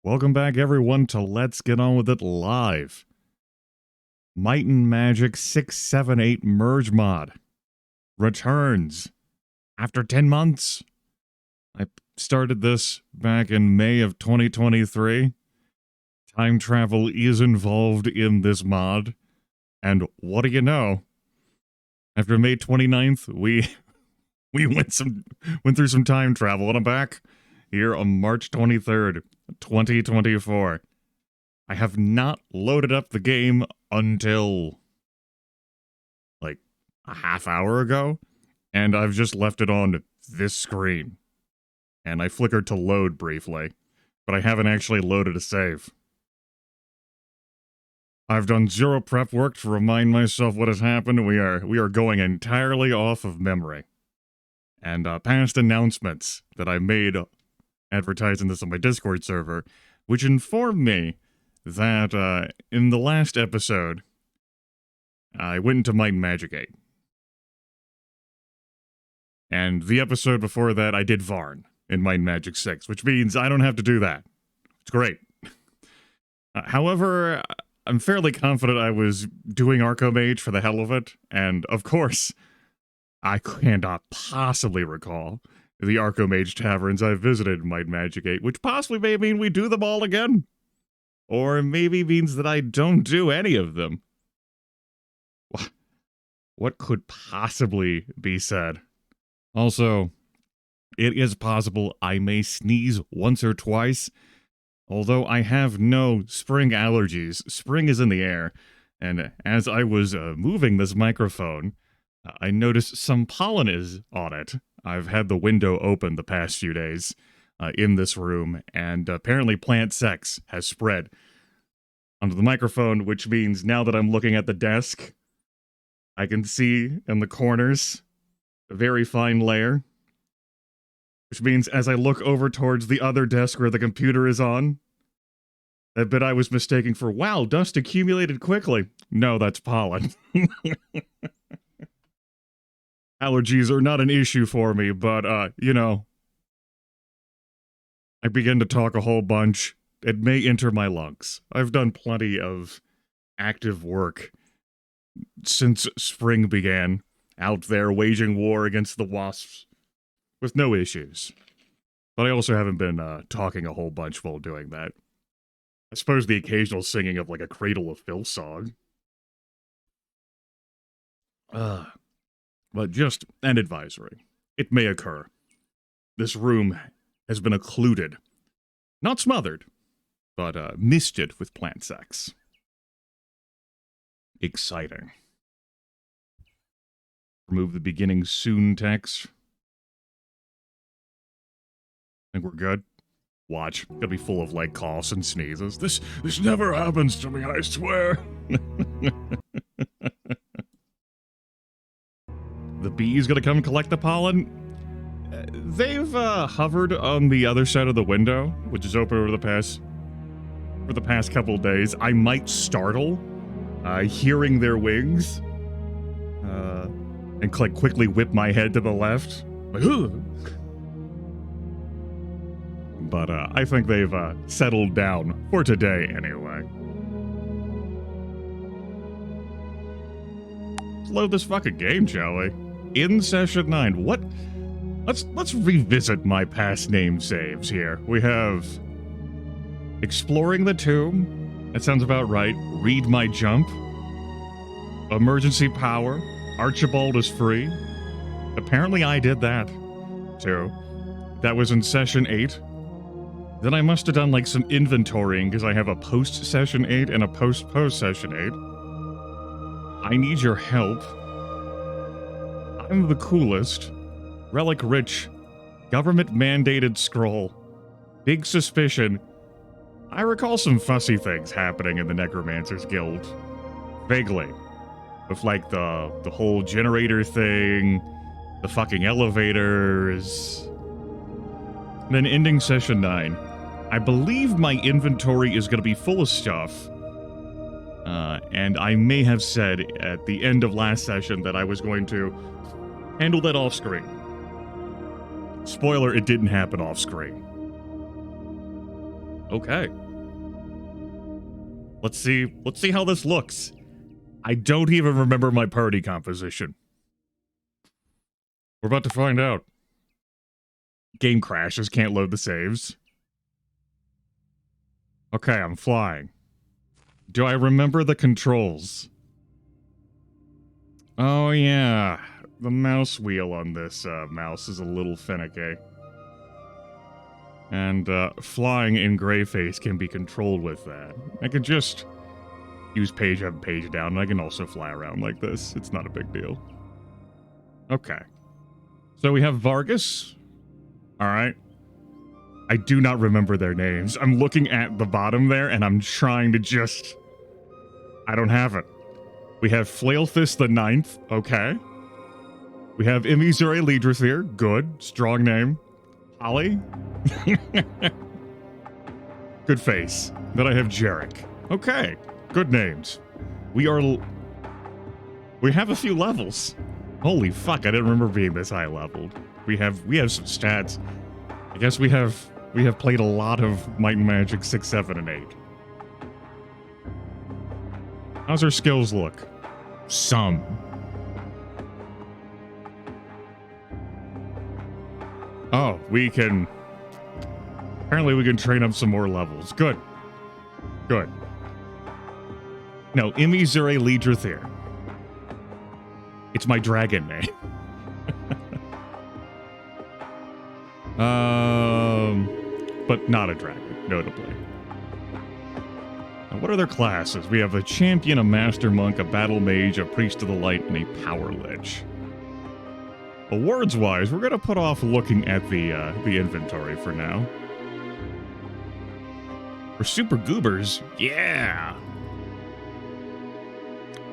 Welcome back, everyone, to Let's Get On With It Live. Might and Magic 678 Merge Mod returns after 10 months. I started this back in May of 2023. Time travel is involved in this mod. And what do you know? After May 29th, we went through some time travel, and I'm back here on March 23rd. 2024. I have not loaded up the game until like a half hour ago, and I've just left it on this screen. And I flickered to load briefly, but I haven't actually loaded a save. I've done zero prep work to remind myself what has happened. We are going entirely off of memory. And past announcements that I made advertising this on my Discord server, which informed me that in the last episode, I went into Might and Magic 8. And the episode before that, I did Varn in Might and Magic 6, which means I don't have to do that. It's great. However, I'm fairly confident I was doing Archomage for the hell of it, and of course, I cannot possibly recall the Archomage taverns I've visited in Might and Magic 8, which possibly may mean we do them all again. Or maybe means that I don't do any of them. What could possibly be said? Also, it is possible I may sneeze once or twice. Although I have no spring allergies, spring is in the air. And as I was moving this microphone, I noticed some pollen is on it. I've had the window open the past few days in this room, and apparently plant sex has spread onto the microphone, which means now that I'm looking at the desk, I can see in the corners a very fine layer, which means as I look over towards the other desk where the computer is on, that bit I was mistaking for, wow, dust accumulated quickly. No, that's pollen. Allergies are not an issue for me, but, you know, I begin to talk a whole bunch. It may enter my lungs. I've done plenty of active work since spring began, out there waging war against the wasps with no issues. But I also haven't been talking a whole bunch while doing that. I suppose the occasional singing of, like, a Cradle of Filth song. But just an advisory. It may occur. This room has been occluded. Not smothered, but misted with plant sex. Exciting. Remove the beginning soon text. Think we're good? Watch. Gonna be full of, like, coughs and sneezes. This never happens to me, I swear. The bees gonna come collect the pollen? They've hovered on the other side of the window, which is open for the past couple days. I might startle hearing their wings and quickly whip my head to the left. Like, ugh. But I think they've settled down for today anyway. Let's load this fucking game, shall we? In session 9, what? Let's revisit my past name saves here. We have Exploring the Tomb. That sounds about right. Read My Jump. Emergency Power. Archibald is Free. Apparently I did that, too. That was in session 8. Then I must have done, like, some inventorying, because I have a post-session 8 and a post-session 8. I need your help. I'm the coolest. Relic Rich. Government-mandated scroll. Big suspicion. I recall some fussy things happening in the Necromancer's Guild. Vaguely. With, like, the whole generator thing, the fucking elevators. And then ending session 9. I believe my inventory is going to be full of stuff. And I may have said at the end of last session that I was going to handle that off screen. Spoiler, it didn't happen off screen. Okay. Let's see how this looks. I don't even remember my party composition. We're about to find out. Game crashes, can't load the saves. Okay, I'm flying. Do I remember the controls? Oh yeah, the mouse wheel on this mouse is a little finicky. And flying in Greyface can be controlled with that. I could just use page up, page down, and I can also fly around like this. It's not a big deal. Okay. So we have Vargas. Alright. I do not remember their names. I'm looking at the bottom there, and I'm trying to just... I don't have it. We have Flailfist the Ninth. Okay. We have Imizure Lidrathir. Good. Strong name. Holly. Good face. Then I have Jarek. Okay. Good names. We have a few levels. Holy fuck, I didn't remember being this high leveled. We have some stats. I guess we have played a lot of Might and Magic 6, 7, and 8. How's our skills look? Some. Oh, we can... Apparently we can train up some more levels. Good. Good. No, Imizure Lidrathir. It's my dragon name. But not a dragon, notably. Now, what are their classes? We have a champion, a master monk, a battle mage, a priest of the light, and a power lich. Awards-wise, we're gonna put off looking at the inventory for now. For super goobers, yeah!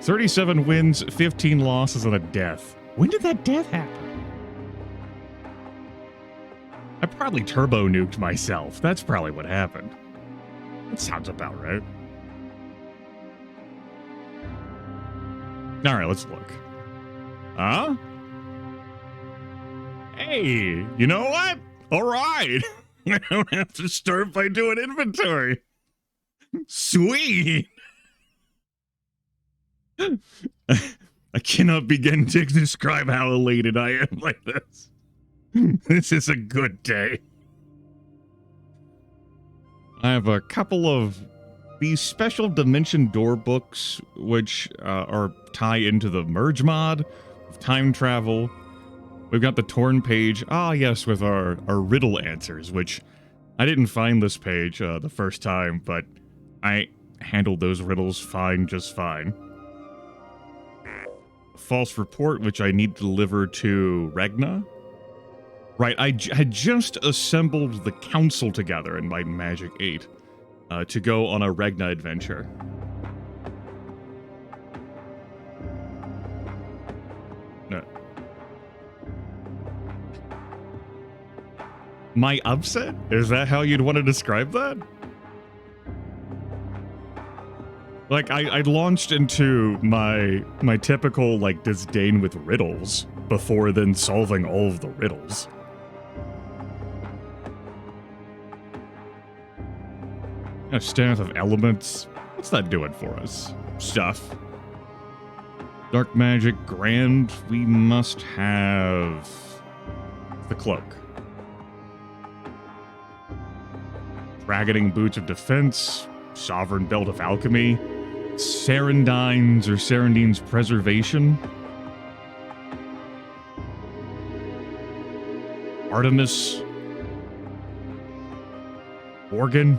37 wins, 15 losses, and a death. When did that death happen? I probably turbo nuked myself. That's probably what happened. That sounds about right. Alright, let's look. Huh? Hey, you know what? Alright! I don't have to start by doing inventory. Sweet! I cannot begin to describe how elated I am like this. This is a good day. I have a couple of these special dimension door books, which are tie into the merge mod of time travel. We've got the torn page. Ah, yes, with our riddle answers, which I didn't find this page the first time, but I handled those riddles fine, just fine. A false report, which I need to deliver to Regna. Right, I had just assembled the council together in Might and Magic 8 to go on a Regna adventure. No. My upset? Is that how you'd want to describe that? Like, I launched into my typical, like, disdain with riddles before then solving all of the riddles. A staff of elements. What's that doing for us? Stuff. Dark magic, grand. We must have the cloak. Dragoning boots of defense. Sovereign belt of alchemy. Serendine's or Serendine's preservation. Artemis. Morgan.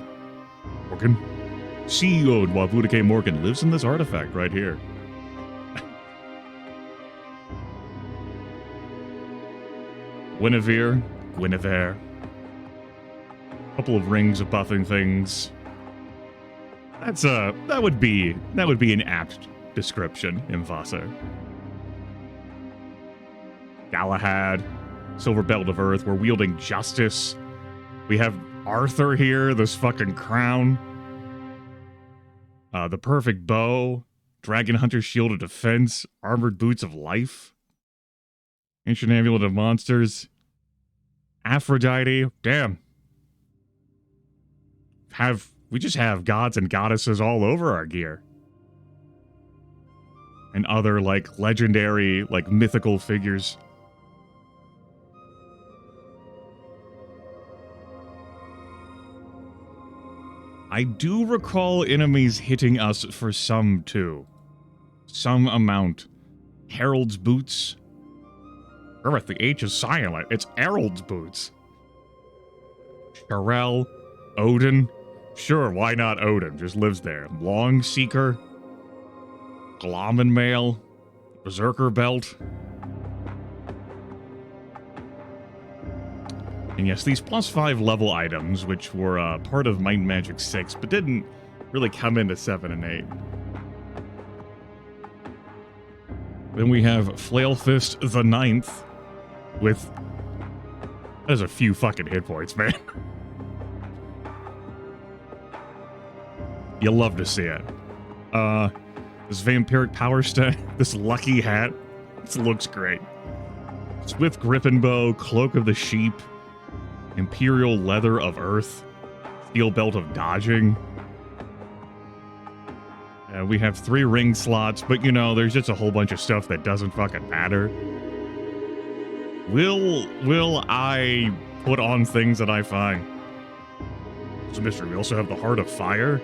CEO Wabudike Morgan lives in this artifact right here. Guinevere. Couple of rings of buffing things. That would be an apt description in Vassar. Galahad, Silver Belt of Earth. We're wielding justice. We have Arthur here, this fucking crown. The perfect bow, Dragon Hunter's Shield of Defense, Armored Boots of Life, Ancient Amulet of Monsters, Aphrodite. Damn. just have gods and goddesses all over our gear. And other, like, legendary, like, mythical figures. I do recall enemies hitting us for some, too. Some amount. Herald's boots. Remember, the H is silent. It's Herald's boots. Sharel. Odin. Sure, why not Odin? Just lives there. Longseeker. Glamen Mail. Berserker Belt. And yes, these +5 level items, which were part of Might and Magic 6, but didn't really come into 7 and 8. Then we have Flail Fist the 9th, with... There's a few fucking hit points, man. You'll love to see it. This Vampiric Power Staff, this Lucky Hat, this looks great. Swift Grip and Bow, Cloak of the Sheep, Imperial Leather of Earth, Steel Belt of Dodging. We have 3 ring slots, but you know, there's just a whole bunch of stuff that doesn't fucking matter. Will I put on things that I find? It's a mystery. We also have the Heart of Fire.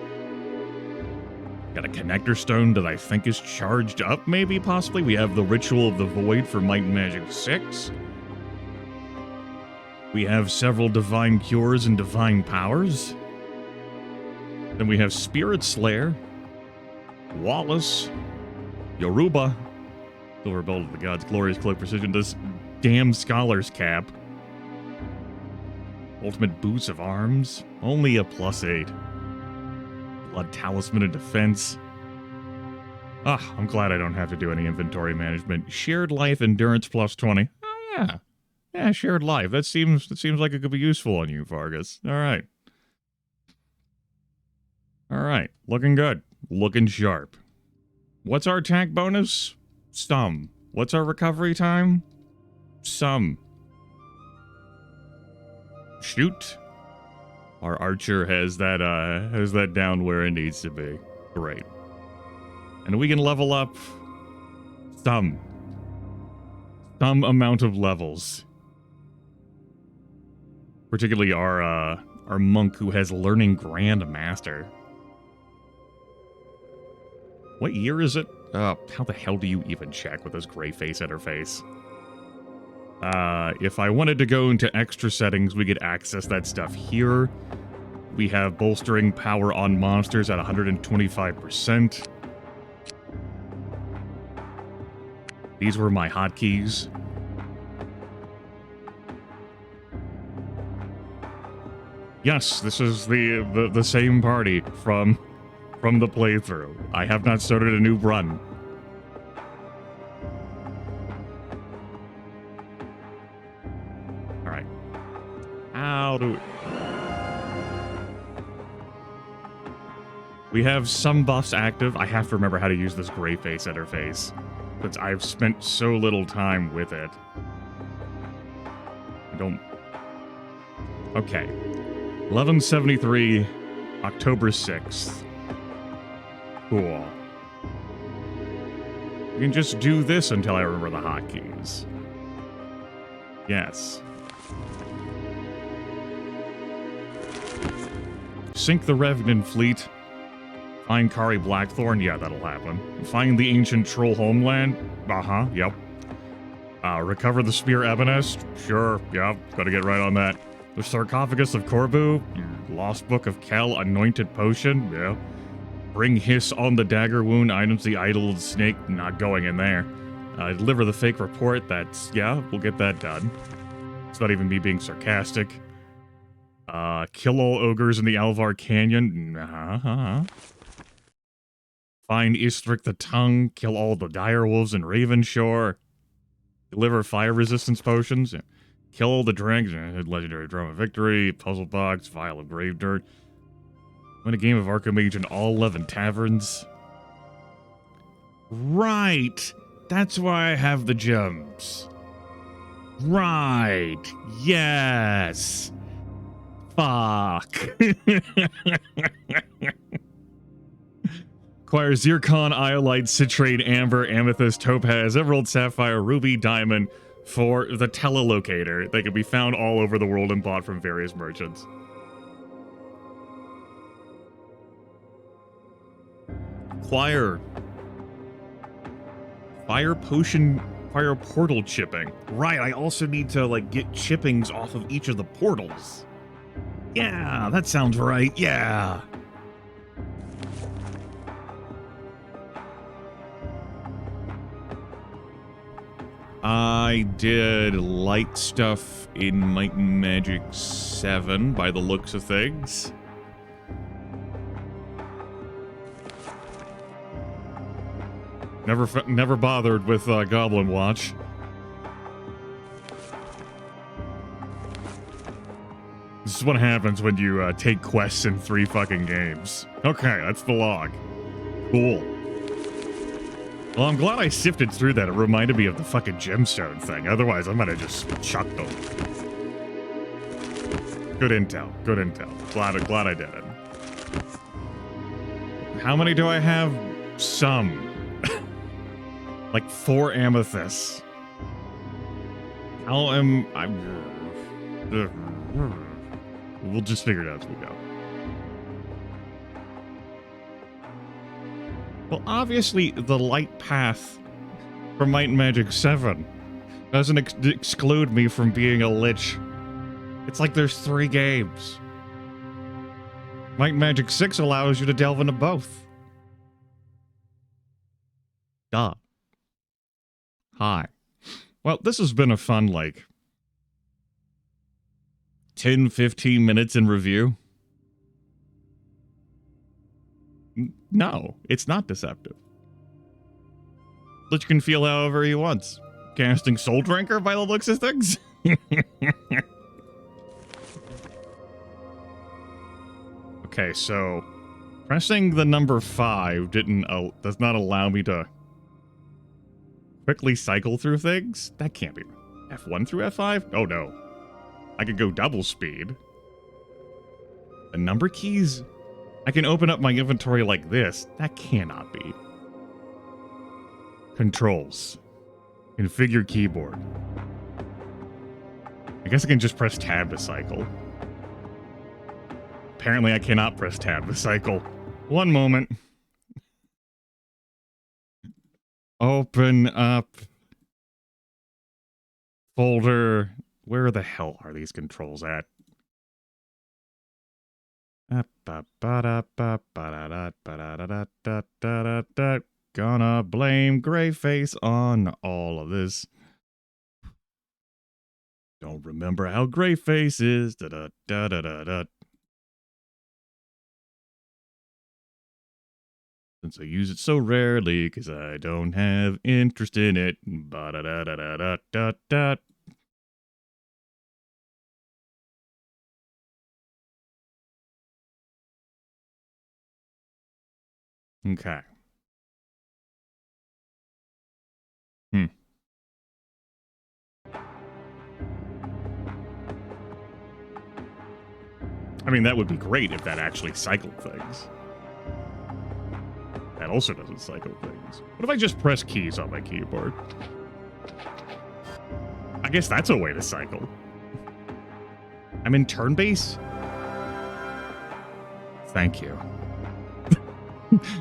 Got a connector stone that I think is charged up, maybe, possibly. We have the Ritual of the Void for Might and Magic 6. We have several Divine Cures and Divine Powers. Then we have Spirit Slayer, Wallace, Yoruba, Silver Belt of the Gods, Glorious Cloak Precision, this damn Scholar's Cap, Ultimate Boots of Arms, only a +8. Blood Talisman of Defense. Ah, I'm glad I don't have to do any inventory management. Shared Life Endurance +20. Oh yeah. Yeah, Shared Life. That seems like it could be useful on you, Vargas. Alright. Alright. Looking good. Looking sharp. What's our attack bonus? Some. What's our recovery time? Some. Shoot. Our archer has that down where it needs to be. Great. And we can level up some amount of levels. Particularly our monk who has Learning Grandmaster. What year is it? How the hell do you even check with this gray face interface? If I wanted to go into extra settings, we could access that stuff here. We have bolstering power on monsters at 125%. These were my hotkeys. Yes, this is the same party from the playthrough. I have not started a new run. Alright. How do we have some buffs active. I have to remember how to use this gray face interface, since I've spent so little time with it. I don't... Okay. 1173, October 6th. Cool. We can just do this until I remember the hotkeys. Yes. Sink the Revenant Fleet. Find Kari Blackthorn. Yeah, that'll happen. Find the Ancient Troll Homeland. Uh-huh, yep. Recover the Spear Ebenest. Sure, yep. Gotta get right on that. The Sarcophagus of Corbu. Lost Book of Kel. Anointed Potion. Yeah. Bring Hiss on the Dagger Wound. Items the Idol of the Snake. Not going in there. Deliver the Fake Report. That's... Yeah, we'll get that done. It's not even me being sarcastic. Kill all ogres in the Alvar Canyon. Find Istrik the Tongue. Kill all the direwolves in Ravenshore. Deliver fire resistance potions. Kill all the dragons. Legendary Drum of Victory. Puzzle Box. Vial of Grave Dirt. Win a game of Archimage in all 11 taverns. Right. That's why I have the gems. Right. Yes. Fuck. Acquire zircon, iolite, citrate, amber, amethyst, topaz, emerald, sapphire, ruby, diamond for the telelocator. They can be found all over the world and bought from various merchants. Acquire fire potion, fire portal chipping. Right, I also need to, like, get chippings off of each of the portals. Yeah, that sounds right, yeah. I did light stuff in Might and Magic 7 by the looks of things. Never bothered with Goblin Watch. This is what happens when you take quests in 3 fucking games. Okay, that's the log. Cool. Well, I'm glad I sifted through that. It reminded me of the fucking gemstone thing. Otherwise, I might have just chucked them. Good intel. Good intel. Glad I did it. How many do I have? Some. Like 4 amethysts. How am I? We'll just figure it out as we go. Well, obviously, the light path from Might and Magic 7 doesn't exclude me from being a lich. It's like there's 3 games. Might and Magic 6 allows you to delve into both. Duh. Hi. Well, this has been a fun, like, 10-15 minutes in review. No, it's not deceptive. Lich can feel however he wants. Casting Soul Drinker by the looks of things? Okay, so pressing the number 5 does not allow me to quickly cycle through things? That can't be. F1 through F5? Oh no. I could go double speed. The number keys? I can open up my inventory like this. That cannot be. Controls. Configure keyboard. I guess I can just press tab to cycle. Apparently I cannot press tab to cycle. One moment. Open up folder. Where the hell are these controls at? Gonna blame Greyface on all of this. Don't remember how Greyface is. Since I use it so rarely, because I don't have interest in it. Okay. I mean, that would be great if that actually cycled things. That also doesn't cycle things. What if I just press keys on my keyboard? I guess that's a way to cycle. I'm in turn base? Thank you.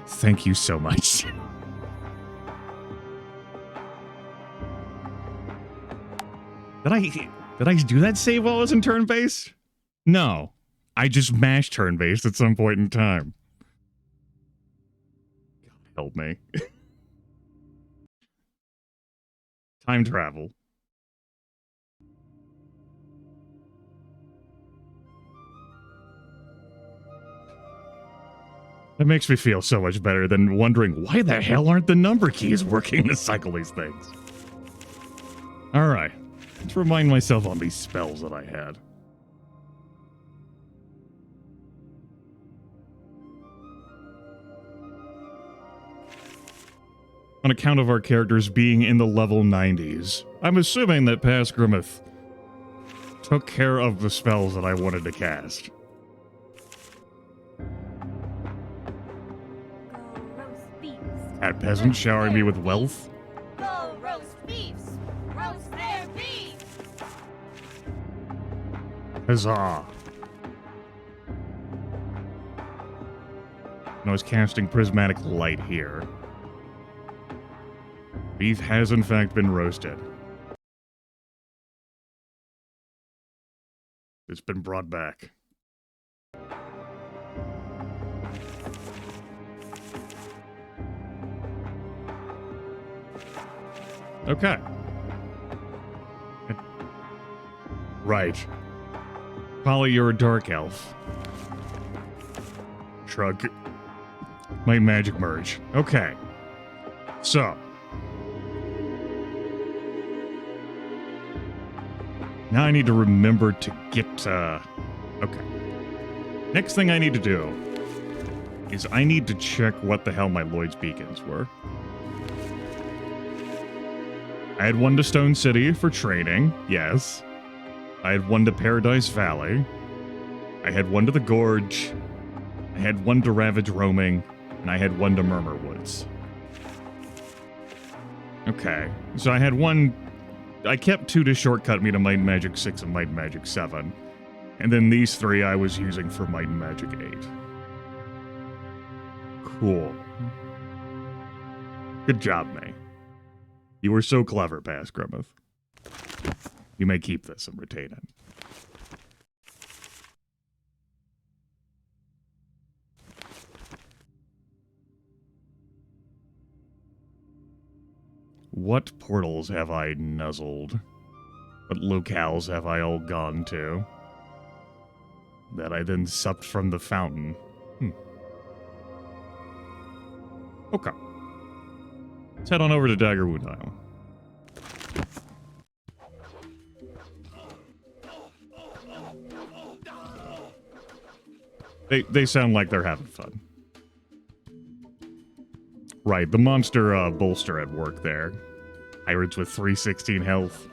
Thank you so much. Did I do that save while I was in turn base? No. I just mashed turn base at some point in time. God help me. Time travel. That makes me feel so much better than wondering why the hell aren't the number keys working to cycle these things. Alright, let's remind myself on these spells that I had. On account of our characters being in the level 90s, I'm assuming that Past Grimith took care of the spells that I wanted to cast. That peasant showering me with wealth. Go roast beefs! Roast their beefs! Huzzah. And I was casting prismatic light here. Beef has in fact been roasted. It's been brought back. Okay. Right. Polly, you're a dark elf. Shrug. My magic merge. Okay. So. Now I need to remember to get, okay. Next thing I need to do is I need to check what the hell my Lloyd's beacons were. I had one to Stone City for training, yes. I had one to Paradise Valley. I had one to the Gorge. I had one to Ravage Roaming. And I had one to Murmur Woods. Okay, so I had one... I kept two to shortcut me to Might and Magic 6 and Might and Magic 7. And then these three I was using for Might and Magic 8. Cool. Good job, May. You were so clever, Past Grimith. You may keep this and retain it. What portals have I nuzzled? What locales have I all gone to? That I then supped from the fountain. Okay. Let's head on over to Daggerwood Isle. They sound like they're having fun. Right, the monster bolster at work there. Pirates with 316 health.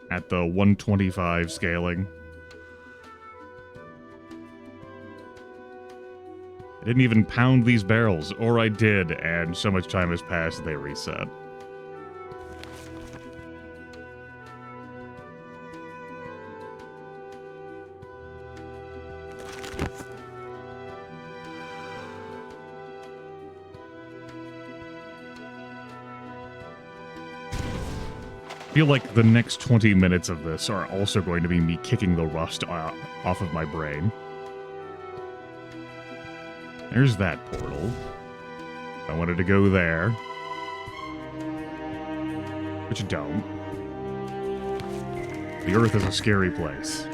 At the 125 scaling. I didn't even pound these barrels, or I did, and so much time has passed they reset. I feel like the next 20 minutes of this are also going to be me kicking the rust off of my brain. There's that portal. I wanted to go there. But you don't. The Earth is a scary place.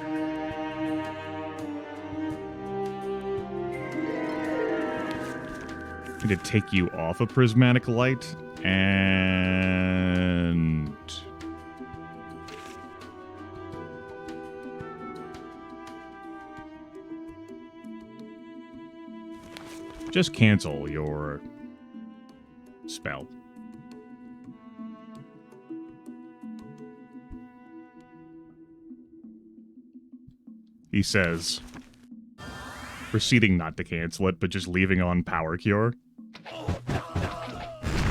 I need to take you off of prismatic light and... just cancel your spell. He says, proceeding not to cancel it, but just leaving on Power Cure.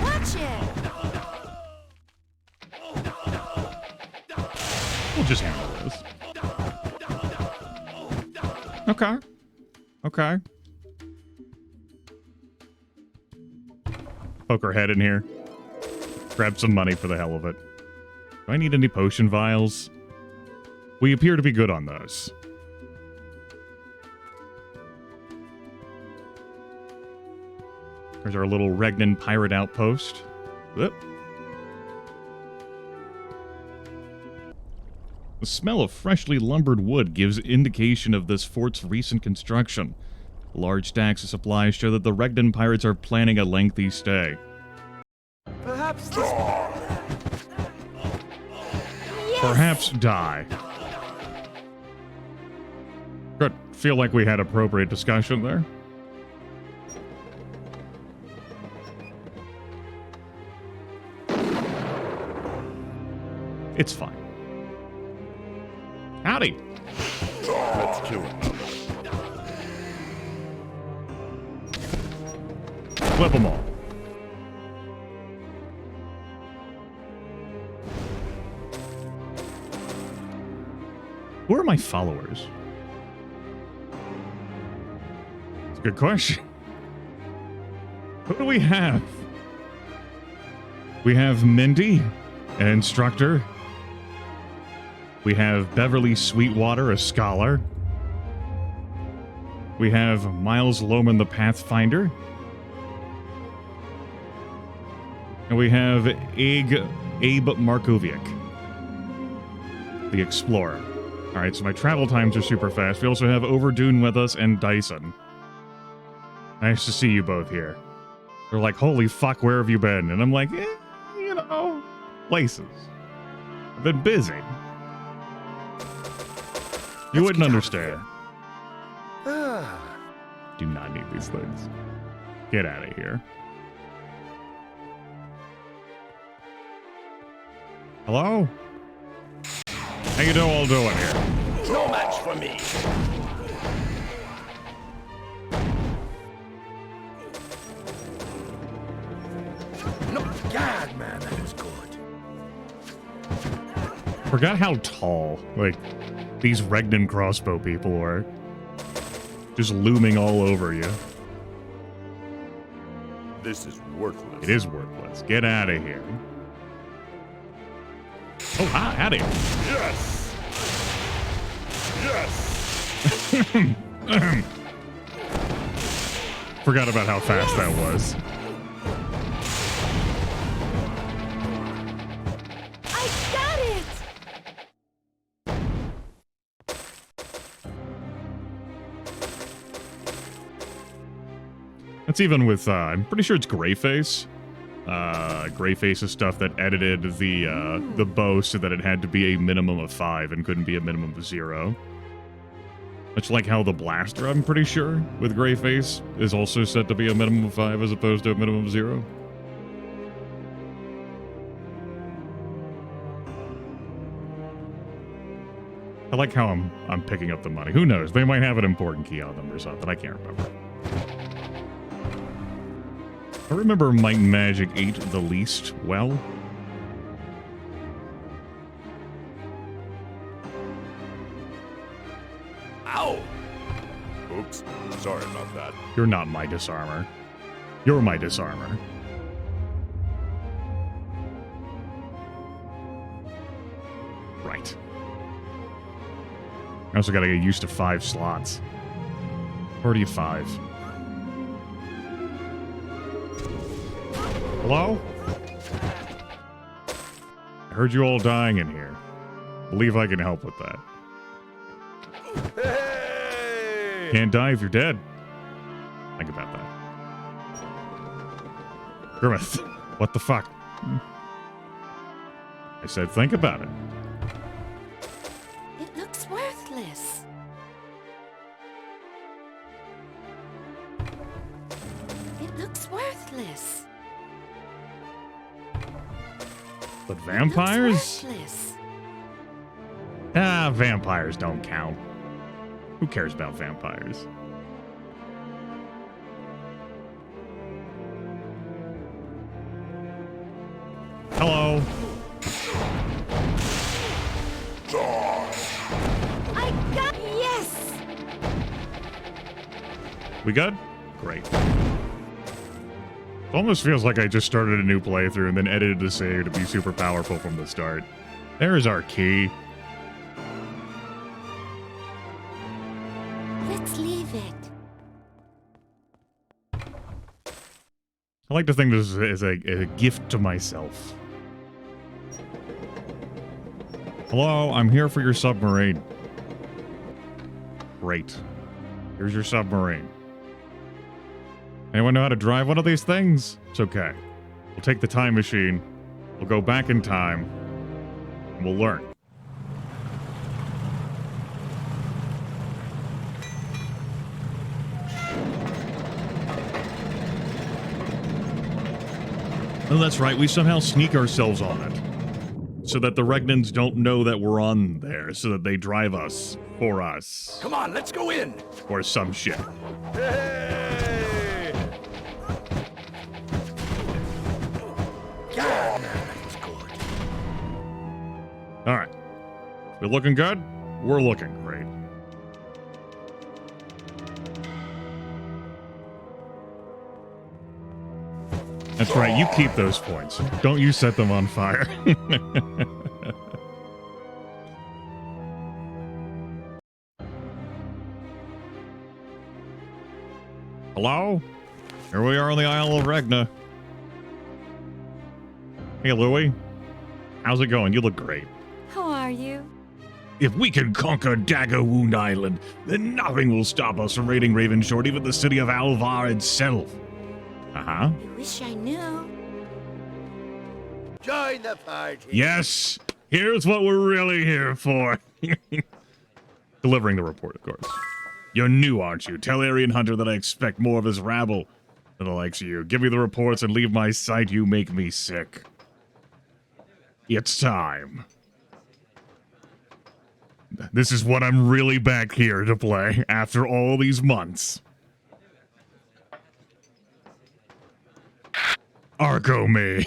Watch it! We'll just handle this. Okay. Okay. Poke our head in here. Grab some money for the hell of it. Do I need any potion vials? We appear to be good on those. There's our little Regnan pirate outpost. Whoop. The smell of freshly lumbered wood gives indication of this fort's recent construction. Large stacks of supplies show that the Regnan pirates are planning a lengthy stay. Perhaps Perhaps die. Good. Feel like we had appropriate discussion there. It's fine. howdy. Let's kill him. Flip them all. Who are my followers? It's a good question. Who do we have? We have Mindy, an instructor. We have Beverly Sweetwater, a scholar. We have Miles Lohman, the Pathfinder. And we have Abe Markovic, the explorer. All right, so my travel times are super fast. We also have Overdune with us and Dyson. Nice to see you both here. They're like, holy fuck, where have you been? And I'm like, you know, places. I've been busy. You wouldn't understand. Do not need these things. Get out of here. Hello? How you all doing here? No match for me. No, God, man, that is good. Forgot how tall, like, these Regnan crossbow people are. Just looming all over you. This is worthless. It is worthless. Get out of here. Oh, hi, howdy. Yes. Yes. Forgot about how fast that was. I got it! That's even with, I'm pretty sure it's Greyface. Greyface's stuff that edited the bow so that it had to be a minimum of 5 and couldn't be a minimum of 0. Much like how the blaster, I'm pretty sure, with Greyface is also set to be a minimum of 5 as opposed to a minimum of 0. I like how I'm picking up the money. Who knows? They might have an important key on them or something. I can't remember. I remember Might and Magic 8 the least well. Ow! Oops. Sorry about that. You're not my disarmer. You're my disarmer. Right. I also gotta get used to 5 slots. Already 5. Hello? I heard you all dying in here. Believe I can help with that. Hey! Can't die if you're dead. Think about that. Grimith, what the fuck? I said think about it. It looks worthless. It looks worthless. But It vampires? looks worthless. Ah, vampires don't count. Who cares about vampires? Hello. I got yes. We good? Great. It almost feels like I just started a new playthrough and then edited the save to be super powerful from the start. There's our key. Let's leave it. I like to think this is a gift to myself. Hello, I'm here for your submarine. Great. Here's your submarine. Anyone know how to drive one of these things? It's okay. We'll take the time machine. We'll go back in time. And we'll learn. Oh, that's right. We somehow sneak ourselves on it. so that the Regnans don't know that we're on there, so that they drive us for us. Come on, let's go in. Or some shit. Hey! God, man, that was good. Alright. We're looking good? We're looking great. That's right, you keep those points. Don't you set them on fire. Hello? Here we are on the Isle of Regna. Hey, Louie. How's it going? You look great. How are you? If we can conquer Daggerwound Island, then nothing will stop us from raiding Ravenshort, even the city of Alvar itself. Uh-huh. I wish I knew. Join the party. Yes! Here's what we're really here for. Delivering the report, of course. You're new, aren't you? Tell Aryan Hunter that I expect more of his rabble than the likes of you. Give me the reports and leave my sight. You make me sick. It's time. This is what I'm really back here to play after all these months. Arco me.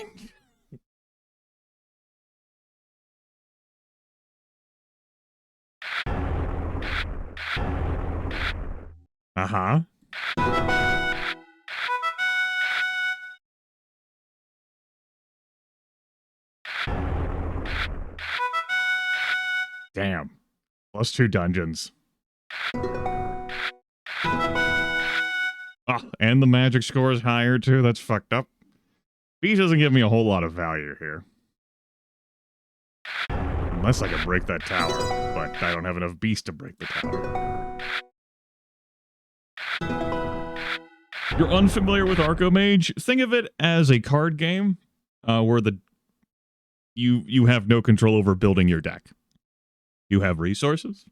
Uh-huh. Damn. +2 dungeons. Ah, and the magic score is higher too. That's fucked up. Beast doesn't give me a whole lot of value here. Unless I can break that tower, but I don't have enough beast to break the tower. You're unfamiliar with Arcomage? Think of it as a card game where you have no control over building your deck. You have resources,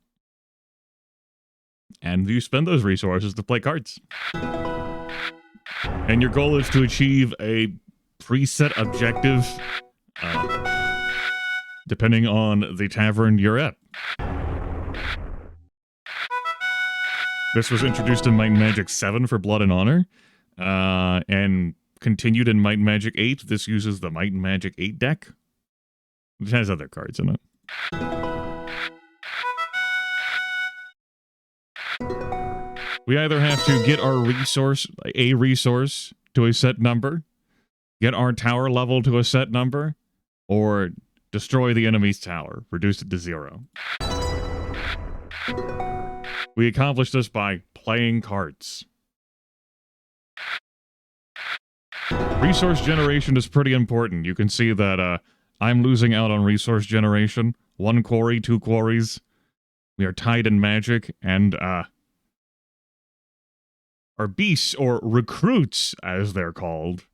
and you spend those resources to play cards. And your goal is to achieve a preset objective, depending on the tavern you're at. This was introduced in Might and Magic 7 for Blood and Honor, and continued in Might and Magic 8. This uses the Might and Magic 8 deck, which has other cards in it. We either have to get our resource to a set number, get our tower level to a set number, or destroy the enemy's tower, reduce it to 0. We accomplish this by playing cards. Resource generation is pretty important. You can see that I'm losing out on resource generation. 1 quarry, 2 quarries. We are tied in magic, and our beasts, or recruits, as they're called,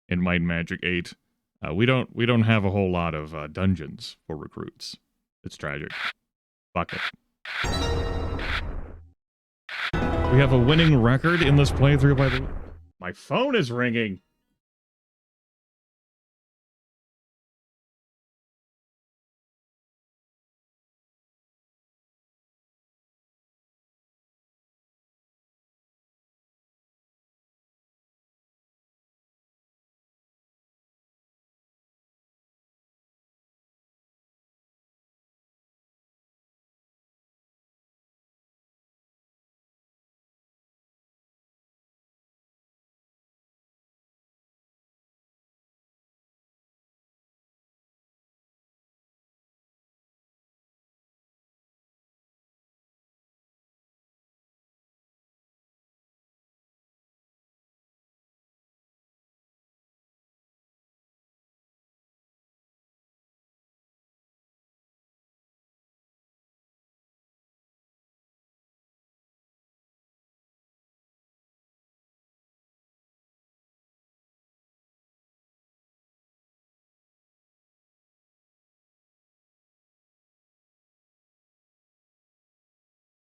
in Might and Magic 8. We don't have a whole lot of dungeons for recruits. It's tragic. Fuck it. We have a winning record in this playthrough, by the way. My phone is ringing.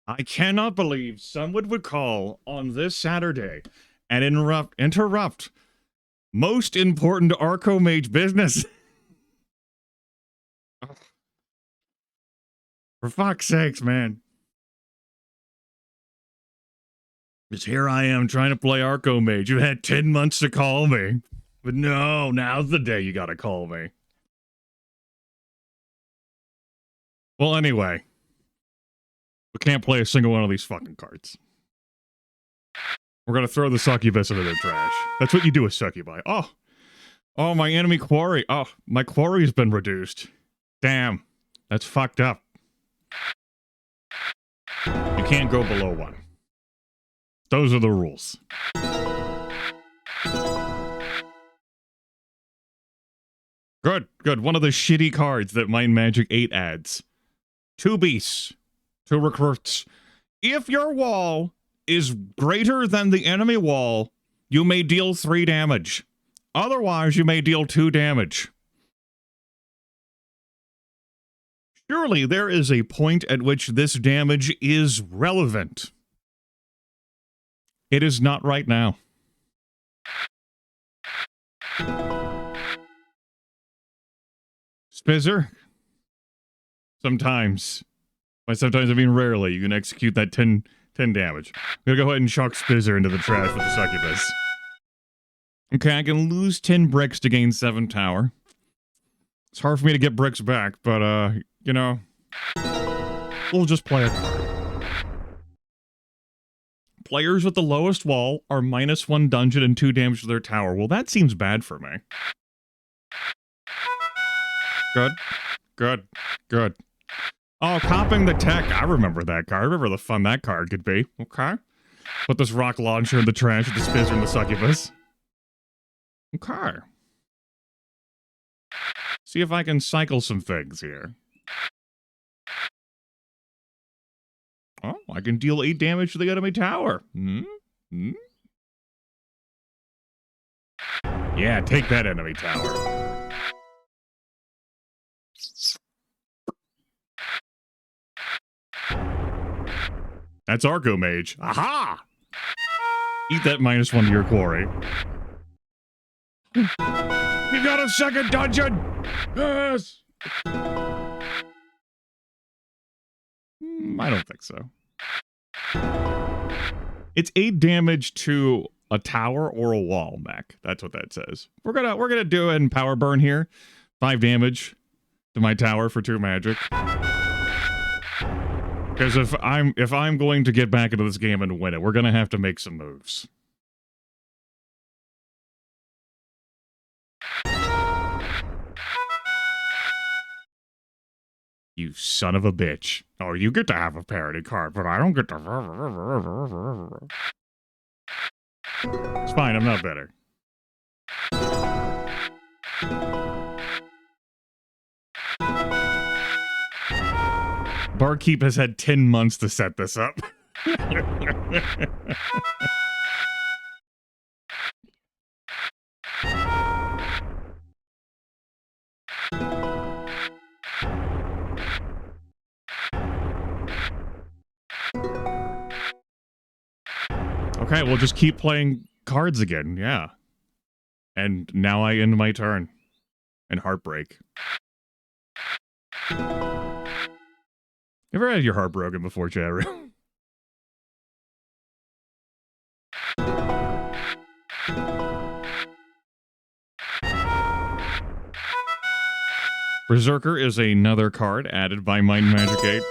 I cannot believe someone would call on this Saturday and interrupt most important Arcomage business. For fuck's sakes, man. Because here I am trying to play Arco Mage. You had 10 months to call me. But no, now's the day you gotta call me. Well, anyway. We can't play a single one of these fucking cards. We're gonna throw the succubus into the trash. That's what you do with succubi. Oh, my enemy quarry. Oh, my quarry's been reduced. Damn. That's fucked up. You can't go below 1. Those are the rules. Good. One of the shitty cards that Mind Magic 8 adds. 2 beasts. 2 recruits. If your wall is greater than the enemy wall, you may deal 3 damage. Otherwise, you may deal 2 damage. Surely there is a point at which this damage is relevant. It is not right now. Spizzer? Sometimes. By sometimes I mean rarely, you can execute that 10 damage. I'm gonna go ahead and chuck Spizzer into the trash with the succubus. Okay, I can lose 10 bricks to gain 7 tower. It's hard for me to get bricks back, but, you know, we'll just play a card. Players with the lowest wall are -1 dungeon and 2 damage to their tower. Well, that seems bad for me. Good. Oh, copying the tech. I remember that card. I remember the fun that card could be. Okay. Put this rock launcher in the trash with the Spizzer and the succubus. Okay. See if I can cycle some things here. Oh, I can deal 8 damage to the enemy tower. Yeah, take that, enemy tower. That's Arco Mage. Aha! Eat that -1 to your quarry. You got a second dungeon! Yes! I don't think so. It's 8 damage to a tower or a wall, Mac. That's what that says. We're gonna do it in power burn here. 5 damage to my tower for 2 magic. Because if I'm going to get back into this game and win it, we're gonna have to make some moves. You son of a bitch. Oh, you get to have a parody card, but I don't get to... It's fine, I'm not better. Barkeep has had 10 months to set this up. Okay, we'll just keep playing cards again, yeah. And now I end my turn. And heartbreak. Ever had your heart broken before, Charu? Berserker is another card added by Mind Magic 8.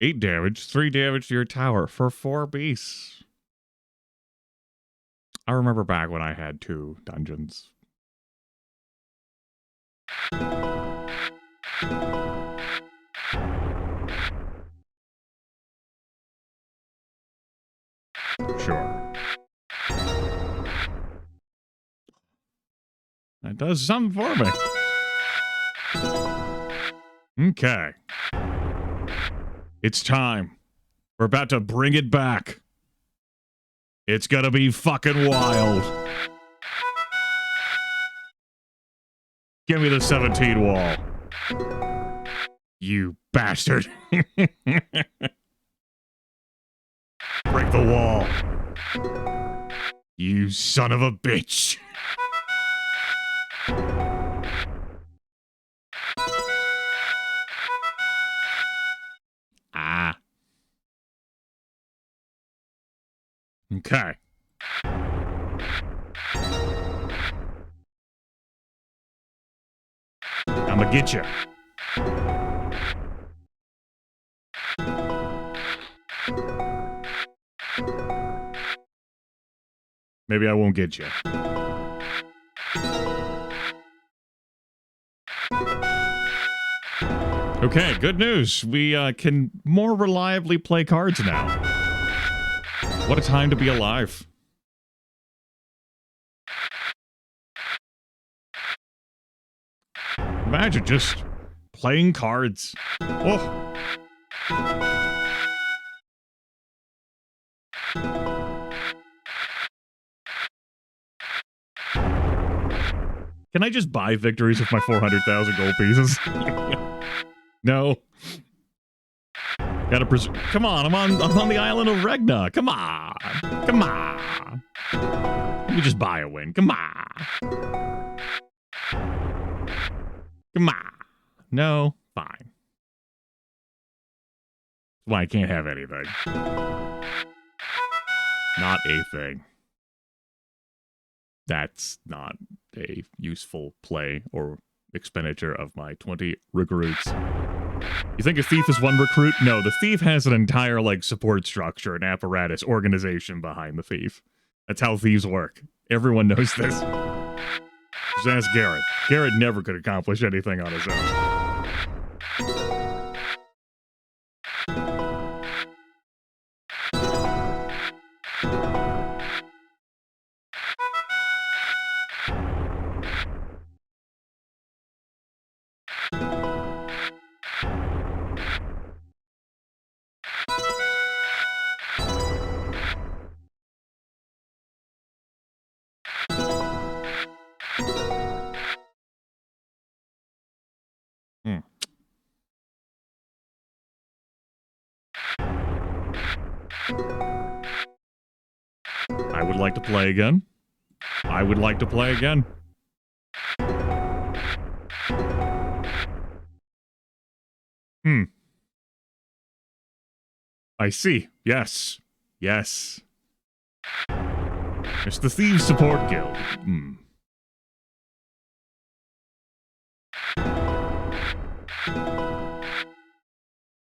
8 damage, 3 damage to your tower for 4 beasts. I remember back when I had 2 dungeons. Sure. That does something for me. Okay. It's time. We're about to bring it back. It's gonna be fucking wild. Give me the 17 wall. You bastard. Break the wall. You son of a bitch. Okay. I'ma get you. Maybe I won't get you. Okay, good news. We can more reliably play cards now. What a time to be alive. Imagine just playing cards. Oh. Can I just buy victories with my 400,000 gold pieces? No. Gotta come on, I'm on the island of Regna. Come on. Come on. Let me just buy a win. Come on. Come on. No. Fine. Why I can't have anything. Not a thing. That's not a useful play or expenditure of my 20 recruits. You think a thief is one recruit? No, the thief has an entire, like, support structure and apparatus organization behind the thief. That's how thieves work. Everyone knows this. Just ask Garrett. Garrett never could accomplish anything on his own. I would like to play again. I would like to play again. I see. Yes. Yes. It's the Thieves Support Guild.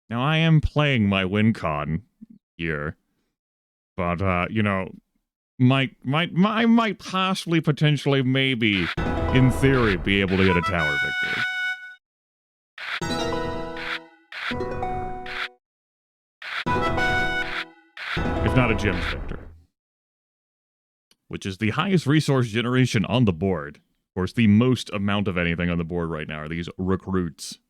Now, I am playing my WinCon here. But, you know, I might possibly, potentially, maybe, in theory, be able to get a tower victory. If not a gems victor. Which is the highest resource generation on the board. Of course, the most amount of anything on the board right now are these recruits.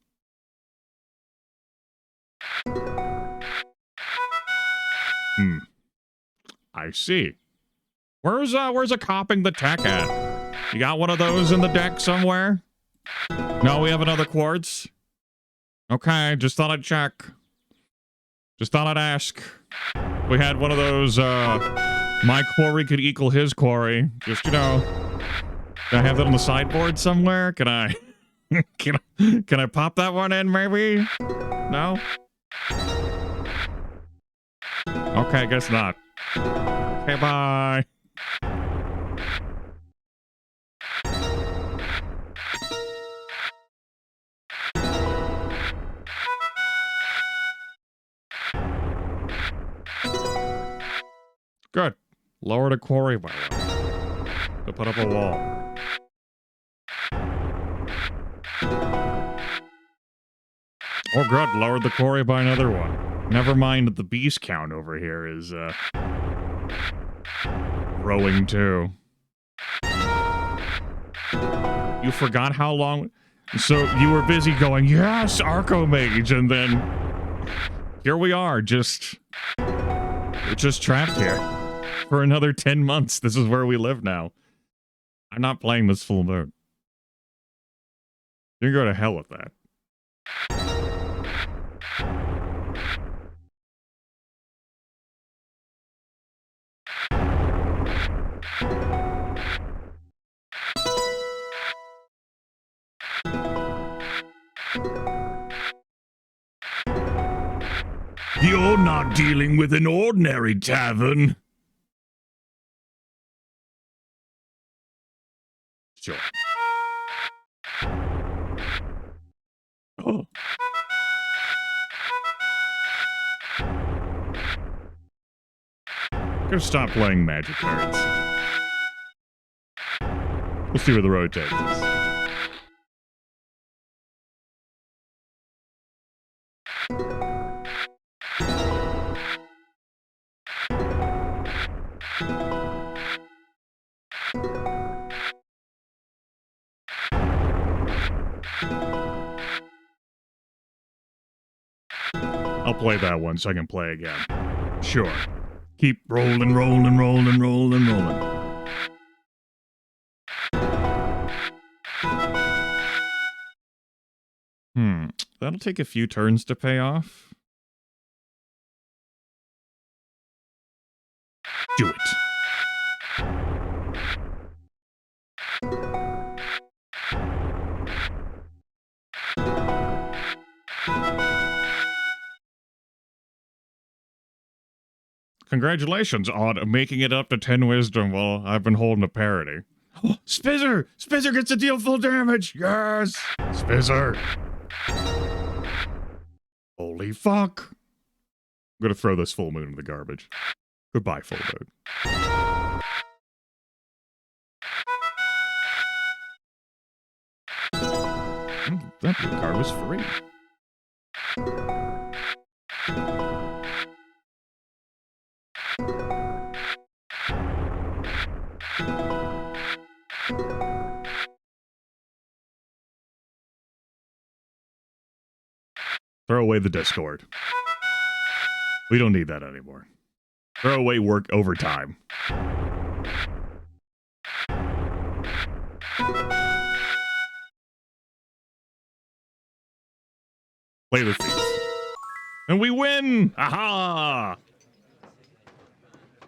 I see. Where's a copping the tech at? You got one of those in the deck somewhere? No, we have another quartz? Okay, just thought I'd check. Just thought I'd ask. We had one of those, my quarry could equal his quarry. Just, you know, can I have that on the sideboard somewhere? Can I, can I pop that one in, maybe? No? Okay, guess not. Okay, bye. Good. Lower the quarry by one. To put up a wall. Oh, good. Lowered the quarry by another one. Never mind that the beast count over here is, growing too. You forgot how long... So you were busy going, yes, Archomage, and then... Here we are, we're just trapped here. For another 10 months, this is where we live now. I'm not playing this full moon. You can go to hell with that. You're not dealing with an ordinary tavern. Sure. Oh. I'm gonna stop playing magic cards. We'll see where the road takes us. I'll play that one so I can play again. Sure. Keep rolling, rolling, rolling, rolling, rolling. That'll take a few turns to pay off. Do it. Congratulations on making it up to 10 wisdom while I've been holding a parody. Oh, Spizzer! Spizzer gets to deal full damage! Yes! Spizzer! Holy fuck! I'm gonna throw this full moon in the garbage. Goodbye, full moon. That blue card was free. Throw away the Discord. We don't need that anymore. Throw away work overtime. Play the thief. And we win! Aha!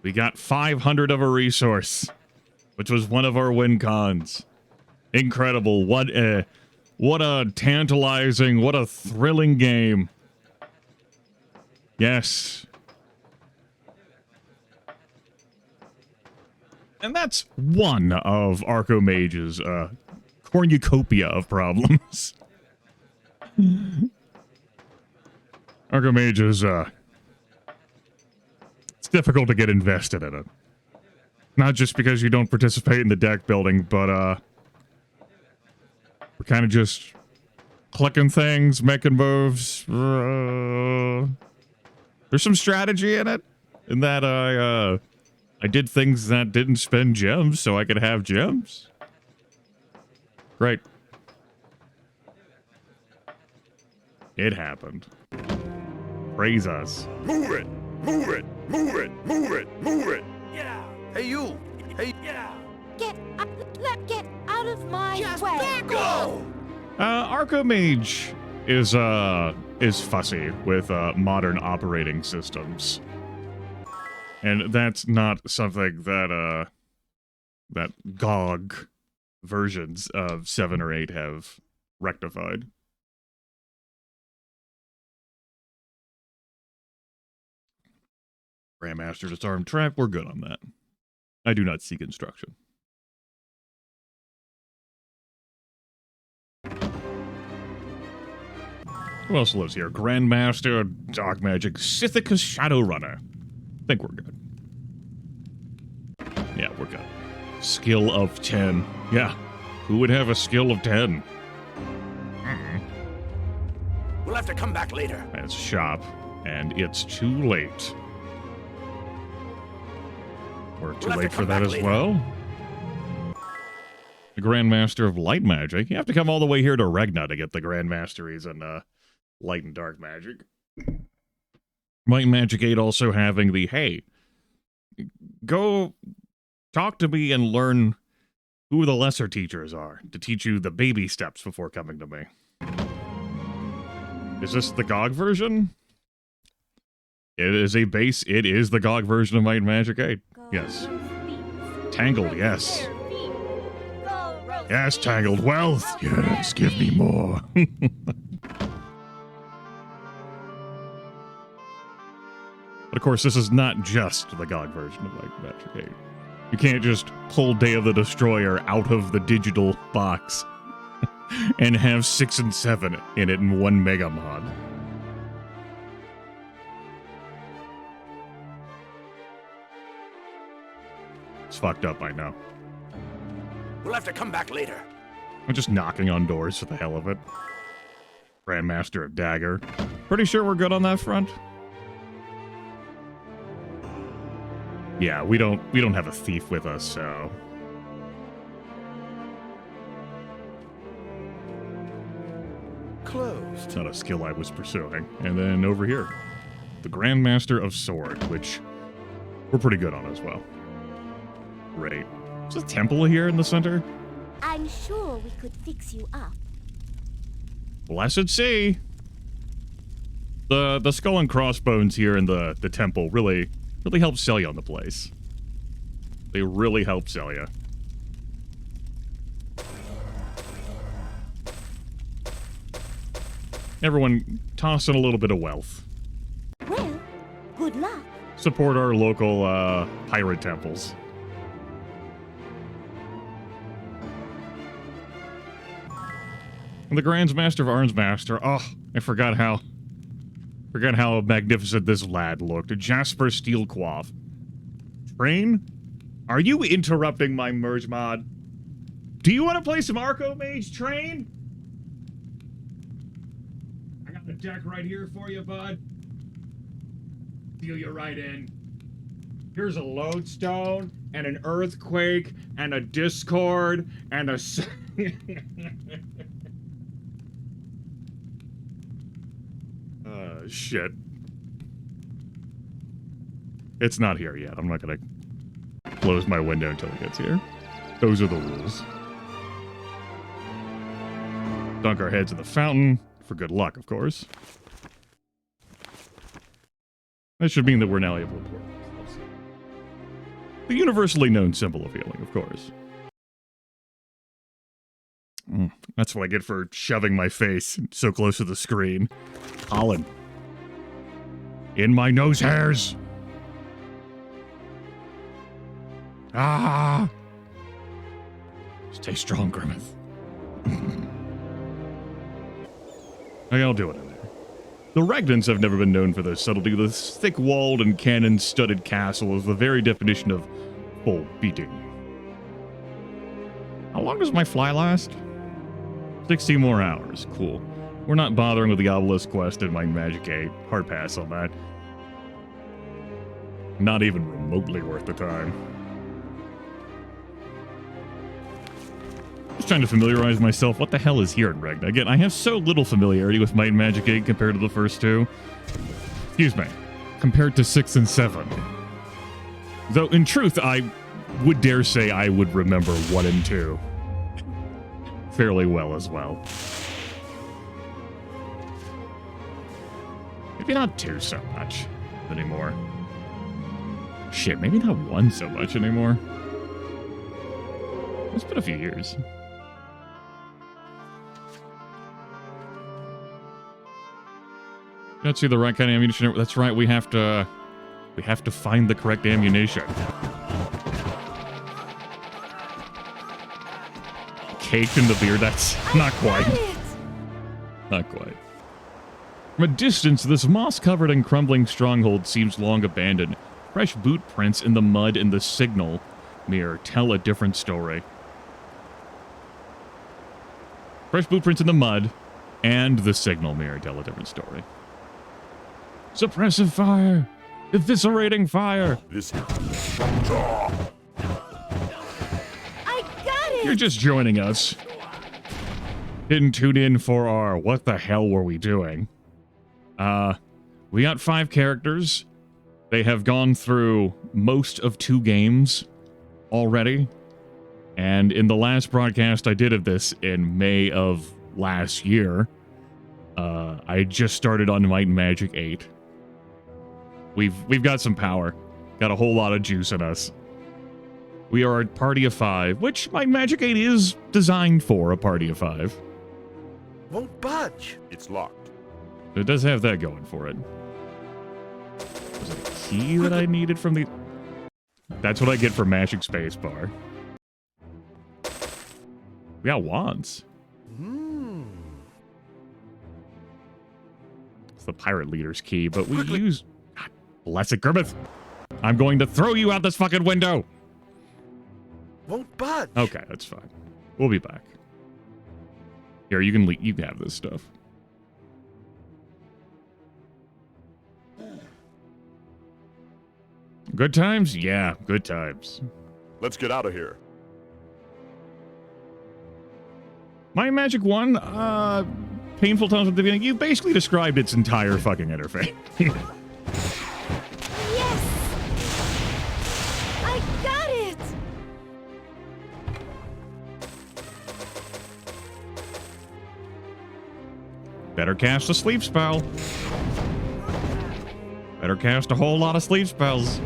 We got 500 of a resource, which was one of our win cons. Incredible. What a tantalizing, what a thrilling game. Yes. And that's one of Archomage's cornucopia of problems. Archomage is, it's difficult to get invested in it. Not just because you don't participate in the deck building, but, we're kind of just clicking things, making moves. There's some strategy in it, in that I did things that didn't spend gems so I could have gems. Great. It happened. Praise us. Move it! Move it! Move it! Move it! Move it! Yeah. Hey, you! Hey, Yeah. Get out of my Just way. back off. go! Archomage is fussy with modern operating systems. And that's not something that that GOG versions of 7 or 8 have rectified. Grandmaster Disarm Trap, we're good on that. I do not seek instruction. Who else lives here? Grandmaster, Dark Magic, Sithicus Shadowrunner. I think we're good. Yeah, we're good. Skill of 10. Yeah. Who would have a skill of 10? We'll have to come back later. That's shop, and it's too late. We're too We'll have late to for come that back as later. well. The Grandmaster of Light Magic. You have to come all the way here to Regna to get the Grandmasteries in Light and Dark Magic. Might and Magic 8 also having the, hey, go talk to me and learn who the lesser teachers are to teach you the baby steps before coming to me. Is this the GOG version? It is a base. It is the GOG version of Might and Magic 8. Yes. Tangled, yes. Yes, Tangled. Wealth. Yes, give me more. But of course, this is not just the GOG version of Might and Magic 8. You can't just pull Day of the Destroyer out of the digital box and have 6 and 7 in it in one mega mod. It's fucked up, I know. We'll have to come back later. I'm just knocking on doors for the hell of it. Grandmaster of Dagger. Pretty sure we're good on that front. Yeah, we don't have a thief with us, so Closed. it's not a skill I was pursuing. And then over here, the Grandmaster of Sword, which we're pretty good on as well. Great. There's a temple here in the center. I'm sure we could fix you up. Blessed see. The skull and crossbones here in the temple really help sell you on the place. They really help sell you. Everyone toss in a little bit of wealth. Well, good luck. Support our local pirate temples. And the Grand Master of Arnsmaster. Oh, I forgot how magnificent this lad looked. Jasper Steelquaff. Train? Are you interrupting my merge mod? Do you want to play some Arco Mage, Train? I got the deck right here for you, bud. Deal you right in. Here's a lodestone, and an earthquake, and a discord, and a... shit. It's not here yet. I'm not gonna close my window until it gets here. Those are the rules. Dunk our heads in the fountain, for good luck, of course. That should mean that we're now able to pour ourselves. The universally known symbol of healing, of course. That's what I get for shoving my face so close to the screen. Pollen. In my nose hairs! Ah! Stay strong, Grimith. I'll do it in there. The Regnants have never been known for their subtlety. This thick-walled and cannon-studded castle is the very definition of full beating. How long does my fly last? 60 more hours. Cool. We're not bothering with the obelisk quest in my Magic 8. Hard pass on that. Not even remotely worth the time. Just trying to familiarize myself. What the hell is here in Regna? Again, I have so little familiarity with Might and Magic 8 compared to the first two. Excuse me. Compared to 6 and 7. Though, in truth, I would dare say I would remember 1 and 2 fairly well as well. Maybe not 2 so much anymore. Shit, maybe not 1 so much anymore. It's been a few years. Don't see the right kind of ammunition. That's right, we have to find the correct ammunition. Caked in the beer, that's not quite. Not quite. From a distance, this moss-covered and crumbling stronghold seems long abandoned. Fresh boot prints in the mud and the signal mirror tell a different story. Fresh boot prints in the mud and the signal mirror tell a different story. Suppressive fire! Eviscerating fire! I got it! You're just joining us. Didn't tune in for our what the hell were we doing? We got 5 characters. They have gone through most of 2 games already. And in the last broadcast I did of this in May of last year, I just started on Might and Magic 8. We've got some power. Got a whole lot of juice in us. We are a party of 5, which Might and Magic 8 is designed for a party of 5. Won't budge. It's locked. It does have that going for it. Was it a key that I needed from the... That's what I get for mashing spacebar. We got wands. It's the pirate leader's key, but we use... God bless it, Grimith. I'm going to throw you out this fucking window. Won't budge. Okay, that's fine. We'll be back. Here, you can leave. You can have this stuff. Good times? Yeah, good times. Let's get out of here. My Magic 1, painful times at the beginning. You basically described its entire fucking interface. Yes! I got it! Better cast a sleep spell. Better cast a whole lot of sleep spells.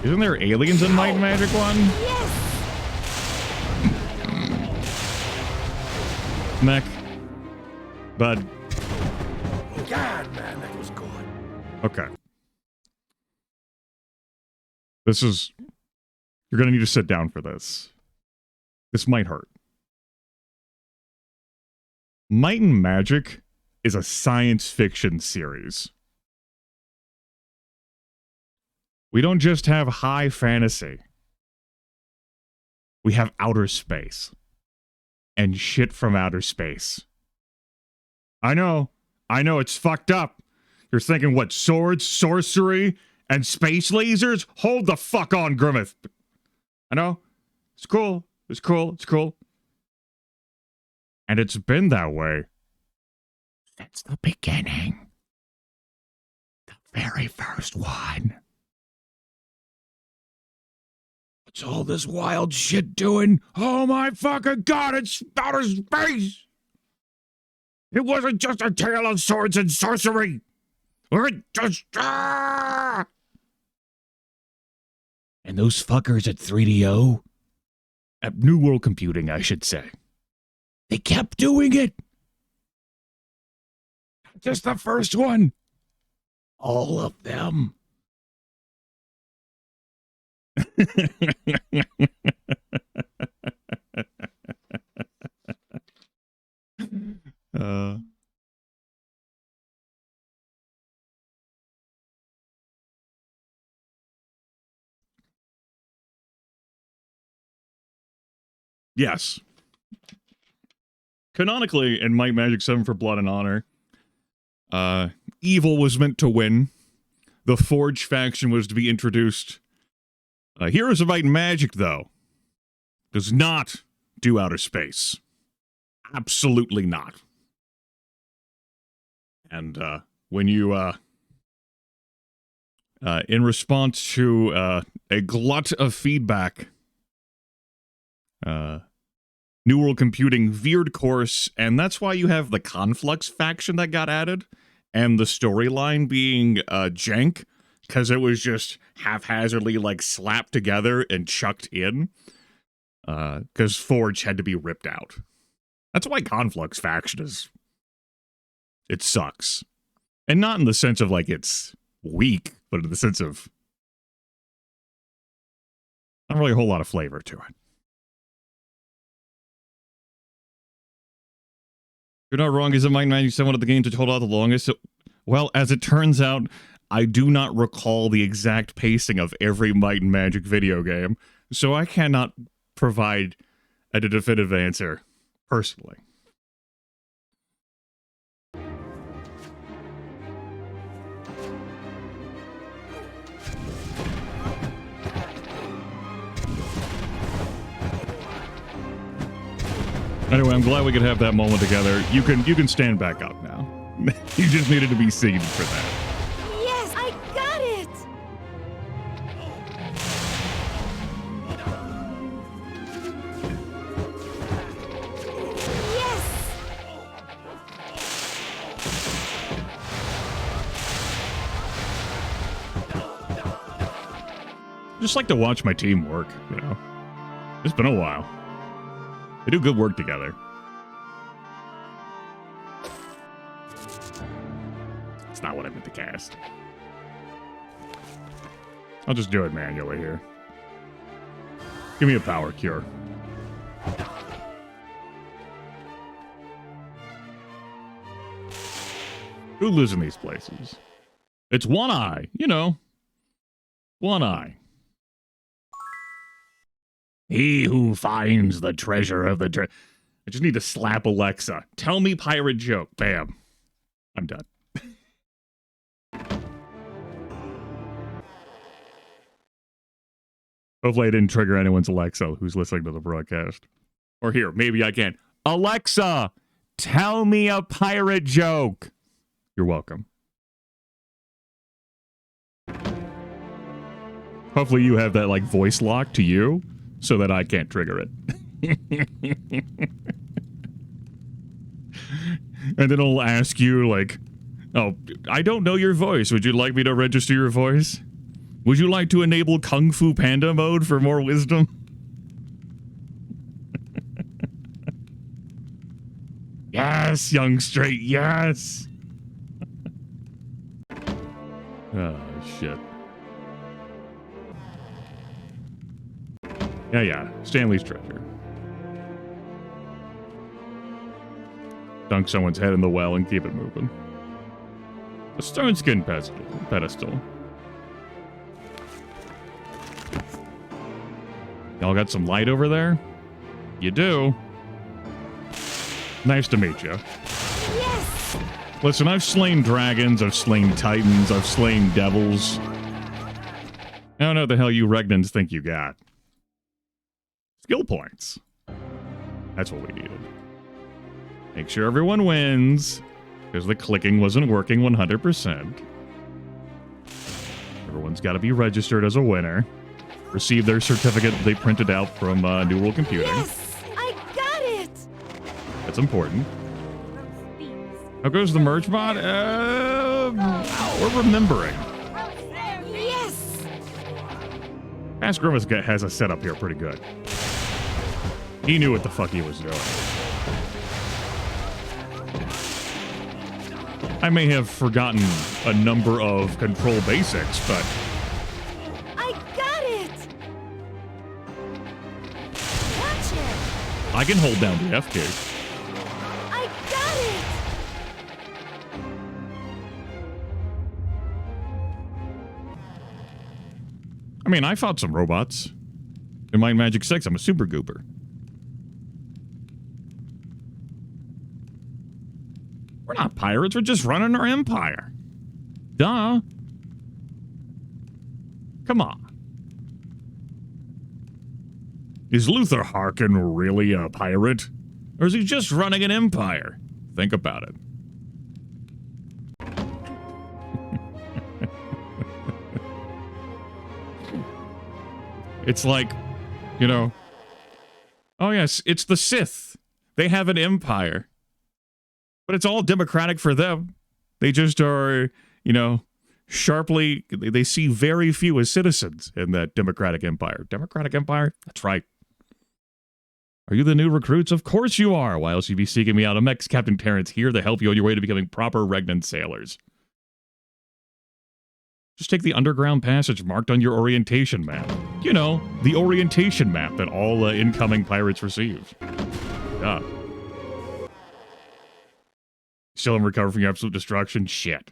Isn't there aliens in Might and Magic 1? Yes! Mech. Bud. God, man, that was good. Okay. This is... You're gonna need to sit down for this. This might hurt. Might and Magic is a science fiction series. We don't just have high fantasy. We have outer space. And shit from outer space. I know, it's fucked up. You're thinking, what, swords, sorcery, and space lasers? Hold the fuck on, Grimith. I know, it's cool, it's cool, it's cool. And it's been that way since the beginning. The very first one. What's all this wild shit doing? Oh my fucking god, it's outer space! It wasn't just a tale of swords and sorcery! It just... And those fuckers at 3DO? At New World Computing, I should say. They kept doing it! Just the first one! All of them. Yes. Canonically, in Might Magic 7 for Blood and Honor, evil was meant to win. The Forge faction was to be introduced. Heroes of Might and Magic, though, does not do outer space. Absolutely not. And when you, in response to a glut of feedback, New World Computing veered course, and that's why you have the Conflux faction that got added, and the storyline being jank, because it was just haphazardly, like, slapped together and chucked in, because Forge had to be ripped out. That's why Conflux faction is... It sucks. And not in the sense of, like, it's weak, but in the sense of... not really a whole lot of flavor to it. You're not wrong, is it Might 97 one of the games that hold out the longest? Well, as it turns out, I do not recall the exact pacing of every Might and Magic video game, so I cannot provide a definitive answer, personally. Anyway, I'm glad we could have that moment together. You can stand back up now. You just needed to be seen for that. Yes, I got it! Yes! Just like to watch my team work, you know. It's been a while. They do good work together. That's not what I meant to cast. I'll just do it manually here. Give me a power cure. Who lives in these places? It's One Eye, you know. One Eye. He who finds the treasure of the I just need to slap Alexa. Tell me pirate joke. Bam. I'm done. Hopefully I didn't trigger anyone's Alexa who's listening to the broadcast. Or here, maybe I can. Alexa, tell me a pirate joke. You're welcome. Hopefully you have that, like, voice lock to you so that I can't trigger it. And then it'll ask you, like, oh, I don't know your voice. Would you like me to register your voice? Would you like to enable Kung Fu Panda mode for more wisdom? Yes, young straight, yes! Oh, shit. Yeah, Stanley's treasure. Dunk someone's head in the well and keep it moving. A stone skin pedestal. Y'all got some light over there? You do. Nice to meet you. Yes! Listen, I've slain dragons, I've slain titans, I've slain devils. I don't know what the hell you Regnans think you got. Skill points. That's what we needed. Make sure everyone wins, because the clicking wasn't working 100%. Everyone's got to be registered as a winner. Receive their certificate they printed out from New World Computing. Yes! I got it! That's important. How goes the merge bot? We're remembering. Yes! Past Grimith has a setup here pretty good. He knew what the fuck he was doing. I may have forgotten a number of control basics, but... I got it! Watch it! I can hold down the F key. I got it! I mean, I fought some robots. In Might and Magic 6, I'm a super goober. We're not pirates, we're just running our empire. Duh. Come on. Is Luther Harkin really a pirate? Or is he just running an empire? Think about it. It's like, you know, oh yes, it's the Sith. They have an empire. But it's all democratic for them. They just are, you know, sharply, they see very few as citizens in that democratic empire. Democratic empire? That's right. Are you the new recruits? Of course you are. Why else you'd be seeking me out? I'm ex-Captain Terrence here to help you on your way to becoming proper Regnan sailors. Just take the underground passage marked on your orientation map. You know, the orientation map that all incoming pirates receive. Yeah. Still haven't recovered from your absolute destruction? Shit.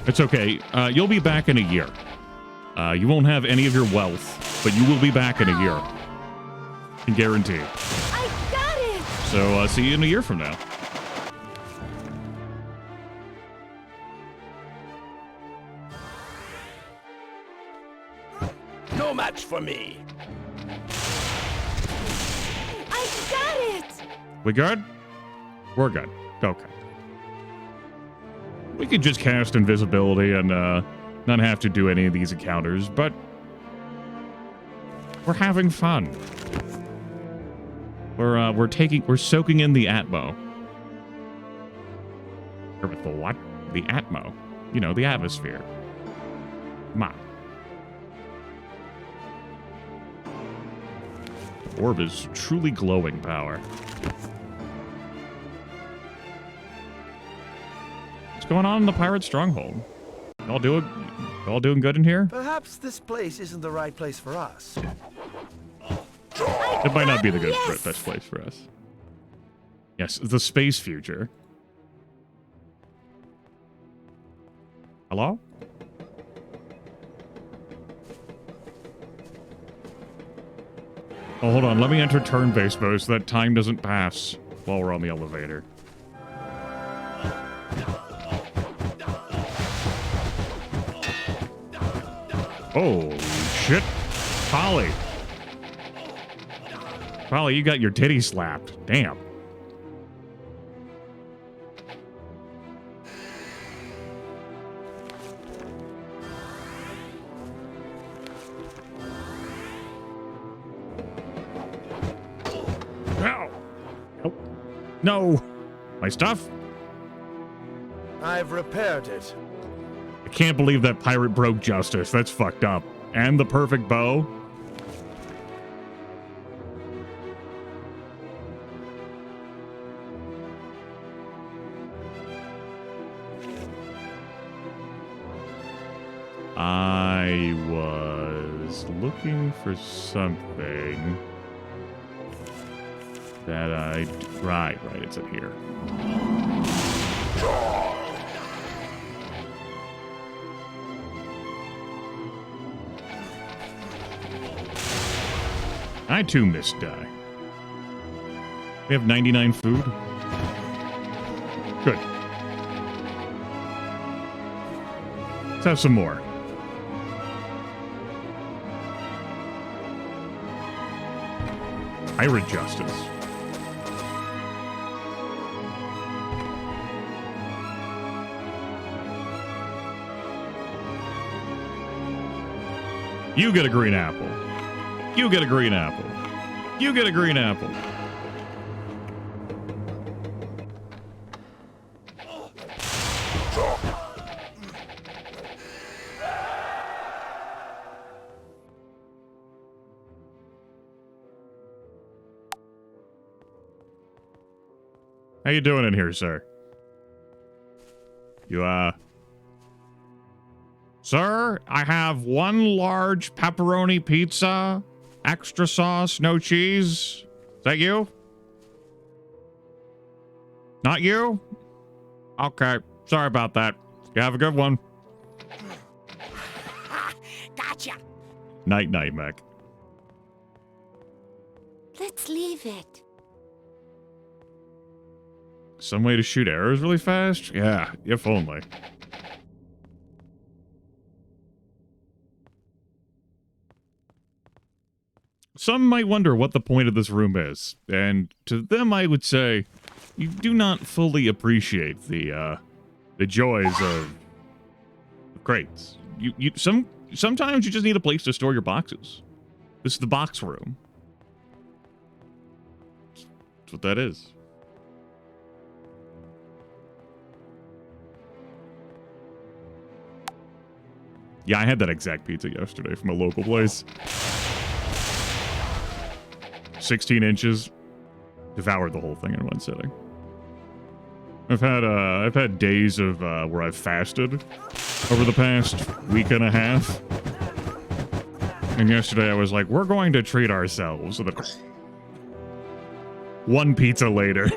It's okay. You'll be back in a year. You won't have any of your wealth, but you will be back in a year. I can guarantee. I got it! So, see you in a year from now. No match for me. I got it! We good? We're good. Okay. We could just cast invisibility and not have to do any of these encounters, but we're having fun. We're soaking in the Atmo. Or with the what? The Atmo. You know, the atmosphere. Come on. Orb is truly glowing power. What's going on in the pirate stronghold? All doing good in here? Perhaps this place isn't the right place for us. It might not be the best place for us. Yes, the space future. Hello? Oh, hold on. Let me enter turn-based mode so that time doesn't pass while we're on the elevator. Holy shit. Polly. Polly, you got your titty slapped. Damn. Ow. Nope. No. My stuff? I've repaired it. I can't believe that pirate broke justice. That's fucked up. And the perfect bow. I was looking for something that I... Right, it's up here. I too missed die. We have 99 food. Good. Let's have some more. Pirate justice. You get a green apple. You get a green apple. You get a green apple. How you doing in here, sir? Sir, I have one large pepperoni pizza, extra sauce, no cheese. Is that you? Not you? Okay, sorry about that. You have a good one. Gotcha. Night, Mac. Let's leave it. Some way to shoot arrows really fast? Yeah, if only. Some might wonder what the point of this room is, and to them I would say, you do not fully appreciate the joys of crates. Sometimes you just need a place to store your boxes. This is the box room. That's what that is. Yeah, I had that exact pizza yesterday from a local place. 16 inches. Devoured the whole thing in one sitting. I've had days of where I've fasted over the past week and a half. And yesterday I was like, we're going to treat ourselves. And then one pizza later.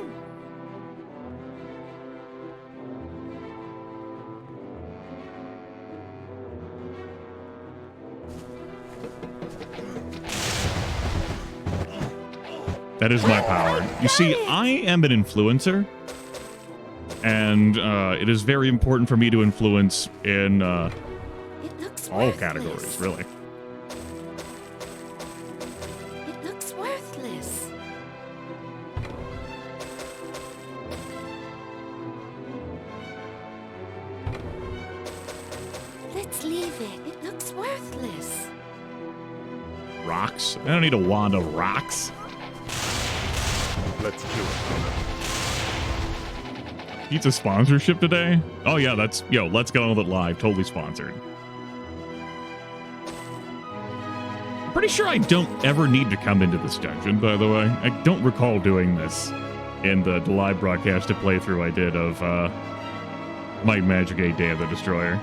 That is my power. You see, I am an influencer, and it is very important for me to influence in all categories, really. It looks worthless. Let's leave it. It looks worthless. Rocks? I don't need a wand of rocks. Let's do it. Pizza sponsorship today? Oh yeah, let's get on with it live. Totally sponsored. Pretty sure I don't ever need to come into this dungeon, by the way. I don't recall doing this in the live broadcast playthrough I did of Might and Magic 8 Day of the Destroyer.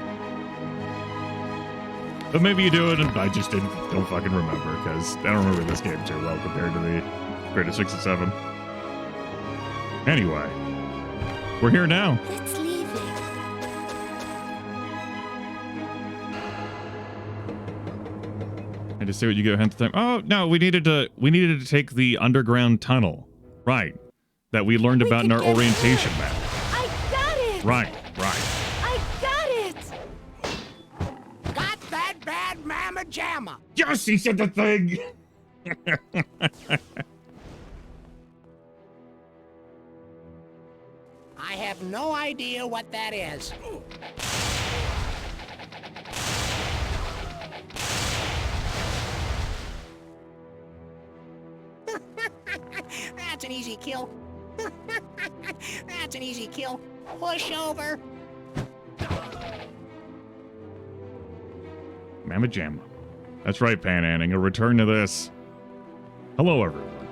But maybe you do it, and I just don't fucking remember, because I don't remember this game too well compared to the Greatest 6 and 7. Anyway, we're here now. Let's leave it. And to see what you get hence time. Oh no, we needed to take the underground tunnel. Right. That we learned about in our orientation map. I got it! Right. I got it! Got that bad mamma jamma. Yes, he said the thing! I have no idea what that is. That's an easy kill. That's an easy kill. Push over. Mamma Jamma. That's right, Pananning. A return to this. Hello, everyone.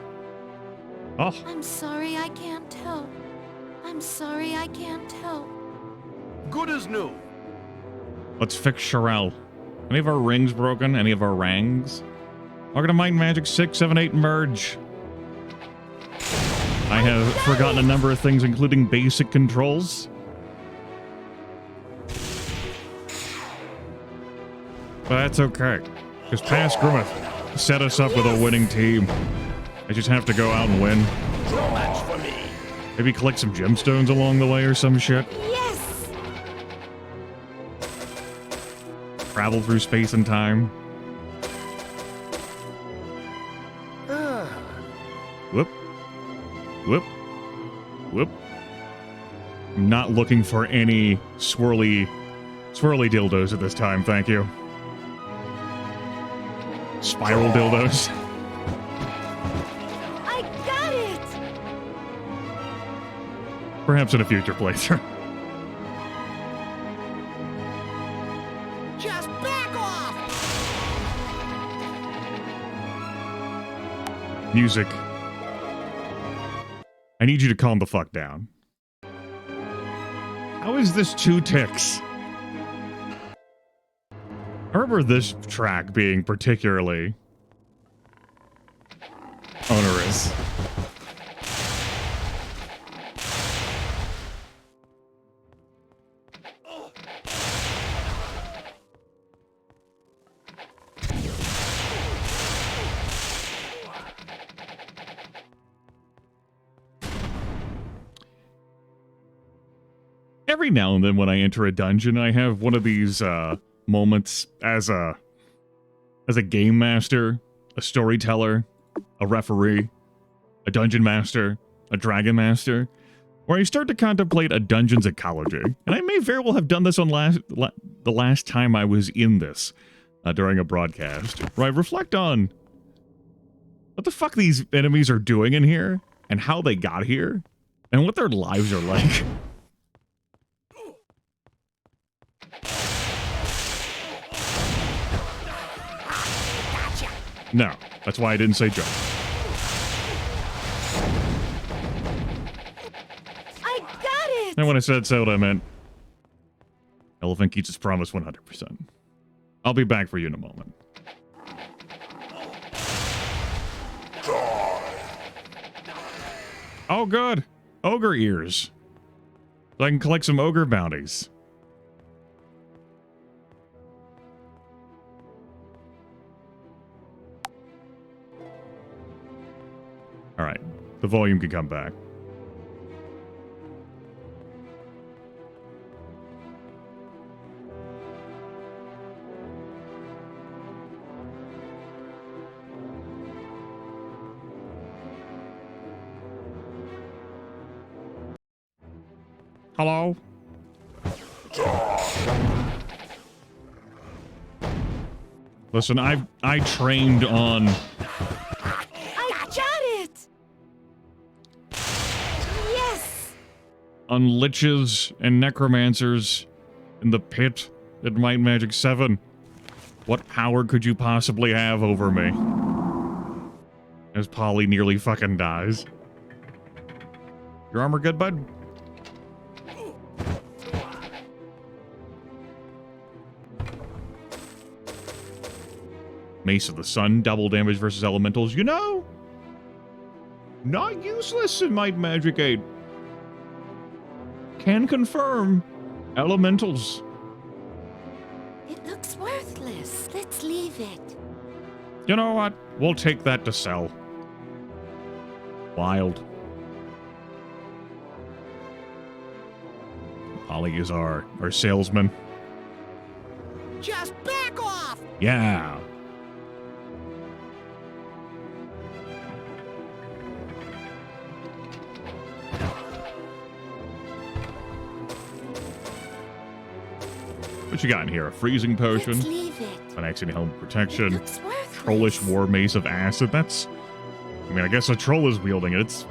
Oh, I'm sorry I can't help. I'm sorry I can't help. Good as new. let's fix Sherelle. Any of our rings broken? Any of our rangs? Welcome to Might and Magic 6, 7, 8 Merge. I have forgotten a number of things, including basic controls. But that's okay, because Past Grimith set us up with a winning team. I just have to go out and win. That's for me. Maybe collect some gemstones along the way or some shit. Yes! Travel through space and time. Whoop. Whoop. Whoop. I'm not looking for any swirly dildos at this time, thank you. Spiral dildos. I got it! Perhaps in a future playthrough. Just back off! Music. I need you to calm the fuck down. How is this 2 ticks? I remember this track being particularly onerous. Every now and then when I enter a dungeon, I have one of these moments as a game master, a storyteller, a referee, a dungeon master, a dragon master, where I start to contemplate a dungeon's ecology. And I may very well have done this on the last time I was in this during a broadcast, where I reflect on what the fuck these enemies are doing in here, and how they got here, and what their lives are like. No, that's why I didn't say jump. I got it! And when I said so, I meant elephant keeps its promise 100%. I'll be back for you in a moment. Oh, good. Ogre ears. So I can collect some ogre bounties. All right, the volume can come back. Hello? Listen, I trained on liches and necromancers in the pit at Might and Magic 7. What power could you possibly have over me? As Polly nearly fucking dies. Your armor good, bud? Mace of the Sun, double damage versus elementals. You know, not useless in Might Magic 8. Can confirm. Elementals. It looks worthless. Let's leave it. You know what? We'll take that to sell. Wild. Polly is our salesman. Just back off! Yeah. What you got in here? A freezing potion, Let's leave it. an accident helmet It protection, looks worthless. trollish war mace of acid. That's, I mean, I guess a troll is wielding it. It's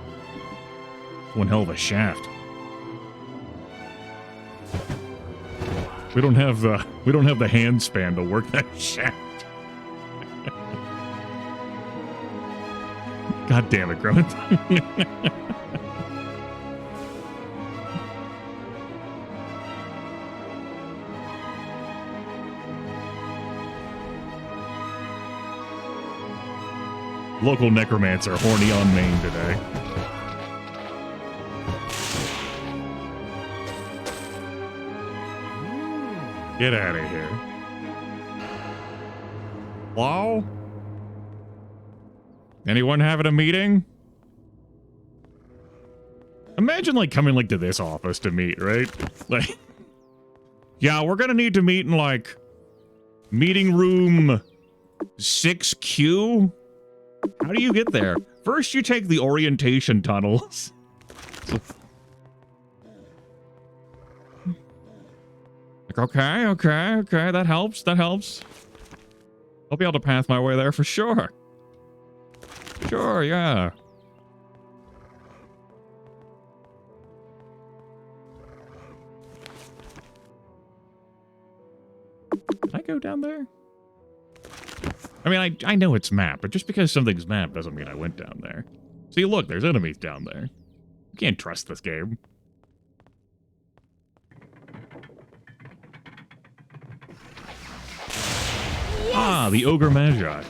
one hell of a shaft. We don't have the hand span to work that shaft. God damn it, Gromit. Local necromancer horny on main today. Get out of here. Hello? Anyone having a meeting? Imagine like coming like to this office to meet, right? Like, yeah, we're gonna need to meet in like meeting room 6Q. How do you get there? First, you take the orientation tunnels. Like, okay, that helps. I'll be able to path my way there for sure. Sure, yeah. Can I go down there? I mean, I know it's mapped, but just because something's mapped doesn't mean I went down there. See, look, there's enemies down there. You can't trust this game. Yes! Ah, the Ogre Magi.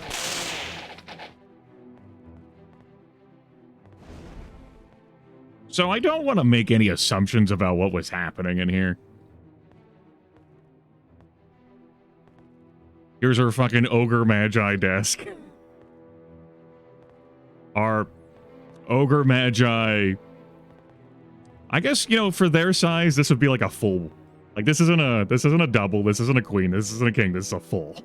So I don't want to make any assumptions about what was happening in here. Here's our fucking Ogre Magi desk. Our Ogre Magi... I guess, you know, for their size, this would be like a full. Like, this isn't a double, this isn't a queen, this isn't a king, this is a full.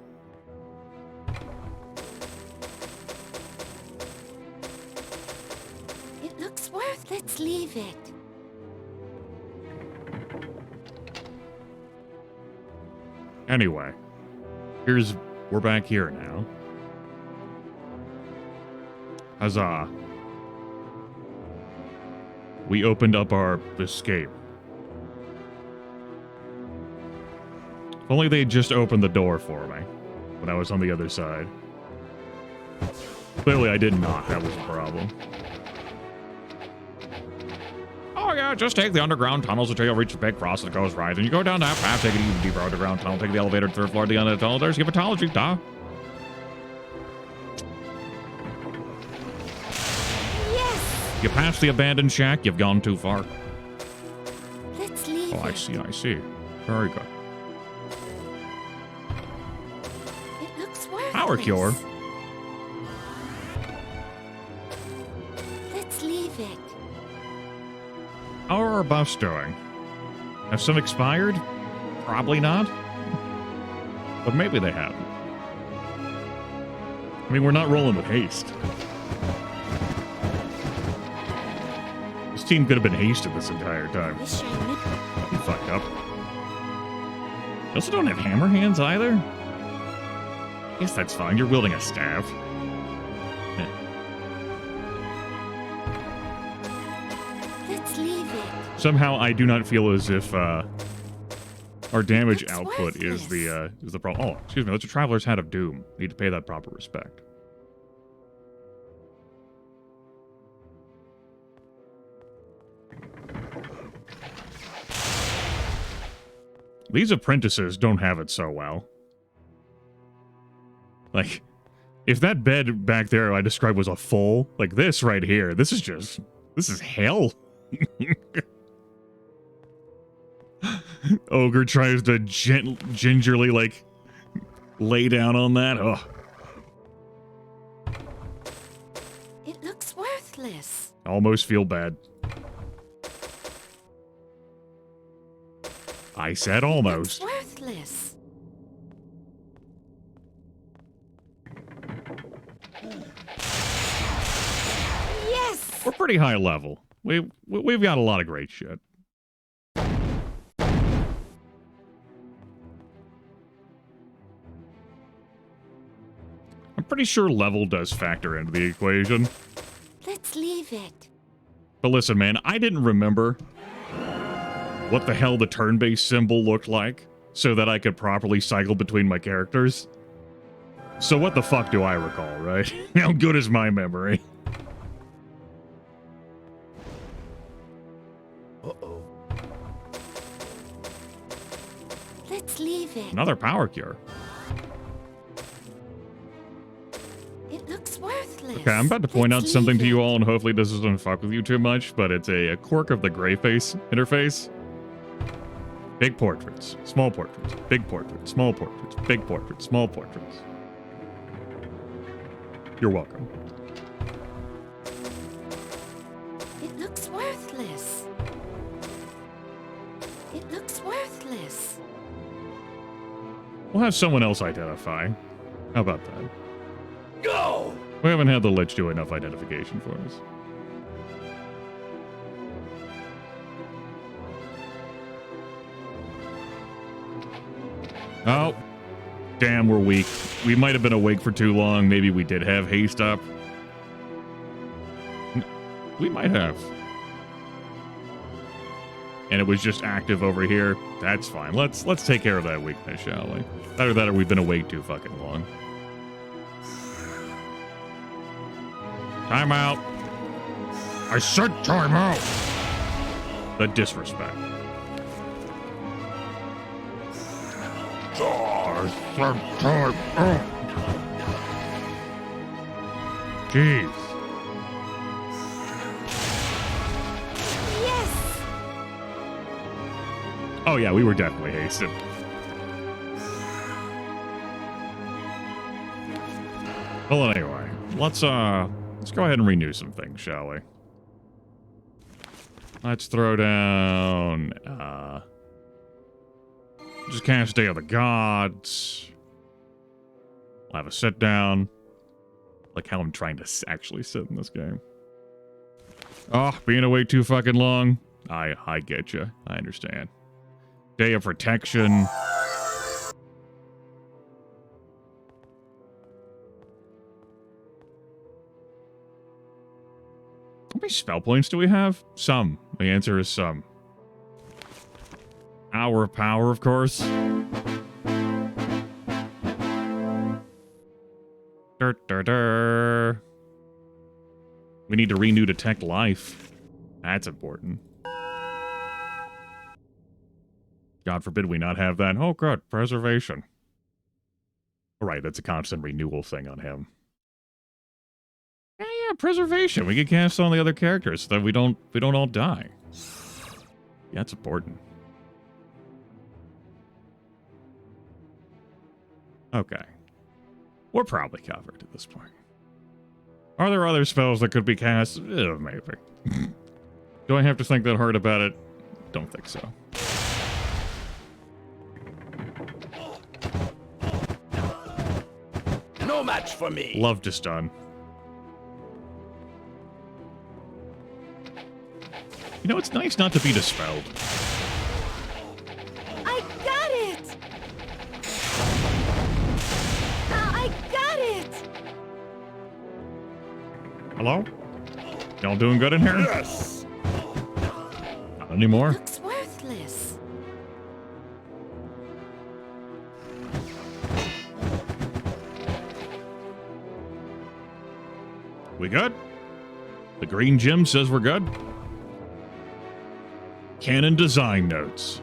It looks worth. Let's leave it. Anyway. We're back here now. Huzzah. We opened up our escape. If only they just opened the door for me when I was on the other side. Clearly I did not, that was the problem. Oh yeah, just take the underground tunnels until you reach the big cross that goes right. And you go down that path, take an even deeper underground tunnel, take the elevator to the third floor, the end of the tunnel, there's Givatology, duh. Yes! You passed the abandoned shack, you've gone too far. Let's leave Oh, I it. see. Very good. It looks worthless. Power cure. Let's leave it. How are our buffs doing? Have some expired? Probably not. But maybe they haven't. I mean, we're not rolling with haste. This team could have been hasted this entire time. Wish I knew. That'd be fucked up. You also don't have hammer hands either? I guess that's fine. You're wielding a staff. Eh. Let's leave it. Somehow I do not feel as if our Our damage That's output is worthless. the problem. Oh, excuse me. That's a Traveler's Hat of Doom. Need to pay that proper respect. These apprentices don't have it so well. Like, if that bed back there I described was a full, like this right here, this is hell. Ogre tries to gingerly, like, lay down on that. Ugh. It looks worthless. Almost feel bad. I said almost. It's worthless. Yes! We're pretty high level. We've got a lot of great shit. I'm pretty sure level does factor into the equation. Let's leave it. But listen, man, I didn't remember what the hell the turn-based symbol looked like so that I could properly cycle between my characters. So what the fuck do I recall, right? How good is my memory? Uh-oh. Let's leave it. Another power cure. It looks worthless. Okay, I'm about to point out Let's something leave to you it. all, and hopefully this doesn't fuck with you too much, but it's a quirk of the Greyface interface. Big portraits, small portraits, big portraits, small portraits, big portraits, small portraits. You're welcome. It looks worthless. It looks worthless. We'll have someone else identify. How about that? Go! We haven't had the Lich do enough identification for us. Oh, damn, we're weak. We might have been awake for too long. Maybe we did have haste up. We might have. And it was just active over here. That's fine. Let's take care of that weakness, shall we? Either that or we've been awake too fucking long. Time out. I said time out. The disrespect. I said time out. Jeez. Yes! Oh yeah, we were definitely hasted. Well, anyway, let's go ahead and renew some things, shall we? Let's throw down, just cast Day of the Gods. We'll have a sit down. Like how I'm trying to actually sit in this game. Oh, being awake too fucking long. I get you. I understand. Day of Protection. How many spell points do we have? Some. The answer is some. Hour of Power, of course. We need to renew Detect Life. That's important. God forbid we not have that. Oh, good. Preservation. All right, that's a constant renewal thing on him. Yeah, preservation. We can cast on the other characters so that we don't all die. Yeah, that's important. Okay. We're probably covered at this point. Are there other spells that could be cast? Maybe. Do I have to think that hard about it? Don't think so. No match for me. Love to stun. You know, it's nice not to be dispelled. I got it! I got it! Hello? Y'all doing good in here? Yes. Not anymore. Looks worthless. We good? The green gem says we're good. Cannon design notes.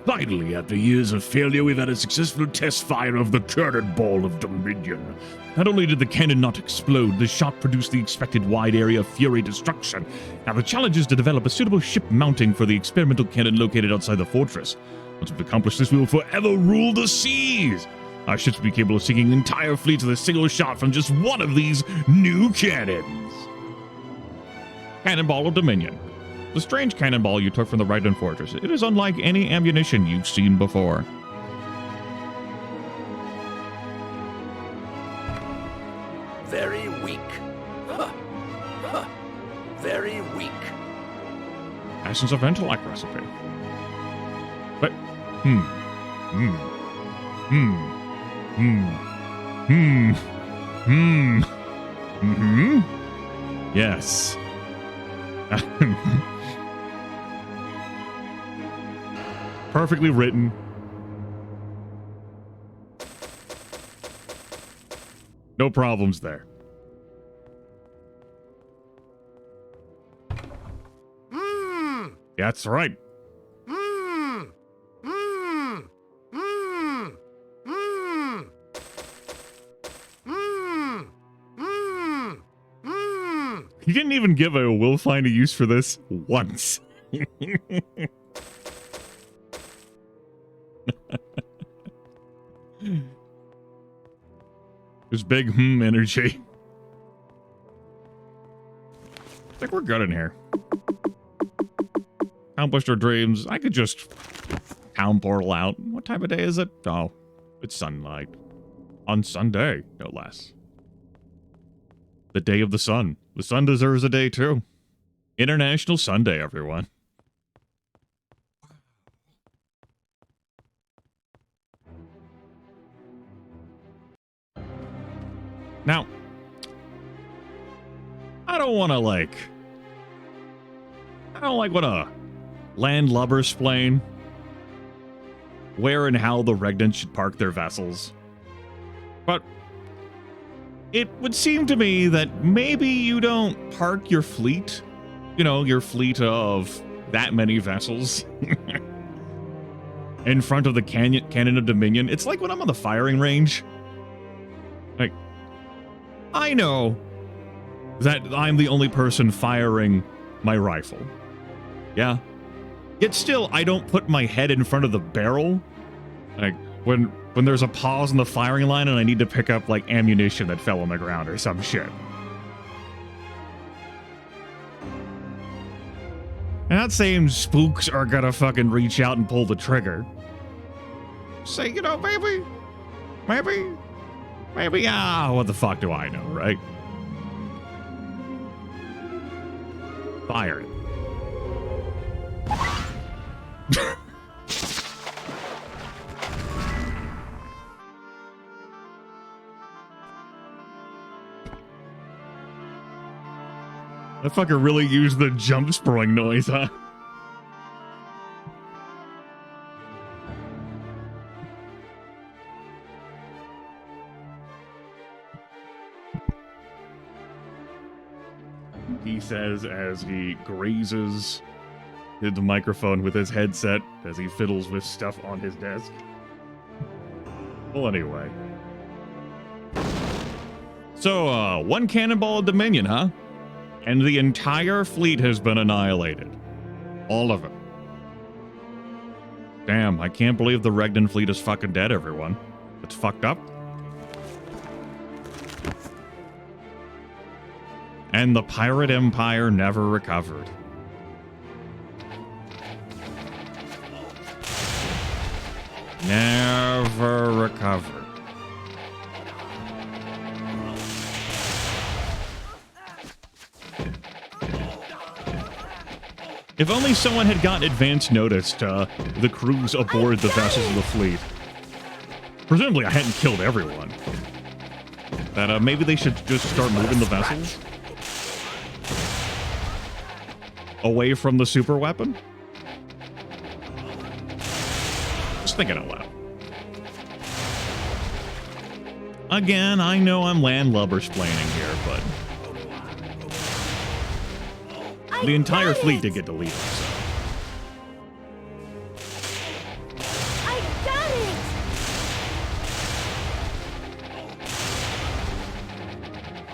Finally, after years of failure, we've had a successful test fire of the Cannonball of Dominion. Not only did the cannon not explode, the shot produced the expected wide area fury destruction. Now the challenge is to develop a suitable ship mounting for the experimental cannon located outside the fortress. Once we've accomplished this, we will forever rule the seas. Our ships will be capable of sinking entire fleets with a single shot from just one of these new cannons. Cannonball of Dominion. The strange cannonball you took from the Raglan Fortress. It is unlike any ammunition you've seen before. Very weak. Huh. Huh. Very weak. Essence of intellect recipe. But, Yes. Perfectly written. No problems there. That's right. You didn't even give a "we'll find a use for this" once. There's big energy. I think we're good in here. Accomplished our dreams. I could just town portal out. What time of day is it? Oh, it's sunlight. On Sunday, no less. The day of the sun. The sun deserves a day too. International Sunday, everyone. Now, I don't want to want to landlubber splain where and how the Regnants should park their vessels. But it would seem to me that maybe you don't park your fleet, you know, your fleet of that many vessels in front of the cannon of Dominion. It's like when I'm on the firing range. Like, I know that I'm the only person firing my rifle. Yeah. Yet still, I don't put my head in front of the barrel. Like, when there's a pause in the firing line and I need to pick up, like, ammunition that fell on the ground or some shit. I'm not saying spooks are gonna fucking reach out and pull the trigger. Say, you know, maybe, what the fuck do I know, right? Fire it. That fucker really used the jump spring noise, huh? He says as he grazes the microphone with his headset as he fiddles with stuff on his desk. Well, anyway. So, one cannonball of Dominion, huh? And the entire fleet has been annihilated. All of it. Damn, I can't believe the Regnan fleet is fucking dead, everyone. It's fucked up. And the pirate empire never recovered. Never recovered. If only someone had gotten advance notice to the crews aboard the vessels of the fleet. Presumably I hadn't killed everyone. That maybe they should just start moving the vessels away from the super weapon? Just thinking out loud. Again, I know I'm landlubber splaining here, but The entire got fleet it. did get deleted. So. I got it!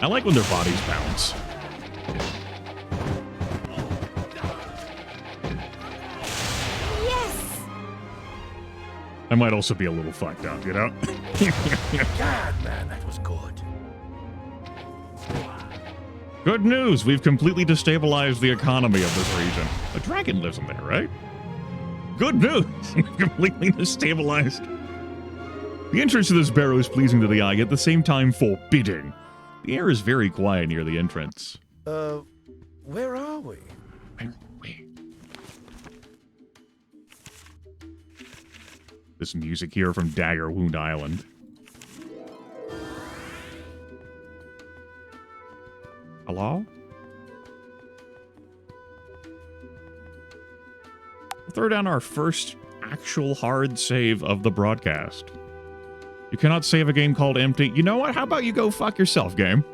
I like when their bodies bounce. Yes! I might also be a little fucked up, you know? God, man, that was good. Good news! We've completely destabilized the economy of this region. A dragon lives in there, right? Good news! We've completely destabilized. The entrance to this barrow is pleasing to the eye, at the same time forbidding. The air is very quiet near the entrance. Where are we? Where are we? This music here from Dagger Wound Island. Hello? We'll throw down our first actual hard save of the broadcast. You cannot save a game called Empty. You know what? How about you go fuck yourself, game?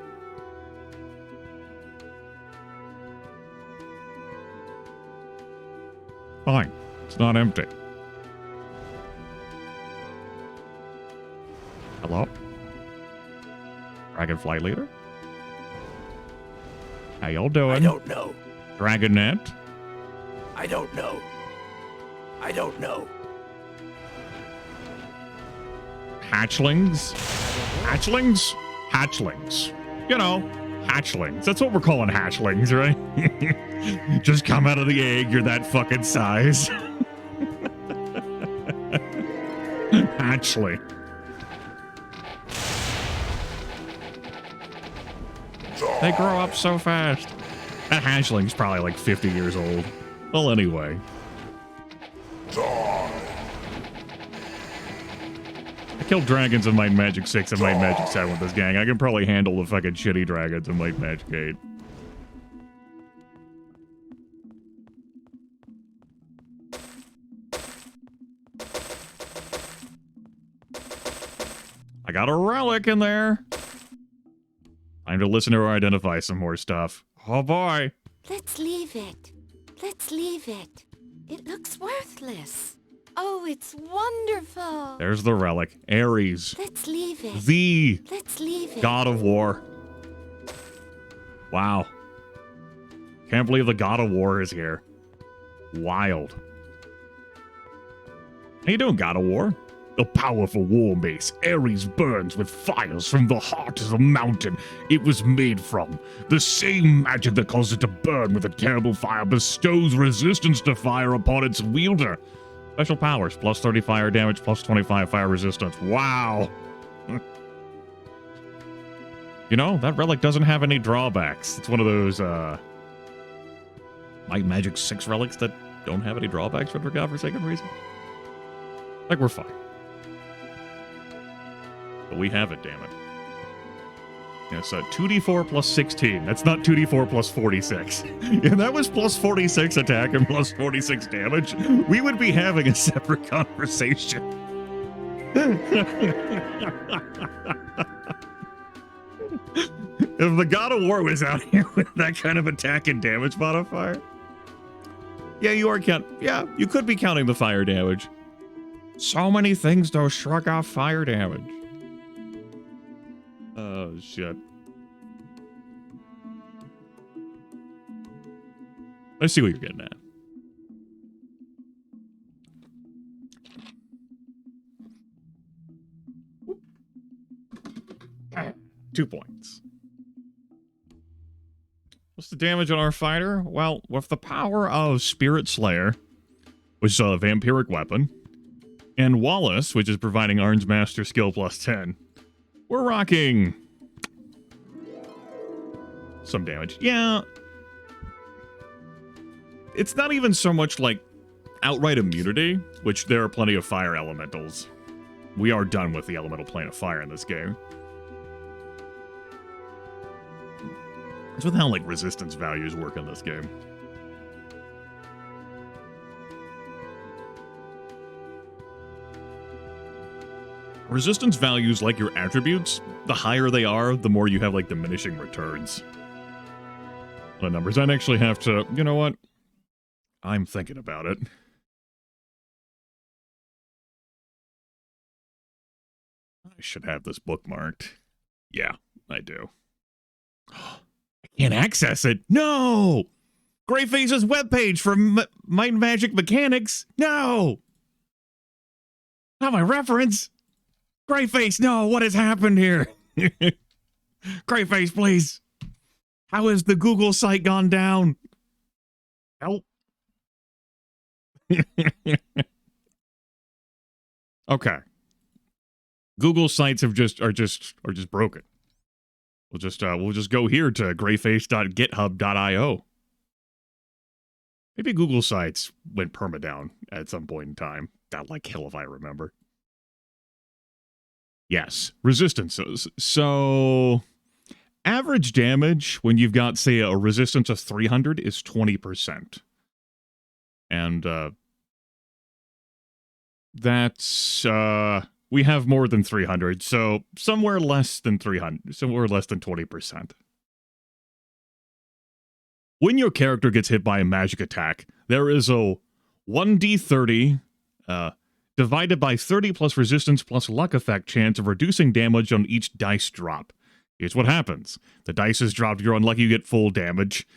Fine. It's not empty. Hello? Dragonfly Leader? How y'all doing? I don't know. Dragonette? I don't know. I don't know. Hatchlings? Hatchlings? Hatchlings. You know, hatchlings. That's what we're calling hatchlings, right? Just come out of the egg, you're that fucking size. Hatchling. They grow up so fast. That hatchling's probably like 50 years old. Well, anyway. I killed dragons in Might and Magic 6 and Might and Magic 7 with this gang. I can probably handle the fucking shitty dragons in Might and Magic 8. I got a relic in there. Time to listen to or identify some more stuff. Oh boy. Let's leave it. Let's leave it. It looks worthless. Oh, it's wonderful. There's the relic. Ares. Let's leave it. The Let's leave it. God of War. Wow. Can't believe the God of War is here. Wild. How you doing, God of War? A powerful war mace, Ares burns with fires from the heart of the mountain it was made from. The same magic that caused it to burn with a terrible fire bestows resistance to fire upon its wielder. Special powers, plus 30 fire damage, plus 25 fire resistance. Wow. You know, that relic doesn't have any drawbacks. It's one of those, Might Magic 6 relics that don't have any drawbacks for godforsaken reason. Like, we're fine. But we have it, damn it. It's 2d4 plus 16. That's not 2d4 plus 46. If that was plus 46 attack and plus 46 damage, we would be having a separate conversation. If the God of War was out here with that kind of attack and damage modifier. Yeah, you are you could be counting the fire damage. So many things don't shrug off fire damage. Oh, shit. Let's see what you're getting at. 2 points. What's the damage on our fighter? Well, with the power of Spirit Slayer, which is a vampiric weapon, and Wallace, which is providing Arn's Master skill plus 10, we're rocking some damage. Yeah. It's not even so much like outright immunity, which there are plenty of fire elementals. We are done with the elemental plane of fire in this game. It's with how, like, resistance values work in this game. Resistance values, like your attributes, the higher they are, the more you have, like, diminishing returns. The numbers. I'd actually have to, you know what? I'm thinking about it. I should have this bookmarked. Yeah, I do. I can't access it. No! Greyface's webpage for Might and Magic Mechanics. No! Not my reference. Greyface, no, what has happened here? Greyface, please. How has the Google site gone down? Help. Okay. Google sites are just broken. We'll just go here to greyface.github.io. Maybe Google sites went perma down at some point in time. That like hell if I remember. Yes, resistances. So average damage when you've got, say, a resistance of 300 is 20%. And that's we have more than 300, so somewhere less than 300, somewhere less than 20%. When your character gets hit by a magic attack, there is a 1d30 divided by 30 plus resistance plus luck effect chance of reducing damage on each dice drop. Here's what happens. The dice is dropped, you're unlucky, you get full damage.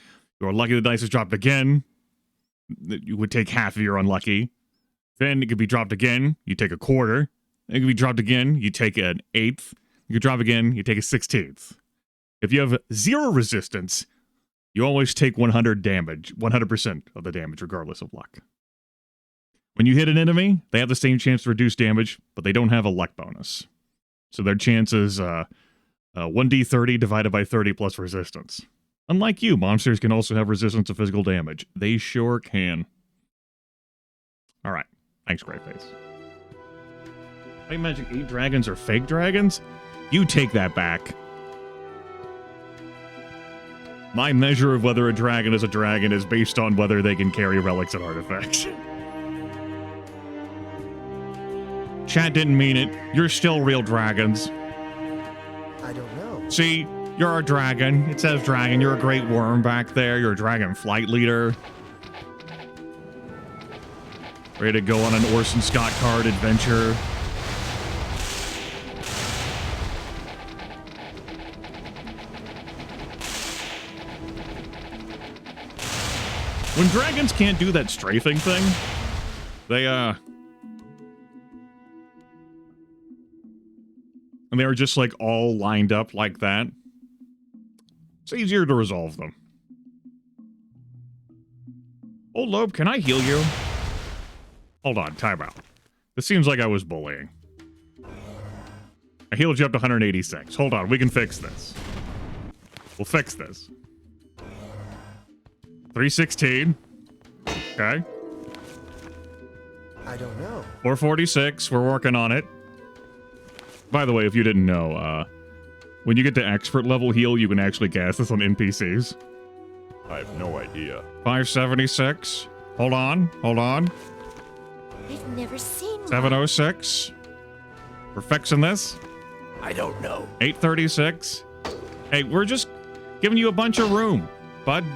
You're unlucky, the dice is dropped again. You would take half if you're unlucky. Then it could be dropped again, you take a quarter. It could be dropped again, you take an eighth. You could drop again, you take a 16th. If you have 0 resistance, you always take 100 damage, 100% of the damage, regardless of luck. When you hit an enemy, they have the same chance to reduce damage, but they don't have a luck bonus. So their chance is 1d30 divided by 30 plus resistance. Unlike you, monsters can also have resistance to physical damage. They sure can. Alright, thanks, Greyface. Might Magic 8 dragons are fake dragons? You take that back. My measure of whether a dragon is based on whether they can carry relics and artifacts. Chat didn't mean it. You're still real dragons. I don't know. See, you're a dragon. It says dragon. You're a great worm back there. You're a dragon flight leader. Ready to go on an Orson Scott Card adventure. When dragons can't do that strafing thing, they, and they are just, like, all lined up like that. It's easier to resolve them. Oh, Loeb, can I heal you? Hold on, timeout. This seems like I was bullying. I healed you up to 186. Hold on, we can fix this. We'll fix this. 316. Okay. I don't know. 446. We're working on it. By the way, if you didn't know, when you get to expert level heal, you can actually cast this on NPCs. I have no idea. 576. Hold on. Hold on. I've never seen one. 706. We're fixing this. I don't know. 836. Hey, we're just giving you a bunch of room, bud.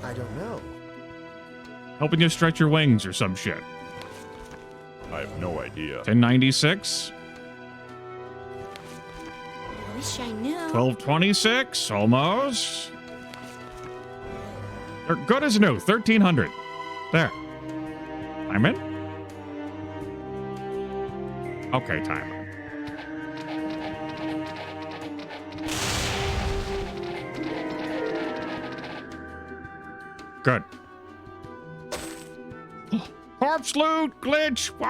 I don't know. Helping you stretch your wings or some shit. I have no idea. 1096. I wish I knew. 1226. Almost. You're good as new. 1300. There. I'm in? Okay, timer. Good. Corpse loot glitch. Wow.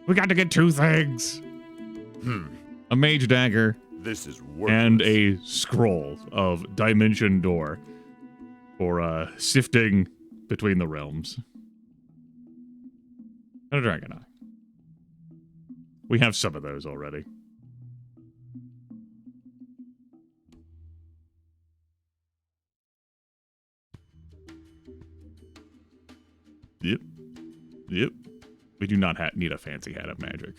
We got to get 2 things. A mage dagger. This is worthless. And a scroll of Dimension Door for sifting between the realms. And a dragon eye. We have some of those already. Yep. Yep. We do not need a fancy hat of magic.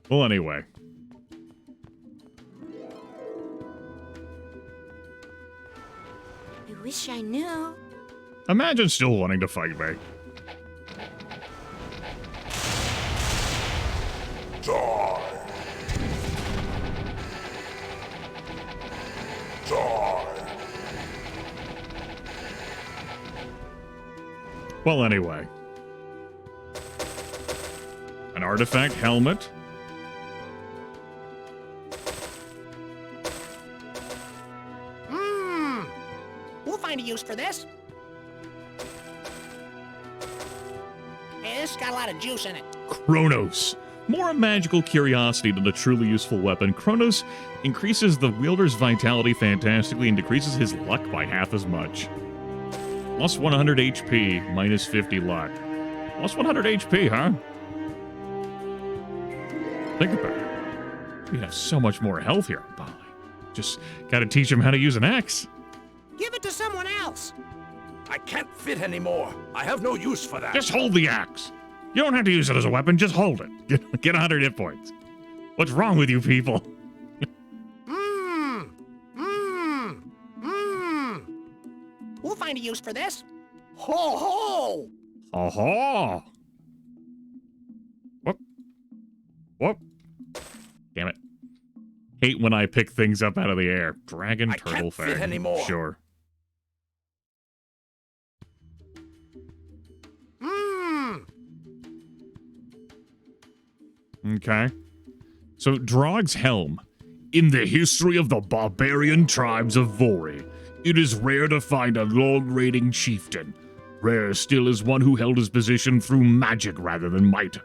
Well, anyway. I wish I knew. Imagine still wanting to fight me. Die. Die. Well, anyway. An artifact helmet. We'll find a use for this. Hey, this got a lot of juice in it. Chronos. More a magical curiosity than a truly useful weapon, Chronos increases the wielder's vitality fantastically and decreases his luck by half as much. Plus 100 HP, minus 50 luck. Plus 100 HP, huh? Think about it. We have so much more health here. Golly. Just gotta teach him how to use an axe. Give it to someone else. I can't fit anymore. I have no use for that. Just hold the axe. You don't have to use it as a weapon, just hold it. Get 100 hit points. What's wrong with you people? We'll find a use for this. Ho ho! Oh-ho! Whoop. Whoop. Damn it. Hate when I pick things up out of the air. Dragon I turtle can't fit fang. anymore. Sure. Okay. So, Drog's Helm. In the history of the barbarian tribes of Vori, it is rare to find a long-reigning chieftain. Rare still is one who held his position through magic rather than might.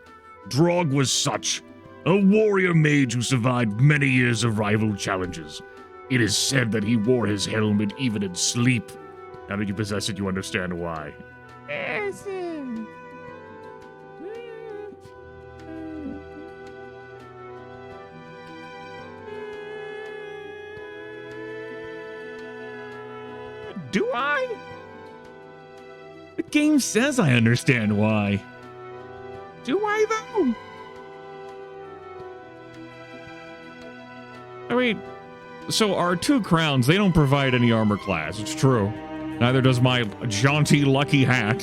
Drog was such, a warrior mage who survived many years of rival challenges. It is said that he wore his helmet even in sleep. Now that you possess it, you understand why. Do I? The game says I understand why. Do I, though? I mean, so our 2 crowns, they don't provide any armor class. It's true. Neither does my jaunty lucky hat.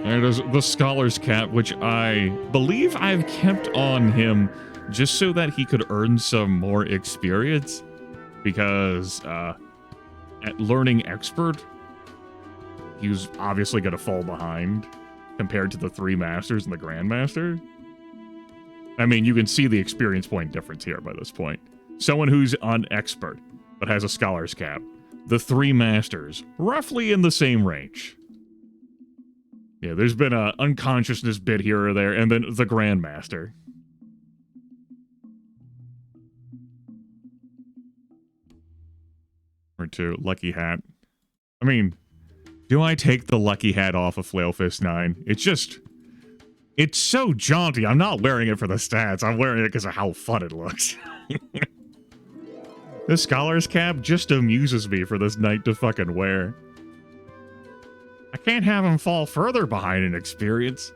There does the scholar's cap, which I believe I've kept on him just so that he could earn some more experience. Because at learning expert, he was obviously going to fall behind compared to the 3 masters and the grandmaster. I mean, you can see the experience point difference here by this point. Someone who's on expert but has a scholar's cap. The 3 masters, roughly in the same range. Yeah, there's been a unconsciousness bit here or there, and then the grandmaster. Or 2, lucky hat. I mean, do I take the lucky hat off of Flailfist 9? It's so jaunty. I'm not wearing it for the stats. I'm wearing it because of how fun it looks. The scholar's cap just amuses me for this knight to fucking wear. I can't have him fall further behind in experience.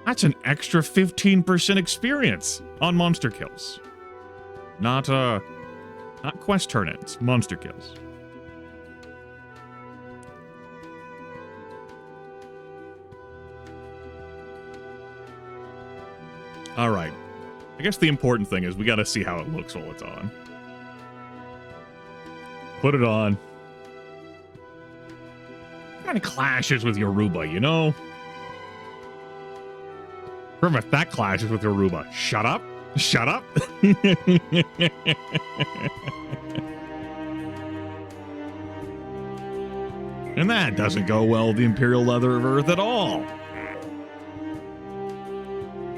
That's an extra 15% experience on monster kills. Not quest turn-ins, monster kills. All right. I guess the important thing is we got to see how it looks while it's on. Put it on. Kind of clashes with Yoruba, you know? Grimith, that clashes with Yoruba. Shut up. Shut up. And that doesn't go well with the Imperial Leather of Earth at all.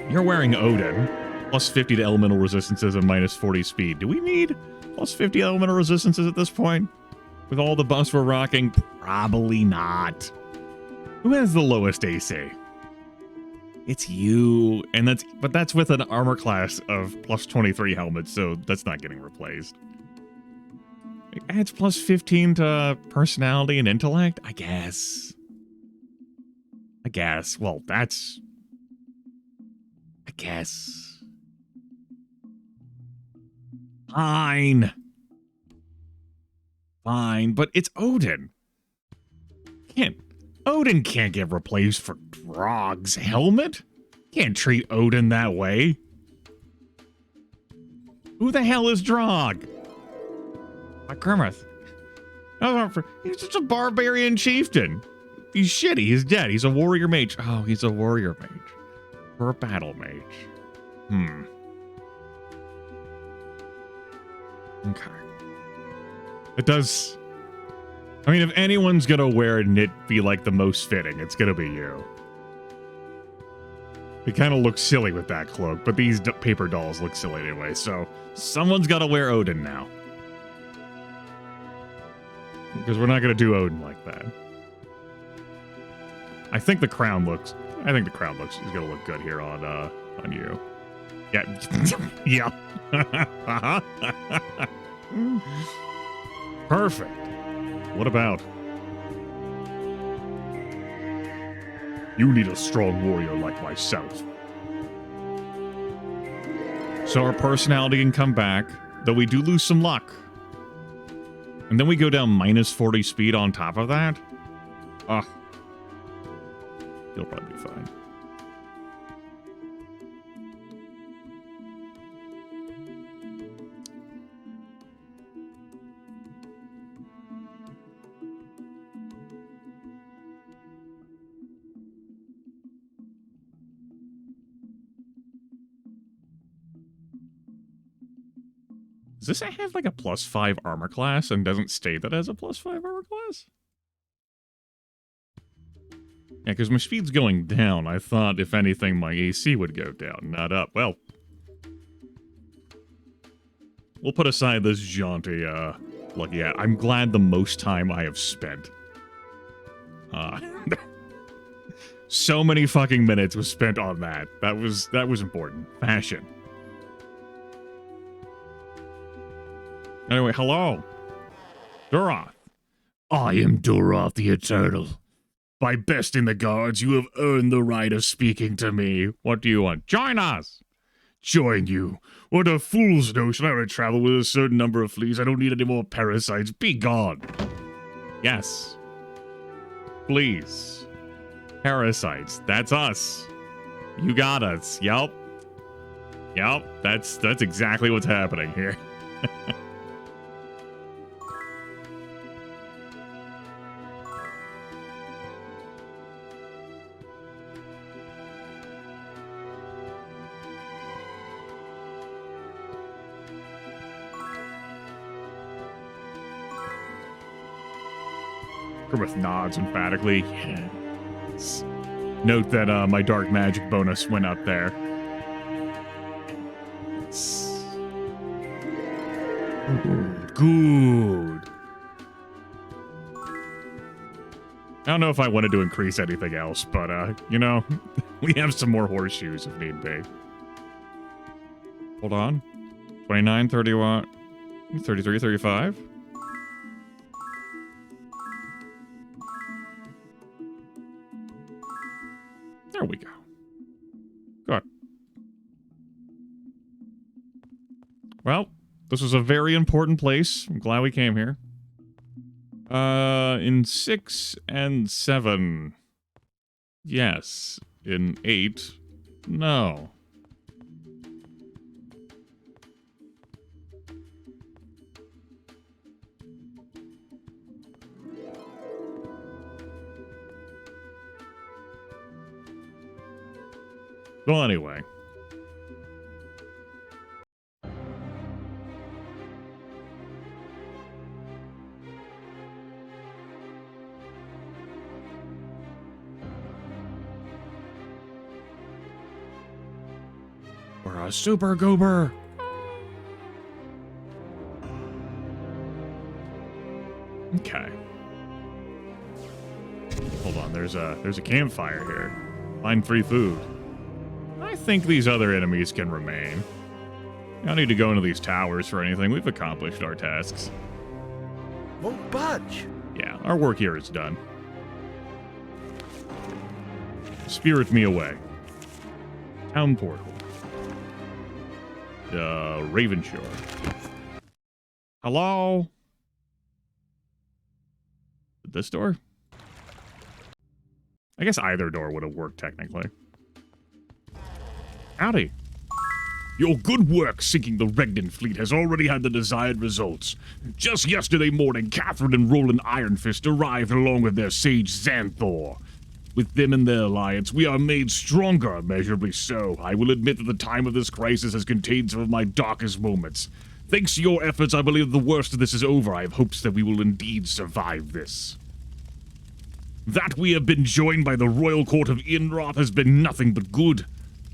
You're wearing Odin. Plus 50 to elemental resistances and minus 40 speed. Do we need plus 50 elemental resistances at this point? With all the buffs we're rocking? Probably not. Who has the lowest AC? It's you. And that's with an armor class of plus 23 helmets, so that's not getting replaced. adds plus 15 to personality and intellect? I guess. Well, that's... I guess. Fine. But it's Odin. Odin can't get replaced for Drog's helmet. Can't treat Odin that way. Who the hell is Drog? Past Grimith. He's just a barbarian chieftain. He's shitty. He's dead. He's a warrior mage. Oh, he's a warrior mage. Or a battle mage. Okay. It does... I mean, if anyone's gonna wear it and it be like the most fitting, it's gonna be you. It kind of looks silly with that cloak, but these paper dolls look silly anyway, so someone's gotta wear Odin now. Because we're not gonna do Odin like that. I think the crown looks is gonna look good here on you. Yeah. Yeah. Perfect. What about? You need a strong warrior like myself. So our personality can come back, though we do lose some luck. And then we go down minus 40 speed on top of that. He'll probably be fine. Does this have like a +5 armor class and doesn't state that as a +5 armor class? Yeah, because my speed's going down. I thought, if anything, my AC would go down, not up. Well, we'll put aside this jaunty, look, yeah, I'm glad the most time I have spent. So many fucking minutes was spent on that. That was important. Fashion. Anyway, hello. Duroth. I am Duroth the Eternal. By besting the guards, you have earned the right of speaking to me. What do you want? Join us! Join you? What a fool's notion. I already travel with a certain number of fleas. I don't need any more parasites. Be gone. Yes. Please. Parasites. That's us. You got us. Yup. That's exactly what's happening here. Grimith nods emphatically. Yes. Note that my dark magic bonus went up there. Good. I don't know if I wanted to increase anything else, but, you know, we have some more horseshoes if need be. Hold on. 29, 31, 33, 35. There we go. Good. Well, this was a very important place. I'm glad we came here. In 6 and 7. Yes. In 8. No. Well, anyway. We're a super goober. Okay. Hold on, there's a campfire here. Find free food. I think these other enemies can remain. I don't need to go into these towers for anything. We've accomplished our tasks. Won't budge. Yeah, our work here is done. Spirit me away. Town portal. Ravenshore. Hello? This door? I guess either door would have worked technically. Howdy. Your good work sinking the Regnan fleet has already had the desired results. Just yesterday morning, Catherine and Roland Ironfist arrived along with their sage Xanthor. With them and their alliance, we are made stronger, immeasurably so. I will admit that the time of this crisis has contained some of my darkest moments. Thanks to your efforts, I believe the worst of this is over. I have hopes that we will indeed survive this. That we have been joined by the royal court of Enroth has been nothing but good.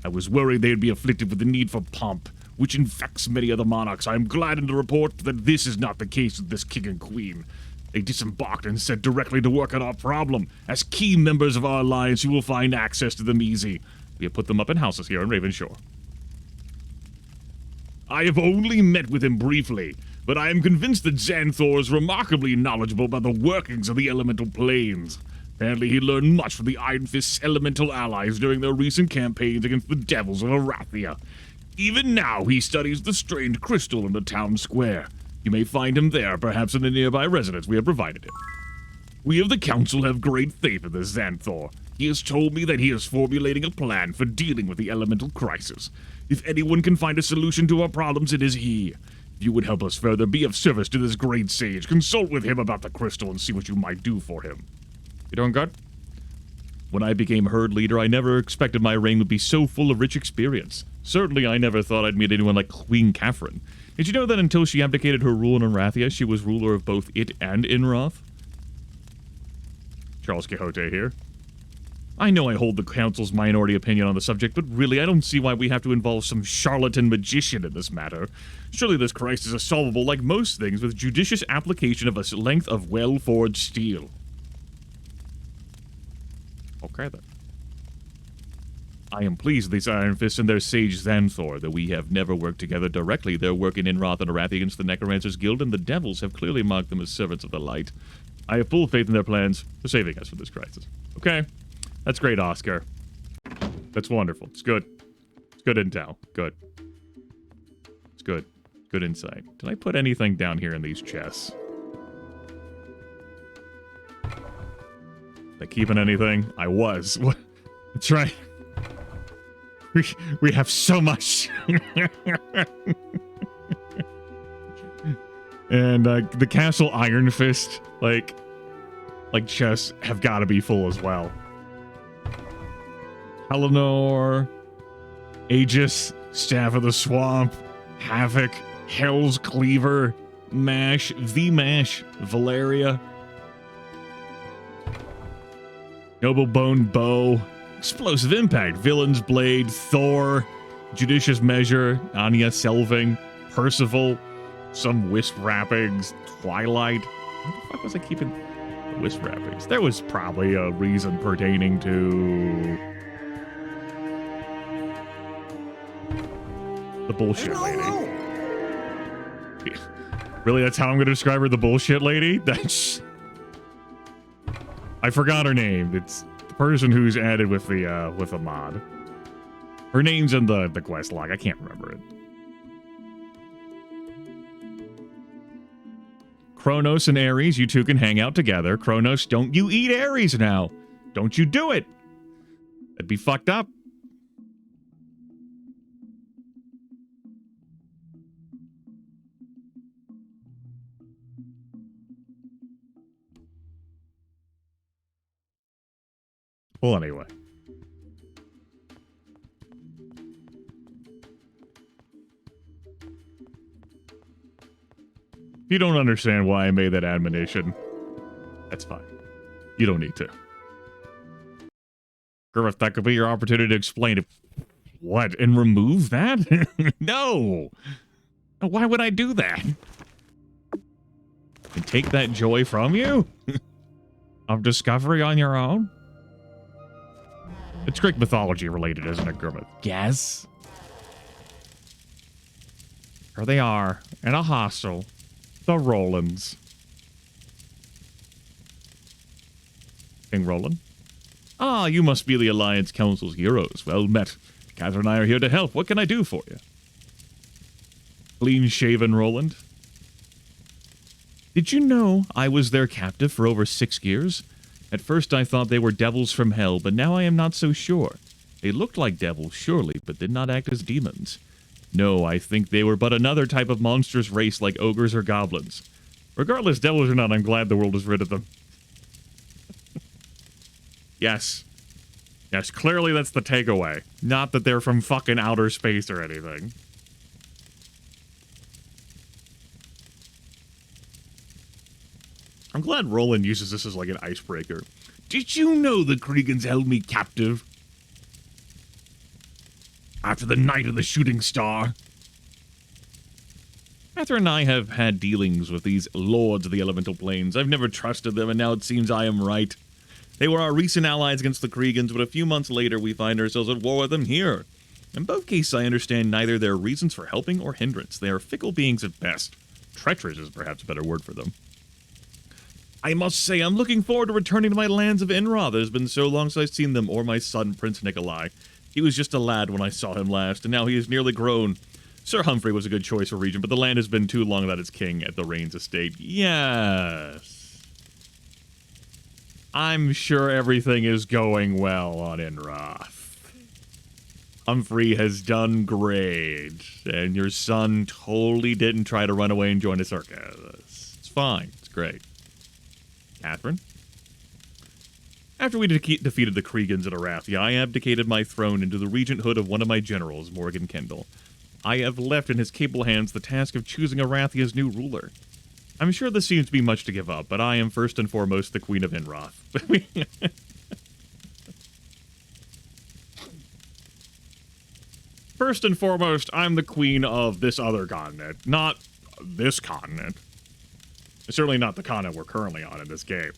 I was worried they would be afflicted with the need for pomp, which infects many other monarchs. I am glad to report that this is not the case with this king and queen. They disembarked and set directly to work on our problem. As key members of our alliance, you will find access to them easy. We have put them up in houses here in Ravenshore. I have only met with him briefly, but I am convinced that Xanthor is remarkably knowledgeable about the workings of the elemental planes. Apparently he learned much from the Iron Fist's elemental allies during their recent campaigns against the devils of Arathia. Even now he studies the strange crystal in the town square. You may find him there, perhaps in a nearby residence we have provided him. We of the council have great faith in this Xanthor. He has told me that he is formulating a plan for dealing with the elemental crisis. If anyone can find a solution to our problems, it is he. If you would help us further be of service to this great sage, consult with him about the crystal and see what you might do for him. You doing good? When I became herd leader, I never expected my reign would be so full of rich experience. Certainly, I never thought I'd meet anyone like Queen Catherine. Did you know that until she abdicated her rule in Arathia, she was ruler of both it and Enroth? Charles Quixote here. I know I hold the council's minority opinion on the subject, but really, I don't see why we have to involve some charlatan magician in this matter. Surely this crisis is solvable like most things with judicious application of a length of well-forged steel. Okay, then. I am pleased with these Iron Fists and their sage Xanthor, though we have never worked together directly. Their work in Enroth and Arathia against the Necromancers Guild and the Devils have clearly marked them as servants of the light. I have full faith in their plans for saving us from this crisis. Okay, that's great, Oscar. That's wonderful. It's good. It's good intel. Good. It's good. Good insight. Did I put anything down here in these chests? Am I keeping anything? I was. What? That's right. We have so much. And the Castle Iron Fist, like chests have got to be full as well. Eleanor, Aegis, Staff of the Swamp, Havoc, Hell's Cleaver, Mash, V-Mash, Valeria, Noble Bone Bow, Explosive Impact, Villain's Blade, Thor, Judicious Measure, Anya Selving, Percival, some Wisp Wrappings, Twilight. What the fuck was I keeping the Wisp Wrappings? There was probably a reason pertaining to the bullshit lady. Really, that's how I'm going to describe her, the bullshit lady? That's... I forgot her name. It's the person who's added with the mod. Her name's in the quest log. I can't remember it. Kronos and Ares, you two can hang out together. Kronos, don't you eat Ares now. Don't you do it. That'd be fucked up. Well, anyway. If you don't understand why I made that admonition, that's fine. You don't need to. Griffith, that could be your opportunity to explain it. What? And remove that? No! Why would I do that? And take that joy from you? Of discovery on your own? It's Greek mythology related, isn't it, Griffith? Yes. Here they are, in a hostel. The Rolands. King Roland. Ah, you must be the Alliance Council's heroes. Well met. Catherine and I are here to help. What can I do for you? Clean-shaven Roland. Did you know I was their captive for over 6 years? At first I thought they were devils from hell, but now I am not so sure. They looked like devils, surely, but did not act as demons. No, I think they were but another type of monstrous race like ogres or goblins. Regardless, devils or not, I'm glad the world is rid of them. Yes. Yes, clearly that's the takeaway. Not that they're from fucking outer space or anything. I'm glad Roland uses this as like an icebreaker. Did you know the Kriegans held me captive? After the night of the shooting star? Catherine and I have had dealings with these lords of the elemental planes. I've never trusted them, and now it seems I am right. They were our recent allies against the Kriegans, but a few months later we find ourselves at war with them here. In both cases, I understand neither their reasons for helping or hindrance. They are fickle beings at best. Treacherous is perhaps a better word for them. I must say, I'm looking forward to returning to my lands of Enroth. It has been so long since I've seen them, or my son, Prince Nikolai. He was just a lad when I saw him last, and now he is nearly grown. Sir Humphrey was a good choice for regent, but the land has been too long without its king at the Rains estate. Yes. I'm sure everything is going well on Enroth. Humphrey has done great, and your son totally didn't try to run away and join a circus. It's fine. It's great. Catherine? After we defeated the Kriegans at Arathia, I abdicated my throne into the regenthood of one of my generals, Morgan Kendall. I have left in his capable hands the task of choosing Arathia's new ruler. I'm sure this seems to be much to give up, but I am first and foremost the Queen of Enroth. First and foremost, I'm the queen of this other continent, not this continent. Certainly not the continent we're currently on in this game.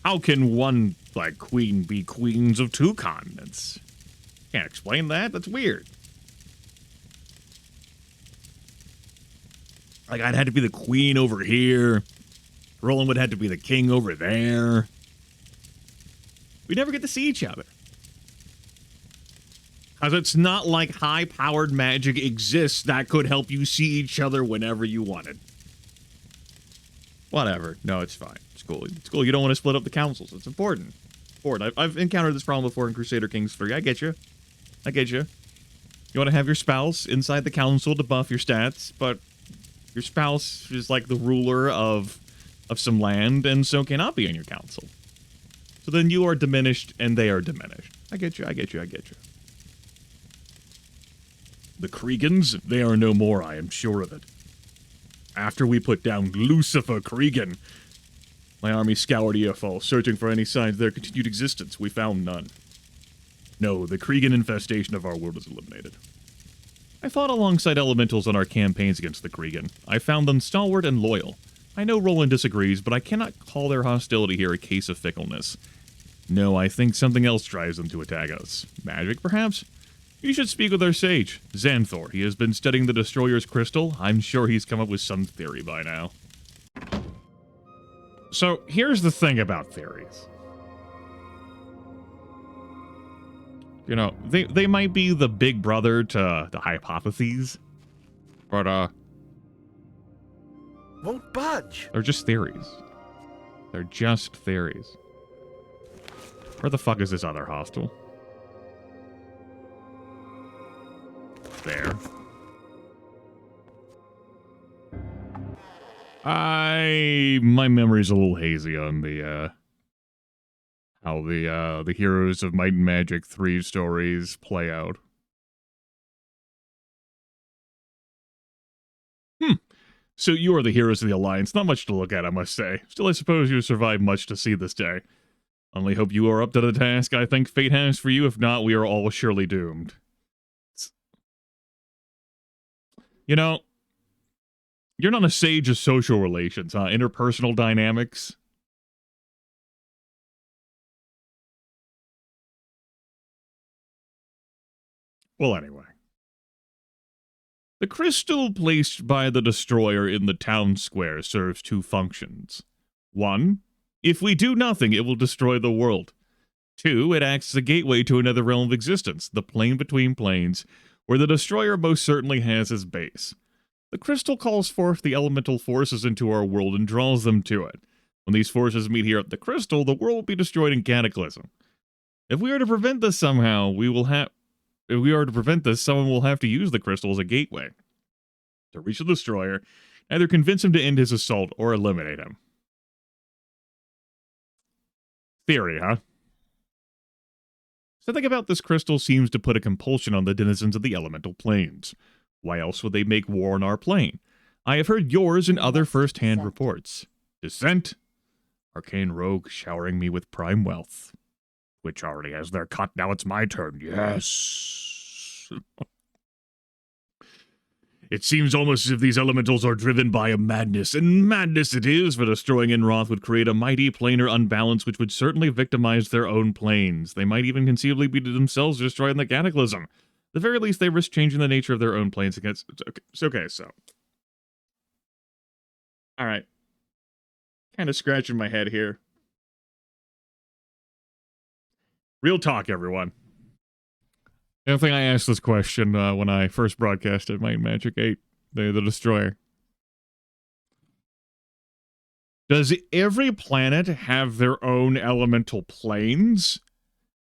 How can one, like, queen be queens of 2 continents? Can't explain that. That's weird. Like, I'd have to be the queen over here. Roland would have to be the king over there. We never get to see each other. Because it's not like high-powered magic exists that could help you see each other whenever you wanted. Whatever. No, it's fine. It's cool. It's cool. You don't want to split up the councils. It's important. I've encountered this problem before in Crusader Kings 3. I get you. I get you. You want to have your spouse inside the council to buff your stats, but your spouse is like the ruler of some land, and so cannot be in your council. So then you are diminished, and they are diminished. I get you. I get you. I get you. The Kriegans, they are no more, I am sure of it. After we put down Lucifer Kriegan, my army scoured Eofall, searching for any signs of their continued existence. We found none. No, the Kriegan infestation of our world is eliminated. I fought alongside elementals on our campaigns against the Kriegan. I found them stalwart and loyal. I know Roland disagrees, but I cannot call their hostility here a case of fickleness. No, I think something else drives them to attack us. Magic, perhaps? You should speak with our sage, Xanthor. He has been studying the Destroyer's crystal. I'm sure he's come up with some theory by now. So, here's the thing about theories. You know, they might be the big brother to the hypotheses, but, Won't budge. they're just theories. They're just theories. Where the fuck is this other hostel? There. My memory's a little hazy on the, how the Heroes of Might and Magic 3 stories play out. So you are the heroes of the Alliance. Not much to look at, I must say. Still, I suppose you survived much to see this day. Only hope you are up to the task I think fate has for you. If not, we are all surely doomed. You know, you're not a sage of social relations, huh? Interpersonal dynamics. Well, anyway. The crystal placed by the Destroyer in the town square serves 2 functions. 1, If we do nothing, it will destroy the world. 2, it acts as a gateway to another realm of existence, the plane between planes, where the destroyer most certainly has his base. The crystal calls forth the elemental forces into our world and draws them to it. When these forces meet here at the crystal, the world will be destroyed in cataclysm. If we are to prevent this somehow, someone will have to use the crystal as a gateway to reach the destroyer, either convince him to end his assault or eliminate him. Theory, huh? Something about this crystal seems to put a compulsion on the denizens of the elemental planes. Why else would they make war on our plane? I have heard yours and other first-hand reports. Dissent? Arcane rogue showering me with prime wealth. Which already has their cut, now it's my turn. Yes. It seems almost as if these elementals are driven by a madness, and madness it is, for destroying Enroth would create a mighty planar unbalance which would certainly victimize their own planes. They might even conceivably be themselves destroyed in the cataclysm. At the very least, they risk changing the nature of their own planes against... Okay, so... Alright. Kind of scratching my head here. Real talk, everyone. I think I asked this question when I first broadcasted Might and Magic 8, the Destroyer. Does every planet have their own elemental planes?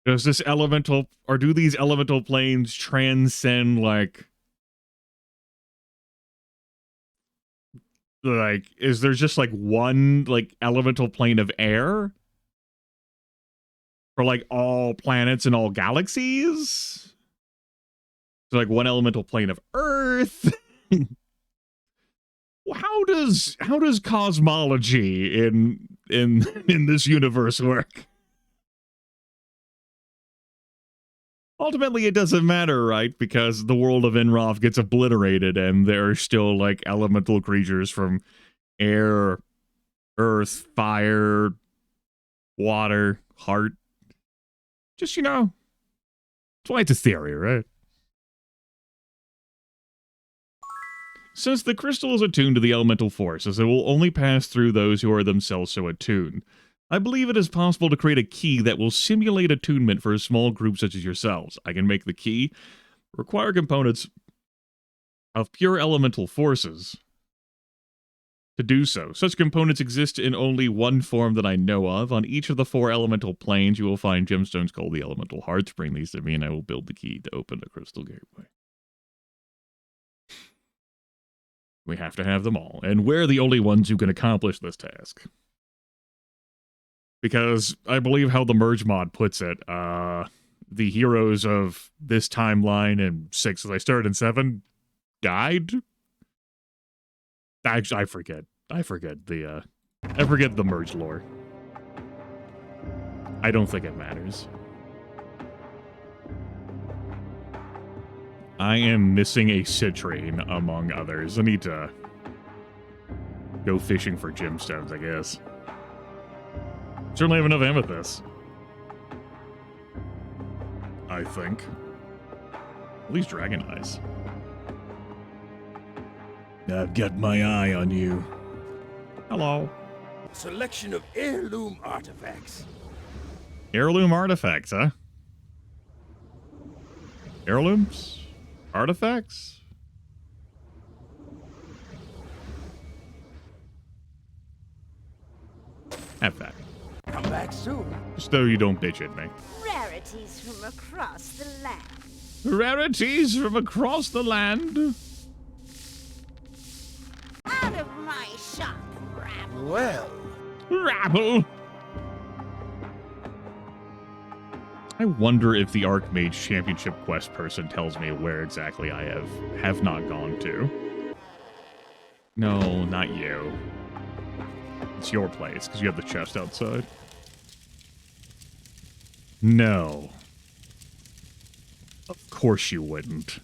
Does this elemental, or do these elemental planes transcend, like, is there just, like, one, like, elemental plane of air? For, like, all planets and all galaxies? So, like, one elemental plane of Earth? How does cosmology in this universe work? Ultimately, it doesn't matter, right? Because the world of Enroth gets obliterated, and there are still, like, elemental creatures from air, earth, fire, water, heart. Just, you know, that's why it's a theory, right? Since the crystal is attuned to the elemental forces, it will only pass through those who are themselves so attuned. I believe it is possible to create a key that will simulate attunement for a small group such as yourselves. I can make the key, require components of pure elemental forces to do so. Such components exist in only one form that I know of. On each of the 4 elemental planes, you will find gemstones called the elemental hearts. Bring these to me, and I will build the key to open the crystal gateway. We have to have them all, and we're the only ones who can accomplish this task. Because I believe how the Merge mod puts it, the heroes of this timeline in 6, as I started in 7, died? I forget the Merge lore. I don't think it matters. I am missing a citrine, among others. I need to go fishing for gemstones, I guess. Certainly have enough amethyst. I think. At least dragon eyes. I've got my eye on you. Hello. Selection of heirloom artifacts. Heirloom artifacts, huh? Heirlooms? Artifacts? Have that. Come back soon. Just though you don't bitch at me. Rarities from across the land. Rarities from across the land. Out of my shop, rabble. Well, Rabble. I wonder if the Archmage Championship quest person tells me where exactly I have not gone to. No, not you. It's your place, because you have the chest outside. No. Of course you wouldn't.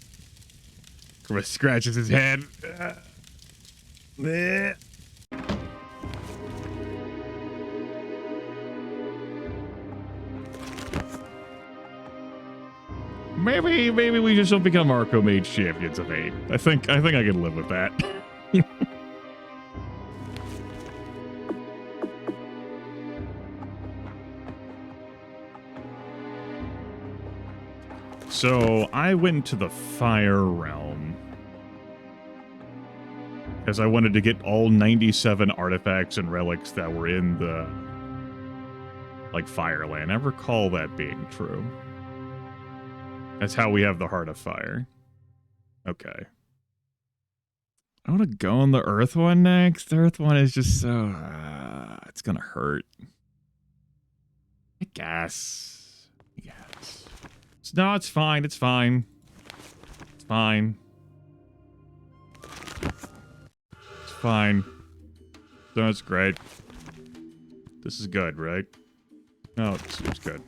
Chris scratches his head. Maybe we just don't become Archmage champions of 8. I think I can live with that. So I went to the Fire Realm because I wanted to get all 97 artifacts and relics that were in the, like, Fireland. I recall that being true. That's how we have the Heart of Fire. Okay. I want to go on the Earth one next. The Earth one is just so... it's gonna hurt. I guess. No, it's fine. It's fine. It's fine. It's fine. No, it's great. This is good, right? No, it's good.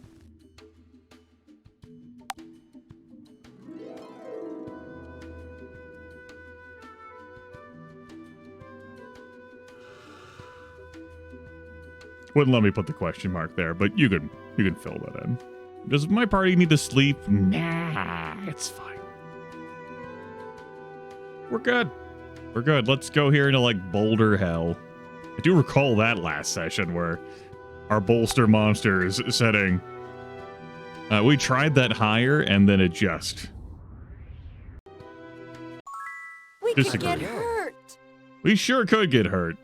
Wouldn't let me put the question mark there, but you can fill that in. Does my party need to sleep? Nah, it's fine. We're good. We're good. Let's go here into, like, Boulder Hell. I do recall that last session where our bolster monsters setting. We tried that higher, and then it just... We could Disagree. get hurt. We sure could get hurt.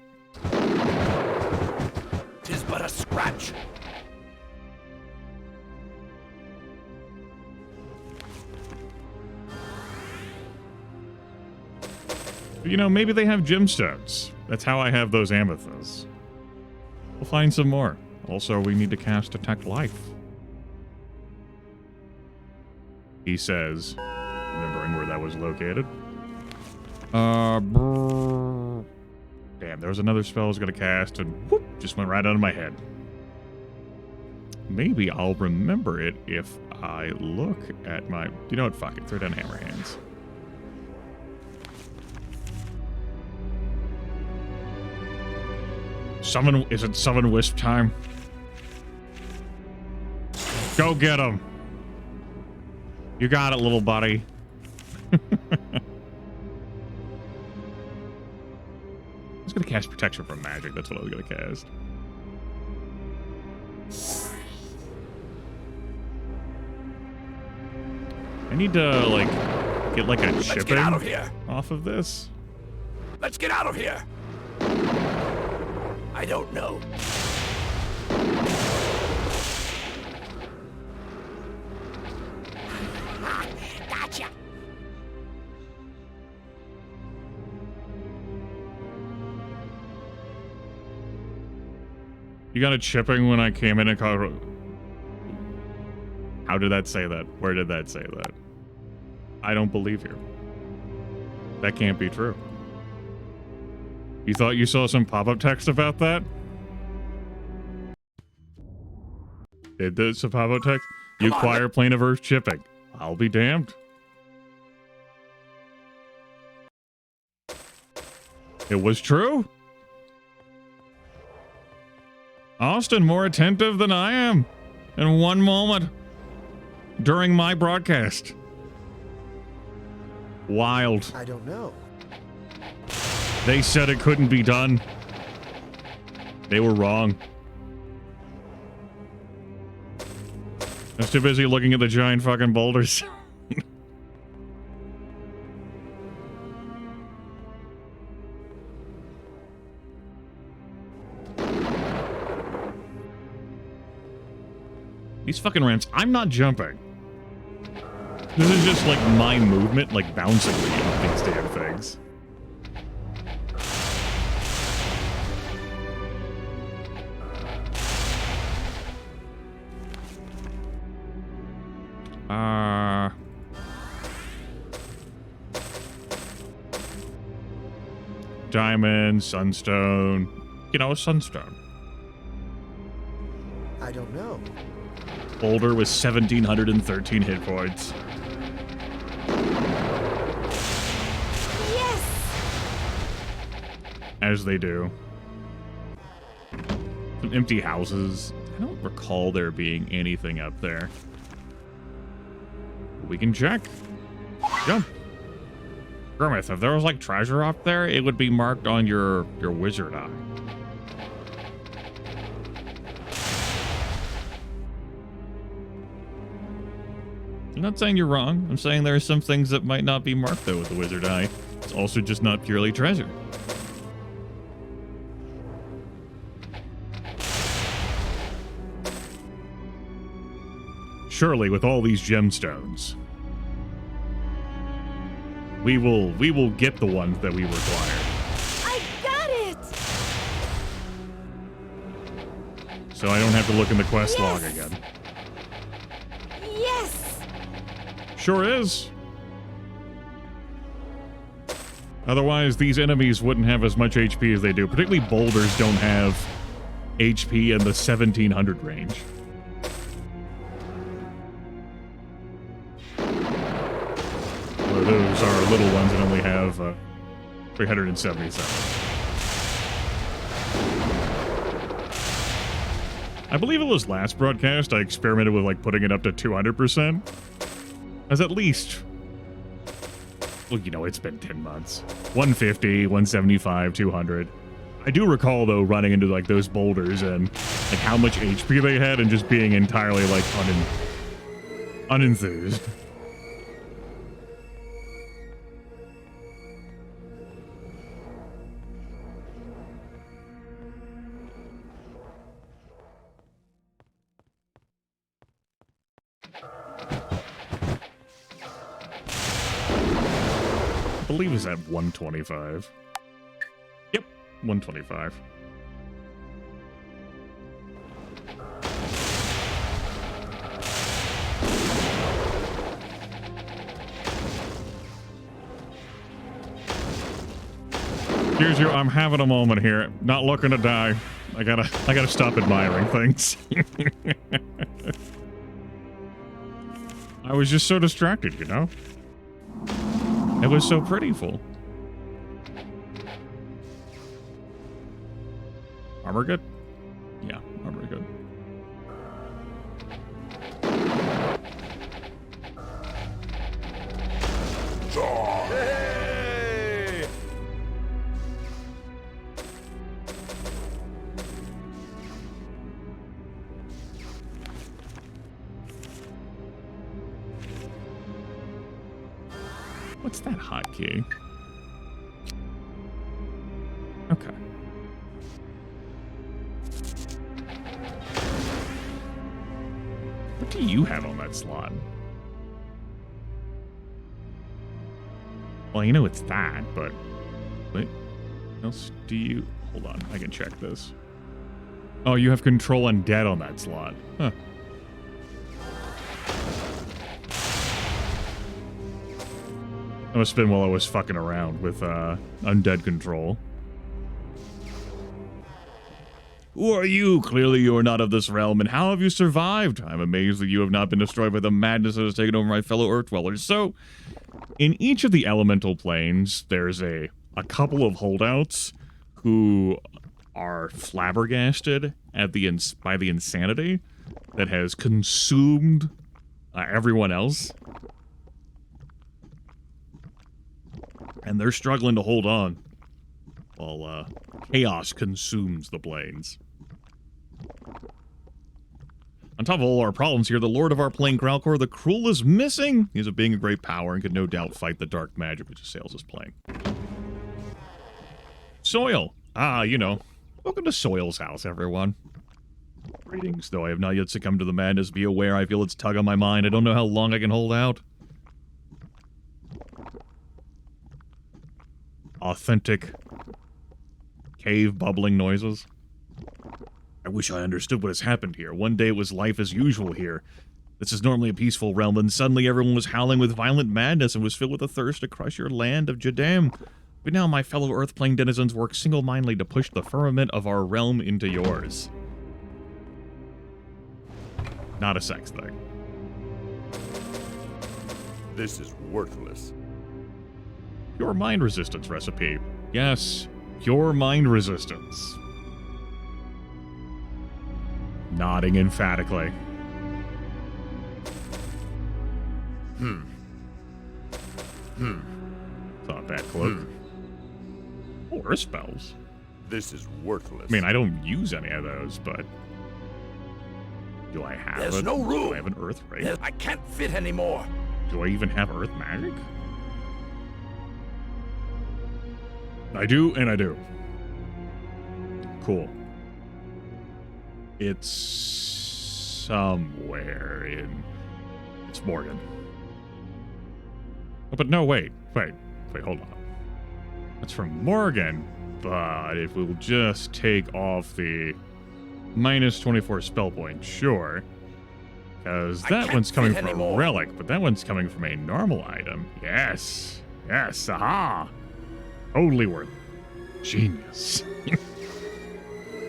Tis but a scratch. You know, maybe they have gemstones. That's how I have those amethysts. We'll find some more. Also, we need to cast Detect Life. He says, remembering where that was located. Damn, there was another spell I was going to cast, and whoop, just went right out of my head. Maybe I'll remember it if I look at my... You know what? Fuck it. Throw down Hammer Hands. Summon... Is it Summon Wisp time? Go get him. You got it, little buddy. I was going to cast Protection from Magic. That's what I was going to cast. I need to, like, get, like, a chipping get out of here. off of this. Let's get out of here. I don't know. Gotcha. You got a chipping when I came in and caught... How did that say that? Where did that say that? I don't believe you. That can't be true. You thought you saw some pop-up text about that? Did this a pop-up text? You acquire Plane of Earth chipping. I'll be damned. It was true? Austin, more attentive than I am. In one moment. During my broadcast. Wild. I don't know. They said it couldn't be done. They were wrong. I was too busy looking at the giant fucking boulders. These fucking ramps, I'm not jumping. This is just like my movement, like bouncing me up these damn things. Diamond, sunstone. You know, sunstone. I don't know. Boulder with 1,713 hit points. Yes! As they do. Some empty houses. I don't recall there being anything up there. We can check. Jump. Grimith, if there was like treasure up there, it would be marked on your wizard eye. I'm not saying you're wrong. I'm saying there are some things that might not be marked, though, with the wizard eye. It's also just not purely treasure. Surely, with all these gemstones, we will get the ones that we require. I got it! So I don't have to look in the quest Yes! log again. Yes! Sure is. Otherwise, these enemies wouldn't have as much HP as they do. Particularly boulders don't have HP in the 1700 range. Well, those are little ones that only have 377. I believe it was last broadcast I experimented with like putting it up to 200%. As at least, well, you know, it's been 10 months. 150, 175, 200. I do recall, though, running into like those boulders and like how much HP they had and just being entirely like unenthused. I believe it's at 125. Yep, 125. Here's your, I'm having a moment here. Not looking to die. I gotta stop admiring things. I was just so distracted, you know? It was so prettyful. Armor good? Yeah, armor good. Hey! What's that hotkey? Okay. What do you have on that slot? Well, you know it's that, but what else do you? Hold on, I can check this. Oh, you have control undead on that slot. Huh. That must have been while I was fucking around with undead control. Who are you? Clearly you are not of this realm, and how have you survived? I'm amazed that you have not been destroyed by the madness that has taken over my fellow Earth dwellers. So, in each of the elemental planes, there's a couple of holdouts who are flabbergasted at by the insanity that has consumed everyone else. And they're struggling to hold on while chaos consumes the plains. On top of all our problems here, the lord of our plane, Growlcore the Cruel, is missing. He is a being of great power and could no doubt fight the dark magic which assails his plane. Soil. Ah, you know. Welcome to Soil's house, everyone. Greetings, though I have not yet succumbed to the madness. Be aware, I feel its tug on my mind. I don't know how long I can hold out. Authentic cave bubbling noises. I wish I understood what has happened here. One day it was life as usual here. This is normally a peaceful realm, and suddenly everyone was howling with violent madness and was filled with a thirst to crush your land of Jadam. But now my fellow Earthplane denizens work single-mindedly to push the firmament of our realm into yours. Not a sex thing. This is worthless. Pure mind resistance recipe. Yes, pure mind resistance. Nodding emphatically. It's not a bad cloak. Or spells. This is worthless. I mean, I don't use any of those, but Do I have There's it? no room. Do I have an earth ray? I can't fit anymore. Do I even have earth magic? I do, and I do. Cool. It's somewhere in... It's Morgan. Oh, but no, wait, hold on. That's from Morgan, but if we'll just take off the minus 24 spell point, sure. Because that one's coming from a relic, but that one's coming from a normal item. Yes, aha! Totally worth it. Genius. You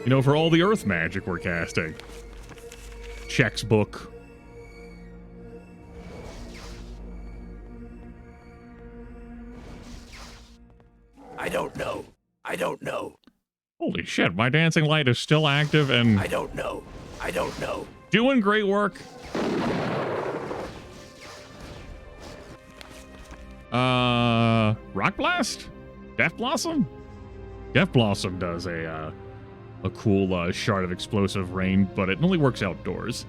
know, for all the earth magic we're casting. Check's book. I don't know. Holy shit, my dancing light is still active and... I don't know. Doing great work. Rock Blast? Death Blossom? Death Blossom does a cool shard of explosive rain, but it only works outdoors.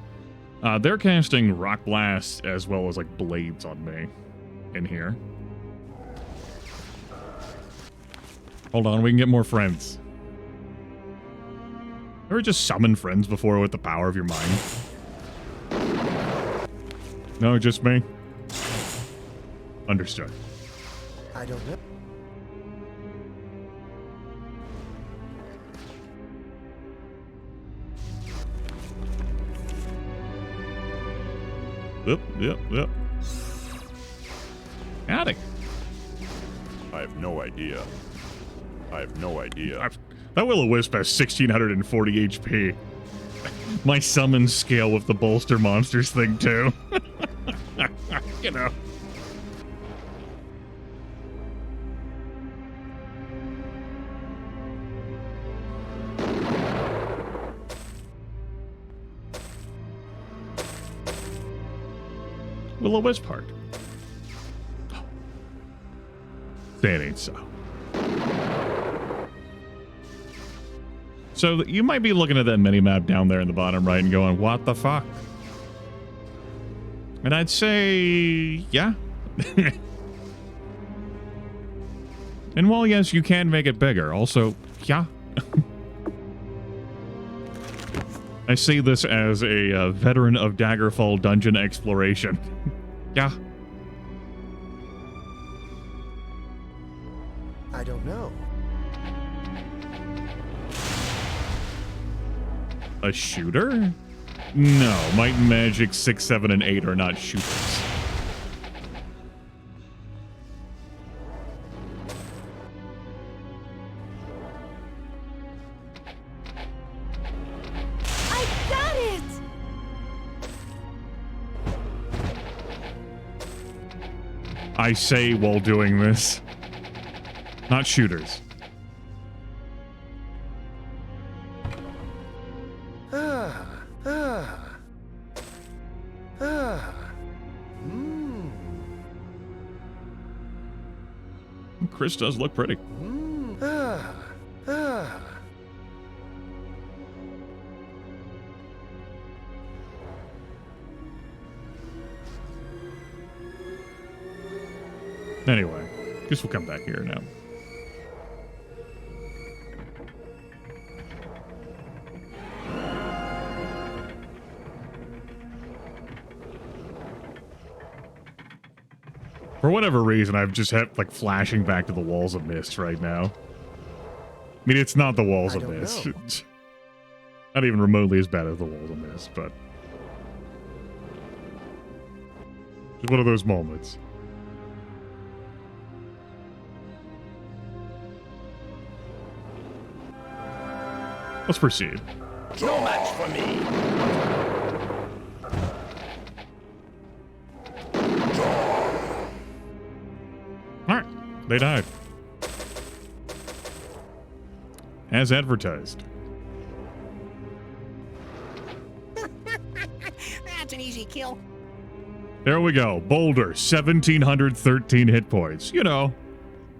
They're casting Rock Blast as well as like blades on me in here. Hold on, we can get more friends. Ever just summoned friends before with the power of your mind? No, just me? Understood. I don't know. Yep. Howdy. I have no idea. That Will-O-Wisp has 1640 HP. My summon scale with the bolster monsters thing, too. You know. Will-O-Wisp part. That ain't so. So you might be looking at that mini-map down there in the bottom right and going, what the fuck? And I'd say, yeah. And while, yes, you can make it bigger, also, yeah. I see this as a veteran of Daggerfall dungeon exploration. Yeah. I don't know. A shooter? No, Might and Magic 6, 7, and 8 are not shooters. I got it! I say while doing this. Not shooters. Chris does look pretty. Anyway, guess we'll come back here now. For whatever reason, I've just had like flashing back to the Walls of Mist right now. I mean, it's not the Walls of Mist. Not even remotely as bad as the Walls of Mist, but just one of those moments. Let's proceed. No match for me. Alright, they died. As advertised. That's an easy kill. There we go. Boulder, 1,713 hit points. You know,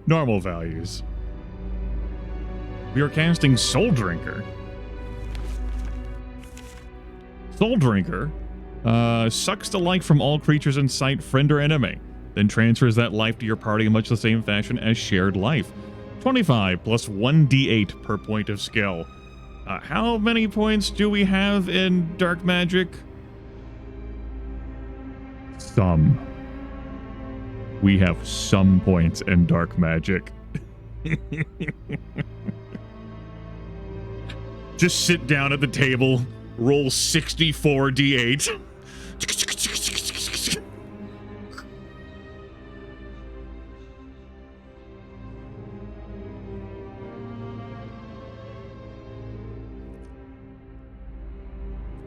normal values. We are casting Soul Drinker. Soul Drinker sucks the life from all creatures in sight, friend or enemy, then transfers that life to your party in much the same fashion as shared life. 25 plus 1d8 per point of skill. How many points do we have in dark magic? Some. We have some points in dark magic. Just sit down at the table, roll 64 d8.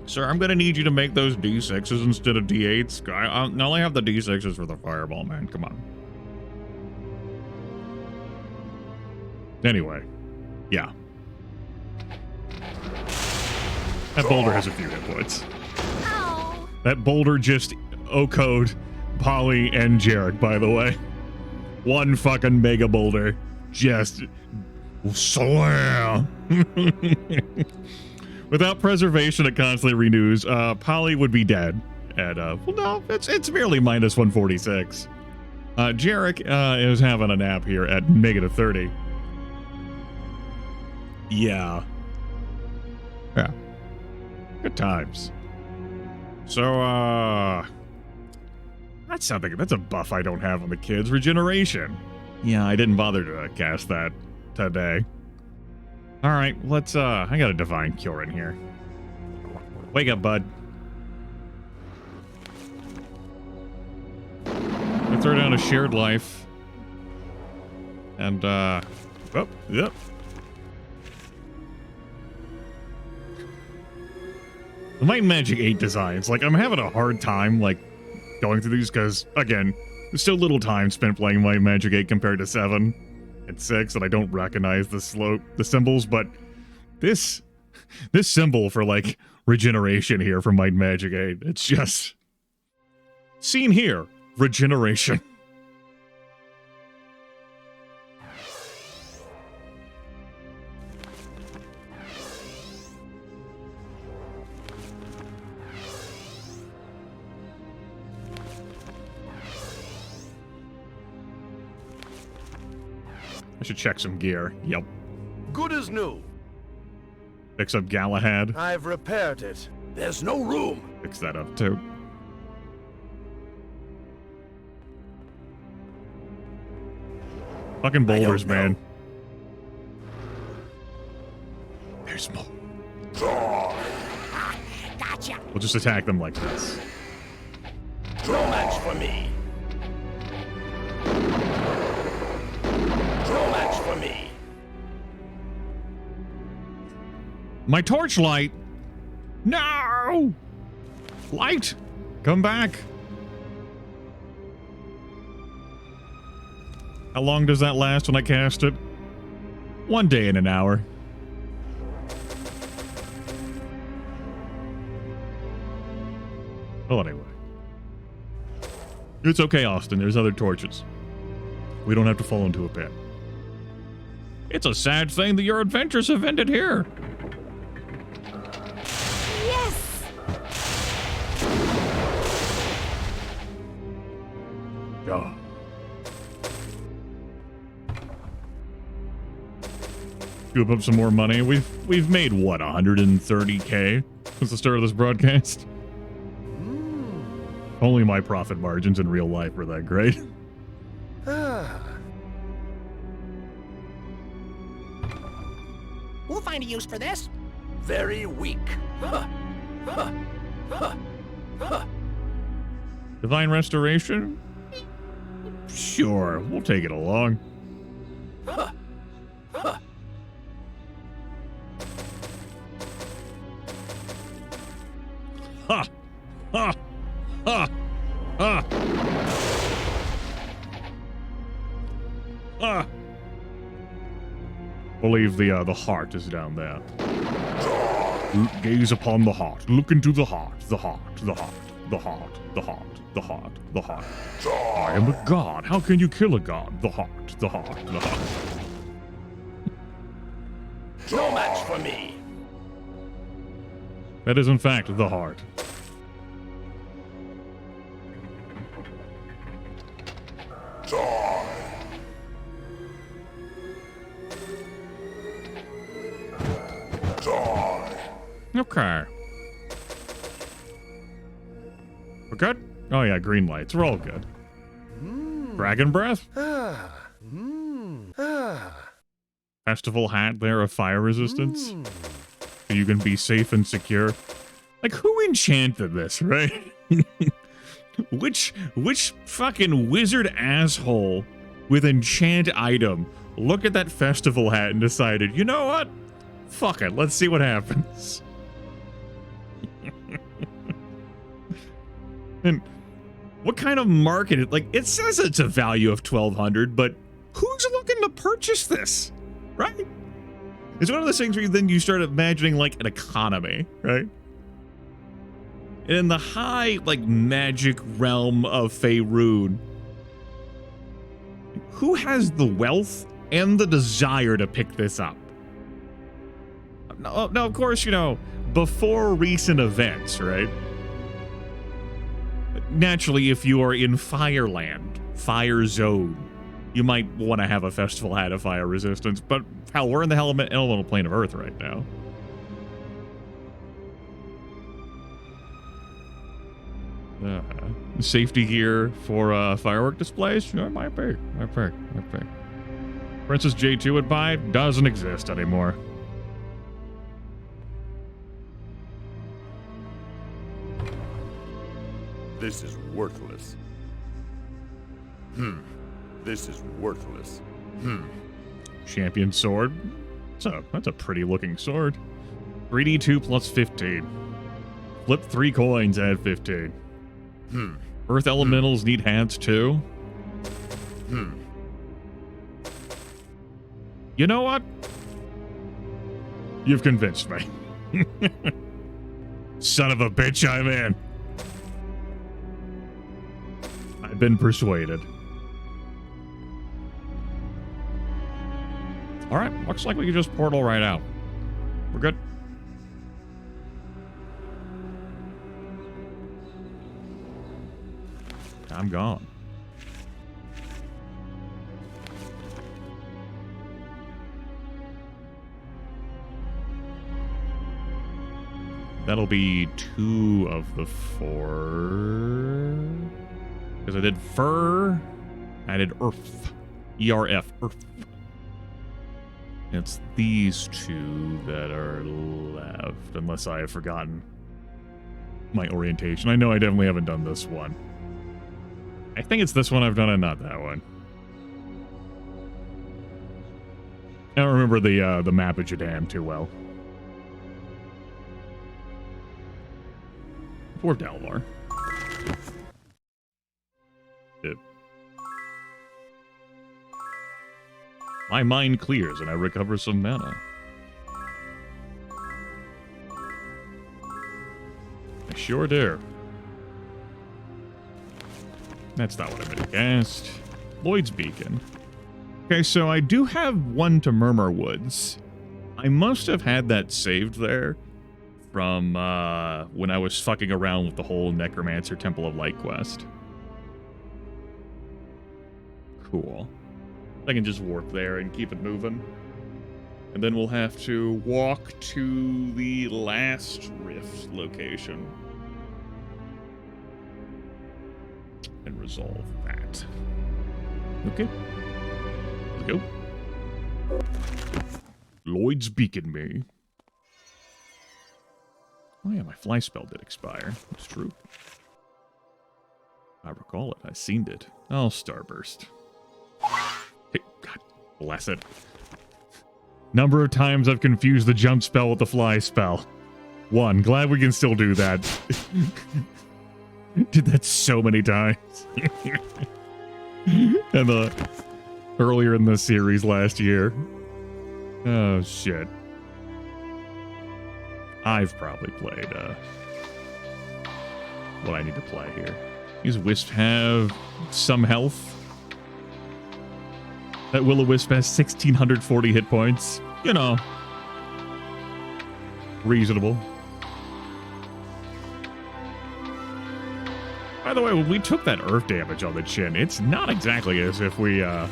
Sir, I'm gonna need you to make those d6s instead of d8s. I only have the d6s for the fireball, man. Come on. Anyway, yeah. That boulder has a few hit points. Ow. That boulder just OHKO'd Polly and Jarek, by the way. One fucking mega boulder. Just slam. Without preservation, it constantly renews. Polly would be dead. And, well, no, it's merely minus 146. Jarek is having a nap here at -30. Yeah. Yeah. Good times. So, that's something. That's a buff I don't have on the kids. Regeneration. Yeah, I didn't bother to cast that today. All right, let's, I got a Divine Cure in here. Wake up, bud. I throw down a Shared Life. And, oh, yep. The Might and Magic 8 designs, like, I'm having a hard time, like, going through these, because, again, there's still little time spent playing Might and Magic 8 compared to 7 and 6, and I don't recognize the symbols, but this symbol for, like, regeneration here from Might and Magic 8, it's just... Seen here, regeneration. I should check some gear. Yep. Good as new. Fix up Galahad. I've repaired it. There's no room. Fix that up too. Fucking boulders, man. There's more. Gotcha. We'll just attack them like this. No match for me. No match for me. My torchlight! No! Light! Come back! How long does that last when I cast it? 1 day and an hour. Well, anyway. It's okay, Austin. There's other torches. We don't have to fall into a pit. It's a sad thing that your adventures have ended here. Yes! God. Scoop up some more money. We've made what, 130K since the start of this broadcast? Only my profit margins in real life were that great. We'll find a use for this. Very weak. Divine Restoration? Sure, we'll take it along. Huh. Ha! Ha! Ha! Ha! Ah! Believe the heart is down there. Gaze upon the heart. Look into the heart. The heart. The heart. The heart. The heart. The heart. The heart. I am a god. How can you kill a god? The heart. The heart. The heart. No match for me. That is, in fact, the heart. Okay. We're good? Oh yeah, green lights. We're all good. Dragon breath? Festival hat there of fire resistance. So you can be safe and secure. Like, who enchanted this, right? Which fucking wizard asshole with enchant item looked at that festival hat and decided, you know what? Fuck it, let's see what happens. And what kind of market? Like, it says it's a value of 1,200, but who's looking to purchase this, right? It's one of those things where then you start imagining like an economy, right? And in the high like magic realm of Faerun, who has the wealth and the desire to pick this up? No, of course, you know, before recent events, right? Naturally, if you are in Fireland, Fire Zone, you might want to have a festival hat of fire resistance, but hell, we're in the elemental plane of Earth right now. Safety gear for firework displays? Sure, might be. Princess J2 would buy? Doesn't exist anymore. This is worthless. This is worthless. Champion sword. That's a pretty looking sword. 3d2 plus 15. Flip 3 coins, add 15. Earth elementals need hats too. You know what? You've convinced me. Son of a bitch, I'm in. I've been persuaded. Alright, looks like we can just portal right out. We're good. I'm gone. That'll be 2 of the 4. Because I did fur, I did earth. ERF, earth. It's these 2 that are left, unless I have forgotten my orientation. I know I definitely haven't done this one. I think it's this one I've done and not that one. I don't remember the map of Jadam too well. Poor Dalvar. My mind clears and I recover some mana. I sure do. That's not what I meant to cast. Lloyd's Beacon. Okay, so I do have 1 to Murmur Woods. I must have had that saved there from when I was fucking around with the whole Necromancer Temple of Light quest. Cool. I can just warp there and keep it moving. And then we'll have to walk to the last rift location. And resolve that. Okay. Let's go. Lloyd's Beacon me. Oh yeah, my fly spell did expire. That's true. I recall it. I seen it. Oh, Starburst. Hey, God bless it. Number of times I've confused the jump spell with the fly spell. 1. Glad we can still do that. Did that so many times. And earlier in the series last year. Oh, shit. I've probably played what I need to play here. These Wisps have some health. That Will-O-Wisp has 1,640 hit points. You know. Reasonable. By the way, when we took that earth damage on the chin, it's not exactly as if we are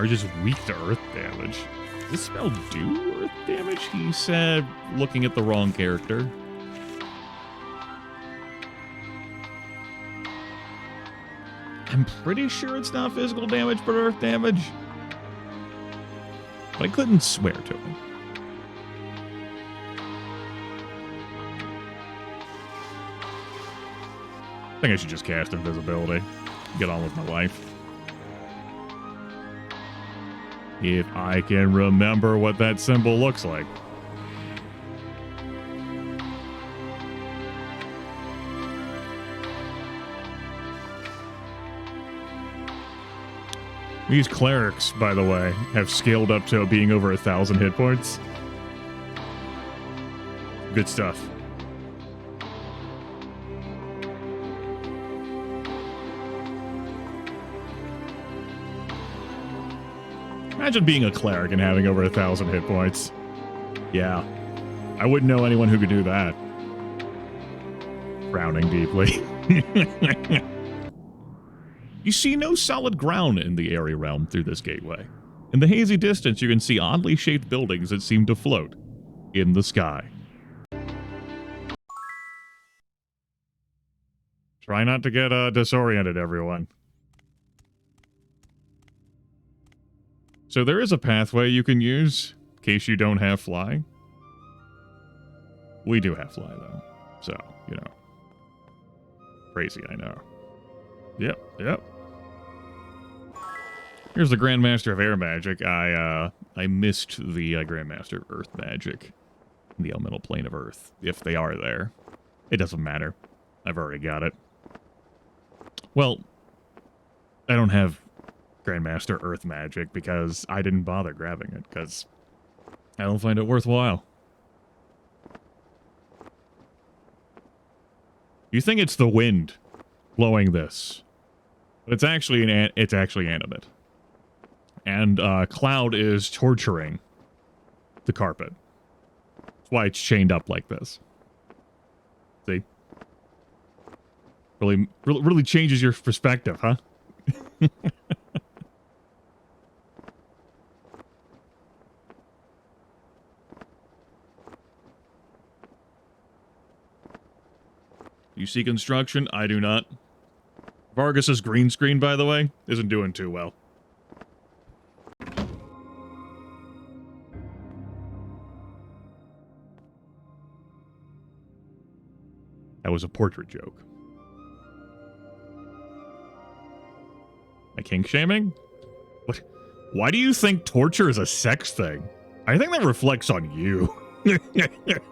just weak to earth damage. Does this spell do earth damage? He said, looking at the wrong character. I'm pretty sure it's not physical damage, but earth damage. But I couldn't swear to him. I think I should just cast invisibility. Get on with my life. If I can remember what that symbol looks like. These clerics, by the way, have scaled up to being over 1,000 hit points. Good stuff. Imagine being a cleric and having over 1,000 hit points. Yeah. I wouldn't know anyone who could do that. Frowning deeply. You see no solid ground in the airy realm through this gateway. In the hazy distance, you can see oddly shaped buildings that seem to float in the sky. Try not to get disoriented, everyone. So there is a pathway you can use in case you don't have fly. We do have fly, though. So, you know. Crazy, I know. Yep. Here's the Grandmaster of Air Magic. I missed the Grandmaster of Earth Magic. In the elemental plane of Earth. If they are there. It doesn't matter. I've already got it. Well, I don't have Grandmaster Earth Magic because I didn't bother grabbing it, because I don't find it worthwhile. You think it's the wind blowing this, but it's actually animate. And Cloud is torturing the carpet. That's why it's chained up like this. See? Really changes your perspective, huh? You see construction? I do not. Vargas's green screen, by the way, isn't doing too well. That was a portrait joke. My kink shaming? What? Why do you think torture is a sex thing? I think that reflects on you.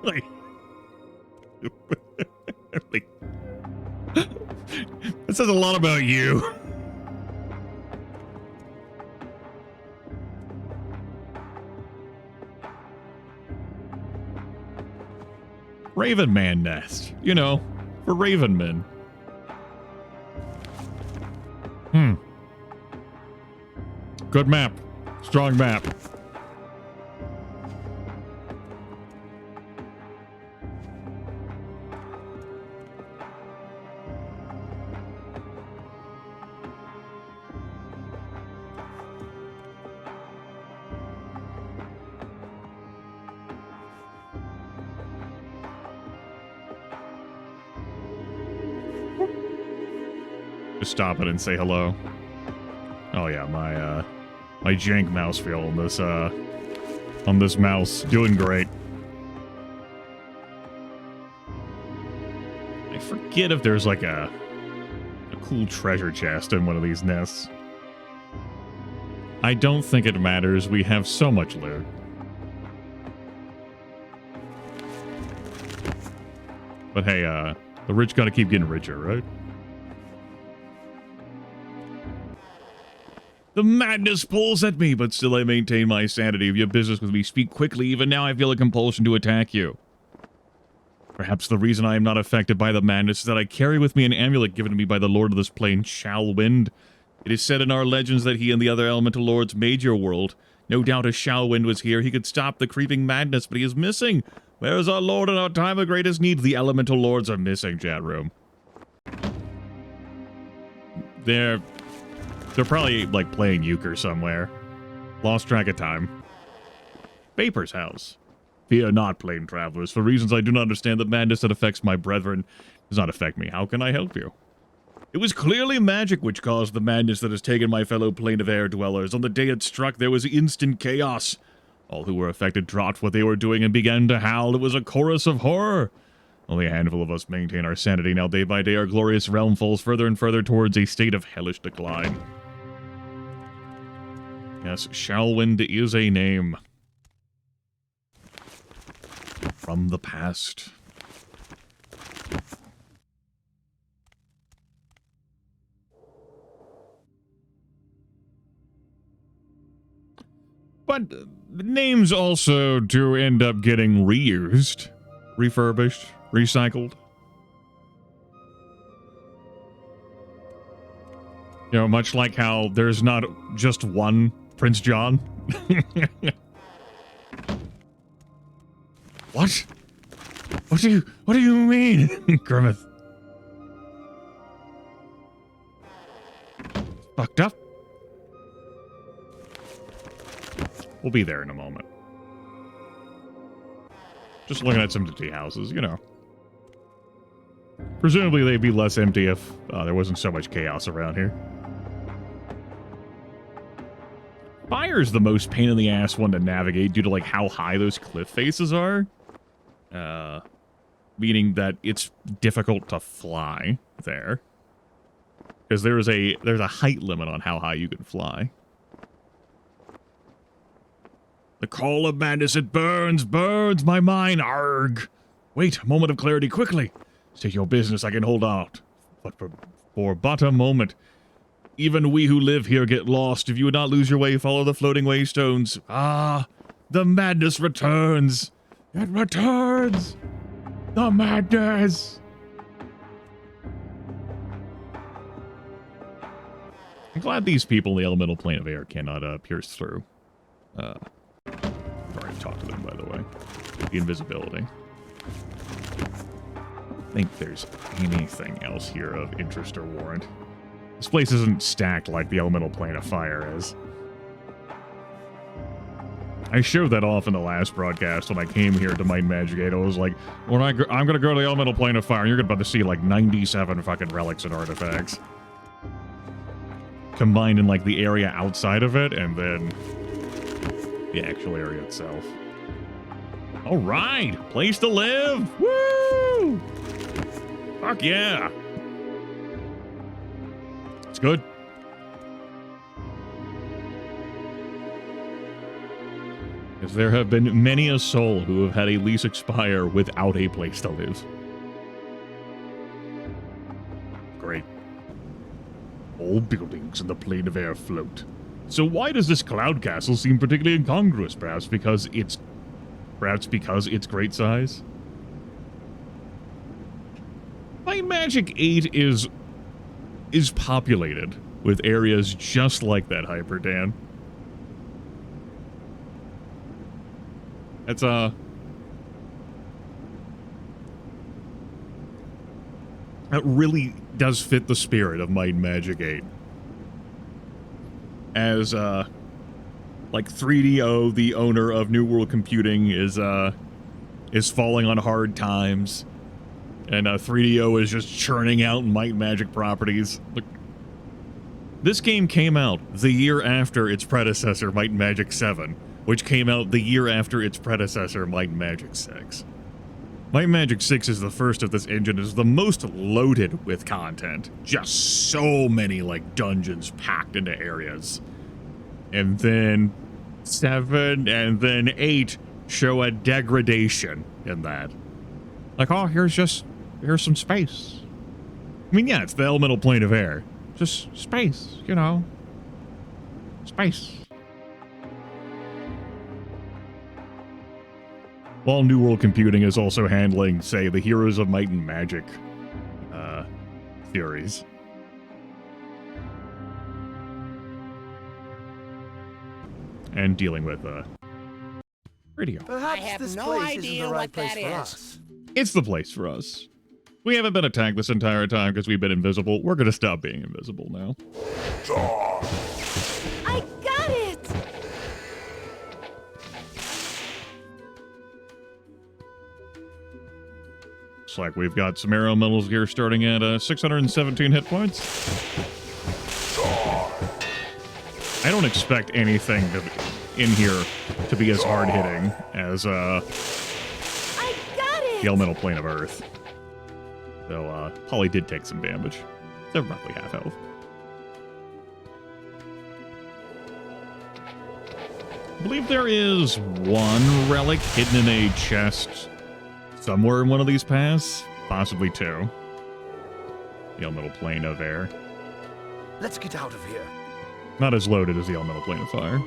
Like, that says a lot about you. Raven Man nest, you know, for Raven Men. Good map. Strong map. Just stop it and say hello. Oh yeah, my jank mouse feel on this mouse doing great. I forget if there's like a cool treasure chest in one of these nests. I don't think it matters. We have so much loot. But hey, the rich gotta keep getting richer, right? The madness pulls at me, but still I maintain my sanity. If you have business with me, speak quickly. Even now I feel a compulsion to attack you. Perhaps the reason I am not affected by the madness is that I carry with me an amulet given to me by the lord of this plane, Shallwind. It is said in our legends that he and the other elemental lords made your world. No doubt if Shallwind was here, he could stop the creeping madness, but he is missing. Where is our lord in our time of greatest need? The elemental lords are missing, chat room. They're probably, like, playing euchre somewhere. Lost track of time. Vapor's house. Fear not, plain travelers. For reasons I do not understand, the madness that affects my brethren does not affect me. How can I help you? It was clearly magic which caused the madness that has taken my fellow plane of air dwellers. On the day it struck, there was instant chaos. All who were affected dropped what they were doing and began to howl. It was a chorus of horror. Only a handful of us maintain our sanity. Now, day by day, our glorious realm falls further and further towards a state of hellish decline. Yes, Shalwind is a name. From the past. But names also do end up getting reused, refurbished, recycled. You know, much like how there's not just one Prince John. What? What do you mean, Grimith? Fucked up? We'll be there in a moment. Just looking at some empty houses, you know. Presumably they'd be less empty if there wasn't so much chaos around here. Fire's the most pain in the ass one to navigate due to like how high those cliff faces are. Meaning that it's difficult to fly there. Because there's a height limit on how high you can fly. The call of madness, it burns my mind, arg! Wait, a moment of clarity, quickly! State your business, I can hold out. But for but a moment. Even we who live here get lost. If you would not lose your way, follow the floating waystones. Ah, the madness returns! It returns! The madness! I'm glad these people in the elemental plane of air cannot pierce through. Already talked to them, by the way. The invisibility. I don't think there's anything else here of interest or warrant. This place isn't stacked like the elemental plane of fire is. I showed that off in the last broadcast when I came here to Might and Magic 8. I was like, when I'm going to go to the elemental plane of fire, and you're about to see like 97 fucking relics and artifacts. Combined in like the area outside of it, and then the actual area itself. All right, place to live. Woo! Fuck yeah. It's good. As there have been many a soul who have had a lease expire without a place to live. Great. All buildings in the plane of air float. So why does this cloud castle seem particularly incongruous? Perhaps because it's great size? Might and Magic 8 is populated with areas just like that, Hyperdan. It's that really does fit the spirit of Might and Magic 8. As like 3DO, the owner of New World Computing, is falling on hard times, and 3DO is just churning out Might and Magic properties. Look, this game came out the year after its predecessor, Might and Magic 7, which came out the year after its predecessor, Might and Magic 6. Might and Magic 6 is the first of this engine, is the most loaded with content. Just so many, like, dungeons packed into areas. And then 7 and then 8 show a degradation in that. Like, oh, here's some space. I mean, yeah, it's the elemental plane of air. Just space, you know. Space. While New World Computing is also handling, say, the Heroes of Might and Magic theories. And dealing with radio. I have no idea what that is. It's the place for us. We haven't been attacked this entire time because we've been invisible. We're going to stop being invisible now. I got it! Looks like we've got some arrow metals here starting at 617 hit points. I don't expect anything in here to be as hard-hitting as I got it! the elemental plane of Earth. Though Polly did take some damage. They're roughly half health. I believe there is one relic hidden in a chest somewhere in one of these paths. Possibly two. The elemental plane of air. Let's get out of here. Not as loaded as the elemental plane of fire.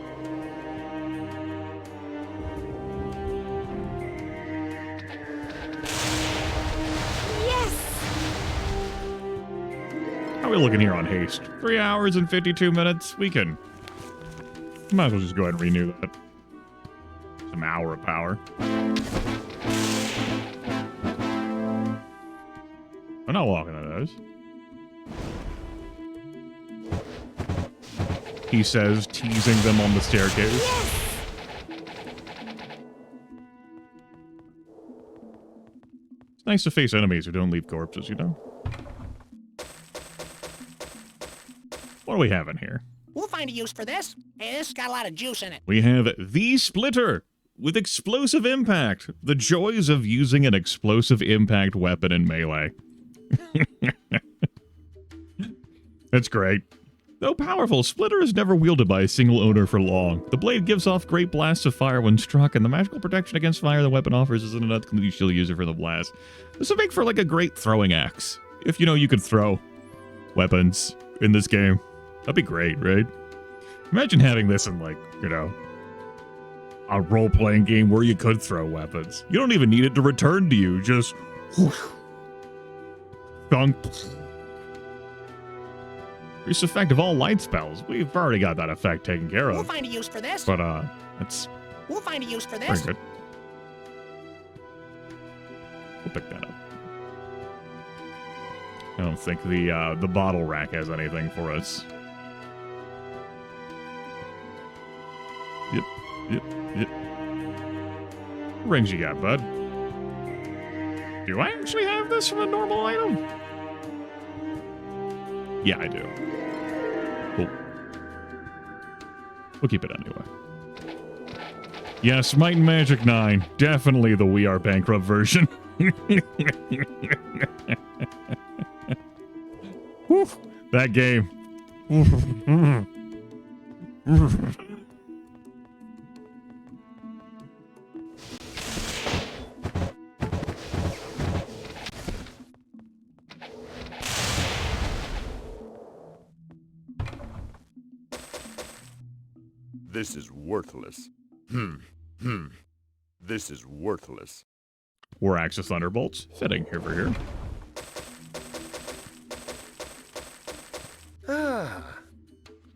How are we looking here on haste? 3 hours and 52 minutes? We can... Might as well just go ahead and renew that. Some hour of power. I'm not walking on those. He says, teasing them on the staircase. Yes! It's nice to face enemies who don't leave corpses, you know? What do we have in here? We'll find a use for this. Hey, this has got a lot of juice in it. We have the Splitter with explosive impact. The joys of using an explosive impact weapon in melee. That's great. Though powerful, Splitter is never wielded by a single owner for long. The blade gives off great blasts of fire when struck, and the magical protection against fire the weapon offers isn't enough to completely shield the user from the blast. This would make for like a great throwing axe. If you know you could throw weapons in this game. That'd be great, right? Imagine having this in, like, you know, a role-playing game where you could throw weapons. You don't even need it to return to you. Just... whoosh, thunk. Increase effect of all light spells. We've already got that effect taken care We'll of. find a use for this. But, that's We'll find a use for very this. good. We'll pick that up. I don't think the bottle rack has anything for us. Yep. What rings you got, bud? Do I actually have this from a normal item? Yeah, I do. Cool. We'll keep it anyway. Yes, Might and Magic 9. Definitely the We Are Bankrupt version. Whew, that game. This is worthless. This is worthless. War Axe of Thunderbolts. Fitting here for here.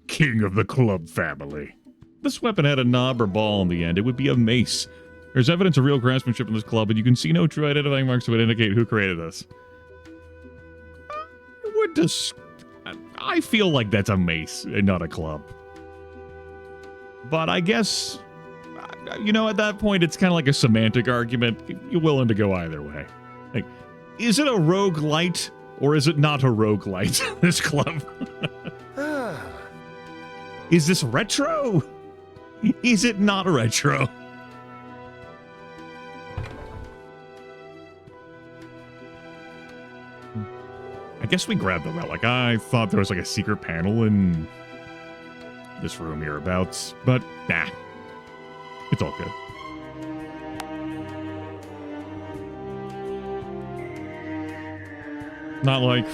King of the club family. If this weapon had a knob or ball in the end, it would be a mace. There's evidence of real craftsmanship in this club, and you can see no true identifying marks that would indicate who created this. I feel like that's a mace and not a club. But I guess, you know, at that point, it's kind of like a semantic argument. You're willing to go either way. Like, is it a roguelite or is it not a roguelite, this club? Is this retro? Is it not retro? I guess we grabbed the relic. I thought there was like a secret panel in this room hereabouts, but nah. It's all good. Not like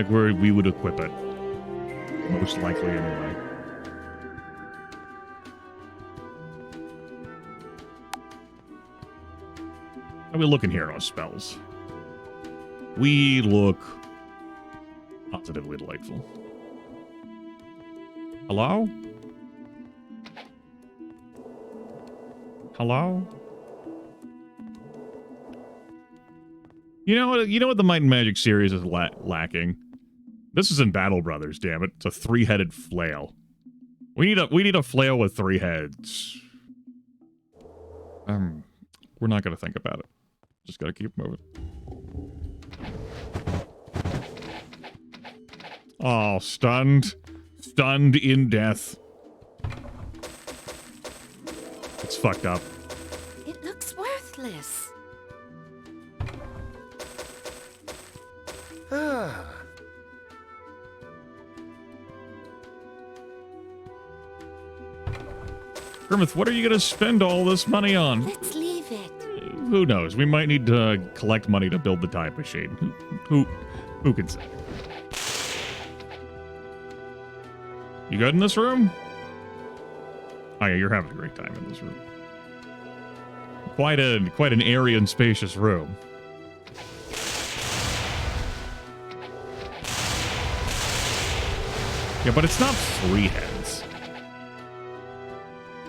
where we would equip it. Most likely anyway. How are we looking here on spells? We look positively delightful. Hello? Hello? You know what? You know what the Might and Magic series is lacking. This is in Battle Brothers. Damn it! It's a 3-headed flail. We need a flail with 3 heads. We're not gonna think about it. Just gotta keep moving. Oh, stunned. Stunned in death. It's fucked up. It looks worthless. Grimith, what are you gonna spend all this money on? Let's leave it. Who knows? We might need to collect money to build the time machine. Who can say? You good in this room? Oh yeah, you're having a great time in this room. Quite an airy and spacious room. Yeah, but it's not 3 heads.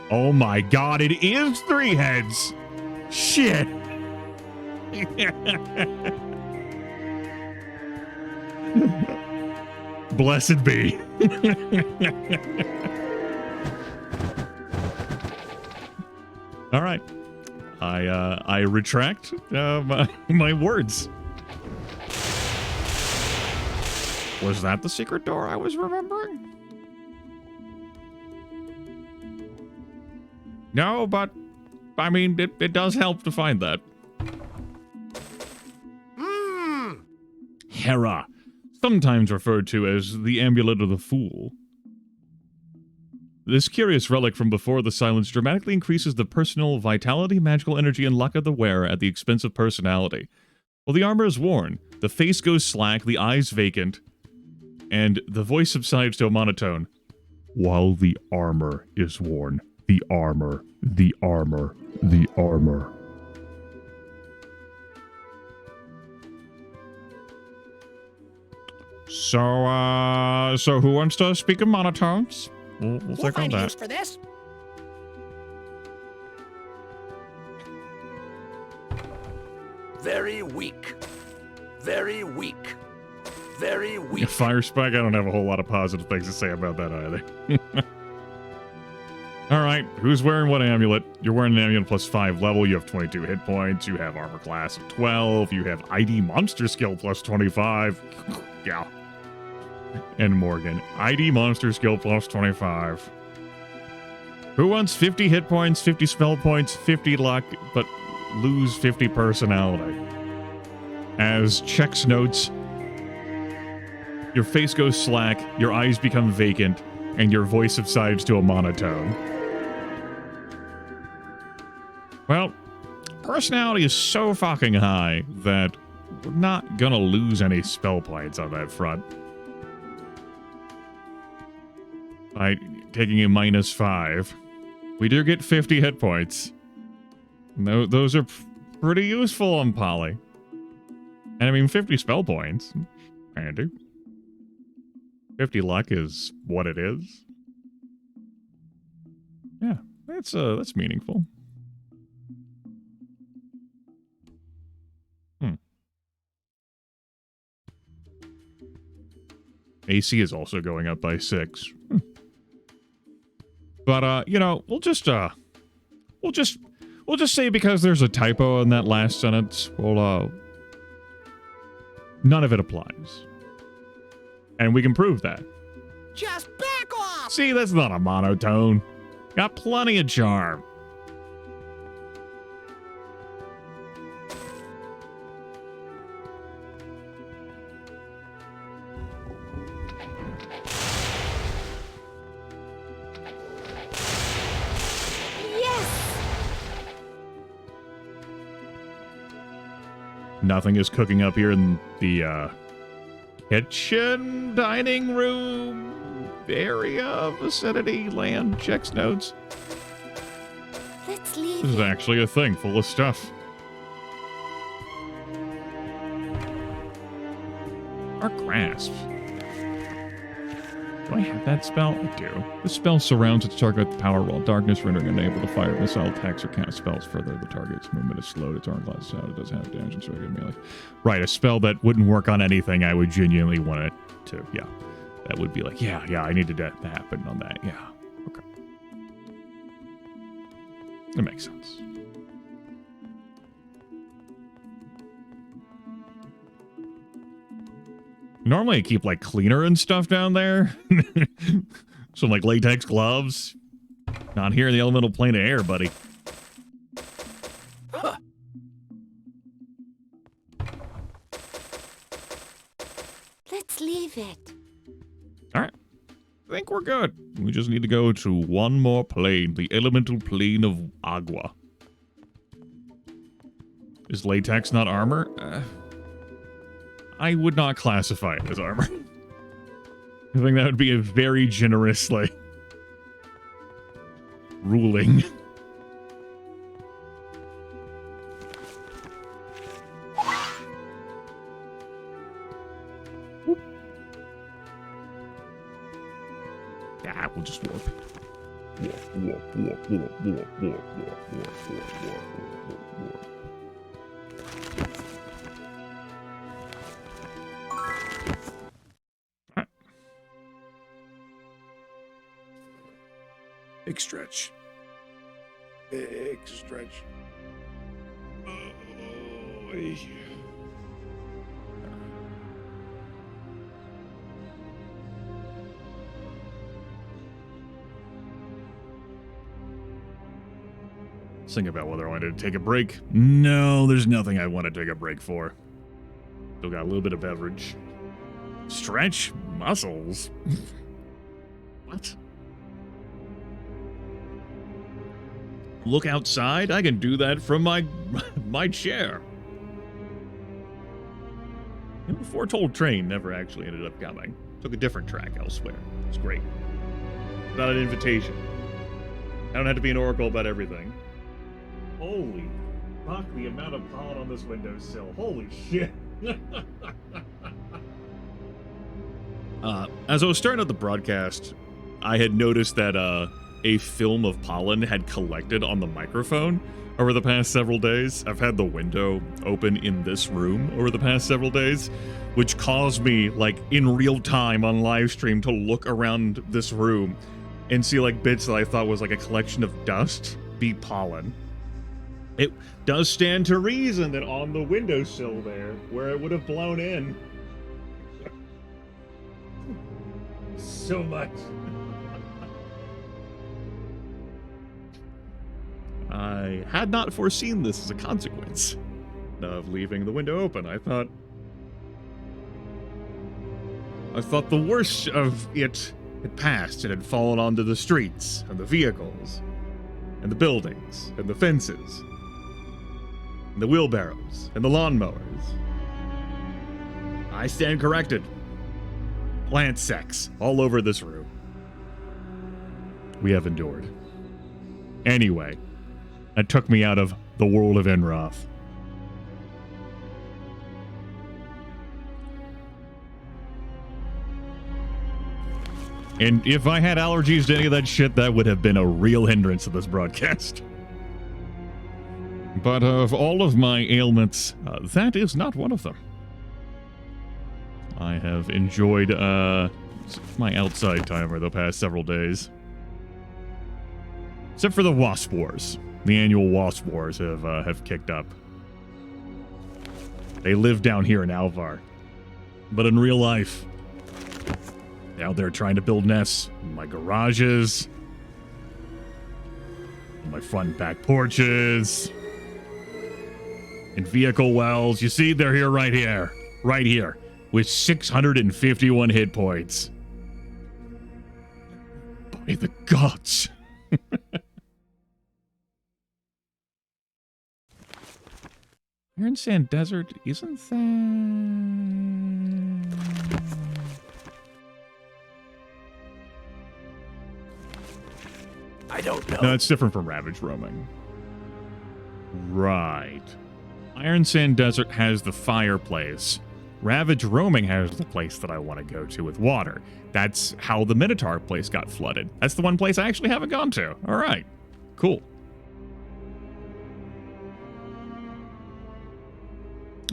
Oh my god, it is 3 heads! Shit! Blessed be. All right. I retract my words. Was that the secret door I was remembering? No, but I mean, it does help to find that. Hera, sometimes referred to as the Amulet of the Fool. This curious relic from before the silence dramatically increases the personal vitality, magical energy, and luck of the wearer at the expense of personality. While the armor is worn, the face goes slack, the eyes vacant, and the voice subsides to a monotone. While the armor is worn. The armor, the armor, the armor. So who wants to speak in monotones? We'll take on find a that. use for this. Very weak. Very weak. Very weak. Fire Spike, I don't have a whole lot of positive things to say about that either. Alright, who's wearing what amulet? You're wearing an amulet plus 5 level, you have 22 hit points, you have armor class of 12, you have ID monster skill plus 25. Yeah. And Morgan. ID monster skill plus 25. Who wants 50 hit points, 50 spell points, 50 luck, but lose 50 personality? As Chex notes, your face goes slack, your eyes become vacant, and your voice subsides to a monotone. Well, personality is so fucking high that we're not gonna lose any spell points on that front. By taking a -5, we do get 50 hit points. No, those are pretty useful on Poly. And I mean, 50 spell points. Handy. 50 luck is what it is. Yeah, that's meaningful. AC is also going up by 6. But you know, we'll just say because there's a typo in that last sentence, none of it applies. And we can prove that. Just back off! See, that's not a monotone. Got plenty of charm. Nothing is cooking up here in the kitchen, dining room area, vicinity, land, checks notes. Let's leave This is it. actually a thing full of stuff. Our grasp. Do I have that spell? I do. The spell surrounds its target with power while darkness, rendering unable to fire missile attacks or cast spells further. The target's movement is slow to turn glasses out. It doesn't have damage and regular melee. Right, a spell that wouldn't work on anything I would genuinely want it to. Yeah. That would be like, yeah, I needed that to happen on that. Yeah. Okay. That makes sense. Normally I keep like cleaner and stuff down there. Some like latex gloves. Not here in the elemental plane of air, buddy. Huh. Let's leave it. Alright. I think we're good. We just need to go to one more plane. The elemental plane of agua. Is latex not armor? I would not classify it as armor. I think that would be a very generous, like, ruling. Ah, we'll just warp. Warp. Big stretch. Big stretch. Oh, Think about whether I wanted to take a break. No, there's nothing I want to take a break for. Still got a little bit of beverage. Stretch muscles. What? Look outside? I can do that from my chair. The foretold train never actually ended up coming. Took a different track elsewhere. It's great. Not an invitation. I don't have to be an oracle about everything. Holy fuck, the amount of pollen on this windowsill. Holy shit. As I was starting out the broadcast, I had noticed that a film of pollen had collected on the microphone over the past several days. I've had the window open in this room over the past several days, which caused me, like, in real time on live stream to look around this room and see, like, bits that I thought was like a collection of dust be pollen. It does stand to reason that on the windowsill there, where it would have blown in, so much. I had not foreseen this as a consequence of leaving the window open. I thought the worst of it had passed. It had fallen onto the streets and the vehicles and the buildings and the fences and the wheelbarrows and the lawnmowers. I stand corrected. Plant sex all over this room. We have endured. Anyway, that took me out of the world of Enroth. And if I had allergies to any of that shit, that would have been a real hindrance to this broadcast. But of all of my ailments, that is not one of them. I have enjoyed my outside time over the past several days. Except for the Wasp Wars. The annual Wasp Wars have kicked up. They live down here in Alvar. But in real life, they're out there trying to build nests in my garages, on my front and back porches, in vehicle wells. You see, they're here, right here, with 651 hit points. By the gods. Iron Sand Desert, isn't that... I don't know. No, it's different from Ravage Roaming. Right. Iron Sand Desert has the fireplace, Ravage Roaming has the place that I want to go to with water. That's how the Minotaur place got flooded. That's the one place I actually haven't gone to. All right, cool.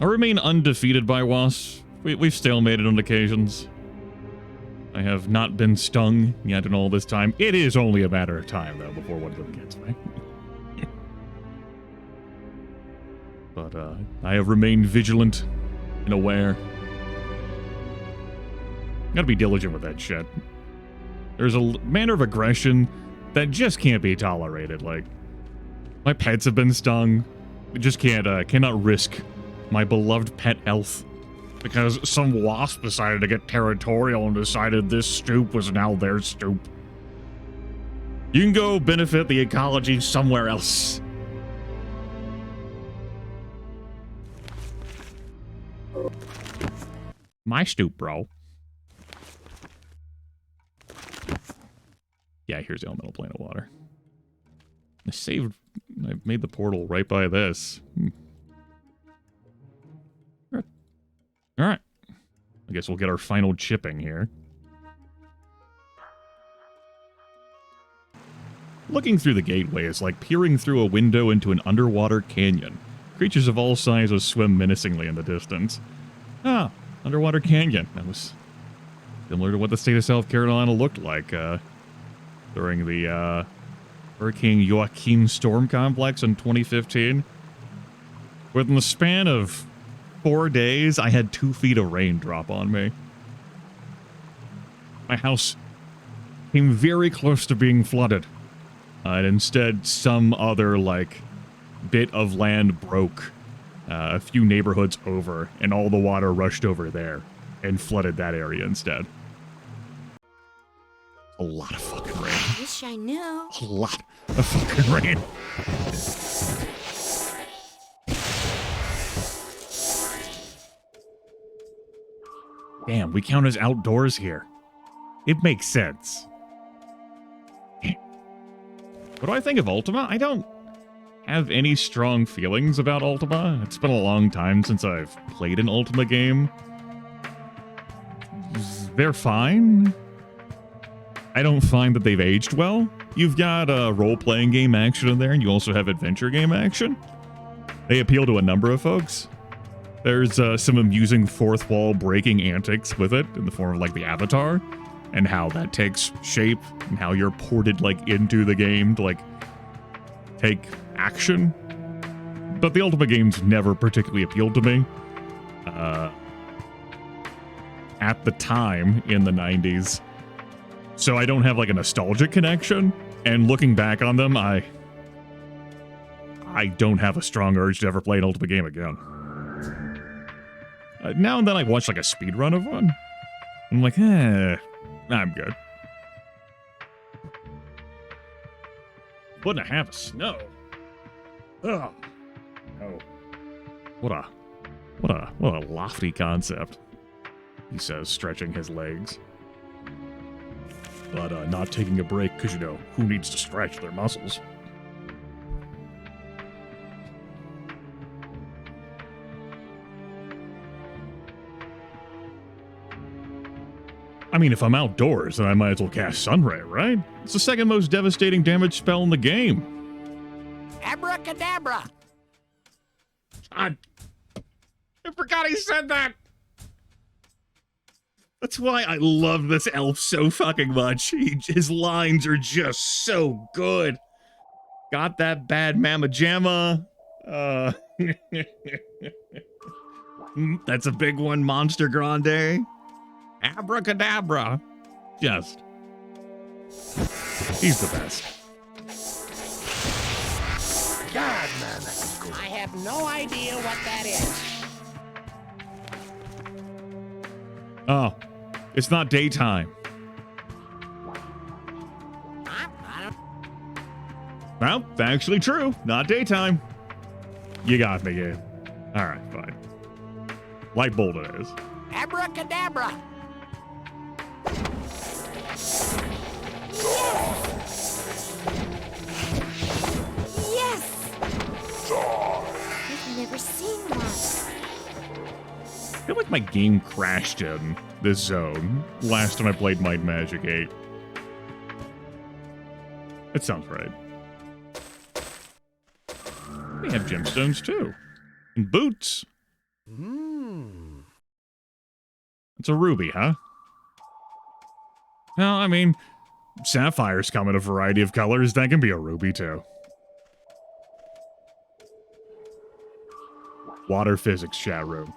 I remain undefeated by wasps. We've stalemated on occasions. I have not been stung yet in all this time. It is only a matter of time, though, before one of them gets me. But I have remained vigilant and aware. Gotta be diligent with that shit. There's a manner of aggression that just can't be tolerated. Like, my pets have been stung. I just cannot risk my beloved pet elf because some wasp decided to get territorial and decided this stoop was now their stoop. You can go benefit the ecology somewhere else. My stoop, bro. Yeah, here's the elemental plane of water. I made the portal right by this. Alright. I guess we'll get our final chipping here. Looking through the gateway is like peering through a window into an underwater canyon. Creatures of all sizes swim menacingly in the distance. Ah, underwater canyon. That was similar to what the state of South Carolina looked like during the Hurricane Joaquin storm complex in 2015. Within the span of 4 days, I had 2 feet of rain drop on me. My house came very close to being flooded. And instead, some other, like, bit of land broke a few neighborhoods over, and all the water rushed over there and flooded that area instead. A lot of fucking rain. I wish I knew. A lot of fucking rain. Damn, we count as outdoors here. It makes sense. What do I think of Ultima? I don't have any strong feelings about Ultima. It's been a long time since I've played an Ultima game. They're fine. I don't find that they've aged well. You've got role-playing game action in there, and you also have adventure game action. They appeal to a number of folks. There's some amusing fourth wall breaking antics with it in the form of like the Avatar and how that takes shape and how you're ported like into the game to like take action. But the Ultima games never particularly appealed to me. At the time in the 90s. So I don't have like a nostalgic connection. And looking back on them, I don't have a strong urge to ever play an Ultima game again. Now and then I watch like a speedrun of one. I'm like, I'm good. 1.5 of snow. Oh, no. What a lofty concept, he says, stretching his legs. But not taking a break because, you know, who needs to stretch their muscles? I mean, if I'm outdoors, then I might as well cast Sunray, right? It's the second most devastating damage spell in the game. Abracadabra! I forgot he said that! That's why I love this elf so fucking much. His lines are just so good. Got that bad mamma jamma. That's a big one, Monster Grande. Abracadabra. Just. He's the best. God, man, that's good. I have no idea what that is. Oh, it's not daytime. I don't... Well, actually true. Not daytime. You got me, Gabe. All right, fine. Light bolt it is. Abracadabra! Yes! I've never seen one. feel like my game crashed in this zone last time I played Might and Magic 8. It sounds right. We have gemstones too. And boots. It's a ruby, huh? Well, I mean, sapphires come in a variety of colors. That can be a ruby too. Water physics chat room.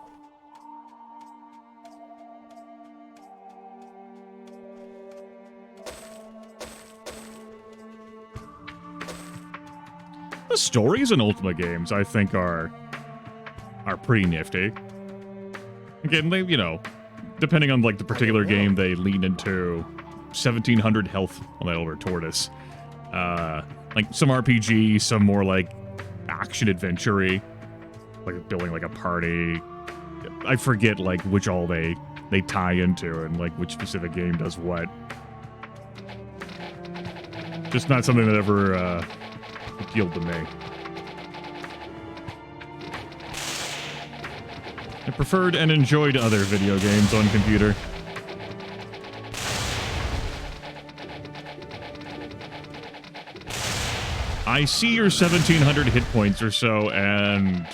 The stories in Ultima games, I think, are pretty nifty. Again, they, you know, depending on like the particular game, they lean into 1700 health on that older tortoise. Like some RPG, some more like action adventure-y, like building like a party. I forget like which all they tie into and like which specific game does what. Just not something that ever appealed to me. I preferred and enjoyed other video games on computer. I see your 1700 hit points or so, and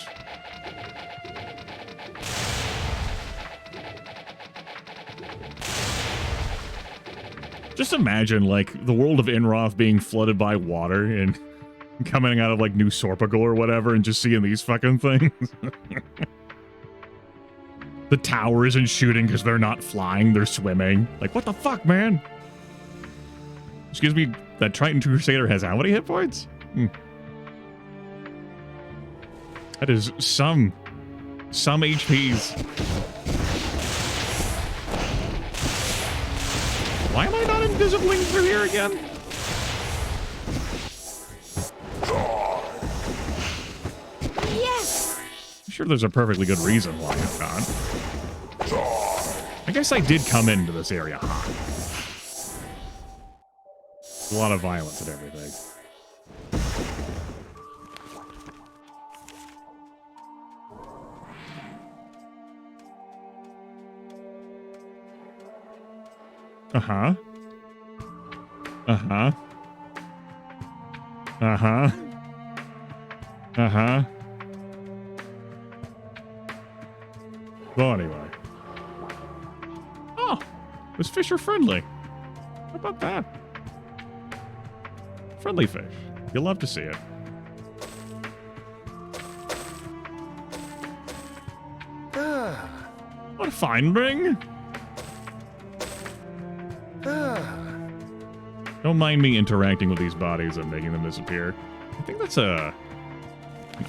just imagine, like, the world of Enroth being flooded by water and coming out of, like, New Sorpigal or whatever and just seeing these fucking things. The tower isn't shooting because they're not flying, they're swimming. Like, what the fuck, man? Excuse me, that Triton Crusader has how many hit points? That is some HPs. Why am I not invisibling through here again? Yes! I'm sure there's a perfectly good reason why I'm not. I guess I did come into this area hot. A lot of violence and everything. Uh-huh. Uh-huh. Uh-huh. Uh-huh. Well, anyway. Oh, this fish are friendly. How about that? Friendly fish. You'll love to see it. What a fine ring. Don't mind me interacting with these bodies and making them disappear. I think that's an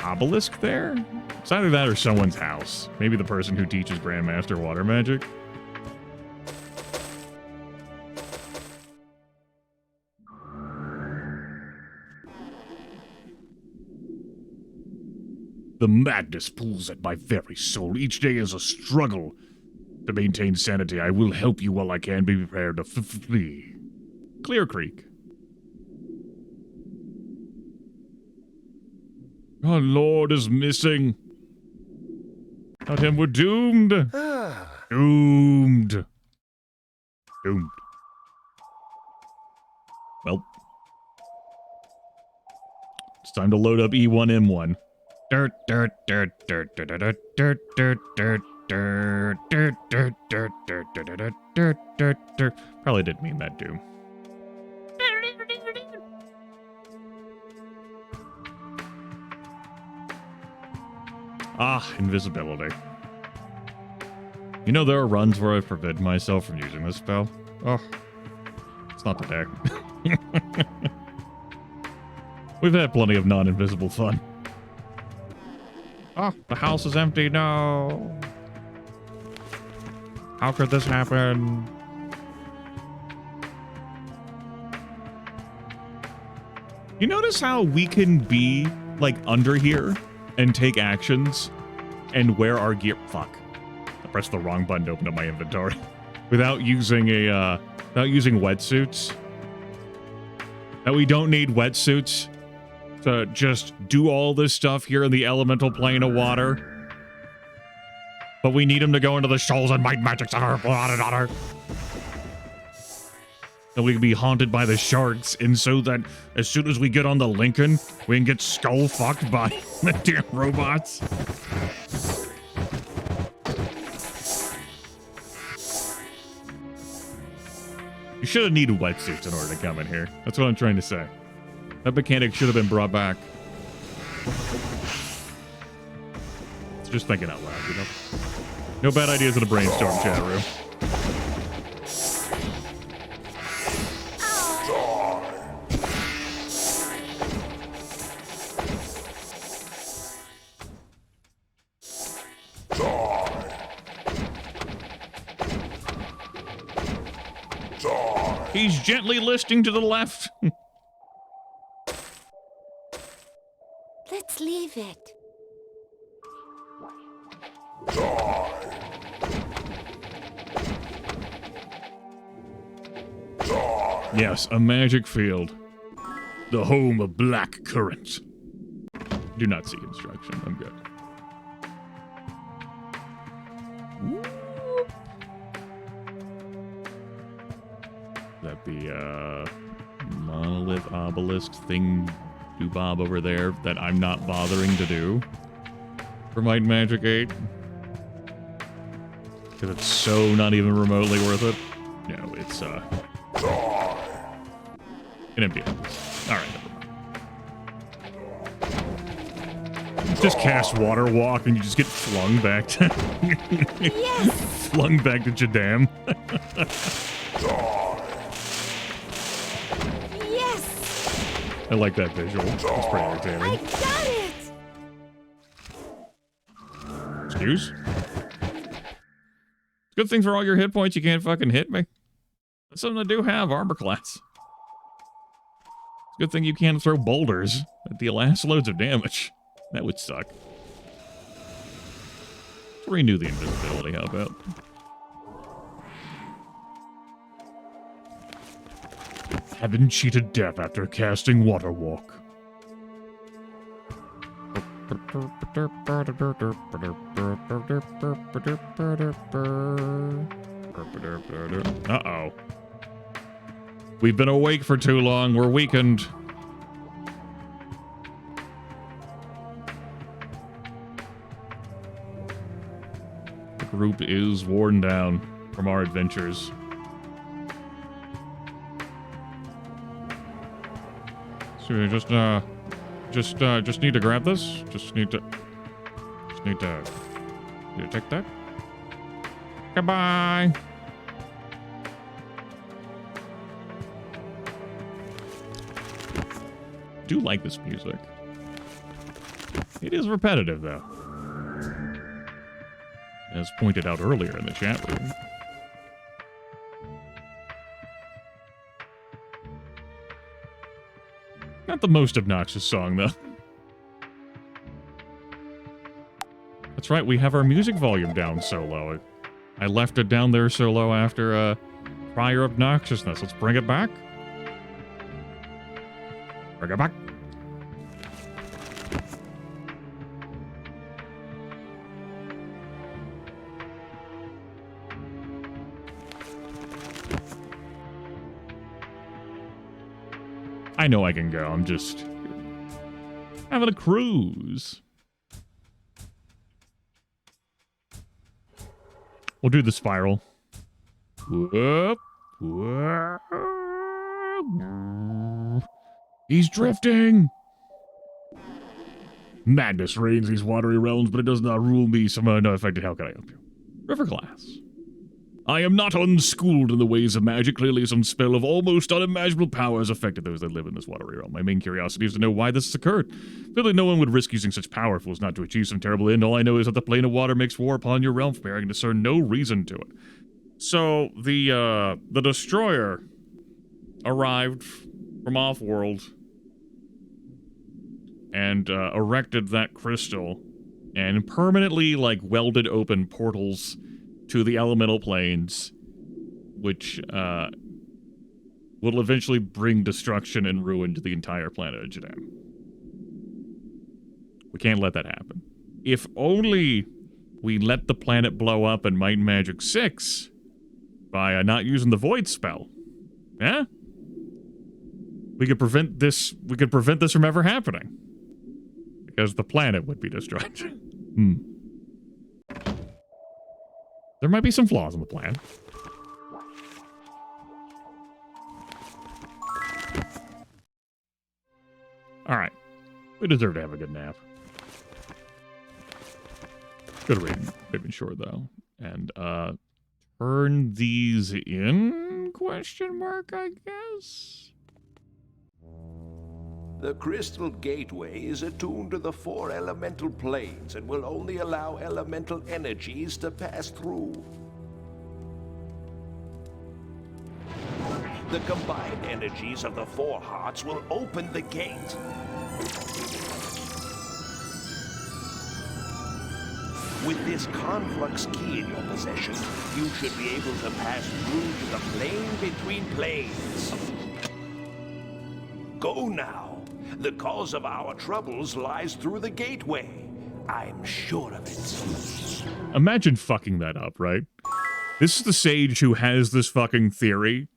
obelisk there? It's either that or someone's house. Maybe the person who teaches Grandmaster water magic. The madness pulls at my very soul. Each day is a struggle. To maintain sanity, I will help you while I can. Be prepared to flee. Clear Creek. Our Lord is missing. Without him, we're doomed. Doomed. Doomed. Well. It's time to load up E1M1. Dirt, dirt, dirt, dirt, dirt, dirt, dirt, dirt, dirt. Dirt, dirt, dirt, dirt, dirt, dirt, dirt, dirt, dirt, dirt. Probably didn't mean that, Doom. Ah, invisibility. You know, there are runs where I forbid myself from using this spell. Oh, it's not today. We've had plenty of non-invisible fun. Oh, the house is empty. No. How could this happen? You notice how we can be, like, under here and take actions and wear our gear? Fuck. I pressed the wrong button to open up my inventory. Without using wetsuits. That we don't need wetsuits to just do all this stuff here in the elemental plane of water. But we need him to go into the shoals and might magics on her. And we can be haunted by the sharks, and so that as soon as we get on the Lincoln, we can get skull fucked by the damn robots. You should have needed wetsuits in order to come in here. That's what I'm trying to say. That mechanic should have been brought back. It's just thinking out loud, you know? No bad ideas in the brainstorm chat room. He's gently listing to the left. Let's leave it. Yes, a magic field. The home of black currents. Do not see instruction. I'm good. That the monolith obelisk thing do-bob over there that I'm not bothering to do for Might and Magic 8. Because it's so not even remotely worth it. No, it's an empty house. Alright, never mind. Just cast Water Walk and you just get flung back to Yes! flung back to Jadam. Yes! I like that visual. It's pretty I entertaining. got it! Excuse? Good thing for all your hit points you can't fucking hit me. That's something I do have, armor class. It's a good thing you can't throw boulders that deal ass loads of damage. That would suck. Let's renew the invisibility, how about? Have been cheated death after casting Water Walk. Uh-oh. We've been awake for too long. We're weakened. The group is worn down from our adventures. So we just need to grab this. Just need to take that. Goodbye. Do like this music. It is repetitive, though. As pointed out earlier in the chat room. Not the most obnoxious song, though. That's right, we have our music volume down so low. I left it down there so low after prior obnoxiousness. Let's bring it back. Bring it back. I know I can go. I'm just having a cruise. We'll do the spiral. Whoop. Whoop. He's drifting. Madness reigns these watery realms, but it does not rule me. Some unaffected. How can I help you? River class. I am not unschooled in the ways of magic. Clearly some spell of almost unimaginable power has affected those that live in this watery realm. My main curiosity is to know why this has occurred. Clearly no one would risk using such powerful as not to achieve some terrible end. All I know is that the plane of water makes war upon your realm. I can discern no reason to it. So, the destroyer arrived from off-world and erected that crystal and permanently, like, welded open portals to the elemental planes, which will eventually bring destruction and ruin to the entire planet of Jadam. We can't let that happen. If only we let the planet blow up in Might and Magic 6 by not using the Void spell. Yeah? We could prevent this from ever happening. Because the planet would be destroyed. There might be some flaws in the plan. Alright. We deserve to have a good nap. Good reading. Been short though. And turn these in? Question mark, I guess. The crystal gateway is attuned to the 4 elemental planes and will only allow elemental energies to pass through. The combined energies of the 4 hearts will open the gate. With this conflux key in your possession, you should be able to pass through to the plane between planes. Go now. The cause of our troubles lies through the gateway. I'm sure of it. Imagine fucking that up, right? This is the sage who has this fucking theory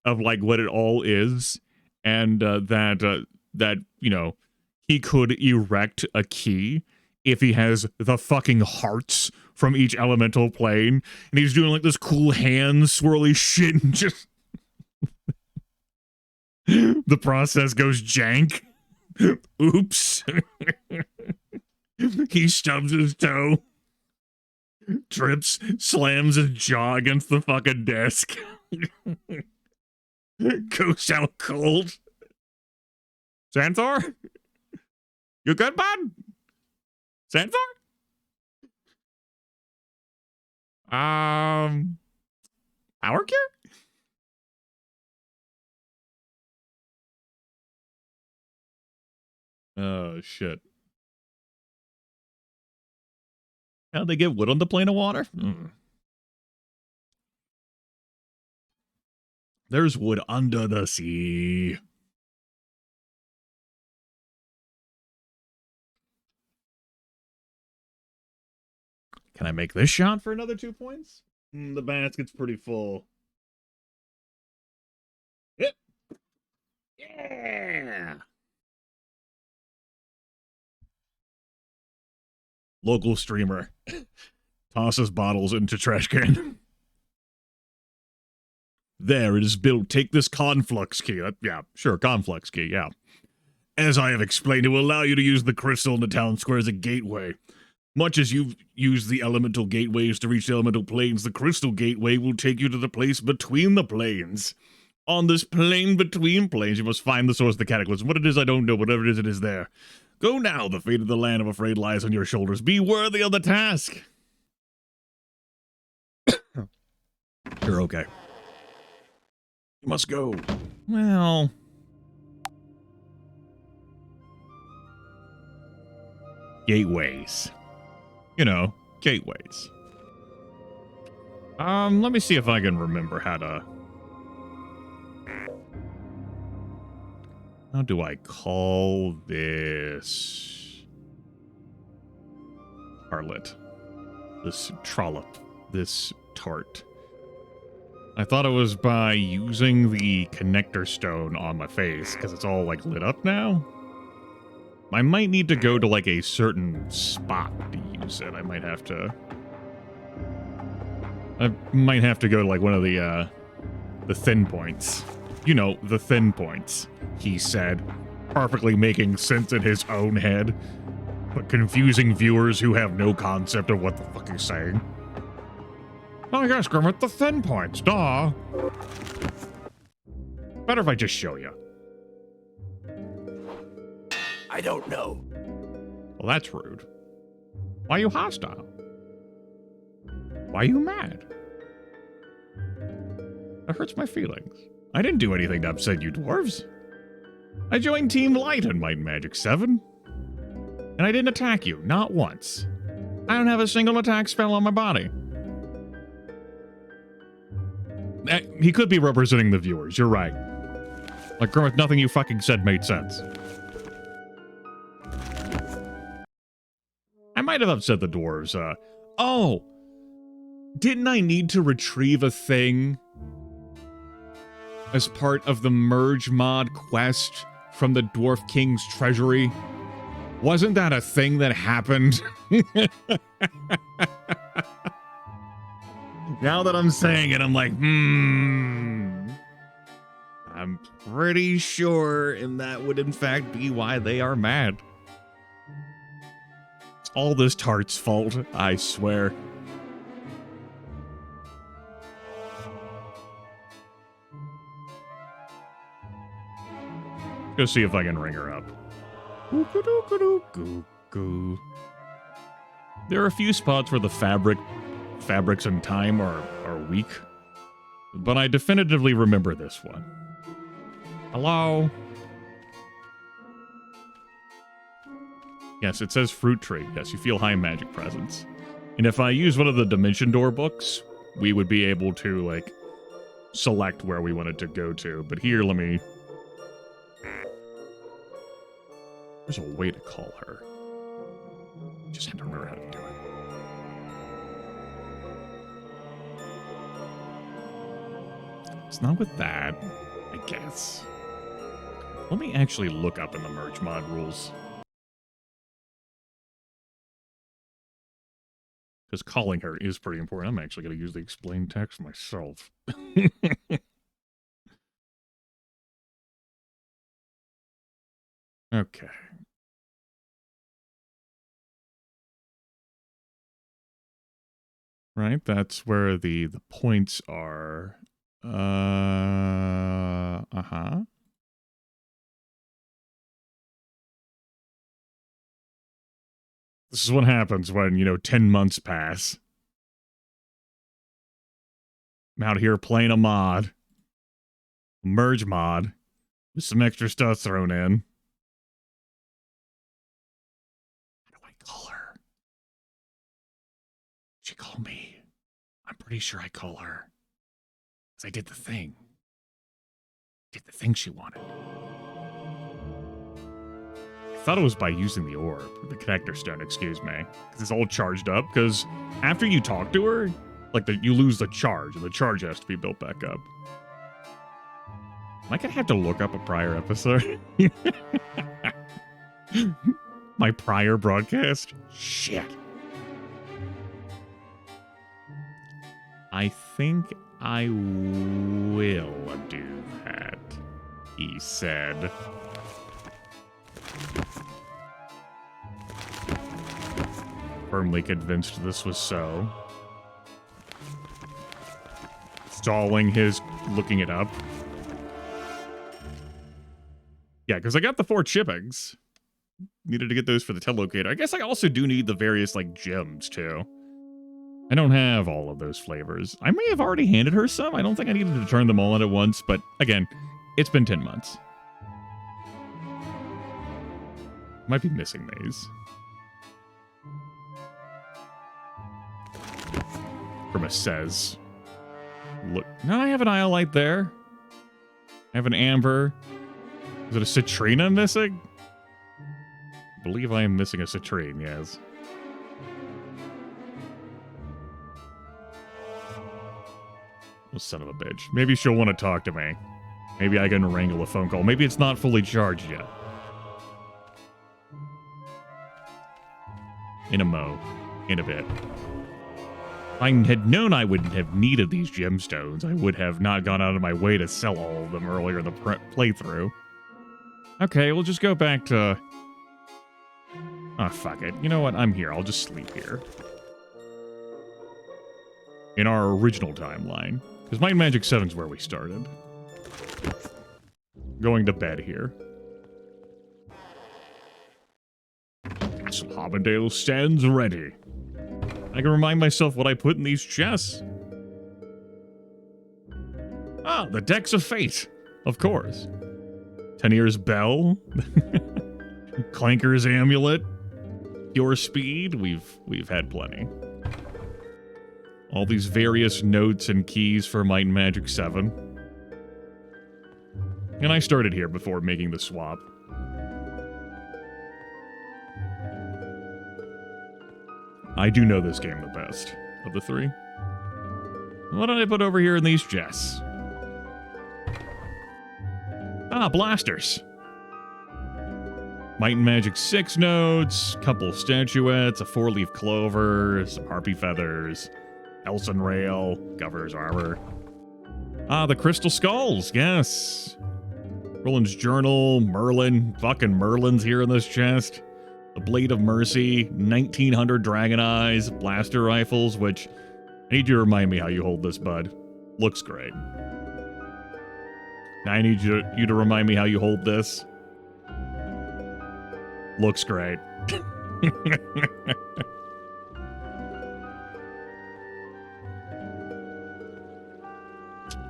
of, like, what it all is, and that, you know, he could erect a key if he has the fucking hearts from each elemental plane, and he's doing, like, this cool hand swirly shit, and just... the process goes jank. Oops. He stubs his toe, trips, slams his jaw against the fucking desk. Goes out cold. Xanthor? You good, bud? Xanthor? Power cure? Oh, shit. How'd they get wood on the plane of water? There's wood under the sea. Can I make this shot for another 2 points? The basket's pretty full. Yep. Yeah. Local streamer tosses bottles into trash can. There, it is built. Take this conflux key. Yeah, sure, conflux key, yeah. As I have explained, it will allow you to use the crystal in the town square as a gateway. Much as you've used the elemental gateways to reach the elemental planes, the crystal gateway will take you to the place between the planes. On this plane between planes, you must find the source of the cataclysm. What it is, I don't know. Whatever it is there. Go now, the fate of the land I'm afraid lies on your shoulders. Be worthy of the task. You're okay. You must go. Well... gateways. You know, gateways. Let me see if I can remember how to... how do I call this? Harlot. This trollop. This tart. I thought it was by using the connector stone on my face, because it's all, like, lit up now. I might need to go to, like, a certain spot to use it. I might have to go to, like, one of the thin points. You know, the thin points, he said, perfectly making sense in his own head, but confusing viewers who have no concept of what the fuck he's saying. Oh, yes, Grimith, the thin points, duh. Better if I just show you. I don't know. Well, that's rude. Why are you hostile? Why are you mad? That hurts my feelings. I didn't do anything to upset you dwarves. I joined Team Light in Might and Magic 7. And I didn't attack you, not once. I don't have a single attack spell on my body. He could be representing the viewers, you're right. Like, Grimith, nothing you fucking said made sense. I might have upset the dwarves. Oh! Didn't I need to retrieve a thing as part of the Merge mod quest from the Dwarf King's treasury? Wasn't that a thing that happened? Now that I'm saying it, I'm like, I'm pretty sure, and that would in fact be why they are mad. It's all this tart's fault, I swear. Go see if I can ring her up. There are a few spots where the fabrics and time are weak, but I definitively remember this one. Hello? Yes, it says fruit tree. Yes, you feel high magic presence. And if I use one of the Dimension Door books, we would be able to, like, select where we wanted to go to. But here, let me... There's a way to call her. Just have to remember how to do it. It's not with that, I guess. Let me actually look up in the merge mod rules. Because calling her is pretty important. I'm actually going to use the explain text myself. Okay. Right, that's where the points are. Uh-huh. This is what happens when, 10 months pass. I'm out here playing a mod. A merge mod. With some extra stuff thrown in. How do I call her? She called me. I'm pretty sure I call her. Because I did the thing. Did the thing she wanted. I thought it was by using the orb, the connector stone, excuse me. Because it's all charged up, because after you talk to her, like, you lose the charge, and the charge has to be built back up. Am I gonna have to look up a prior episode? My prior broadcast? Shit. I think I will do that, he said. Firmly convinced this was so. Stalling his looking it up. Yeah, because I got the 4 chippings. Needed to get those for the telelocator. I guess I also do need the various, like, gems, too. I don't have all of those flavors. I may have already handed her some. I don't think I needed to turn them all in at once, but again, it's been 10 months. Might be missing these. Grimace says. Look, no, I have an iolite there. I have an amber. Is it a citrine I'm missing? I believe I am missing a citrine, yes. Oh, son of a bitch. Maybe she'll want to talk to me. Maybe I can wrangle a phone call. Maybe it's not fully charged yet. In a mo. In a bit. If I had known I wouldn't have needed these gemstones, I would have not gone out of my way to sell all of them earlier in the playthrough. Okay, we'll just go back to... Oh, fuck it. You know what? I'm here. I'll just sleep here. In our original timeline. Because Might and Magic 7's where we started. Going to bed here. Castle Hobbendale stands ready. I can remind myself what I put in these chests. Ah, the Decks of Fate. Of course. Tenier's Bell. Clanker's Amulet. Pure Speed. We've had plenty. All these various notes and keys for Might and Magic 7. And I started here before making the swap. I do know this game the best of the three. What did I put over here in these chests? Ah, blasters. Might and Magic 6 notes, couple statuettes, a 4-leaf clover, some harpy feathers, Elson rail, governor's armor. Ah, the crystal skulls, yes. Roland's journal, Merlin, fucking Merlin's here in this chest. The Blade of Mercy, 1900 Dragon Eyes, blaster rifles, which I need you to remind me how you hold this, bud. Looks great. Now I need you to remind me how you hold this. Looks great. I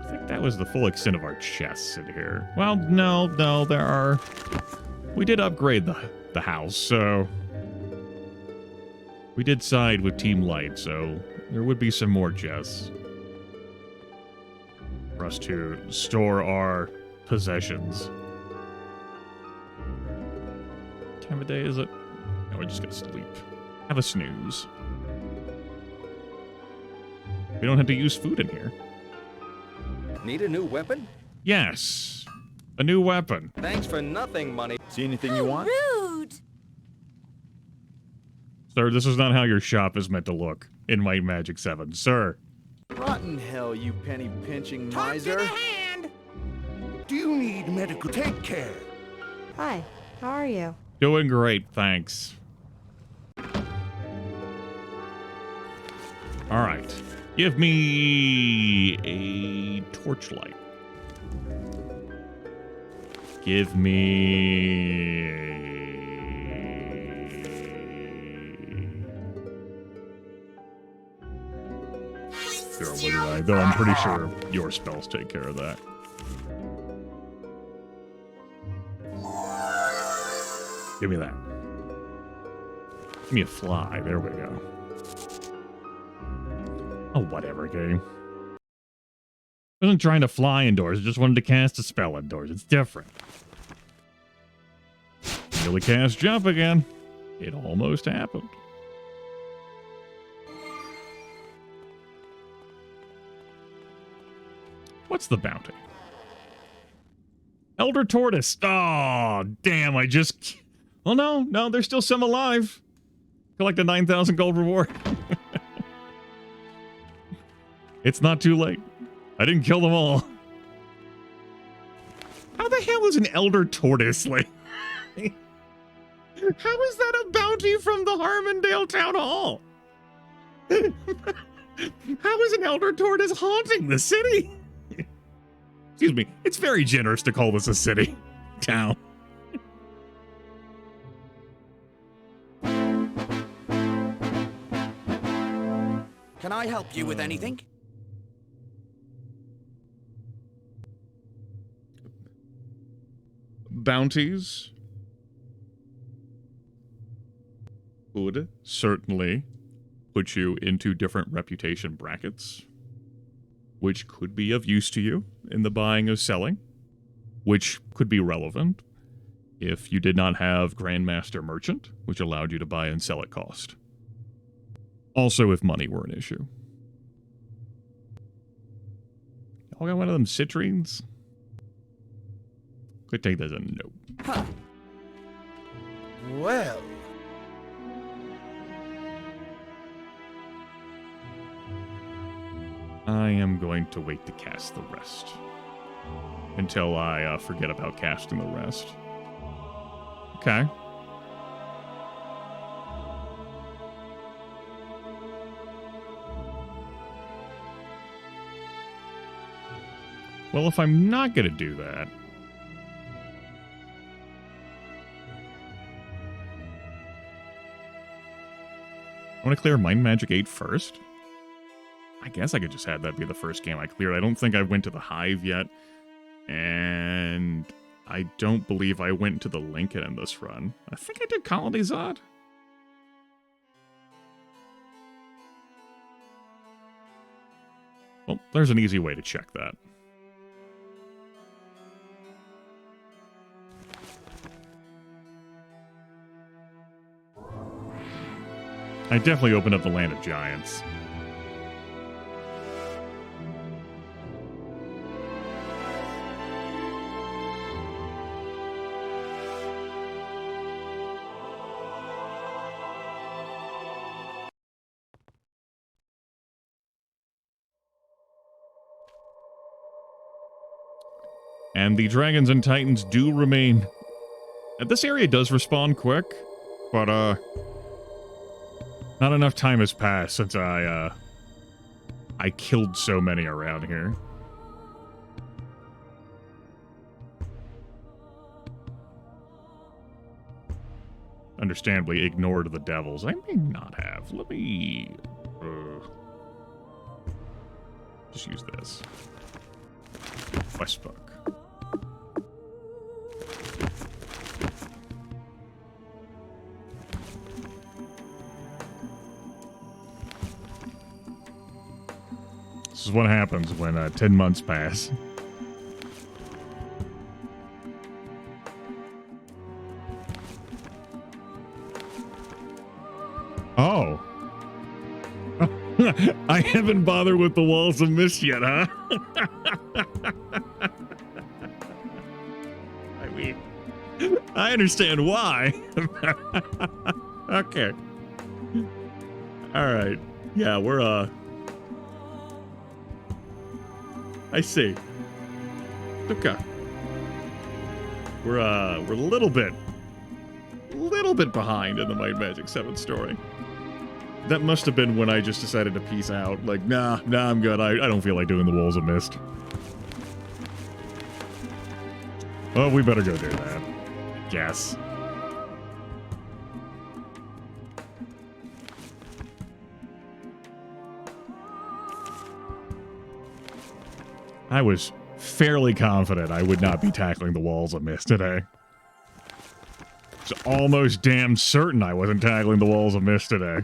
think that was the full extent of our chests in here. Well, no, there are... We did upgrade the house, so... We did side with Team Light, so there would be some more chests for us to store our possessions. What time of day is it? No, we're just gonna sleep. Have a snooze. We don't have to use food in here. Need a new weapon? Yes. A new weapon. Thanks for nothing, money. See anything you want? Rude! Sir, this is not how your shop is meant to look in Might and Magic 7. Sir. Rotten hell, you penny-pinching Talk to the miser. hand! Do you need medical? Take care. Hi, how are you? Doing great, thanks. Alright. Give me a torchlight. Give me though I'm pretty sure your spells take care of that. Give me that. Give me a fly. There we go. Oh, whatever, game. I wasn't trying to fly indoors. I just wanted to cast a spell indoors. It's different. Nearly cast jump again. It almost happened. What's the bounty? Elder Tortoise. Oh, damn, I just... Oh, no, there's still some alive. Collect a 9,000 gold reward. It's not too late. I didn't kill them all. How the hell is an Elder Tortoise, like... How is that a bounty from the Harmondale Town Hall? How is an Elder Tortoise haunting the city? Excuse me, it's very generous to call this a city. Town. Can I help you with anything? Bounties would certainly put you into different reputation brackets, which could be of use to you in the buying or selling, which could be relevant if you did not have Grandmaster Merchant, which allowed you to buy and sell at cost. Also, if money were an issue. Y'all got one of them citrines? Could take that as a no. Huh. Well... I am going to wait to cast the rest. Until I forget about casting the rest. Okay. Well, if I'm not going to do that... I want to clear Mind Magic 8 first. I guess I could just have that be the first game I cleared. I don't think I went to the Hive yet. And I don't believe I went to the Lincoln in this run. I think I did Colony Zod. Well, there's an easy way to check that. I definitely opened up the Land of Giants. And the dragons and titans do remain. This area does respawn quick, but not enough time has passed since I killed so many around here. Understandably ignored the devils. I may not have. Let me just use this quest book. This is what happens when 10 months pass. Oh. I haven't bothered with the Walls of Mist yet, huh? I mean, I understand why. Okay. All right. Yeah, we're, I see. Okay. We're a little bit behind in the Might Magic 7 story. That must have been when I just decided to peace out. Like, nah, I'm good. I don't feel like doing the Walls of Mist. Oh, we better go do that. Guess. I was fairly confident I would not be tackling the Walls of Mist today. It's almost damn certain I wasn't tackling the Walls of Mist today.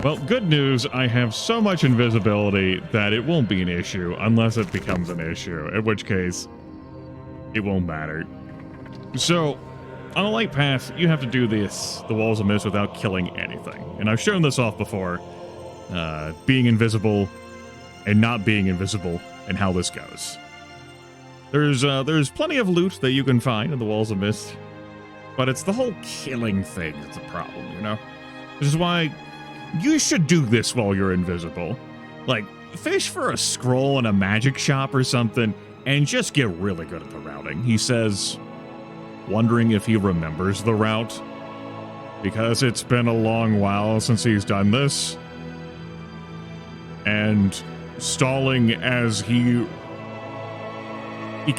Well, good news, I have so much invisibility that it won't be an issue unless it becomes an issue, in which case it won't matter. So, on a light path, you have to do the Walls of Mist without killing anything. And I've shown this off before, being invisible and not being invisible, and how this goes. There's plenty of loot that you can find in the Walls of Mist, but it's the whole killing thing that's a problem, you know? Which is why you should do this while you're invisible. Like, fish for a scroll in a magic shop or something, and just get really good at the routing. He says, wondering if he remembers the route, because it's been a long while since he's done this, and stalling as he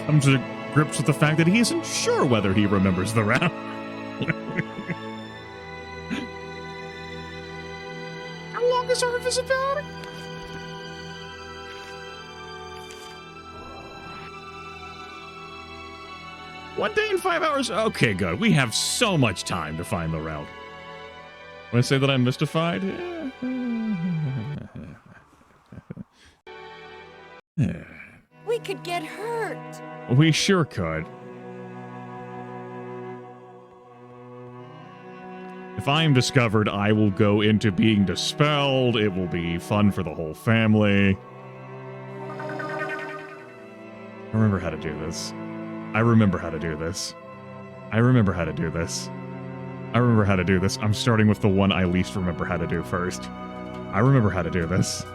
comes to grips with the fact that he isn't sure whether he remembers the route. How long is our invisibility? One day and 5 hours? Okay, good. We have so much time to find the route. When I say that I'm mystified? We could get hurt. We sure could. If I am discovered, I will go into being dispelled. It will be fun for the whole family. I remember how to do this. I remember how to do this. I remember how to do this. I remember how to do this. I'm starting with the one I least remember how to do first. I remember how to do this.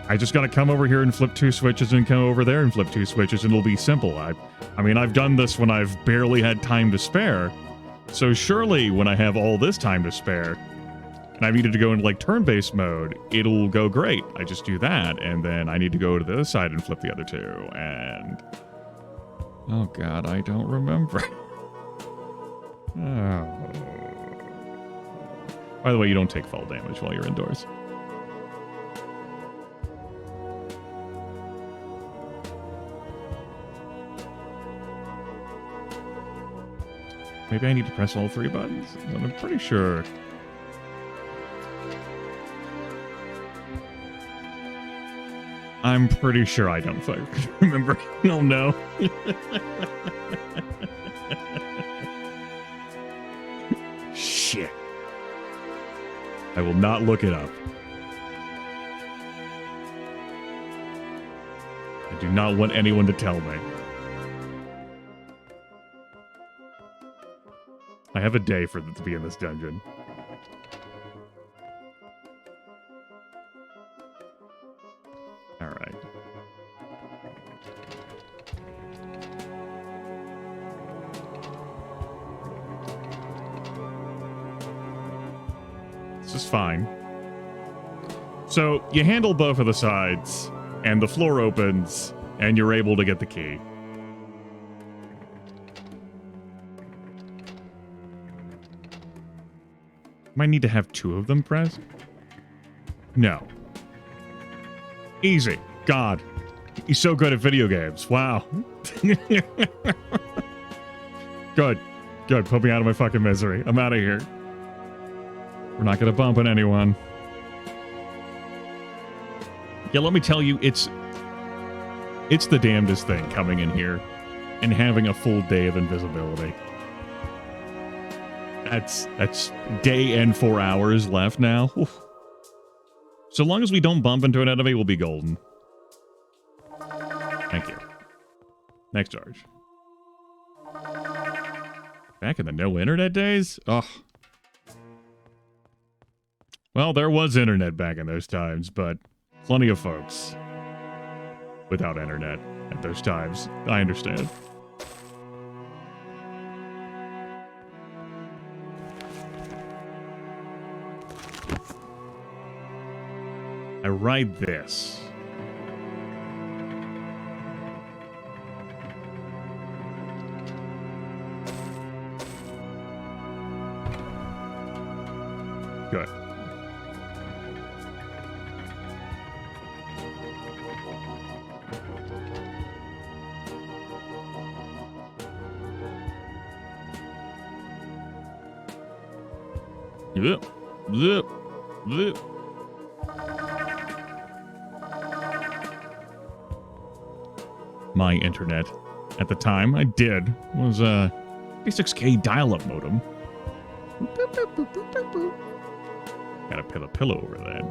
I just gotta come over here and flip 2 switches and come over there and flip 2 switches and it'll be simple. I mean, I've done this when I've barely had time to spare. So surely when I have all this time to spare and I've needed to go into like turn-based mode, it'll go great. I just do that and then I need to go to the other side and flip the other 2 and... Oh god, I don't remember. Oh. By the way, you don't take fall damage while you're indoors. Maybe I need to press all 3 buttons? I'm pretty sure. I'm pretty sure I don't remember. Oh no. shit. I will not look it up. I do not want anyone to tell me. I have a day for it to be in this dungeon. Alright. This is fine. So, you handle both of the sides, and the floor opens, and you're able to get the key. Might need to have two of them pressed? No. Easy. God. He's so good at video games. Wow. Good. Good. Put me out of my fucking misery. I'm out of here. We're not gonna bump on anyone. Yeah, let me tell you, it's the damnedest thing coming in here and having a full day of invisibility. That's day and 4 hours left now. Oof. So long as we don't bump into an enemy, we'll be golden. Thank you. Next charge. Back in the no internet days? Ugh. Well, there was internet back in those times, but plenty of folks without internet at those times. I understand. I ride this. Good. Zip, zip, zip. My internet at the time I did was a 36K dial-up modem. Gotta put a pillow over that.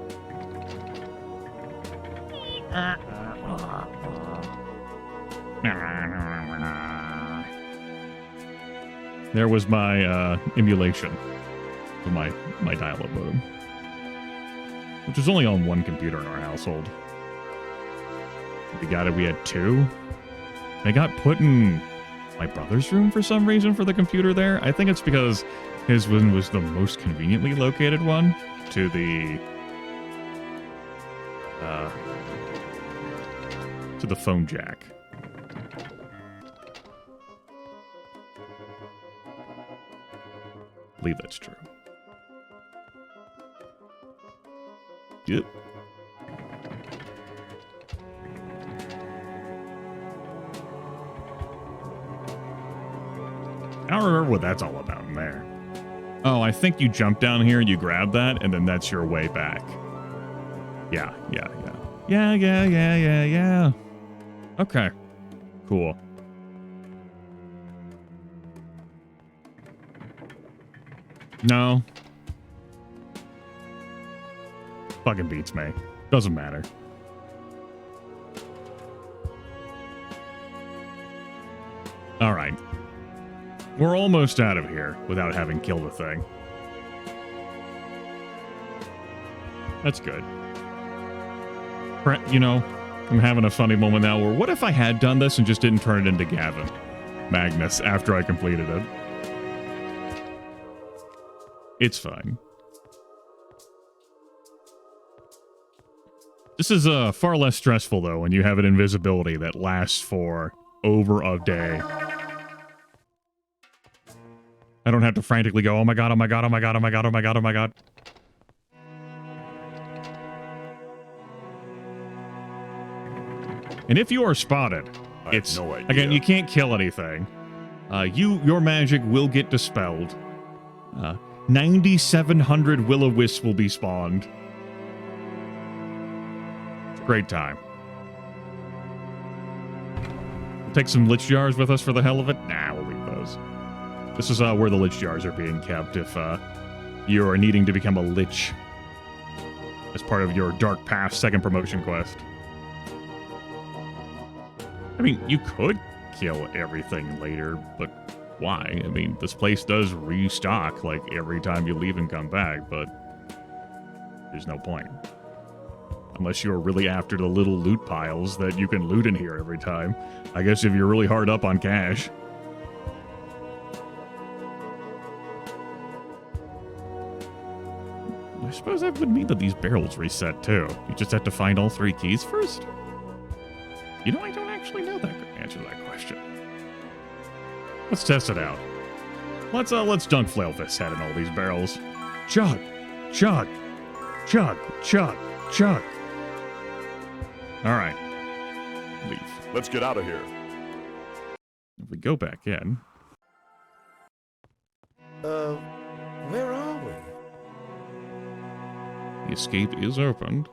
There was my emulation of my dial-up modem, which was only on one computer in our household. We had two. I got put in my brother's room for some reason for the computer there. I think it's because his one was the most conveniently located one to the phone jack. I believe that's true. Yep. I don't remember what that's all about in there. Oh, I think you jump down here and you grab that, and then that's your way back. Yeah. Yeah. Okay. Cool. No. Fucking beats me. Doesn't matter. All right. We're almost out of here without having killed a thing. That's good. You know, I'm having a funny moment now where what if I had done this and just didn't turn it into Gavin Magnus after I completed it? It's fine. This is far less stressful, though, when you have an invisibility that lasts for over a day. I don't have to frantically go, oh my god, oh my god, oh my god, oh my god, oh my god, oh my god. And if you are spotted, it's, no idea. Again, you can't kill anything. Your magic will get dispelled. 9,700 will-o-wisps will be spawned. It's a great time. We'll take some lich jars with us for the hell of it. Nah, we'll leave those. This is where the lich jars are being kept if you are needing to become a lich as part of your Dark Path second promotion quest. I mean, you could kill everything later, but why? I mean, this place does restock, like, every time you leave and come back, but there's no point. Unless you're really after the little loot piles that you can loot in here every time. I guess if you're really hard up on cash. I suppose that would mean that these barrels reset too. You just have to find all 3 keys first? You know, I don't actually know that answer to that question. Let's test it out. Let's dunk Flailfist's head in all these barrels. Chug, chug, chug, chug, chug. All right. Leave. Let's get out of here. If we go back in. Where are we? The escape is opened.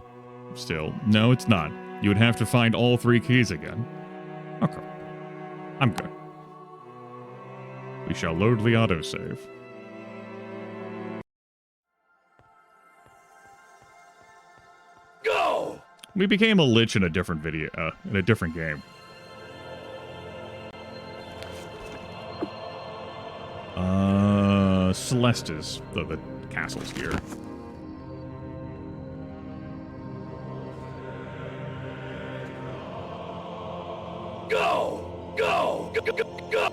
Still, no, it's not. You would have to find all 3 keys again. Okay. I'm good. We shall load the autosave. Go! We became a lich in a different video, in a different game. Celeste is the castle's here. Go! Go! Go! Go! Go!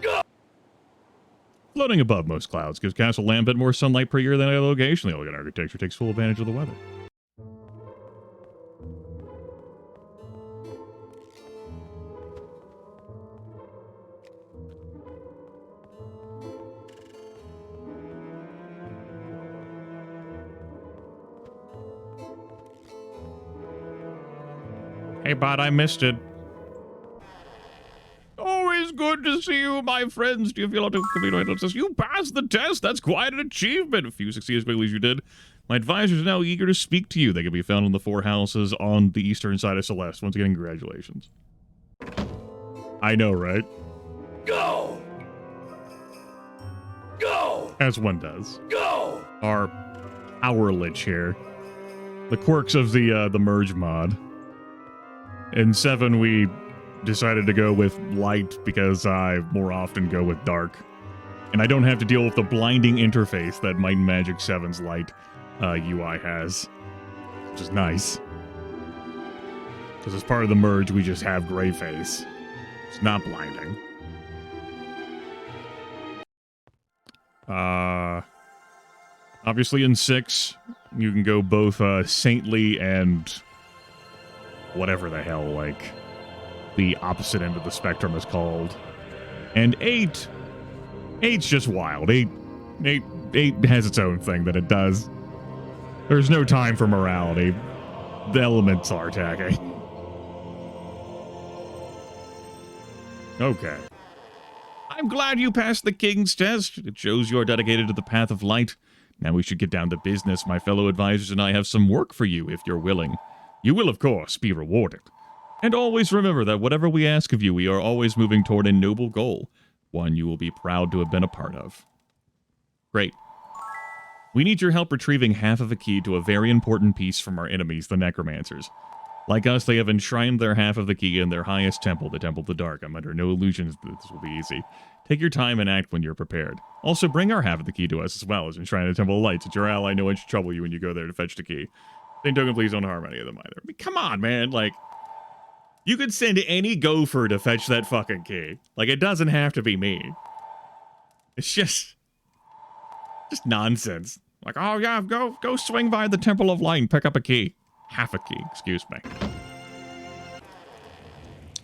Go! Floating above most clouds gives Castle Lambent more sunlight per year than any location. The elegant architecture takes full advantage of the weather. Hey, bud, I missed it. Always good to see you, my friends. Do you feel like you passed the test? That's quite an achievement. If you succeed as quickly as you did, my advisors are now eager to speak to you. They can be found in the 4 houses on the eastern side of Celeste. Once again, congratulations. I know, right? Go! Go! As one does. Go! Our lich here. The quirks of the merge mod. In 7, we decided to go with light because I more often go with dark. And I don't have to deal with the blinding interface that Might and Magic 7's light UI has. Which is nice. Because as part of the merge, we just have gray face. It's not blinding. Obviously in 6, you can go both saintly and whatever the hell, like, the opposite end of the spectrum is called. And 8's just wild. 8 has its own thing that it does. There's no time for morality. The elements are attacking. Okay. I'm glad you passed the King's test. It shows you're dedicated to the path of light. Now we should get down to business. My fellow advisors and I have some work for you if you're willing. You will, of course, be rewarded. And always remember that whatever we ask of you, we are always moving toward a noble goal, one you will be proud to have been a part of. Great. We need your help retrieving half of a key to a very important piece from our enemies, the Necromancers. Like us, they have enshrined their half of the key in their highest temple, the Temple of the Dark. I'm under no illusions that this will be easy. Take your time and act when you're prepared. Also, bring our half of the key to us as well as enshrine the Temple of Lights. It's your ally, no one should trouble you when you go there to fetch the key. Same token, please don't harm any of them either. I mean, come on, man. Like, you could send any gopher to fetch that fucking key. Like, it doesn't have to be me. It's just nonsense. Like, oh yeah, go swing by the Temple of Light and pick up a key. Half a key, excuse me.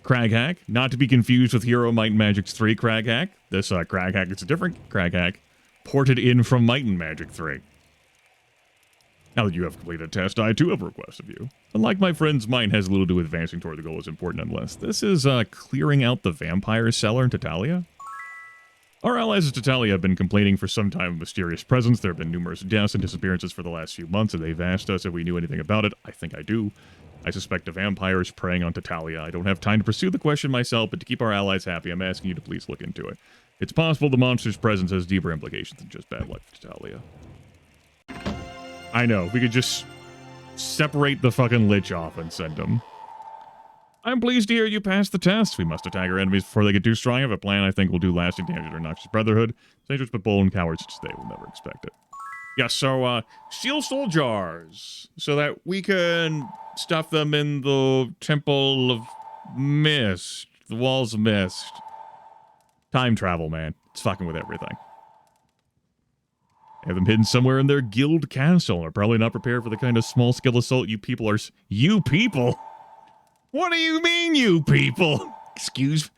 Crag Hack, not to be confused with Hero Might and Magic's 3 Crag Hack. This Crag Hack is a different Crag Hack, ported in from Might and Magic 3. Now that you have completed a test, I too have a request of you. Unlike my friend's, mine has little to do with advancing toward the goal is important nonetheless. This is clearing out the vampire cellar in Tatalia. Our allies in Tatalia have been complaining for some time of mysterious presence. There have been numerous deaths and disappearances for the last few months, and they've asked us if we knew anything about it. I think I do. I suspect a vampire is preying on Talia. I don't have time to pursue the question myself, but to keep our allies happy, I'm asking you to please look into it. It's possible the monster's presence has deeper implications than just bad luck for Talia. I know, we could just separate the fucking Lich off and send him. I'm pleased to hear you passed the test. We must attack our enemies before they get too strong. I have a plan I think will do lasting damage to our Noxious Brotherhood. Dangerous but bold and cowards such as they will never expect it. Yeah, so, Steel Soul Jars. So that we can stuff them in the Temple of Mist. The Walls of Mist. Time travel, man. It's fucking with everything. Have them hidden somewhere in their guild castle. Are probably not prepared for the kind of small-scale assault you people are... You people? What do you mean, you people? Excuse...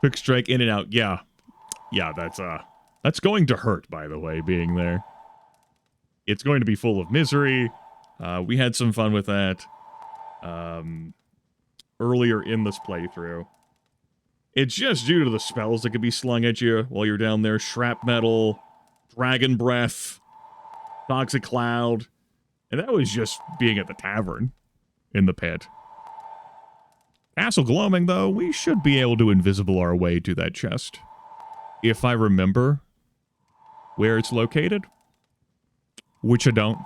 Quick strike in and out. Yeah. Yeah, that's going to hurt, by the way, being there. It's going to be full of misery. We had some fun with that earlier in this playthrough. It's just due to the spells that could be slung at you while you're down there. Shrapnel, Dragon Breath, Toxic Cloud. And that was just being at the tavern in the pit. Castle Gloaming, though, we should be able to invisible our way to that chest. If I remember where it's located. Which I don't.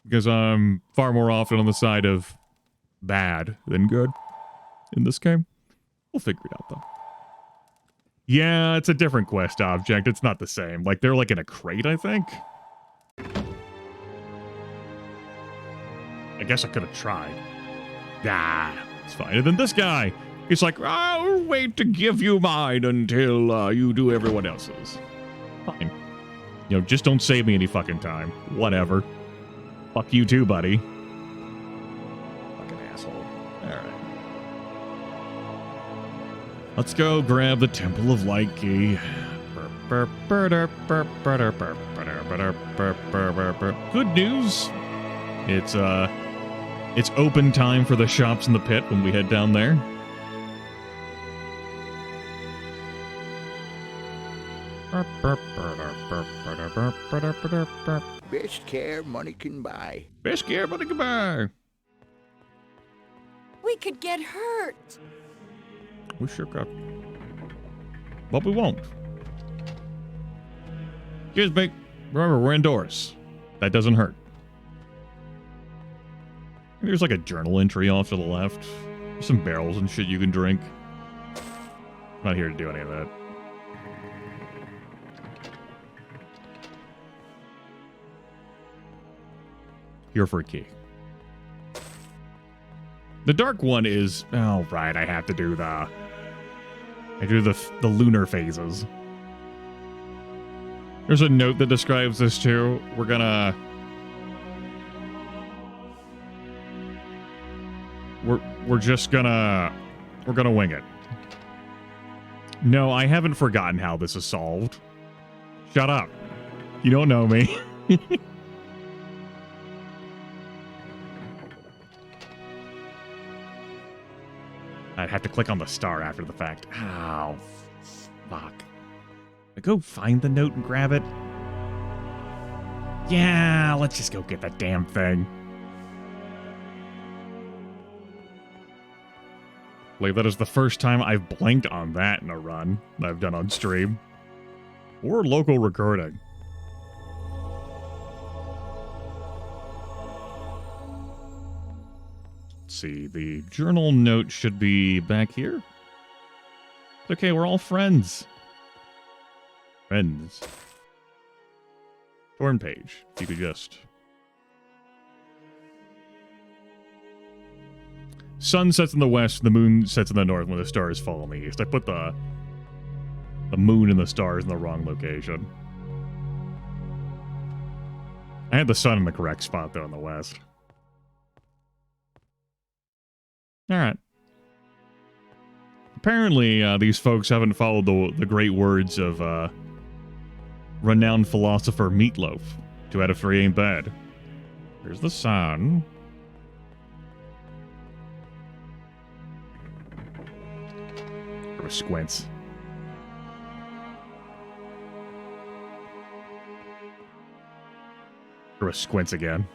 Because I'm far more often on the side of bad than good in this game. We'll figure it out, though. Yeah, it's a different quest object. It's not the same. Like, they're like in a crate, I think. I guess I could have tried. Ah, it's fine. And then this guy, he's like, I'll wait to give you mine until you do everyone else's. Fine. You know, just don't save me any fucking time. Whatever. Fuck you too, buddy. Fucking asshole. Alright. Let's go grab the Temple of Light Key. Good news. It's open time for the shops in the pit when we head down there. Best care money can buy. Best care money can buy. We could get hurt. We sure could. But we won't. Excuse me. Remember, we're indoors. That doesn't hurt. There's like a journal entry off to the left. There's some barrels and shit you can drink. I'm not here to do any of that. Here for a key. The dark one is... Oh, right, I have to do the... I do the lunar phases. There's a note that describes this too. We're gonna... We're just gonna... We're gonna wing it. No, I haven't forgotten how this is solved. Shut up. You don't know me. I'd have to click on the star after the fact. Oh, fuck. Go find the note and grab it. Yeah, let's just go get that damn thing. Like, that is the first time I've blanked on that in a run that I've done on stream. Or local recording. Let's see, the journal note should be back here. It's okay, we're all friends. Friends. Torn page. If you could just... Sun sets in the west, the moon sets in the north when the stars fall in the east. I put the moon and the stars in the wrong location. I had the sun in the correct spot, though, in the west. Alright. Apparently, these folks haven't followed the great words of renowned philosopher Meatloaf. 2 out of 3 ain't bad. Here's the sun. Or squints. Or a squints again.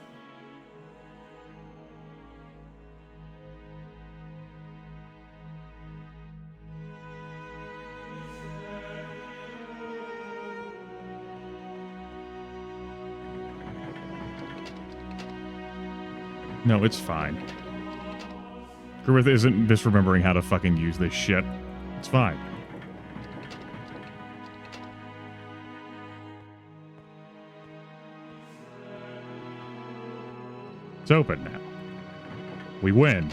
No, it's fine. Grimith isn't misremembering how to fucking use this shit. It's fine. It's open now. We win.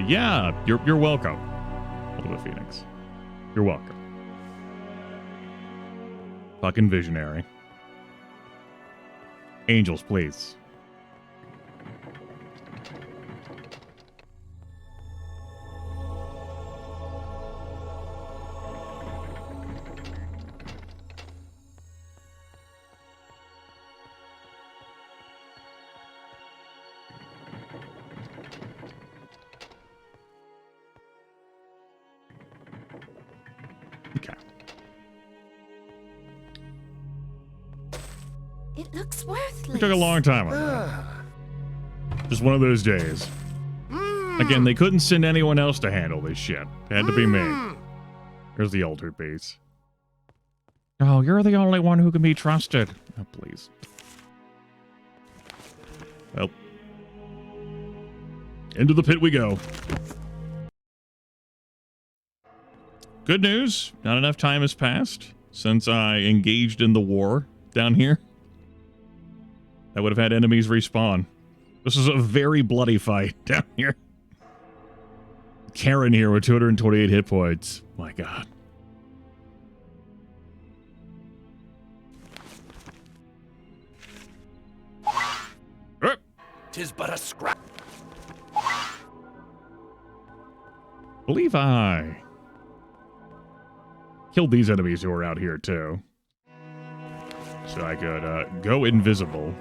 Yeah, you're welcome. Hold up, Phoenix. You're welcome. Fucking visionary. Angels, please. Okay. It looks worthless. It took a long time on that. Just one of those days. Again, they couldn't send anyone else to handle this shit. It had to be me. Here's the altar piece. Oh, you're the only one who can be trusted. Oh, please. Well. Into the pit we go. Good news. Not enough time has passed since I engaged in the war down here. I would have had enemies respawn. This is a very bloody fight down here. Karen here with 228 hit points. My God. Tis but a scrap. Believe I killed these enemies who were out here too. So I could go invisible.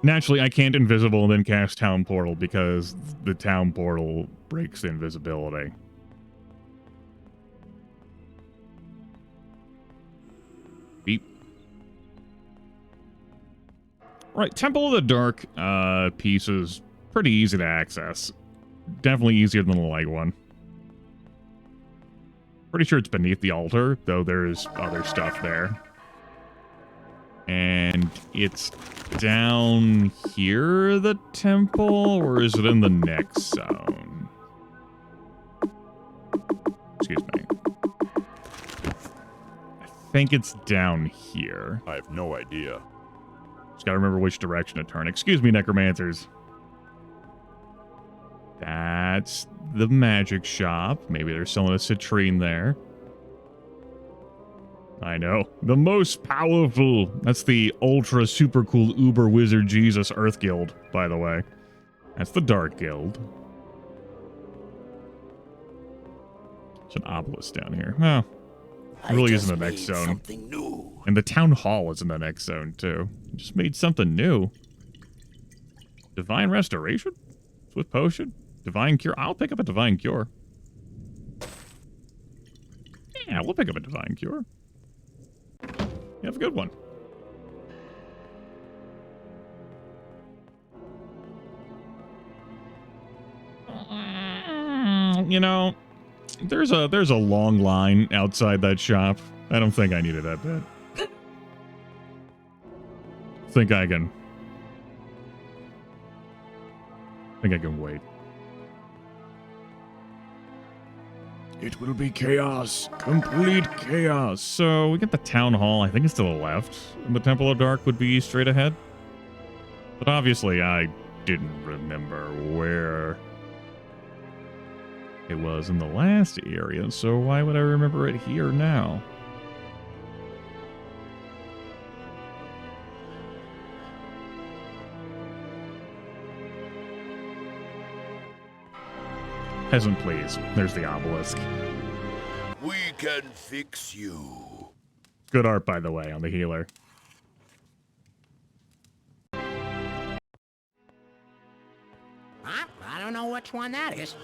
Naturally, I can't invisible and then cast Town Portal because the Town Portal breaks invisibility. Beep. Right, Temple of the Dark piece is pretty easy to access. Definitely easier than the light one. Pretty sure it's beneath the altar, though there's other stuff there. And it's down here, the temple, or is it in the next zone? Excuse me. I think it's down here. I have no idea. Just gotta remember which direction to turn. Excuse me, necromancers. That's the magic shop. Maybe they're selling a citrine there. I know. The most powerful. That's the ultra super cool uber wizard Jesus Earth Guild, by the way. That's the Dark Guild. There's an obelisk down here. Oh. It really is in the next zone. And the town hall is in the next zone, too. Just made something new. Divine Restoration? Swift Potion? Divine Cure? I'll pick up a Divine Cure. Yeah, we'll pick up a Divine Cure. You have a good one. You know, there's a long line outside that shop. I don't think I needed that bit. think I can wait. It will be chaos. Complete chaos. So we get the town hall. I think it's to the left. And the Temple of Dark would be straight ahead. But obviously I didn't remember where it was in the last area. So why would I remember it here now? Peasant, please. There's the obelisk. We can fix you. Good art, by the way, on the healer. Huh? I don't don't know which one that is.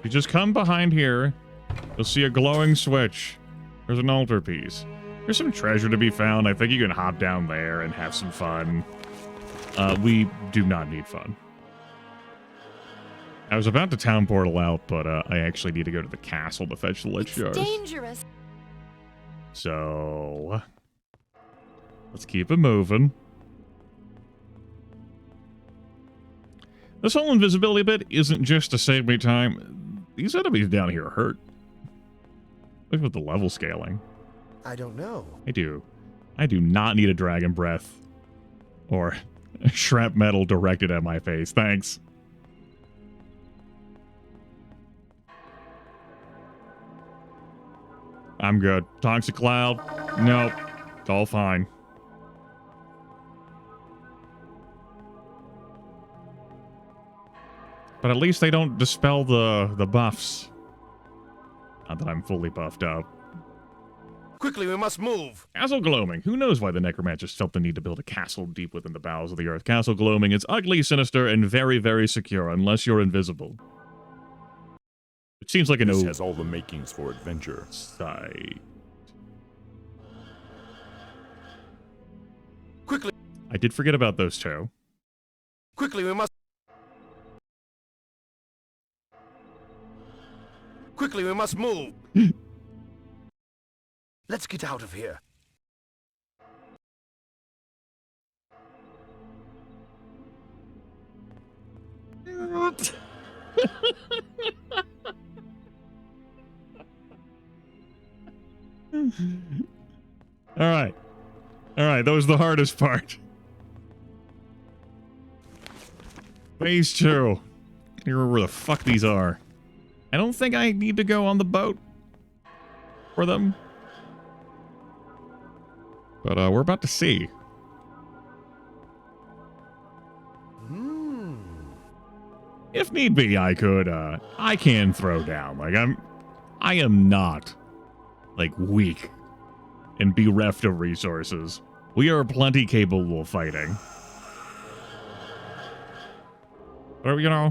You just come behind here, you'll see a glowing switch. There's an altarpiece. There's some treasure to be found. I think you can hop down there and have some fun. We do not need fun. I was about to town portal out, but I actually need to go to the castle to fetch the lich jars. It's dangerous. So, let's keep it moving. This whole invisibility bit isn't just to save me time. These enemies down here hurt. Look at the level scaling. I don't know. I do not need a dragon breath or shrapnel directed at my face. Thanks. I'm good. Toxic cloud? Nope. It's all fine. But at least they don't dispel the buffs. Not that I'm fully buffed up. Quickly, we must move. Castle Gloaming. Who knows why the necromancers felt the need to build a castle deep within the bowels of the earth? Castle Gloaming is ugly, sinister, and very, very secure, unless you're invisible. It seems like an This has all the makings for adventure. Site. Quickly. I did forget about those two. Quickly, we must. Quickly, we must move. Let's get out of here. All right. That was the hardest part. Phase 2. Here where the fuck these are. I don't think I need to go on the boat for them. But we're about to see. If need be, I can throw down. Like I am not like weak and bereft of resources. We are plenty capable of fighting. But you know,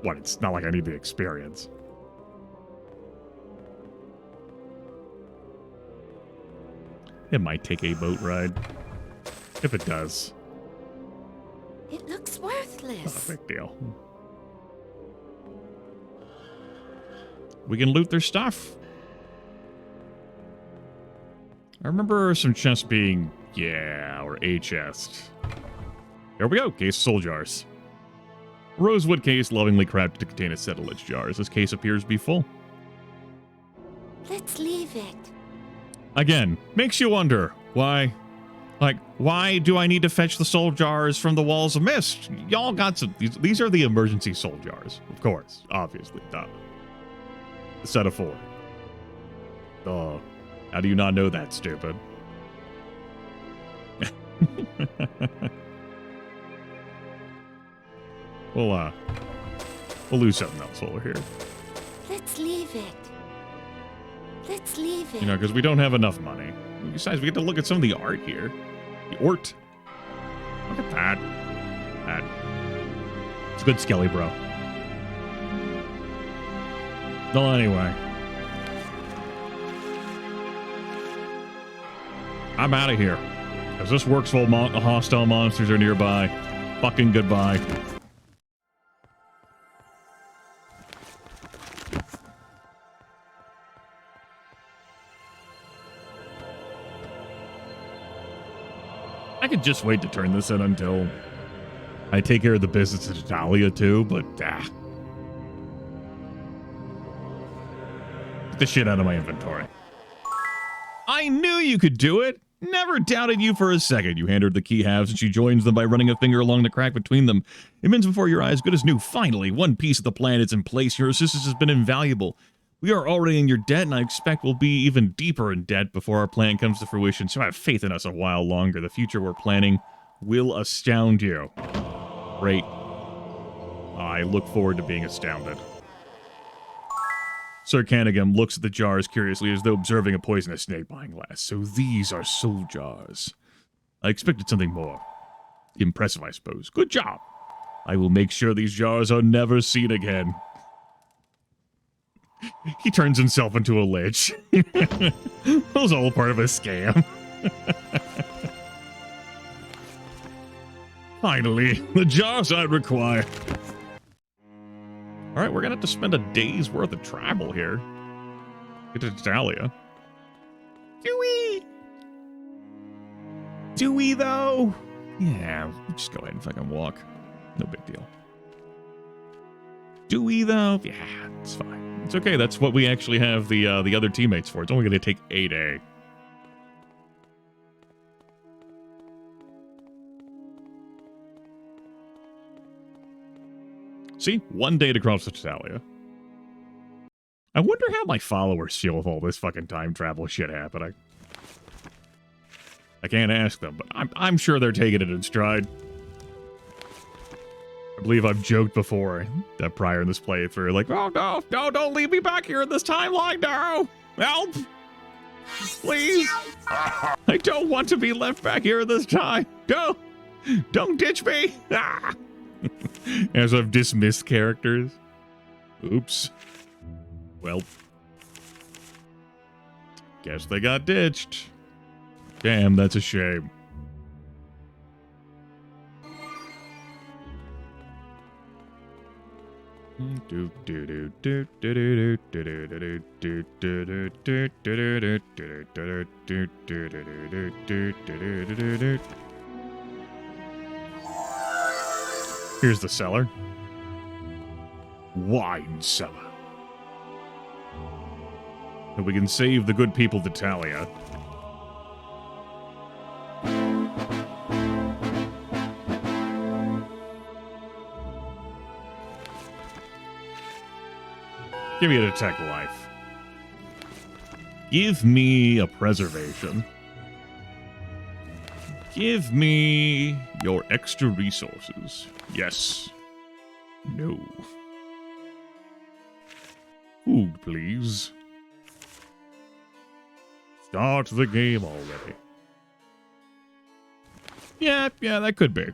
what? It's not like I need the experience. It might take a boat ride. If it does. It looks worthless. Not a big deal. We can loot their stuff. I remember some chests being, or a chest. There we go, case of soul jars. Rosewood case lovingly crafted to contain a set of lich jars. This case appears to be full. Let's leave it. Again, makes you wonder, why? Like, why do I need to fetch the soul jars from the walls of mist? Y'all got some, these are the emergency soul jars. Of course, obviously, duh. A set of 4. Duh. How do you not know that, stupid? We'll lose something else over here. Let's leave it. Let's leave it. You know, because we don't have enough money. Besides, we get to look at some of the art here. The art. Look at that. That. It's good skelly, bro. Well, anyway. I'm out of here. Because this works while hostile monsters are nearby. Fucking goodbye. I could just wait to turn this in until I take care of the business at Italia too, but get the shit out of my inventory. I knew you could do it. Never doubted you for a second. You hand her the key halves and she joins them by running a finger along the crack between them. It means before your eyes, good as new. Finally, one piece of the plan is in place. Your assistance has been invaluable. We are already in your debt, and I expect we'll be even deeper in debt before our plan comes to fruition, so have faith in us a while longer. The future we're planning will astound you. Great. I look forward to being astounded. Sir Canigam looks at the jars curiously as though observing a poisonous snake behind glass. So these are soul jars. I expected something more impressive, I suppose. Good job. I will make sure these jars are never seen again. He turns himself into a lich. That was all part of a scam. Finally, the jars I require. Alright, we're gonna have to spend a day's worth of travel here. Get to Italia. Do we? Do we, though? Yeah, we'll just go ahead and fucking walk. No big deal. Do we, though? Yeah, it's fine. It's okay, that's what we actually have the other teammates for. It's only gonna take a day. See? 1 day to cross Italia. I wonder how my followers feel with all this fucking time travel shit happening. I can't ask them, but I'm sure they're taking it in stride. I believe I've joked before that prior in this playthrough, like, oh no, no, don't leave me back here in this timeline, no! Help! Please! I don't want to be left back here this time! Don't ditch me! Ah! As I've dismissed characters. Oops. Well. Guess they got ditched. Damn, that's a shame. Here's the cellar. Wine cellar. And we can save the good people of Italia. Give me a detect life. Give me a preservation. Give me your extra resources. Yes. No. Food, please. Start the game already. Yeah, that could be.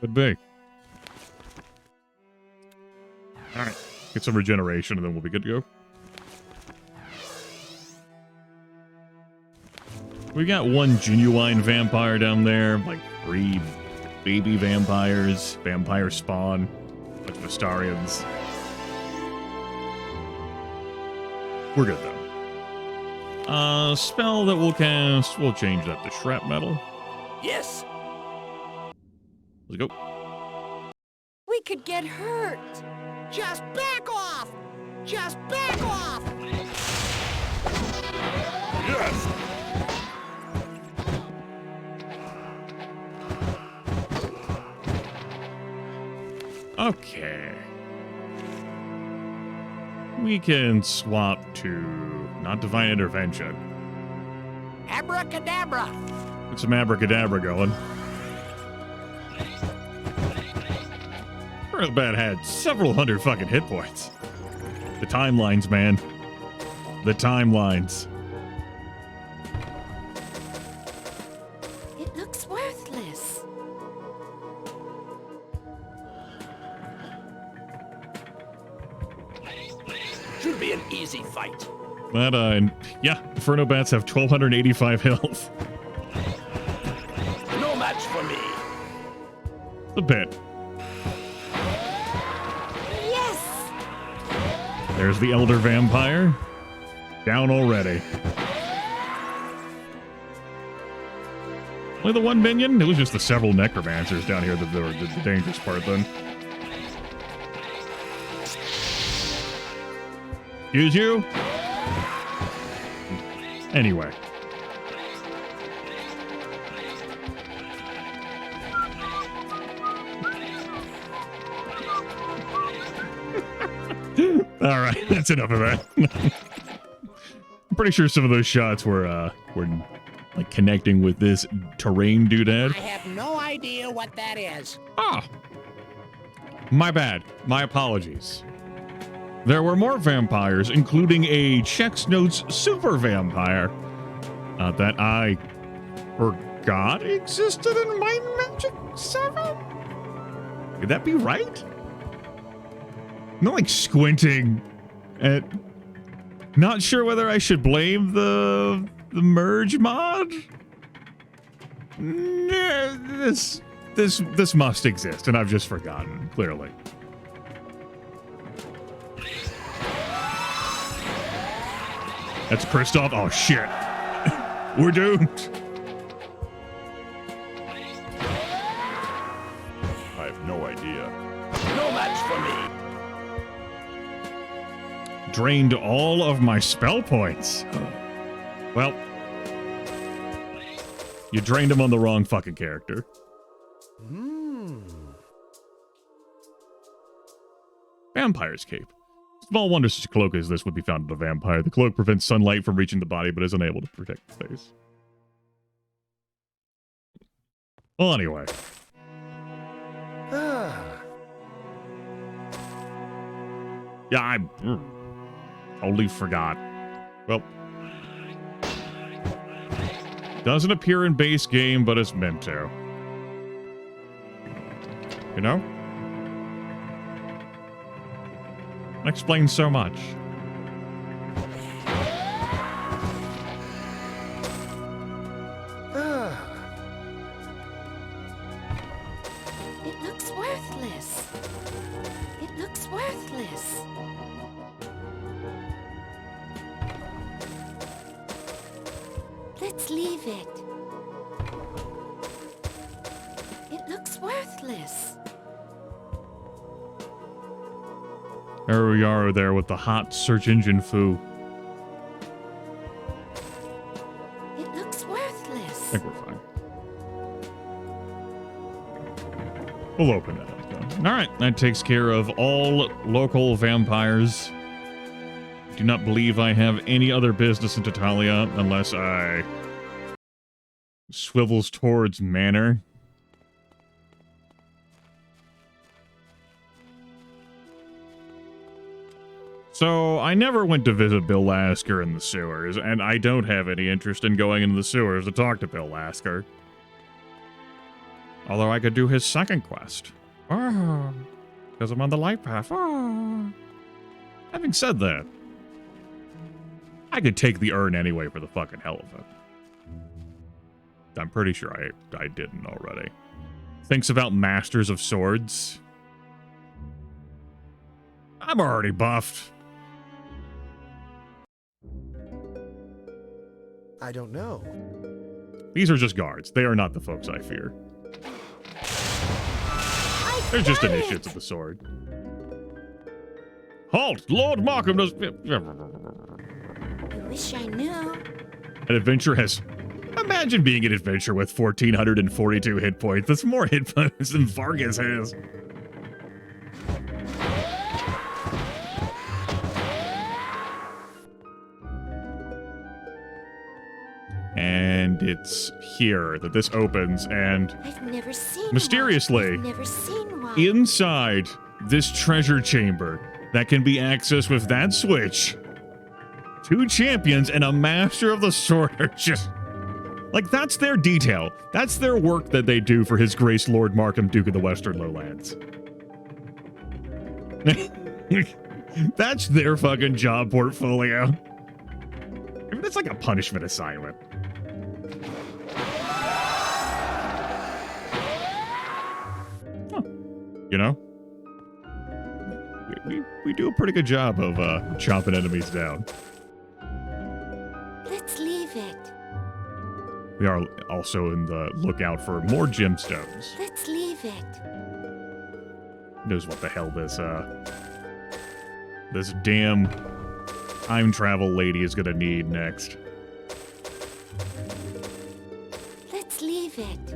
Could be. Alright. Get some regeneration and then we'll be good to go. We got one genuine vampire down there, like 3 baby vampires, vampire spawn, bunch of Astarians. We're good though. Spell that we'll cast, we'll change that to shrapnel. Yes. Let's go. We could get hurt. Just back off. Just back off. Yes. Okay. We can swap to not divine intervention. Abracadabra. Get some abracadabra going. Revamp had several hundred fucking hit points. The timelines, man. The timelines. It looks worthless. Should be an easy fight. That, yeah, Inferno Bats have 1,285 health. No match for me. A bit. Yes! There's the Elder Vampire. Down already. Only the one minion? It was just the several necromancers down here that were the dangerous part then. Excuse you? Anyway. Alright, that's enough of that. I'm pretty sure some of those shots were like connecting with this terrain doodad. I have no idea what that is. Ah. My bad. My apologies. There were more vampires, including a Chex Notes super vampire that I forgot existed in my Magic 7? Could that be right? Not like squinting at... Not sure whether I should blame the merge mod? Nah, this must exist, and I've just forgotten, clearly. That's Kristoff. Oh, shit. We're doomed. I have no idea. No match for me. Drained all of my spell points. Well, you drained them on the wrong fucking character. Vampire's Cape. Small wonder such a cloak as this would be found in a vampire. The cloak prevents sunlight from reaching the body, but is unable to protect the face. Well, anyway. Yeah, I totally forgot. Well, doesn't appear in base game, but it's meant to. You know? Explains so much. It looks worthless. It looks worthless. Let's leave it. It looks worthless. There we are there with the hot search engine foo. It looks worthless. I think we're fine. We'll open it up, though. Alright, that takes care of all local vampires. Do not believe I have any other business in Tatalia unless I swivels towards Manor. So, I never went to visit Bill Lasker in the sewers, and I don't have any interest in going into the sewers to talk to Bill Lasker. Although I could do his second quest. Because I'm on the light path. Having said that, I could take the urn anyway for the fucking hell of it. I'm pretty sure I didn't already. Thinks about Masters of Swords. I'm already buffed. I don't know. These are just guards. They are not the folks I fear. They're just initiates of the sword. Halt! Lord Markham does... I wish I knew. An adventure has... Imagine being an adventure with 1,442 hit points. That's more hit points than Vargas has. And it's here that this opens, and I've never seen mysteriously, one. I've never seen one. inside this treasure chamber that can be accessed with that switch, 2 champions and a master of the sword are just... Like, that's their detail. That's their work that they do for His Grace Lord Markham, Duke of the Western Lowlands. That's their fucking job portfolio. I mean, it's like a punishment assignment. Huh. You know? We do a pretty good job of chopping enemies down. Let's leave it. We are also in the lookout for more gemstones. Let's leave it. Knows what the hell this damn time travel lady is gonna need next. Let's leave it.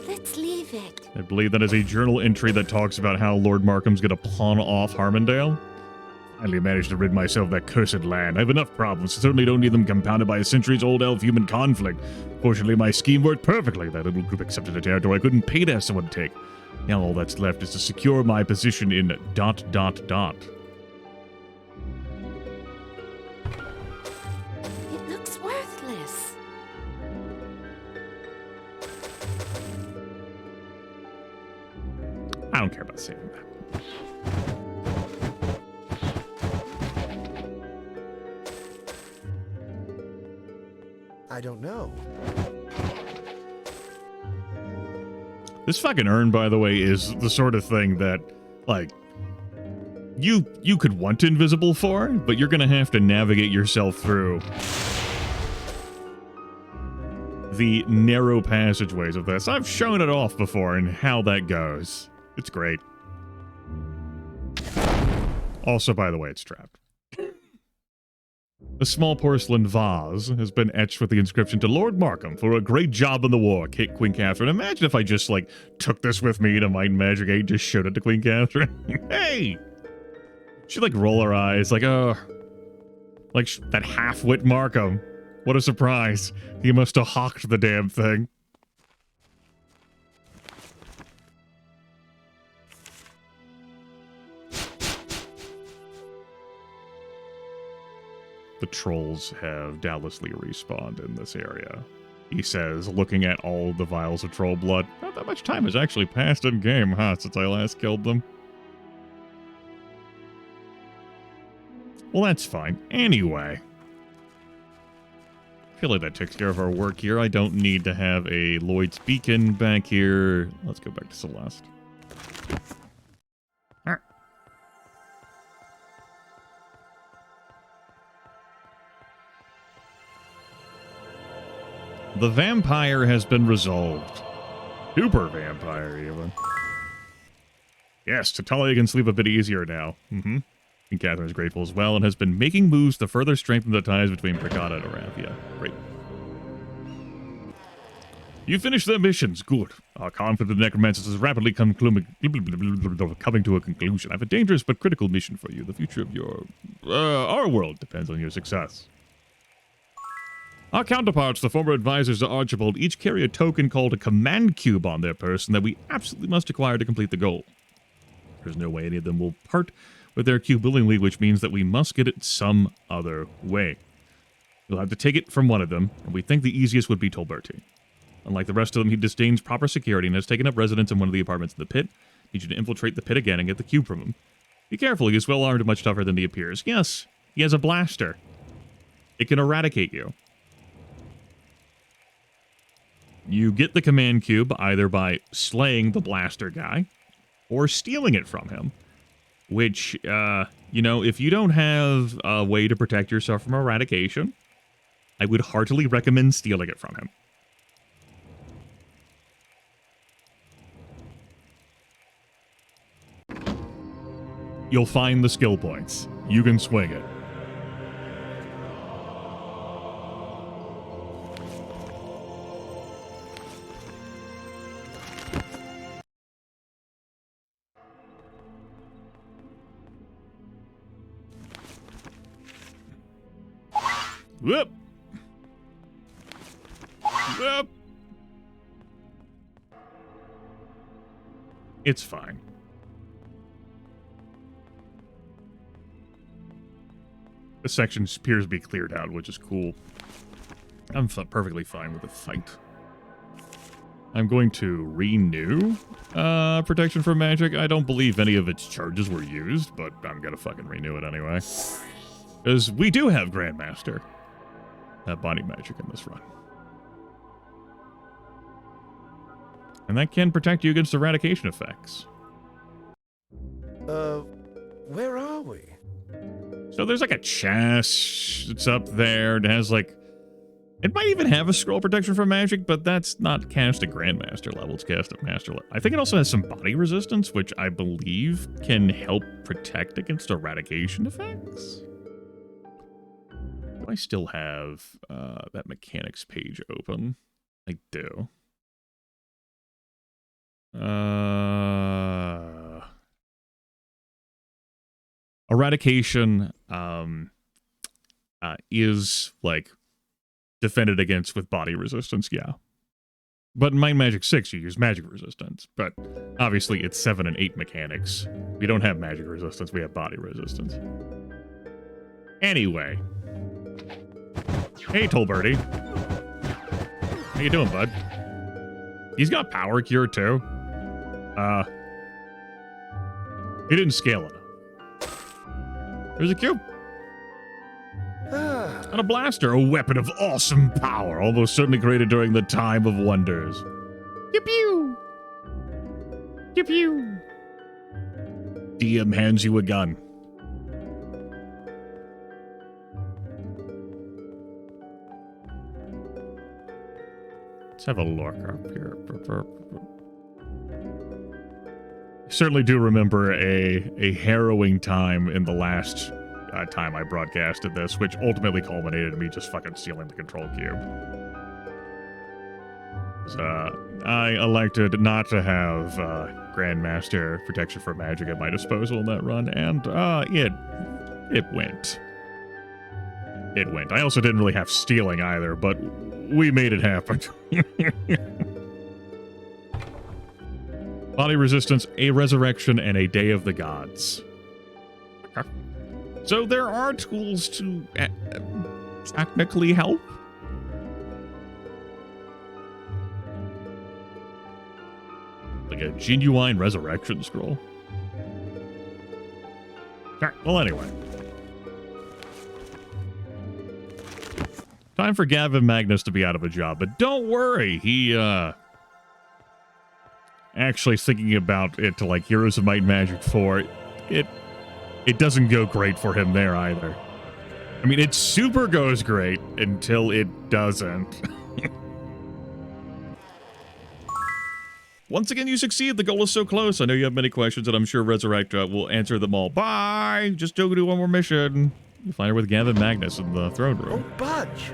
Let's leave it. I believe that is a journal entry that talks about how Lord Markham's gonna pawn off Harmondale. Finally managed to rid myself of that cursed land. I have enough problems. Certainly don't need them compounded by a centuries-old elf-human conflict. Fortunately, my scheme worked perfectly. That little group accepted a territory I couldn't pay to have someone take. Now all that's left is to secure my position in ... It looks worthless. I don't care about saving that. I don't know. This fucking urn, by the way, is the sort of thing that, like, you could want invisible for, but you're gonna have to navigate yourself through the narrow passageways of this. I've shown it off before and how that goes. It's great. Also, by the way, it's trapped. A small porcelain vase has been etched with the inscription to Lord Markham for a great job in the war, Queen Catherine. Imagine if I just, like, took this with me to Might and Magic 8 and just showed it to Queen Catherine. Hey! She'd, like, roll her eyes, like, oh. Like, that half-wit Markham. What a surprise. He must have hawked the damn thing. The trolls have doubtlessly respawned in this area, he says, looking at all the vials of troll blood. Not that much time has actually passed in-game, huh, since I last killed them. Well, that's fine. Anyway. I feel like that takes care of our work here. I don't need to have a Lloyd's Beacon back here. Let's go back to Celeste. The vampire has been resolved. Super vampire, even. Yes, Talia can sleep a bit easier now. And Catherine is grateful as well and has been making moves to further strengthen the ties between Brigada and Arathia. Great. You finished the missions. Good. Our conflict with the necromancers is rapidly coming to a conclusion. I have a dangerous but critical mission for you. The future of your... our world depends on your success. Our counterparts, the former advisors to Archibald, each carry a token called a command cube on their person that we absolutely must acquire to complete the goal. There's no way any of them will part with their cube willingly, which means that we must get it some other way. You'll have to take it from one of them, and we think the easiest would be Tolberti. Unlike the rest of them, he disdains proper security and has taken up residence in one of the apartments in the pit. Need you to infiltrate the pit again and get the cube from him. Be careful, he is well armed and much tougher than he appears. Yes, he has a blaster. It can eradicate you. You get the command cube either by slaying the blaster guy or stealing it from him. Which, you know, if you don't have a way to protect yourself from eradication, I would heartily recommend stealing it from him. You'll find the skill points. You can swing it. Whoop! Whoop! It's fine. This section appears to be cleared out, which is cool. I'm perfectly fine with the fight. I'm going to renew Protection from Magic. I don't believe any of its charges were used, but I'm gonna fucking renew it anyway. Because we do have Grandmaster body magic in this run. And that can protect you against eradication effects. Where are we? So there's like a chest. It's up there. It has like... It might even have a scroll protection from magic, but that's not cast at Grandmaster level. It's cast at Master level. I think it also has some body resistance, which I believe can help protect against eradication effects. Do I still have that mechanics page open? I do. Eradication is, like, defended against with body resistance, yeah. But in Might Magic 6, you use magic resistance. But obviously, it's 7 and 8 mechanics. We don't have magic resistance, we have body resistance. Anyway. Hey, Tolberty. How you doing, bud? He's got power cure, too. He didn't scale it. There's a cube. And a blaster, a weapon of awesome power, almost certainly created during the time of wonders. Pew pew! Pew pew! DM hands you a gun. Let's have a look up here. I certainly do remember a harrowing time in the last time I broadcasted this, which ultimately culminated in me just fucking stealing the control cube. I elected not to have Grandmaster Protection for Magic at my disposal in that run, and it went. It went. I also didn't really have stealing either, but we made it happen. Body resistance, a resurrection, and a Day of the Gods. Okay. So there are tools to technically help. Like a genuine resurrection scroll. Alright, well anyway. Time for Gavin Magnus to be out of a job, but don't worry, he actually thinking about it to like Heroes of Might and Magic 4, it doesn't go great for him there either. I mean, it super goes great until it doesn't. Once again, you succeed. The goal is so close. I know you have many questions, and I'm sure Resurrecta will answer them all. Bye! Just go do one more mission. You find her with Gavin Magnus in the throne room. Oh, budge!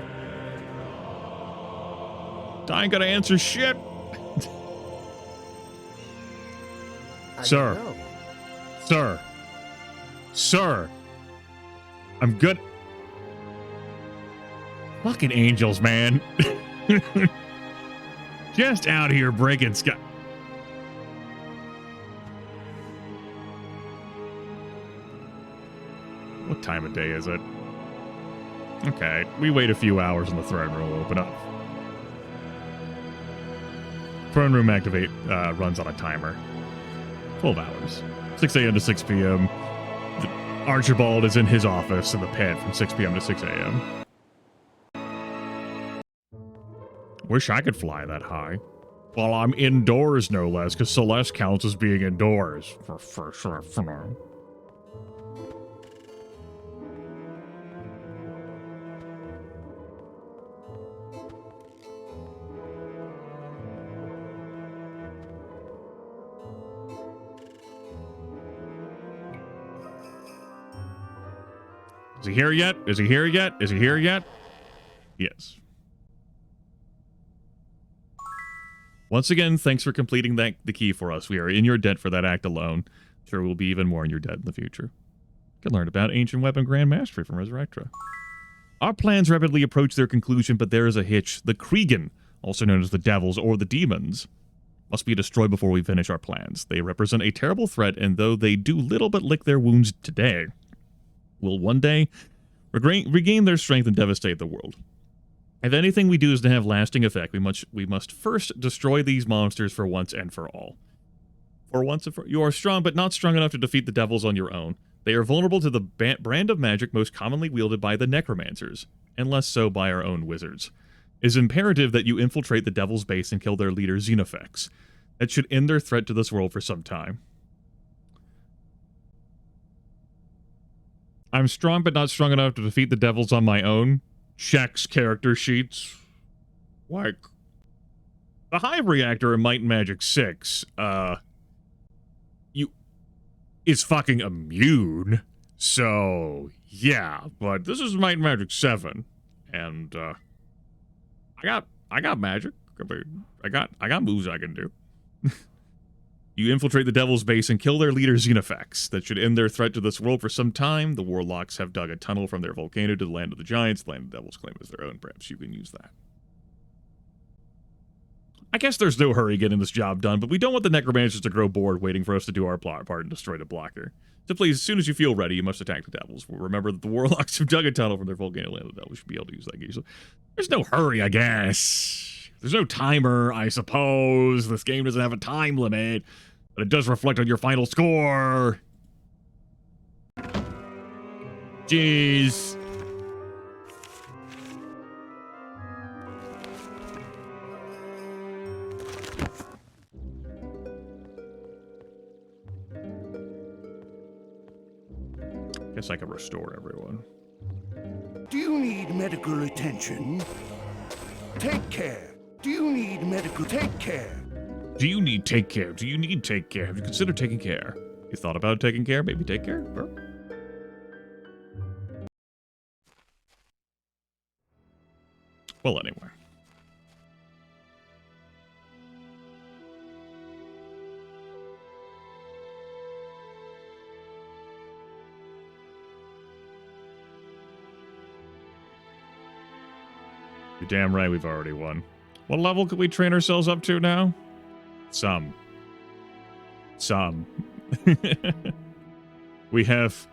I ain't gonna answer shit. Sir. Sir. Sir. I'm good. Fucking angels, man. Just out here breaking sky. What time of day is it? Okay, we wait a few hours and the throne room will open up. Throne room activate runs on a timer. 12 hours. 6 a.m. to 6 p.m. Archibald is in his office in the pit from 6 p.m. to 6 a.m. Wish I could fly that high. Well, I'm indoors, no less, because Celeste counts as being indoors. For now. Is he here yet? Is he here yet? Is he here yet? Yes. Once again, thanks for completing the key for us. We are in your debt for that act alone. Sure, we'll be even more in your debt in the future. You can learn about Ancient Weapon Grand Mastery from Resurrectra. Our plans rapidly approach their conclusion, but there is a hitch. The Kriegen, also known as the Devils or the Demons, must be destroyed before we finish our plans. They represent a terrible threat, and though they do little but lick their wounds today, will one day regain their strength and devastate the world. If anything we do is to have lasting effect, we must first destroy these monsters for once and for all. You are strong, but not strong enough to defeat the devils on your own. They are vulnerable to the brand of magic most commonly wielded by the necromancers, and less so by our own wizards. It is imperative that you infiltrate the devil's base and kill their leader, Xenofex. That should end their threat to this world for some time. I'm strong, but not strong enough to defeat the devils on my own. Checks character sheets. Like, the Hive Reactor in Might and Magic 6, is fucking immune. So, yeah, but this is Might and Magic 7. And, I got magic. I mean, I got moves I can do. You infiltrate the Devil's base and kill their leader Xenofex. That should end their threat to this world for some time. The Warlocks have dug a tunnel from their volcano to the land of the Giants. The land of the Devils claim as their own. Perhaps you can use that. I guess there's no hurry getting this job done, but we don't want the Necromancers to grow bored waiting for us to do our part and destroy the blocker. So please, as soon as you feel ready, you must attack the Devils. Remember that the Warlocks have dug a tunnel from their volcano land of the Devils. We should be able to use that. So there's no hurry, I guess. There's no timer, I suppose. This game doesn't have a time limit. But it does reflect on your final score. Jeez. Guess I can restore everyone. Do you need medical attention? Take care. Do you need medical? Take care. Do you need take care? Do you need take care? Have you considered taking care? You thought about taking care? Maybe take care? Bro? Well, anyway. You're damn right we've already won. What level can we train ourselves up to now? Some. we have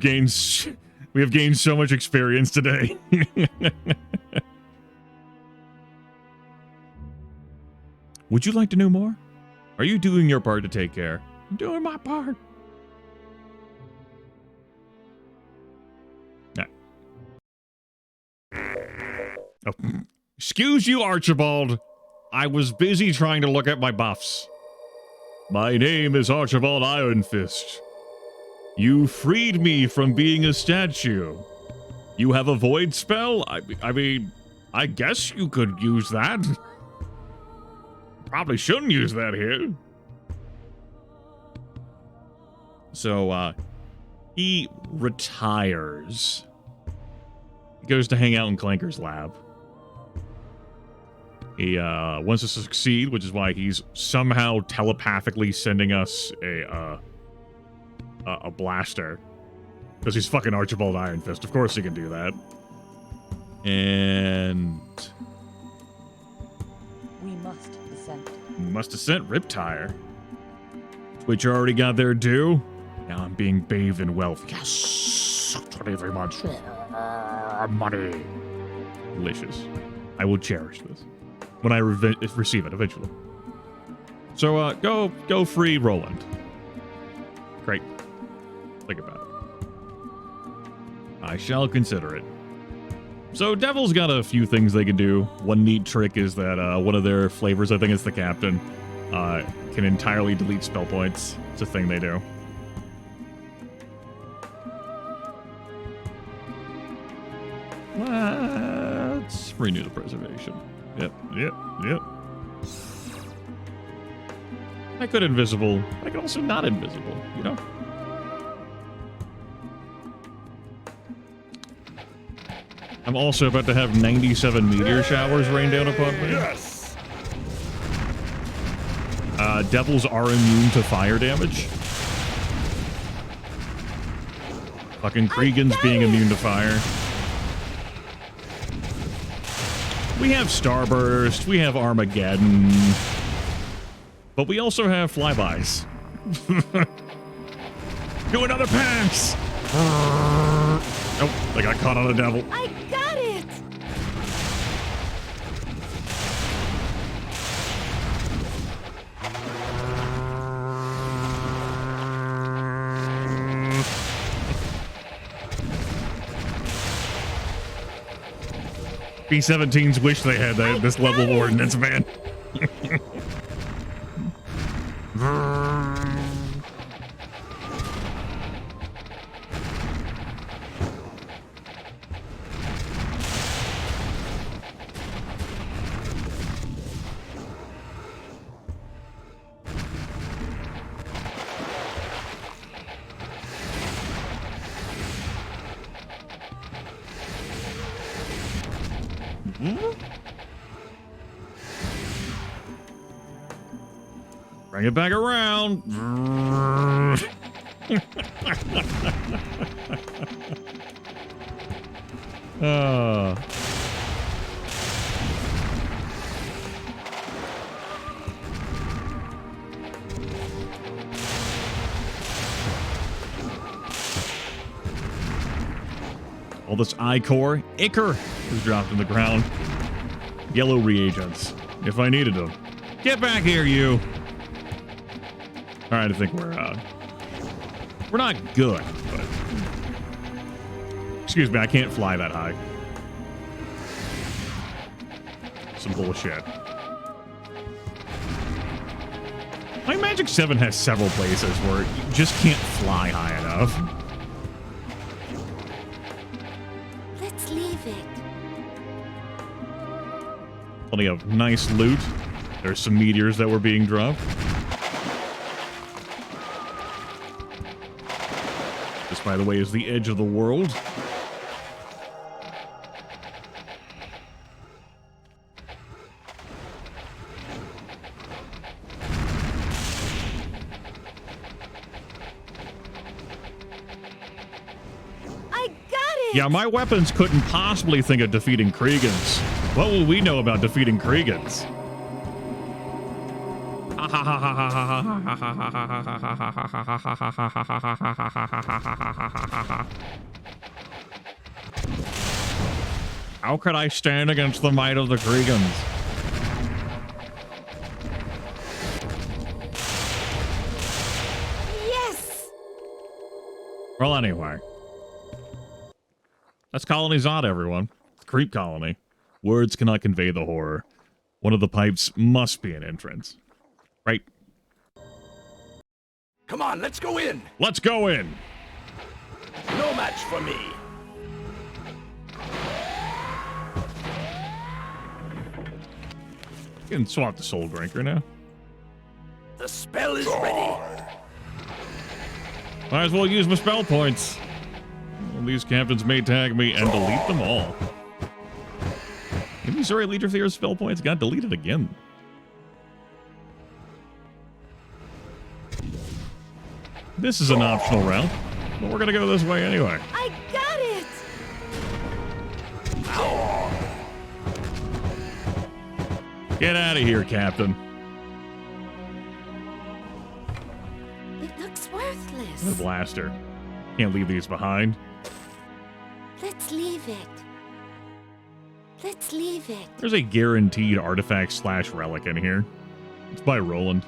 gained so much experience today. Would you like to know more? Are you doing your part to take care? I'm doing my part. Oh. Excuse you, Archibald. I was busy trying to look at my buffs. My name is Archibald Ironfist. You freed me from being a statue. You have a void spell? I mean, I guess you could use that. Probably shouldn't use that here. So, he retires. He goes to hang out in Clanker's lab. He wants us to succeed, which is why he's somehow telepathically sending us a blaster. Because he's fucking Archibald Ironfist. Of course he can do that. And... We must descend. Must descent Riptire. Which already got their due. Now I'm being bathed in wealth. Yes! 23 months. Money. Delicious. I will cherish this. When I receive it eventually. So, go free Roland. Great. Think about it. I shall consider it. So, Devil's got a few things they can do. One neat trick is that one of their flavors, I think it's the captain, can entirely delete spell points. It's a thing they do. Let's renew the preservation. Yep. I could invisible. I could also not invisible, you know? I'm also about to have 97 meteor showers rain down upon me. Yes. Devils are immune to fire damage. Fucking Cregan's being immune to fire. We have Starburst, we have Armageddon, but we also have Flybys. Do another pass! Oh, I got caught on a devil. I got it! B-17s wish they had this level of ordnance, man. Bring it back around. All this ichor is dropped in the ground. Yellow reagents, if I needed them. Get back here, you. All right, I think we're not good, but excuse me, I can't fly that high. Some bullshit. My Magic 7 has several places where you just can't fly high enough. Let's leave it. Plenty of nice loot. There's some meteors that were being dropped. This, by the way, is the edge of the world. I got it! Yeah, my weapons couldn't possibly think of defeating Kriegans. What will we know about defeating Kriegans? How could I stand against the might of the Kriegans? Yes! Well, anyway. That's Colony Zod, everyone. It's Creep Colony. Words cannot convey the horror. One of the pipes must be an entrance. Right? Come on, let's go in. Let's go in. No match for me. You can swap the Soul Drinker now. The spell is ready. Might as well use my spell points. Well, these captains may tag me and delete them all. Maybe Zuri Leader Theor's spell points got deleted again. This is an optional route, but we're gonna go this way anyway. I got it! Get out of here, Captain. It looks worthless. The blaster. Can't leave these behind. Let's leave it. Let's leave it. There's a guaranteed artifact / relic in here. It's by Roland.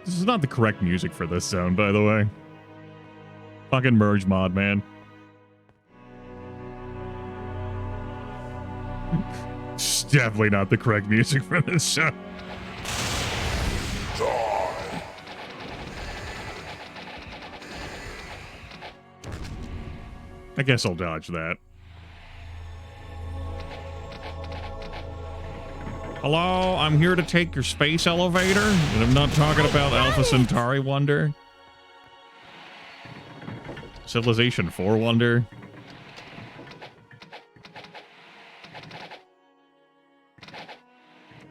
This is not the correct music for this zone, by the way. Fucking merge mod, man. It's definitely not the correct music for this zone. I guess I'll dodge that. Hello, I'm here to take your space elevator, and I'm not talking about Alpha Centauri Wonder. Civilization 4 Wonder.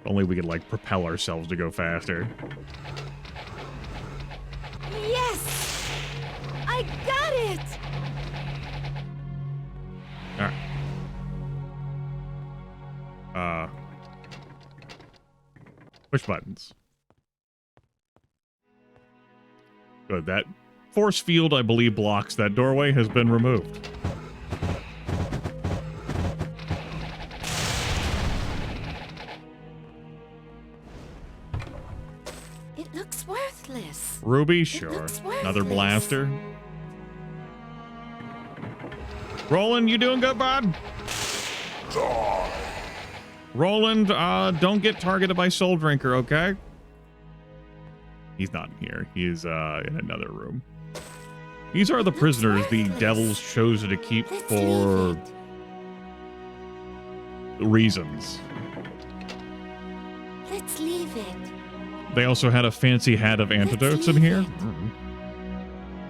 Only we could, like, propel ourselves to go faster. Yes! I got it! Alright. Push buttons. Good. That force field, I believe, blocks that doorway has been removed. It looks worthless. Ruby, sure. looks Another worthless. blaster. Roland, you doing good, bud? Roland, don't get targeted by Soul Drinker, okay? He's not in here. He is in another room. These are the prisoners the devils chosen to keep Let's for leave it. reasons. Let's leave it. They also had a fancy hat of antidotes in leave here. it.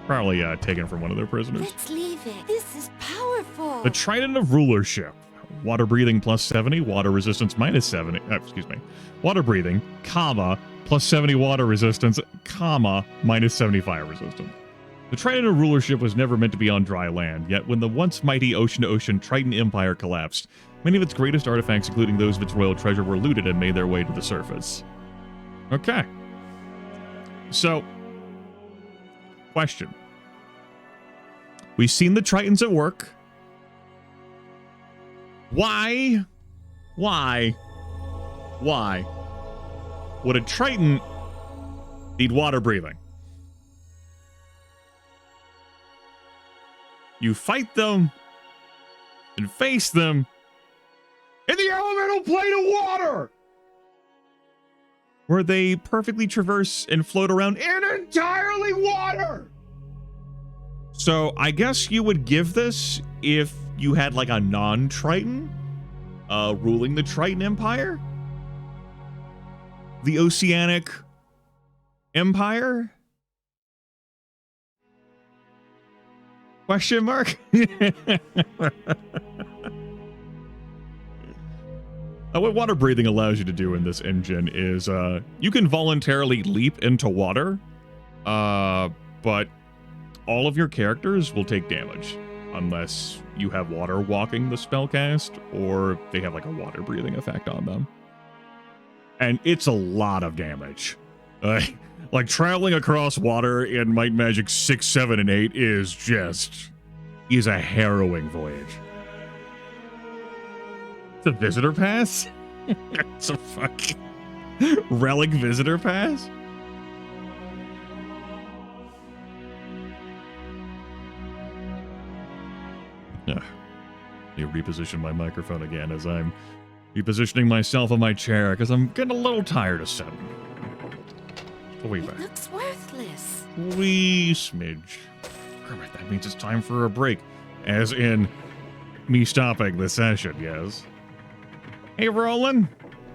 Probably taken from one of their prisoners. Let's leave it. This is powerful. The Trident of Rulership. water breathing plus 70, water resistance minus 70. Excuse me. Water breathing, comma, plus 70 water resistance, comma, minus 70 fire resistance. The Triton rulership was never meant to be on dry land, yet when the once mighty ocean-to-ocean Triton Empire collapsed, many of its greatest artifacts, including those of its royal treasure, were looted and made their way to the surface. Okay. So, question. We've seen the Tritons at work. Why would a Triton need water breathing? You fight them and face them in the elemental plane of water, where they perfectly traverse and float around in entirely water. So I guess you would give this if you had like a non-Triton ruling the Triton Empire? The Oceanic Empire? Question mark? What water breathing allows you to do in this engine is you can voluntarily leap into water, but all of your characters will take damage unless you have water walking the spellcast or they have like a water breathing effect on them. And it's a lot of damage. Like traveling across water in Might and Magic 6, 7, and 8 is a harrowing voyage. It's a visitor pass? It's a fucking relic visitor pass? Let me reposition my microphone again as I'm repositioning myself on my chair because I'm getting a little tired of sitting. It looks worthless. Wee smidge. Alright, that means it's time for a break. As in, me stopping the session, yes. Hey, Roland.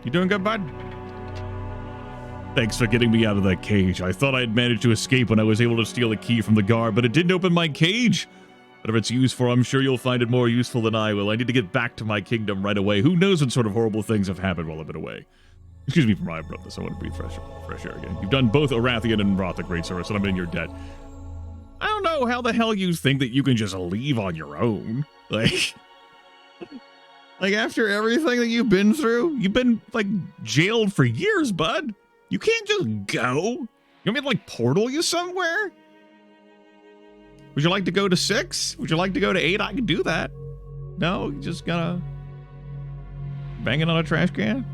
You doing good, bud? Thanks for getting me out of that cage. I thought I'd managed to escape when I was able to steal a key from the guard, but it didn't open my cage. Whatever it's used for, I'm sure you'll find it more useful than I will. I need to get back to my kingdom right away. Who knows what sort of horrible things have happened while I've been away. Excuse me for my abruptness. I want to breathe fresh air again. You've done both Arathian and Enroth a great service, and I'm in your debt. I don't know how the hell you think that you can just leave on your own. Like after everything that you've been through, you've been, like, jailed for years, bud. You can't just go. You want me to, like, portal you somewhere? Would you like to go to 6? Would you like to go to 8? I can do that. No, you just gotta bang it on a trash can?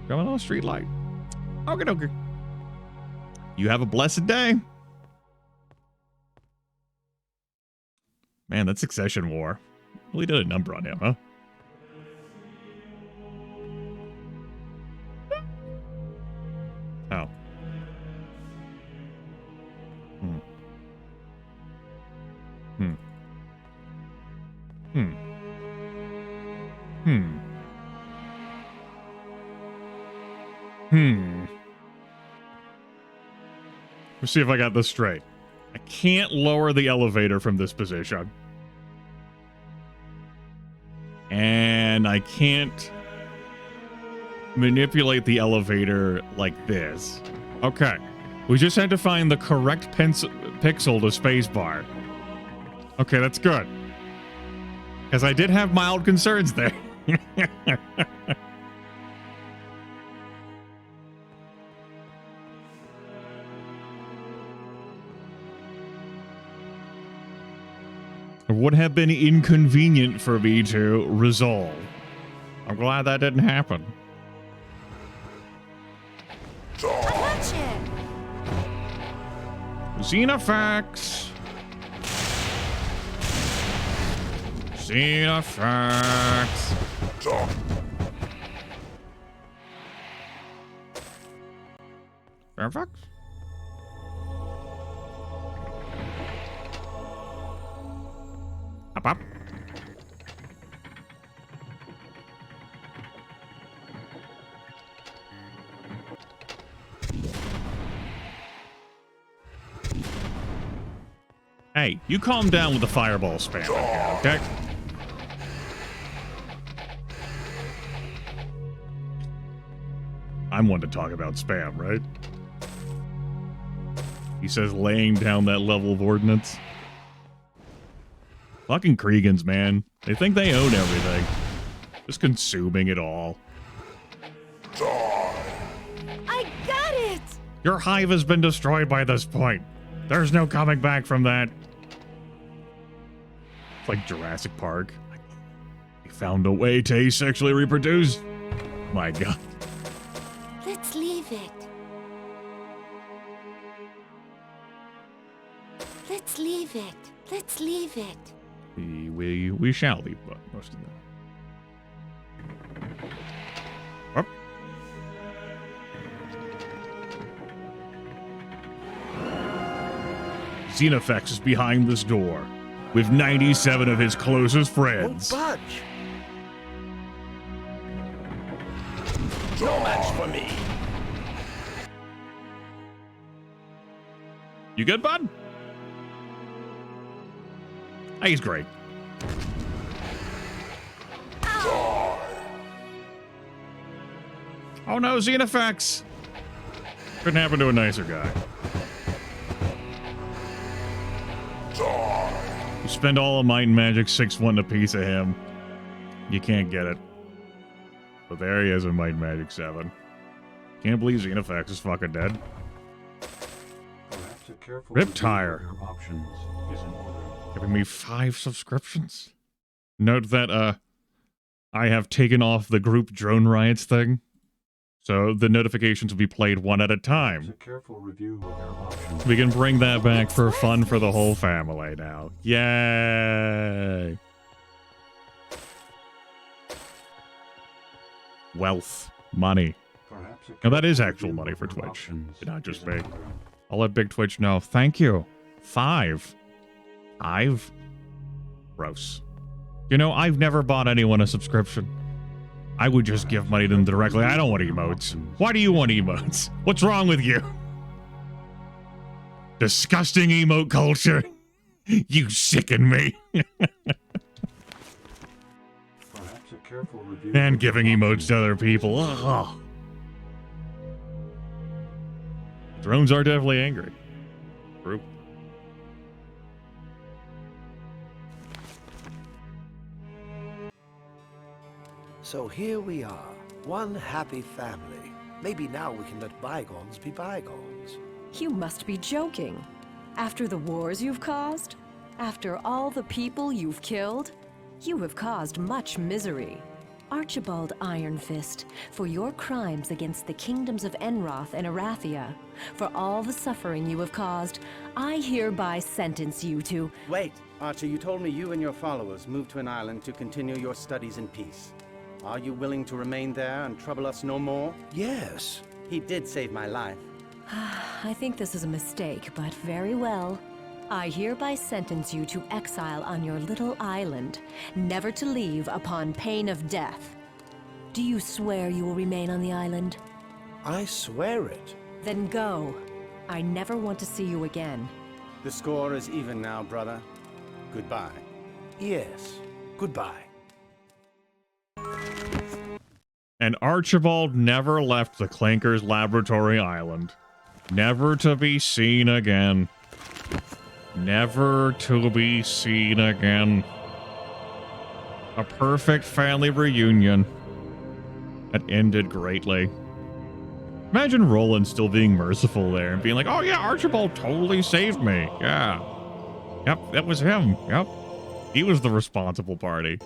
Coming on a street light. Okay. You have a blessed day. Man, that Succession War really did a number on him, huh? Oh. Let's see if I got this straight. I can't lower the elevator from this position. And I can't manipulate the elevator like this. Okay. We just had to find the correct pixel to spacebar. Okay, that's good. Because I did have mild concerns there. It would have been inconvenient for me to resolve. I'm glad that didn't happen. Xenofax. Xenofax. Fairfax? Up. Hey, you calm down with the fireball spam, okay? I'm one to talk about spam, right? He says laying down that level of ordnance. Fucking Kriegans, man. They think they own everything. Just consuming it all. I got it! Your hive has been destroyed by this point. There's no coming back from that. It's like Jurassic Park. They found a way to asexually reproduce. My God. Let's leave it. Let's leave it. Let's leave it. We shall leave most of them. Up. Xenofex is behind this door with 97 of his closest friends. Won't budge. No match for me. You good, bud? Hey, he's great. Oh no, Xenofex! Couldn't happen to a nicer guy. You spend all of Might and Magic 6 wanting a piece of him. You can't get it. But there he is in Might and Magic 7. Can't believe Xenofex is fucking dead. Riptire. Giving me 5 subscriptions. Note that I have taken off the group drone riots thing. So the notifications will be played one at a time. We can bring that back for fun for the whole family now. Yay! Wealth. Money. Now that is actual money for Twitch. Not just me. I'll let Big Twitch know. Thank you. 5. 5? Gross. You know, I've never bought anyone a subscription. I would just give money to them directly. I don't want emotes. Why do you want emotes? What's wrong with you? Disgusting emote culture. You sicken me. And giving emotes to other people. Ugh. Drones are definitely angry. True. So here we are, one happy family. Maybe now we can let bygones be bygones. You must be joking. After the wars you've caused? After all the people you've killed? You have caused much misery. Archibald Ironfist, for your crimes against the kingdoms of Enroth and Arathia, for all the suffering you have caused, I hereby sentence you to— Wait, Archer, you told me you and your followers moved to an island to continue your studies in peace. Are you willing to remain there and trouble us no more? Yes. He did save my life. I think this is a mistake, but very well. I hereby sentence you to exile on your little island, never to leave upon pain of death. Do you swear you will remain on the island? I swear it. Then go. I never want to see you again. The score is even now, brother. Goodbye. Yes. Goodbye. And Archibald never left the Clanker's laboratory island. Never to be seen again. Never to be seen again. A perfect family reunion that ended greatly. Imagine Roland still being merciful there and being like, oh yeah, Archibald totally saved me. Yeah. Yep, that was him. Yep. He was the responsible party.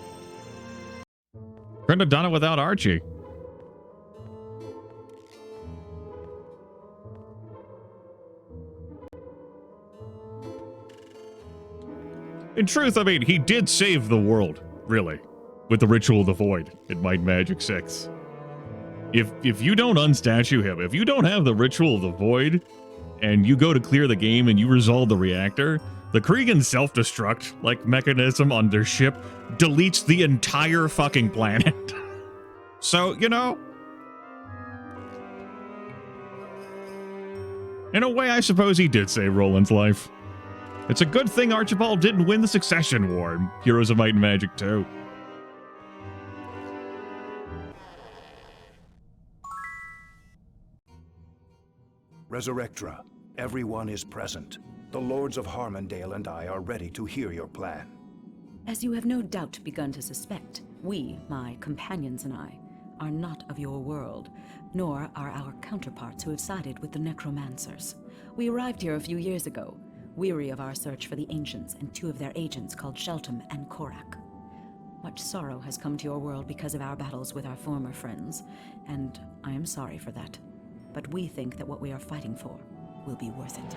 Couldn't have done it without Archie. In truth, I mean, he did save the world, really, with the Ritual of the Void in Might and Magic 6. If you don't unstatue him, if you don't have the Ritual of the Void, and you go to clear the game and you resolve the reactor, the Krigan self-destruct, like, mechanism on their ship deletes the entire fucking planet. So, you know, in a way, I suppose he did save Roland's life. It's a good thing Archibald didn't win the Succession War in Heroes of Might and Magic 2. Resurrectra, everyone is present. The Lords of Harmondale and I are ready to hear your plan. As you have no doubt begun to suspect, we, my companions and I, are not of your world, nor are our counterparts who have sided with the necromancers. We arrived here a few years ago, weary of our search for the Ancients and 2 of their agents called Sheltum and Korak. Much sorrow has come to your world because of our battles with our former friends, and I am sorry for that. But we think that what we are fighting for will be worth it.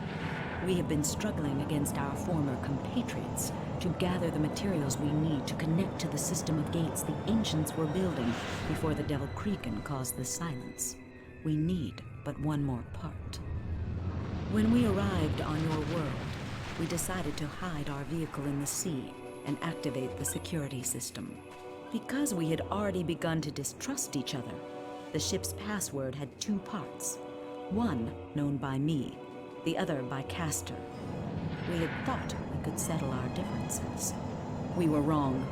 We have been struggling against our former compatriots to gather the materials we need to connect to the system of gates the Ancients were building before the Devil Cregan caused the silence. We need but one more part. When we arrived on your world, we decided to hide our vehicle in the sea and activate the security system. Because we had already begun to distrust each other, the ship's password had 2 parts. One known by me, the other by Castor. We had thought we could settle our differences. We were wrong.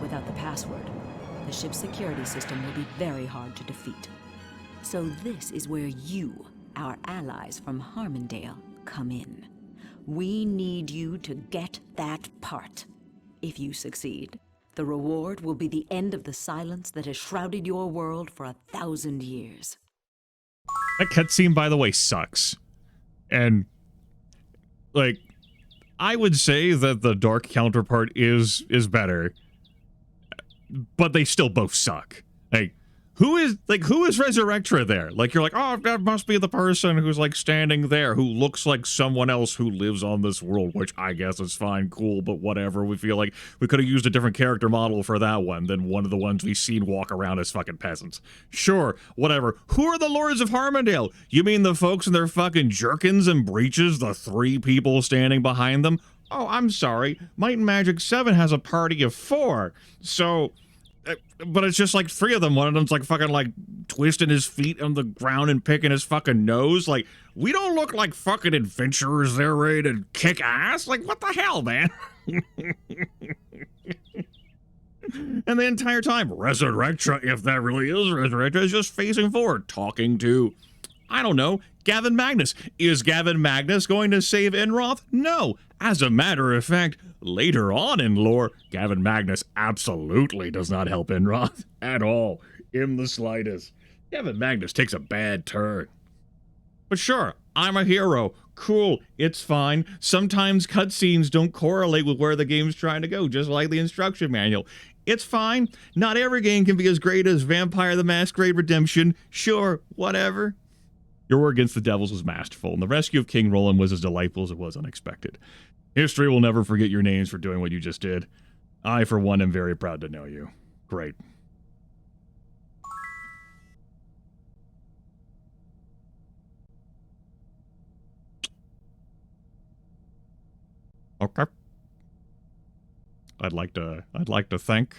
Without the password, the ship's security system will be very hard to defeat. So this is where you, our allies from Harmondale, come in. We need you to get that part. If you succeed, the reward will be the end of the silence that has shrouded your world for 1,000 years. That cutscene, by the way, sucks. And, like, I would say that the dark counterpart is better. But they still both suck. Who is Resurrectra there? Like, you're like, oh, that must be the person who's, like, standing there, who looks like someone else who lives on this world, which I guess is fine, cool, but whatever. We feel like we could have used a different character model for that one than one of the ones we've seen walk around as fucking peasants. Sure, whatever. Who are the Lords of Harmondale? You mean the folks in their fucking jerkins and breeches, the 3 people standing behind them? Oh, I'm sorry. Might and Magic 7 has a party of 4, so... But it's just like 3 of them. One of them's like fucking like twisting his feet on the ground and picking his fucking nose. Like, we don't look like fucking adventurers. They're ready to kick ass. Like, what the hell, man? And the entire time, Resurrectra, if that really is Resurrectra, is just facing forward, talking to, I don't know, Gavin Magnus. Is Gavin Magnus going to save Enroth? No. As a matter of fact, later on in lore, Gavin Magnus absolutely does not help Enroth at all, in the slightest. Gavin Magnus takes a bad turn. But sure, I'm a hero. Cool, it's fine. Sometimes cutscenes don't correlate with where the game's trying to go, just like the instruction manual. It's fine. Not every game can be as great as Vampire the Masquerade Redemption. Sure, whatever. Your war against the devils was masterful, and the rescue of King Roland was as delightful as it was unexpected. History will never forget your names for doing what you just did. I, for one, am very proud to know you. Great. Okay. I'd like to thank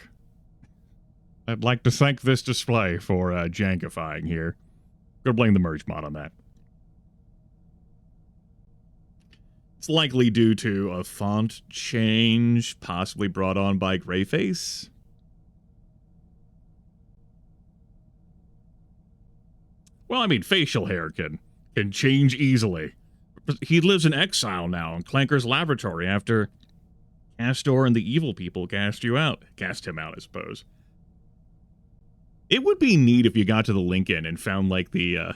this display for jankifying here. Gonna blame the merge mod on that. It's likely due to a font change, possibly brought on by Greyface. Well, I mean, facial hair can change easily. He lives in exile now in Clanker's laboratory after Castor and the evil people cast him out, I suppose. It would be neat if you got to the Lincoln and found like the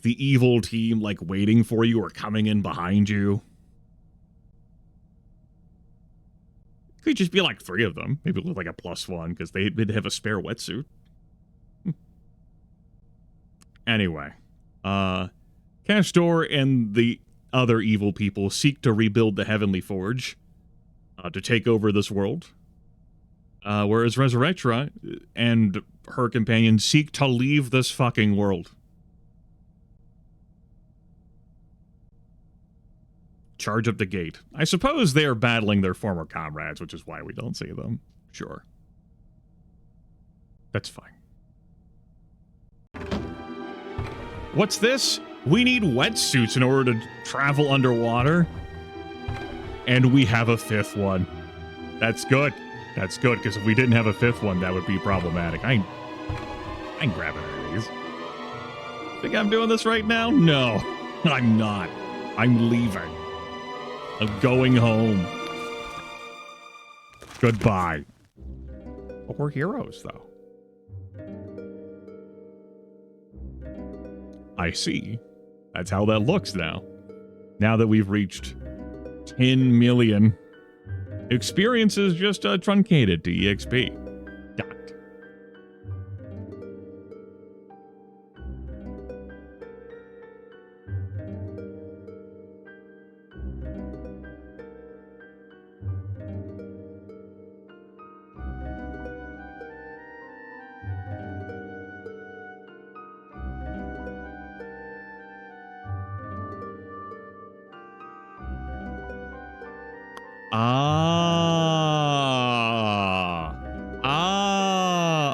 evil team like waiting for you or coming in behind you. Could just be like 3 of them, maybe with like a +1 because they'd have a spare wetsuit. Anyway, Castor and the other evil people seek to rebuild the Heavenly Forge to take over this world. Whereas Resurrectra and her companions seek to leave this fucking world. Charge up the gate. I suppose they are battling their former comrades, which is why we don't see them. Sure. That's fine. What's this? We need wetsuits in order to travel underwater. And we have a 5th one. That's good. That's good, because if we didn't have a 5th one, that would be problematic. I ain't grabbing any of these. Think I'm doing this right now? No. I'm not. I'm leaving. I'm going home. Goodbye. But we're heroes, though. I see. That's how that looks now. Now that we've reached 10 million experiences just truncated to EXP. Dot.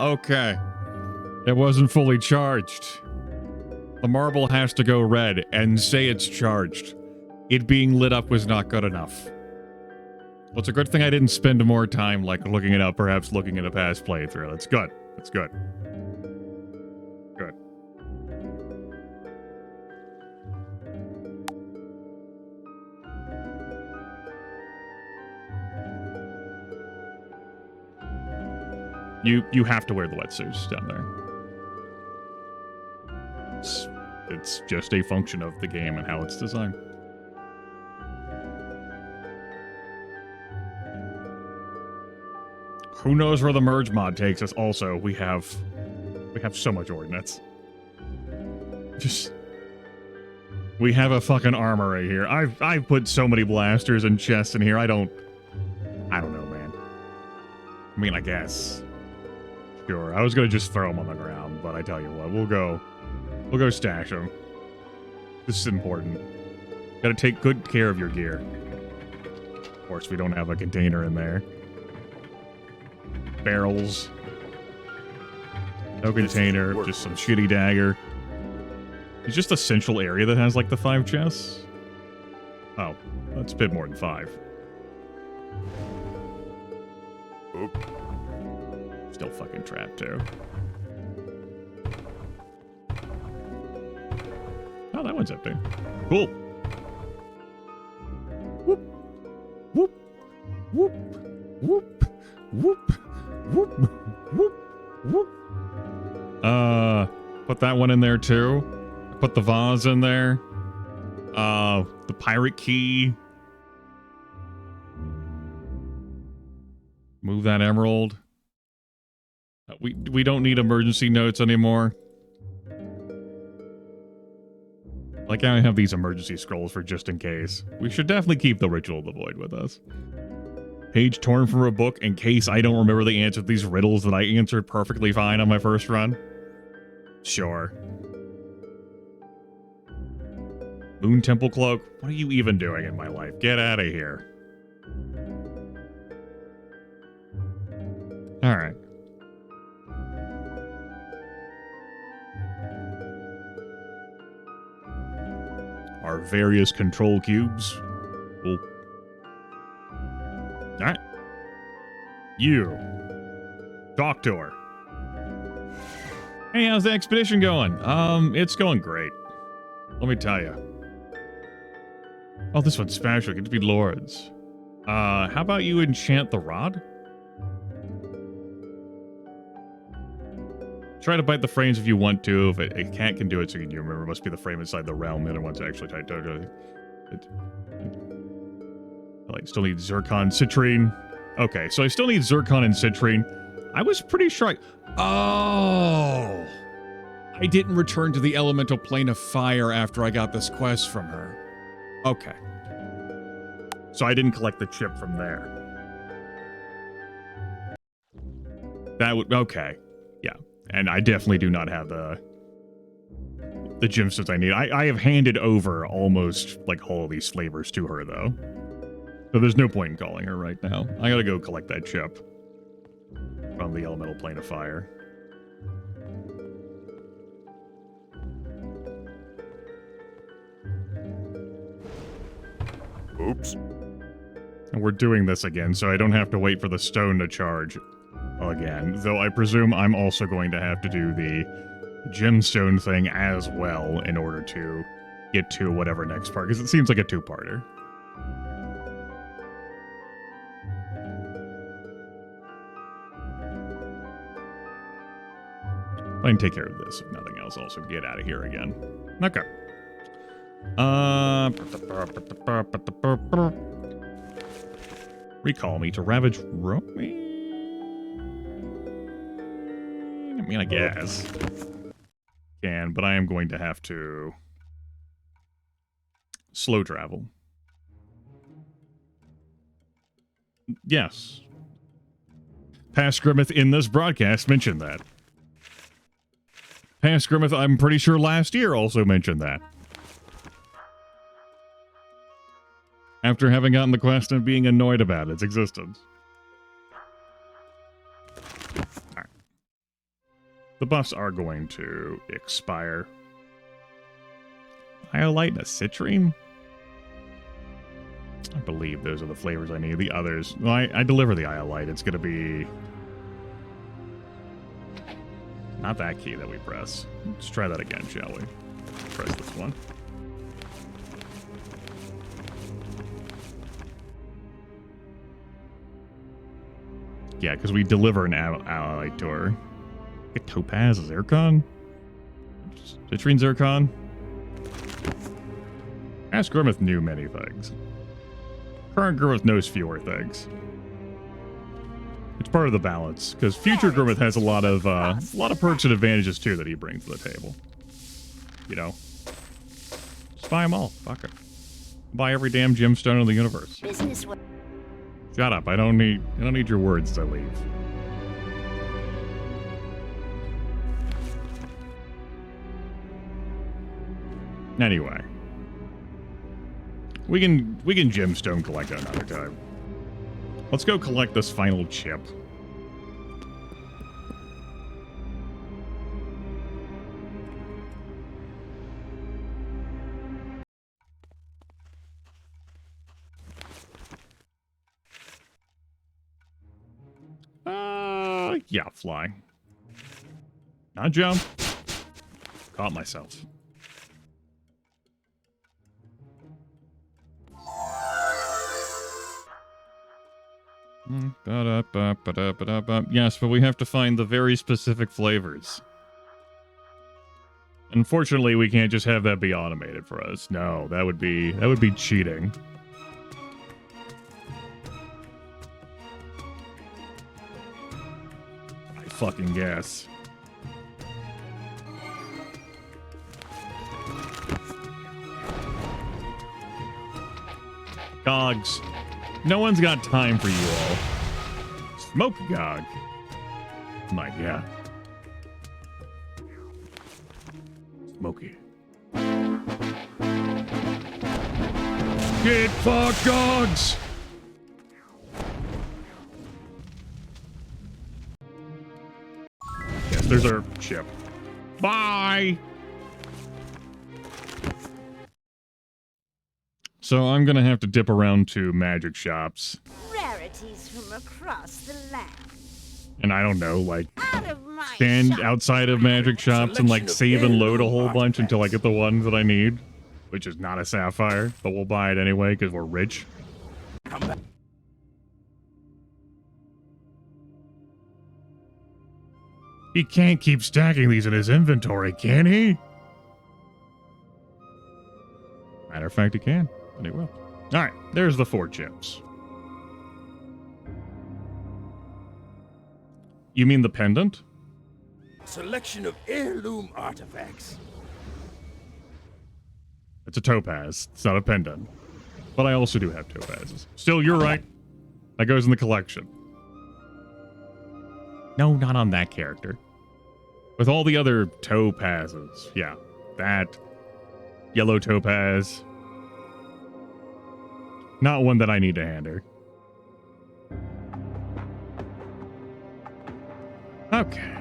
Okay. It wasn't fully charged. The marble has to go red and say it's charged. It being lit up was not good enough. Well, it's a good thing I didn't spend more time, like, looking it up, perhaps looking at a past playthrough. That's good. That's good. Good. You have to wear the wetsuits down there. It's just a function of the game and how it's designed. Who knows where the merge mod takes us? Also, we have so much ordnance. We have a fucking armory here. I've put so many blasters and chests in here. I don't know, man. I mean, I guess. Sure, I was gonna just throw them on the ground, but I tell you what, we'll go stash them. This is important. Gotta take good care of your gear. Of course, we don't have a container in there. Barrels. No container, just some shitty dagger. It's just a central area that has like the 5 chests. Oh, that's a bit more than 5. Oop. Still fucking trapped too. Oh, that one's empty. Cool. Whoop. Whoop. Whoop. Whoop. Whoop. Whoop. Whoop. Whoop. Put that one in there too. Put the vase in there. The pirate key. Move that emerald. We don't need emergency notes anymore. Like, I have these emergency scrolls for just in case. We should definitely keep the Ritual of the Void with us. Page torn from a book in case I don't remember the answer to these riddles that I answered perfectly fine on my first run. Sure. Moon Temple Cloak? What are you even doing in my life? Get out of here. Alright. Our various control cubes. Cool. Alright. You. Talk to her. Hey, how's the expedition going? It's going great. Let me tell you. Oh, this one's special. Get to be lords. How about you enchant the rod? Try to bite the frames if you want to. If a cat can do it, so you remember it must be the frame inside the realm. The other one's actually tied to it. I like still need zircon, citrine. Okay, so I still need zircon and citrine. I was pretty sure Oh! I didn't return to the elemental plane of fire after I got this quest from her. Okay. So I didn't collect the chip from there. That would... Okay. Yeah. And I definitely do not have the gemstones I need. I have handed over almost, like, all of these flavors to her, though. So there's no point in calling her right now. I gotta go collect that chip from the elemental plane of fire. Oops. And we're doing this again, so I don't have to wait for the stone to charge again. Though I presume I'm also going to have to do the gemstone thing as well in order to get to whatever next part, because it seems like a two-parter. I can take care of this, if nothing else. Also, get out of here again. Okay. Recall me to ravage Rome? I mean, I guess. Can, but I am going to have to slow travel. Yes. Past Grimith in this broadcast mentioned that. Past Grimith, I'm pretty sure last year also mentioned that. After having gotten the quest and being annoyed about its existence. Alright. The buffs are going to expire. Iolite and a citrine? I believe those are the flavors I need. The others, well, I deliver the Iolite. It's going to be not that key that we press. Let's try that again, shall we? Press this one. Yeah, because we deliver an Iolite to her. Get Topaz, Zircon? Citrine Zircon? Past Grimith knew many things. Current Grimith knows fewer things. It's part of the balance, because future Grimith has a lot of perks and advantages too that he brings to the table. You know, just buy them all. Fuck it. Buy every damn gemstone in the universe. Shut up! I don't need your words to leave. Anyway, we can gemstone collect it another time. Let's go collect this final chip. Yeah, fly. Not jump. Caught myself. Yes, but we have to find the very specific flavors. Unfortunately, we can't just have that be automated for us. No, that would be cheating. I fucking guess. Gogs. No one's got time for you all. Smoke Gog. My God. Smoky. Get fucked, Gogs! Yes, there's our ship. Bye! So I'm gonna have to dip around to magic shops. Rarities from across the land. And I don't know, like, Out of my stand shop. outside of magic shops and, like, save and load a whole bunch until I get the ones that I need. Which is not a sapphire, but we'll buy it anyway because we're rich. He can't keep stacking these in his inventory, can he? Matter of fact, he can. And he will. Alright, there's the 4 chips. You mean the pendant? Selection of heirloom artifacts. It's a topaz. It's not a pendant. But I also do have topazes. Still, you're right. That goes in the collection. No, not on that character. With all the other topazes. Yeah, that yellow topaz. Not one that I need to hand her. Okay.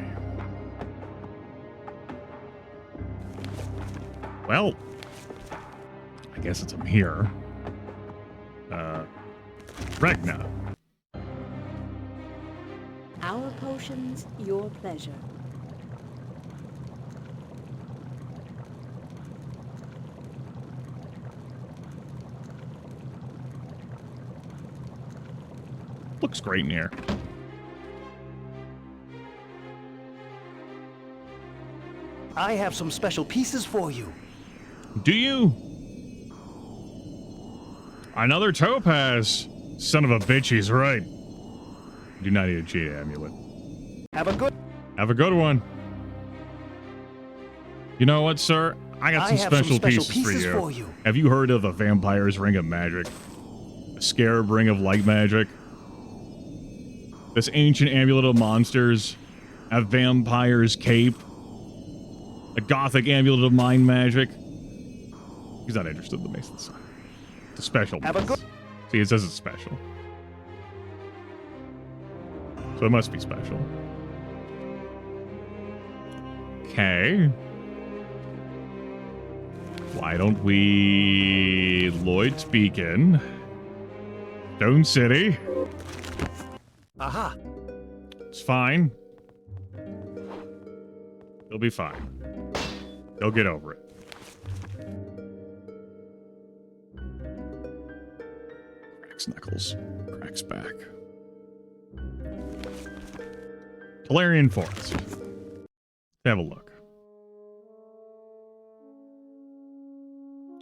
Well, I guess it's him here. Regna. Our potions, your pleasure. looks great in here. I have some special pieces for you. Do you? Another topaz. Son of a bitch, he's right. Do not need a jade amulet. Have a good one. You know what, sir? I got some special pieces for you. Have you heard of the Vampire's Ring of Magic? A Scarab Ring of Light Magic? This ancient amulet of monsters? A Vampire's Cape? A Gothic amulet of mind magic? He's not interested in the Mason Sign. It's a special piece. See, it says it's special. So it must be special. Okay. Why don't we... Lloyd's Beacon. Stone City. Aha. It's fine. He'll be fine. He'll get over it. Cracks knuckles. Cracks back. Talarian Forest. Let's have a look.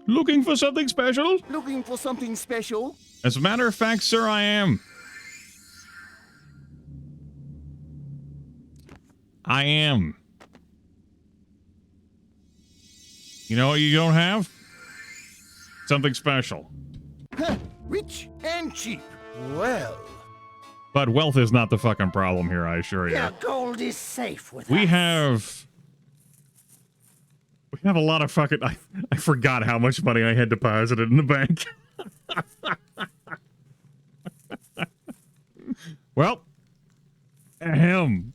Looking for something special? Looking for something special? As a matter of fact, sir, I am. I am. You know what you don't have? Something special. Huh, rich and cheap. Well. But wealth is not the fucking problem here, I assure you. Your gold is safe with We us. have a lot of fucking... I forgot how much money I had deposited in the bank. Well, ahem.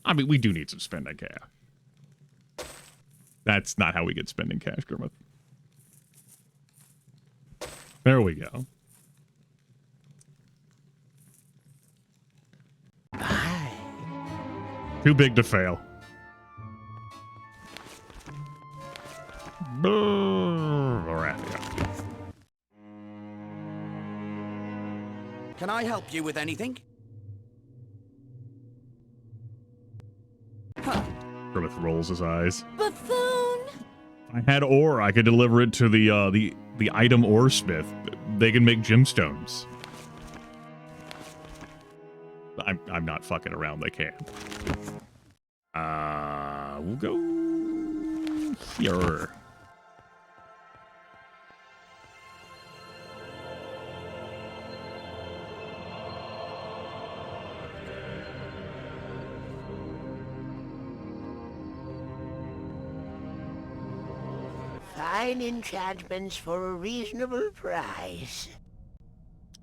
I mean, we do need some spending cash. That's not how we get spending cash, Grimith. There we go. Too big to fail. Can I help you with anything? Grimith rolls his eyes. Buffoon! I had ore. I could deliver it to the item ore smith. They can make gemstones. I'm not fucking around. They can. We'll go here. Fine enchantments for a reasonable price.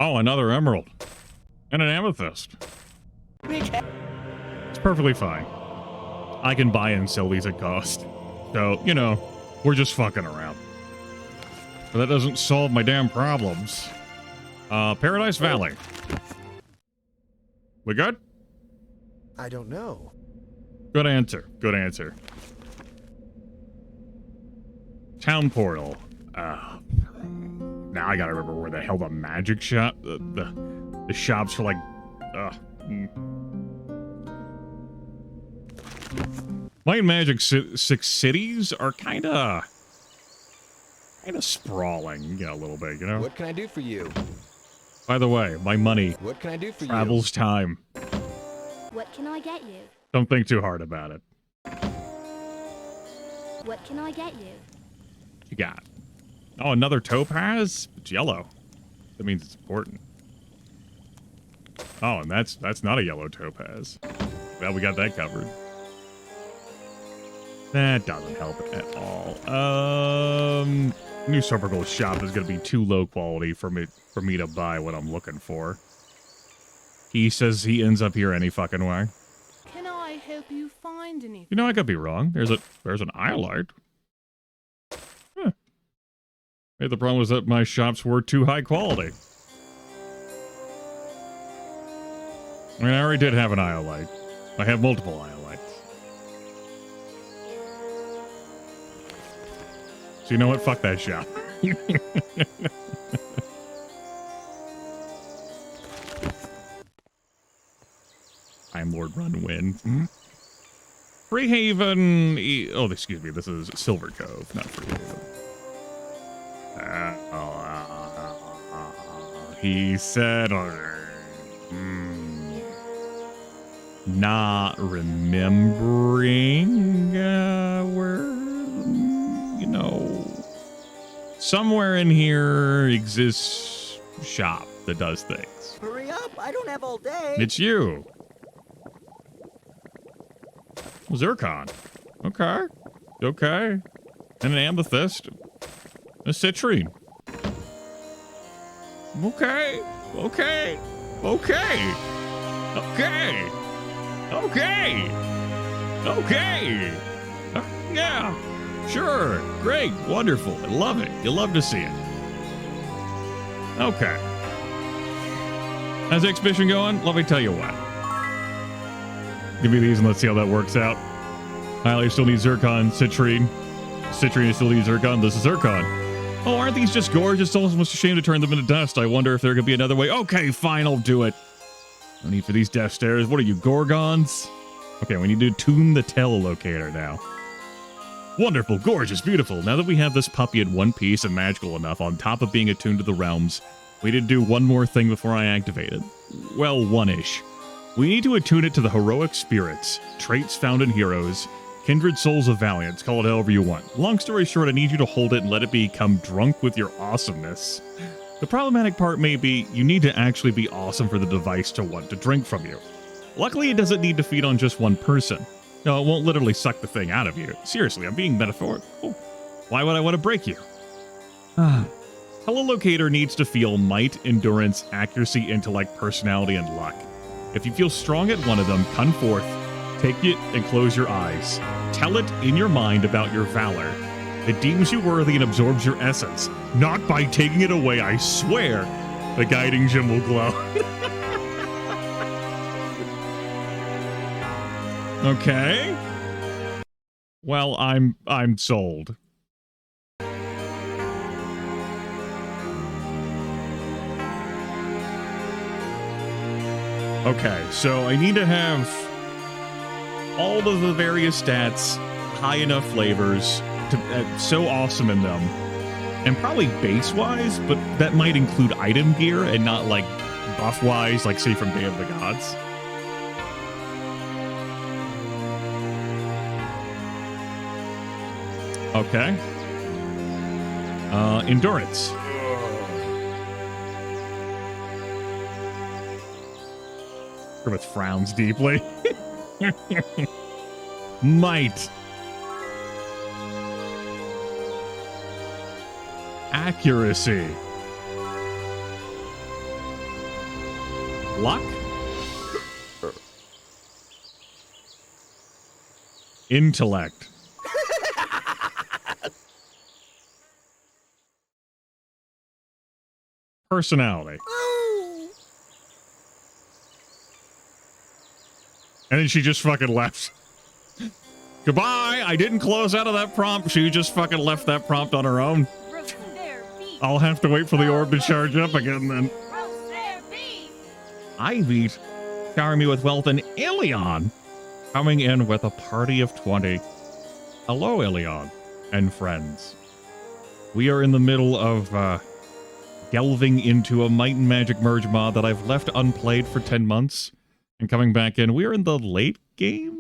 Oh, another emerald. And an amethyst. It's perfectly fine. I can buy and sell these at cost. So, you know, we're just fucking around. But that doesn't solve my damn problems. Paradise Valley. We good? I don't know. Good answer. Good answer. Town portal. Now I gotta remember where the hell the magic shop... The shops for, like... Might and Magic 6 cities are kind of sprawling, a little bit, you know? What can I do for you? By the way, my money What can I do for travels time. What can I get you? Don't think too hard about it. What can I get you? What you got? Oh, another topaz? It's yellow. That means it's important. Oh, and that's not a yellow topaz. Well, we got that covered. That doesn't help at all. New Silver Gold shop is going to be too low quality for me to buy what I'm looking for. He says he ends up here any fucking way. Can I help you find anything? You know, I could be wrong. There's an iolite. Huh. Maybe the problem was that my shops were too high quality. I mean, I already did have an iolite. I have multiple iolites. So you know what? Fuck that shop. Lord Run wins. Freehaven. Oh, excuse me. This is Silver Cove, not Freehaven. He said, not remembering where, you know, somewhere in here exists a shop that does things. Hurry up, I don't have all day. It's you. Zircon. Okay. Okay. And an amethyst. A citrine. Okay. Okay. Okay. Okay. Okay. Okay. Yeah. Sure. Great. Wonderful. I love it. You love to see it. Okay. How's the exhibition going? Let me tell you what. Give me these and let's see how that works out. I still need Zircon. Citrine. Citrine still needs Zircon. This is Zircon. Oh, aren't these just gorgeous? It's almost a shame to turn them into dust. I wonder if there could be another way. Okay, fine, I'll do it. No need for these death stairs. What are you, Gorgons? Okay, we need to tune the telelocator now. Wonderful, gorgeous, beautiful. Now that we have this puppy in one piece and magical enough, on top of being attuned to the realms, we need to do one more thing before I activate it. Well, one-ish. We need to attune it to the heroic spirits, traits found in heroes, kindred souls of valiance, call it however you want. Long story short, I need you to hold it and let it become drunk with your awesomeness. The problematic part may be you need to actually be awesome for the device to want to drink from you. Luckily, it doesn't need to feed on just one person. No, it won't literally suck the thing out of you. Seriously, I'm being metaphorical. Why would I want to break you? Telelocator needs to feel might, endurance, accuracy, intellect, personality, and luck. If you feel strong at one of them, come forth, take it, and close your eyes. Tell it in your mind about your valor. It deems you worthy and absorbs your essence. Not by taking it away, I swear. The guiding gem will glow. Okay. Well, I'm sold. Okay, so I need to have all of the various stats, high enough flavors, to so awesome in them, and probably base-wise, but that might include item gear and not like buff-wise, like say from Day of the Gods. Okay. Endurance. Grimith frowns deeply. Might. Accuracy. Luck. Intellect. Personality. And then she just fucking left. Goodbye. I didn't close out of that prompt. She just fucking left that prompt on her own. I'll have to wait for the orb to charge up again then. I beat showering me with wealth and Ilion coming in with a party of 20. Hello, Ilion and friends. We are in the middle of delving into a Might and Magic merge mod that I've left unplayed for 10 months. And coming back in, we are in the late game-ish.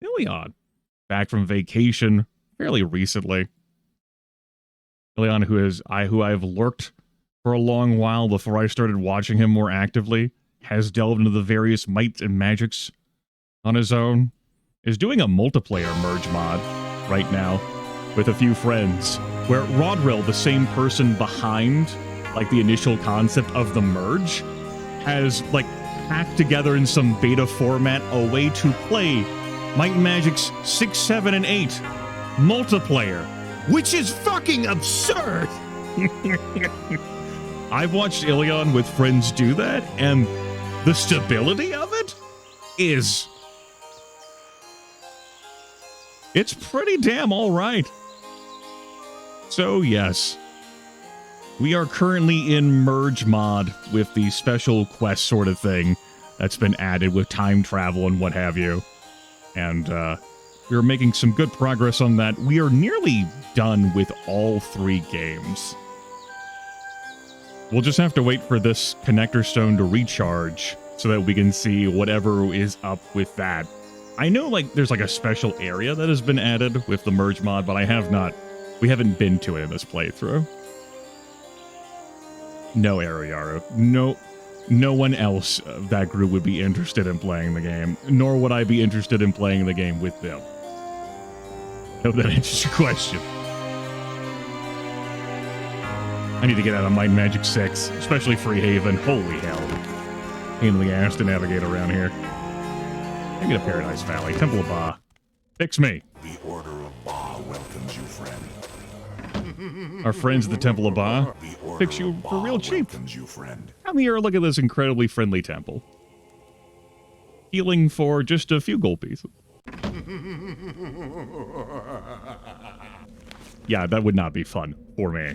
Ilion, back from vacation fairly recently. Ilion, who I've lurked for a long while before I started watching him more actively, has delved into the various mights and magics on his own, is doing a multiplayer merge mod right now with a few friends, where Rodril, the same person behind like the initial concept of the merge, has like packed together in some beta format a way to play Might and Magic's 6, 7, and 8 multiplayer, which is fucking absurd. I've watched Ilion with friends do that, and the stability of it is... it's pretty damn all right. So yes, we are currently in merge mod with the special quest sort of thing that's been added with time travel and what have you. And we're making some good progress on that. We are nearly done with all 3 games. We'll just have to wait for this connector stone to recharge so that we can see whatever is up with that. I know like there's like a special area that has been added with the merge mod, but we haven't been to it in this playthrough. No, Ariara. No one else of that group would be interested in playing the game, nor would I be interested in playing the game with them. Hope that answers your question. I need to get out of Might and Magic 6, especially Freehaven. Holy hell. Pain in the ass to navigate around here. Maybe to Paradise Valley. Temple of Ba. Fix me. The Order of Ba welcomes you, friend. Our friends at the Temple of Ba fix you for real cheap. Come here, look at this incredibly friendly temple. Healing for just a few gold pieces. Yeah, that would not be fun for me.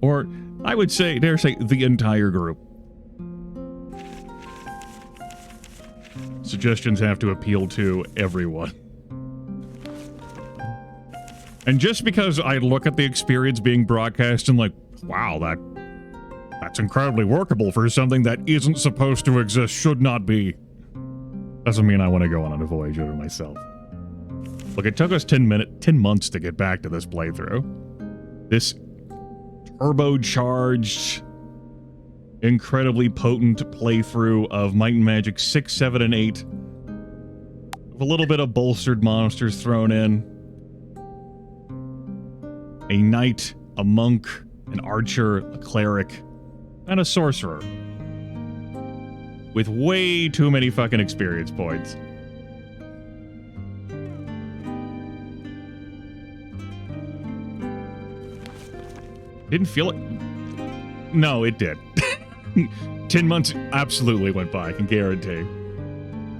Or, I would say, dare say, the entire group. Suggestions have to appeal to everyone. And just because I look at the experience being broadcast and like, wow, that's incredibly workable for something that isn't supposed to exist, should not be, doesn't mean I want to go on a voyage over myself. Look, it took us 10 months to get back to this playthrough. This turbocharged, incredibly potent playthrough of Might and Magic 6, 7, and 8. With a little bit of bolstered monsters thrown in. A knight, a monk, an archer, a cleric, and a sorcerer. With way too many fucking experience points. Didn't feel it. No, it did. 10 months absolutely went by, I can guarantee.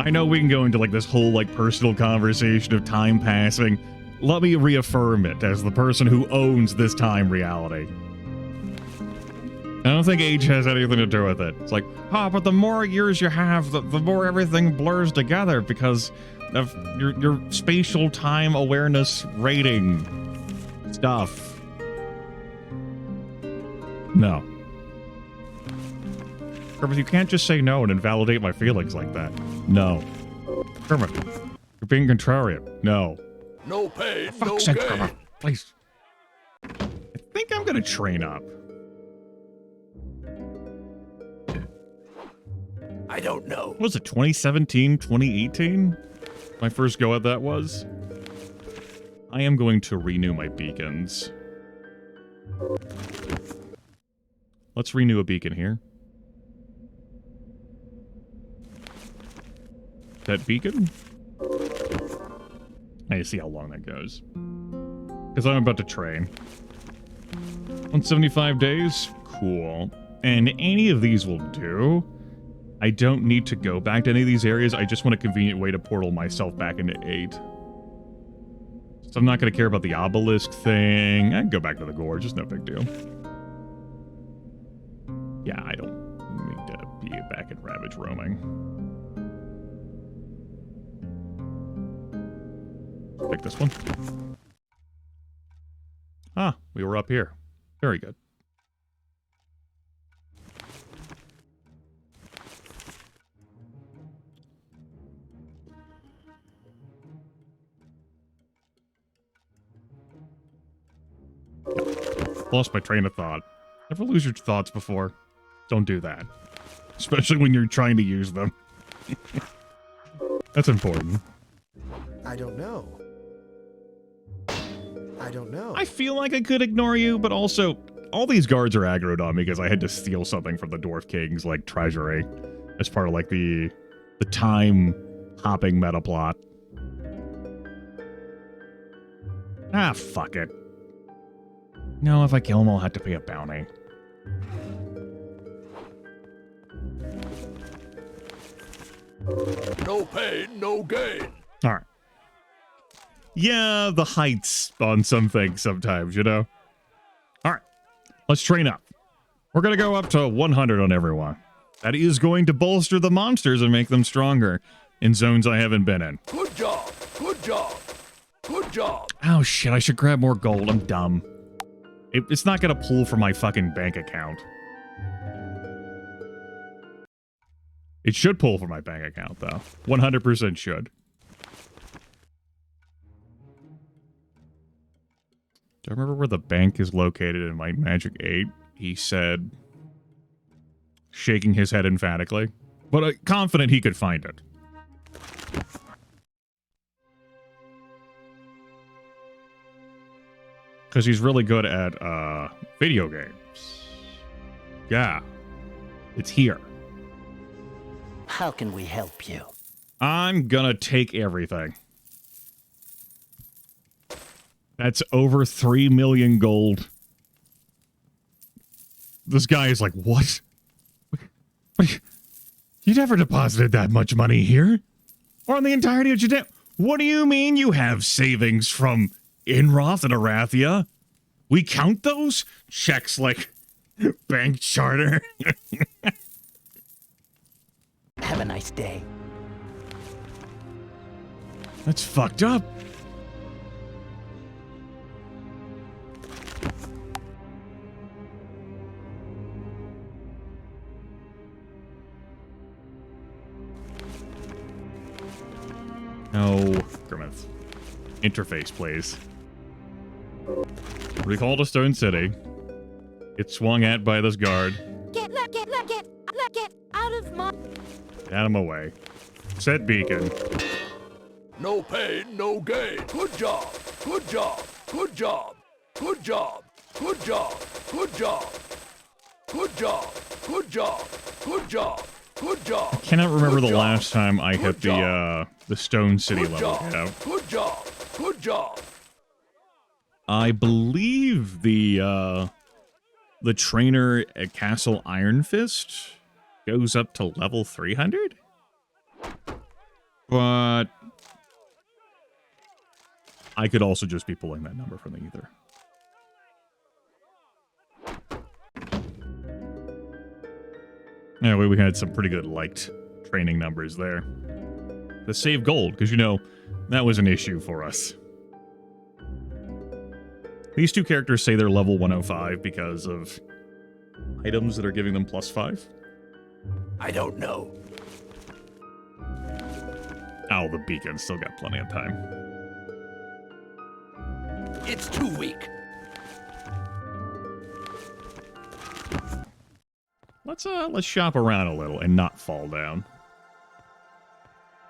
I know we can go into like this whole like personal conversation of time passing. Let me reaffirm it as the person who owns this time reality. I don't think age has anything to do with it. It's like, but the more years you have, the more everything blurs together because of your spatial time awareness rating stuff. No. Kermit, you can't just say no and invalidate my feelings like that. No. Kermit, you're being contrarian. No. No pain, no Fuck's sake, gain. Kermit, please. I think I'm gonna train up. I don't know. What was it, 2017, 2018? My first go at that was? I am going to renew my beacons. Let's renew a beacon here. That beacon? I need to see how long that goes. Because I'm about to train. 175 days? Cool. And any of these will do. I don't need to go back to any of these areas. I just want a convenient way to portal myself back into 8. So I'm not going to care about the obelisk thing. I can go back to the gorge. It's no big deal. Yeah, I don't need to be back in Ravage roaming. Pick this one. Ah, we were up here. Very good. Lost my train of thought. Never lose your thoughts before. Don't do that. Especially when you're trying to use them. That's important. I don't know. I don't know. I feel like I could ignore you, but also, all these guards are aggroed on me because I had to steal something from the Dwarf King's, like, treasury. As part of, like, the time-hopping metaplot. Ah, fuck it. No, if I kill him, I'll have to pay a bounty. No pain, no gain. All right. Yeah, the heights on some things sometimes, you know? All right. Let's train up. We're going to go up to 100 on everyone. That is going to bolster the monsters and make them stronger in zones I haven't been in. Good job. Good job. Good job. Oh shit, I should grab more gold. I'm dumb. It's not gonna pull from my fucking bank account. It should pull from my bank account, though. 100% should. Do I remember where the bank is located in Might Magic 8? He said, shaking his head emphatically, but confident he could find it. Because he's really good at video games. Yeah. It's here. How can we help you? I'm gonna take everything. That's over 3 million gold. This guy is like, what? You never deposited that much money here? Or on the entirety of Judea? What do you mean you have savings from Enroth and Arathia? We count those? Checks like bank charter. Have a nice day. That's fucked up. No, Grimith. Interface, please. Recall to Stone City. Get swung at by this guard. Get out of my... Get him away. Set beacon. No pain, no gain. Good job. Good job. Good job. Good job. Good job. Good job. Good job. Good job. Good job. Good job. I cannot remember the last time I hit the Stone City level. Good job. Good job. I believe the trainer at Castle Iron Fist goes up to level 300? But I could also just be pulling that number from the ether. Anyway, we had some pretty good liked training numbers there. The save gold, because, you know, that was an issue for us. These two characters say they're level 105 because of items that are giving them +5. I don't know. Oh, the beacon still got plenty of time. It's too weak. Let's shop around a little and not fall down.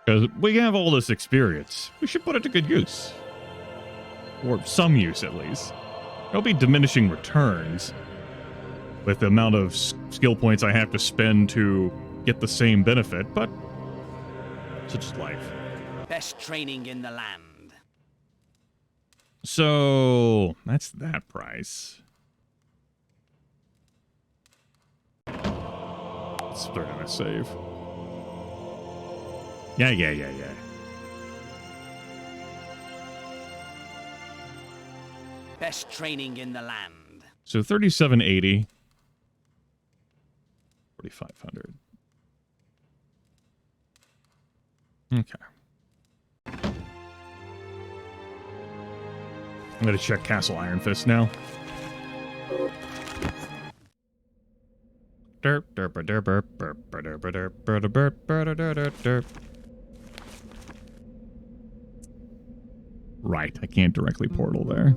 Because we have all this experience. We should put it to good use. Or some use, at least. There'll be diminishing returns with the amount of skill points I have to spend to get the same benefit, but such is life. Best training in the land. So, that's that price. Let's throw in a save. Yeah. Best training in the land. So 3780. 4500. Okay. I'm gonna check Castle Iron Fist now. Right, I can't directly portal there.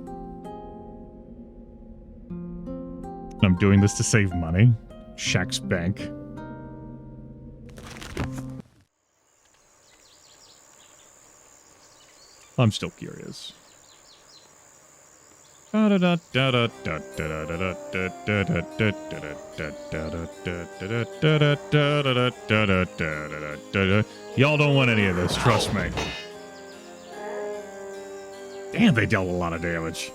I'm doing this to save money. Shaq's bank. I'm still curious. Y'all don't want any of this, trust me. Damn, they dealt a lot of damage.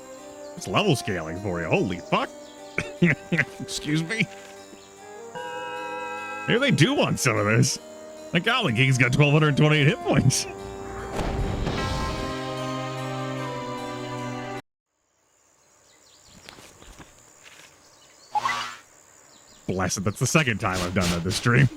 It's level scaling for you. Holy fuck. Excuse me. Maybe they do want some of this. Like, golly, Geek's got 1,228 hit points. bless it. That's the second time I've done that this stream.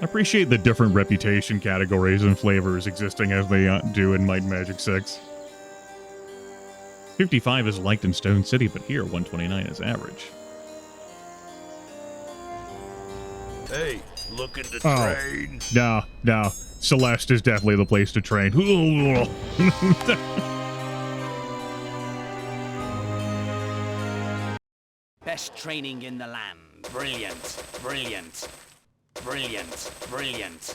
I appreciate the different reputation categories and flavors existing as they do in Might and Magic 6. 55 is liked in Stone City, but here 129 is average. Hey, looking to train? No. Celeste is definitely the place to train. Best training in the land. Brilliant, brilliant, brilliant, brilliant,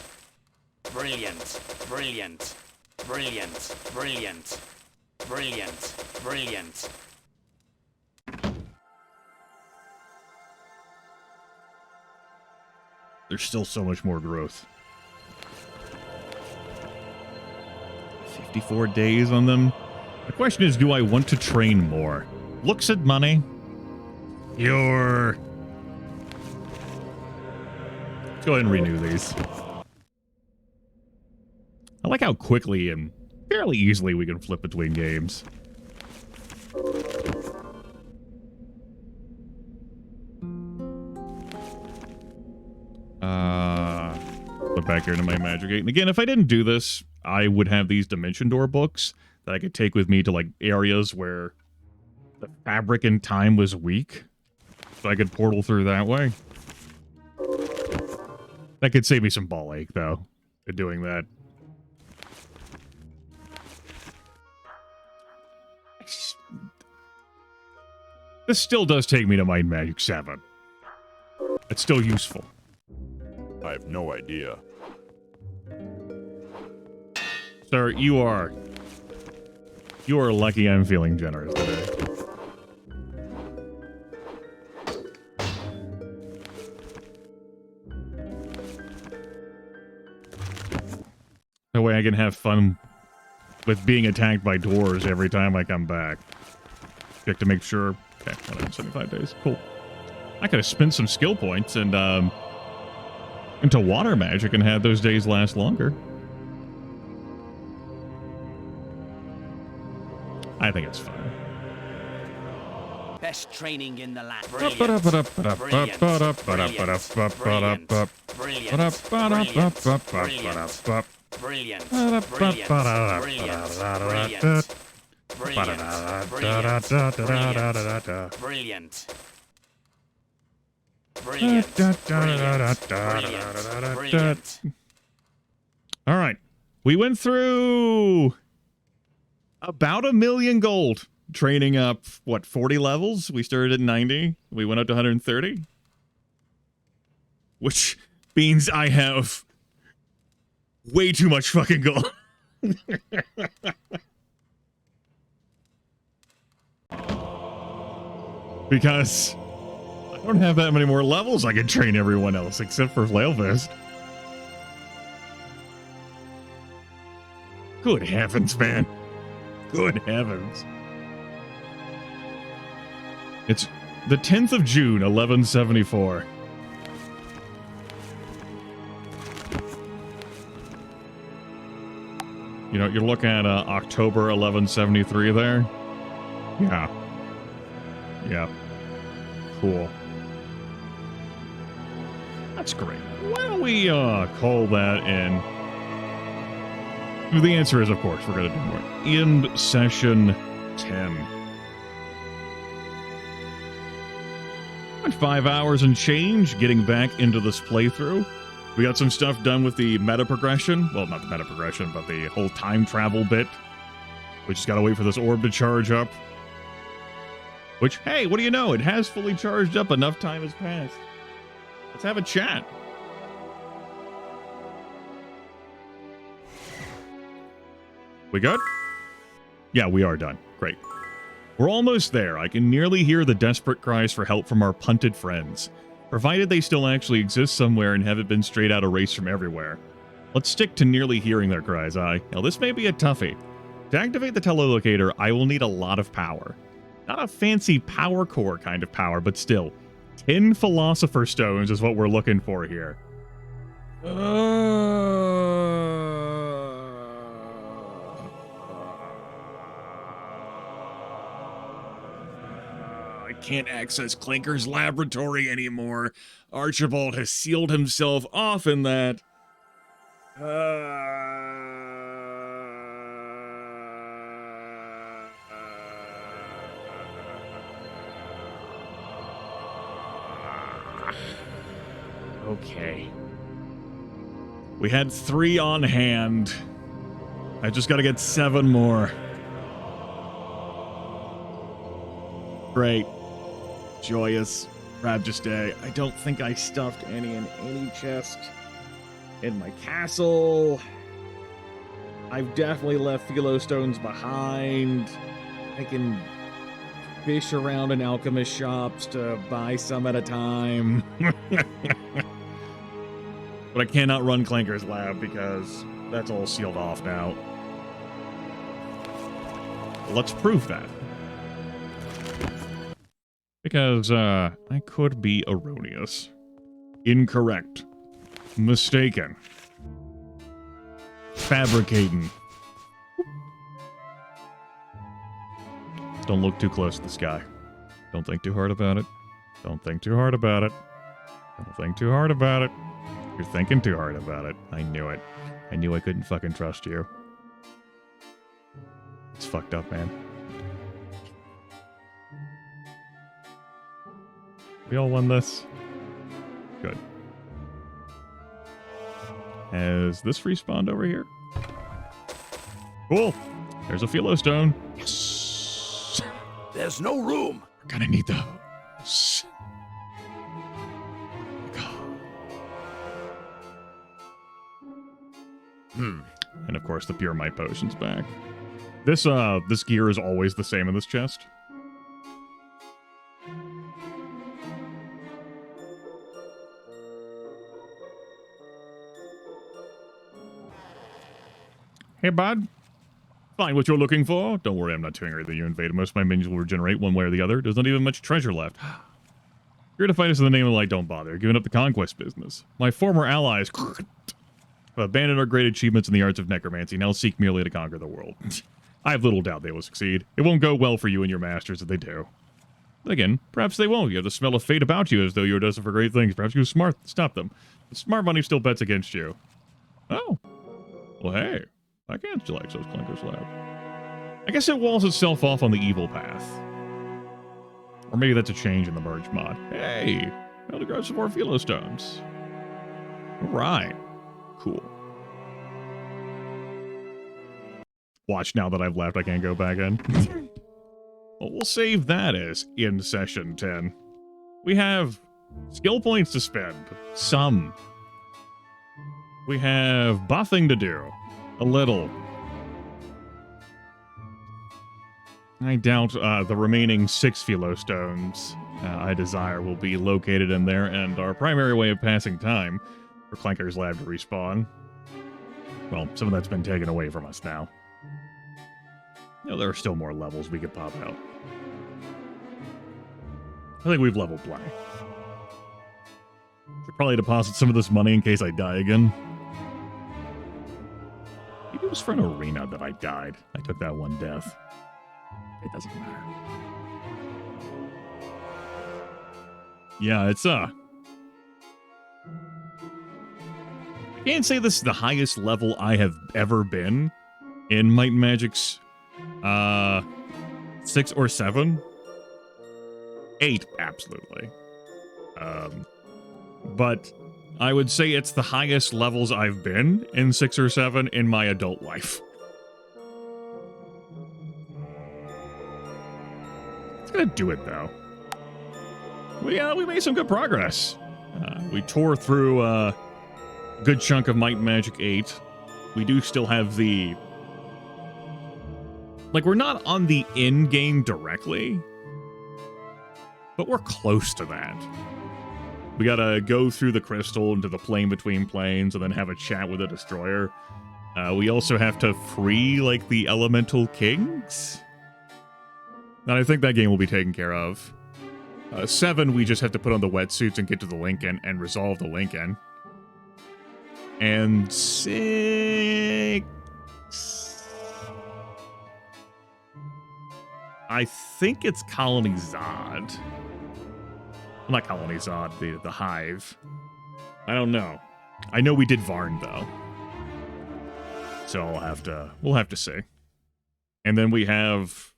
brilliant, brilliant, brilliant, brilliant, brilliant, brilliant. There's still so much more growth. 54 days on them. The question is, do I want to train more? Looks at money. Let's go ahead and renew these. I like how quickly and fairly easily we can flip between games. Flip back here to my Magic 8. And again, if I didn't do this, I would have these Dimension Door books that I could take with me to like areas where the fabric and time was weak. So I could portal through that way. That could save me some ball ache, though, in doing that. This still does take me to Might and Magic 7. It's still useful. I have no idea. Sir, you are lucky I'm feeling generous today. That way I can have fun with being attacked by doors every time I come back. Check to make sure. Okay, 175 days. Cool. I could have spent some skill points and into water magic and had those days last longer. I think it's fine. Best training in the land. All right. We went through about 1 million gold, training up, what, 40 levels? We started at 90. We went up to 130. Which means I have way too much fucking gold. Because I don't have that many more levels I can train everyone else, except for Flailfist. Good heavens, man. Good heavens. It's the 10th of June, 1174. You know, you're looking at October 1173 there. Yeah. Yeah. Cool. That's great. Why don't we call that in? The answer is, of course, we're going to do more. End session 10. 5 hours and change getting back into this playthrough. We got some stuff done with the meta progression. Well, not the meta progression, but the whole time travel bit. We just got to wait for this orb to charge up. Which, hey, what do you know? It has fully charged up. Enough time has passed. Let's have a chat. We good? Yeah, we are done. Great. We're almost there. I can nearly hear the desperate cries for help from our punted friends. Provided they still actually exist somewhere and haven't been straight out erased from everywhere. Let's stick to nearly hearing their cries, aye. Now this may be a toughie. To activate the telelocator, I will need a lot of power. Not a fancy power core kind of power, but still. 10 Philosopher Stones is what we're looking for here. can't access Clanker's laboratory anymore. Archibald has sealed himself off in that. Okay. We had 3 on hand. I just gotta get 7 more. Great. Joyous. Proud to stay. I don't think I stuffed any in any chest in my castle. I've definitely left philo stones behind. I can fish around in alchemist shops to buy some at a time. But I cannot run Clanker's lab because that's all sealed off now. Let's prove that. Because, I could be erroneous. Incorrect. Mistaken. Fabricating. Don't look too close to the sky. Don't think too hard about it. Don't think too hard about it. Don't think too hard about it. You're thinking too hard about it. I knew it. I knew I couldn't fucking trust you. It's fucked up, man. We all won this. Good. Has this respawned over here? Cool. There's a philo stone. Yes. There's no room. We're gonna need those. And of course the pure might potion's back. This gear is always the same in this chest. Hey, bud. Find what you're looking for. Don't worry, I'm not too angry that you invaded. Most of my minions will regenerate one way or the other. There's not even much treasure left. You're to fight us in the name of light, don't bother. Giving up the conquest business. My former allies have abandoned our great achievements in the arts of necromancy, now seek merely to conquer the world. I have little doubt they will succeed. It won't go well for you and your masters if they do. But again, perhaps they won't. You have the smell of fate about you as though you were destined for great things. Perhaps you were smart. Stop them. The smart money still bets against you. Oh. Well, hey. I can't still access Clanker's lab. I guess it walls itself off on the evil path. Or maybe that's a change in the merge mod. Hey! I'll grab some more philo stones. Alright. Cool. Watch, now that I've left, I can't go back in. Well, we'll save that as in session 10. We have skill points to spend. Some. We have buffing to do. A little. I doubt the remaining 6 philo stones I desire will be located in there, and our primary way of passing time for Clanker's lab to respawn. Well, some of that's been taken away from us now. You know, there are still more levels we could pop out. I think we've leveled plenty. Should probably deposit some of this money in case I die again. Maybe it was for an arena that I died. I took that one death. It doesn't matter. Yeah, it's I can't say this is the highest level I have ever been in Might and Magic's 6 or 7. 8, absolutely. But I would say it's the highest levels I've been in 6 or 7 in my adult life. It's gonna do it, though. We made some good progress. We tore through a good chunk of Might and Magic 8. We do still have the... Like, we're not on the end game directly, but we're close to that. We gotta go through the crystal into the plane between planes and then have a chat with the destroyer. We also have to free, like, the elemental kings. And I think that game will be taken care of. 7, we just have to put on the wetsuits and get to the Lincoln and resolve the Lincoln. And 6... I think it's Colony Zod. Well, not Colony Zod, the Hive. I don't know. I know we did Varn, though. So we'll have to see. And then we have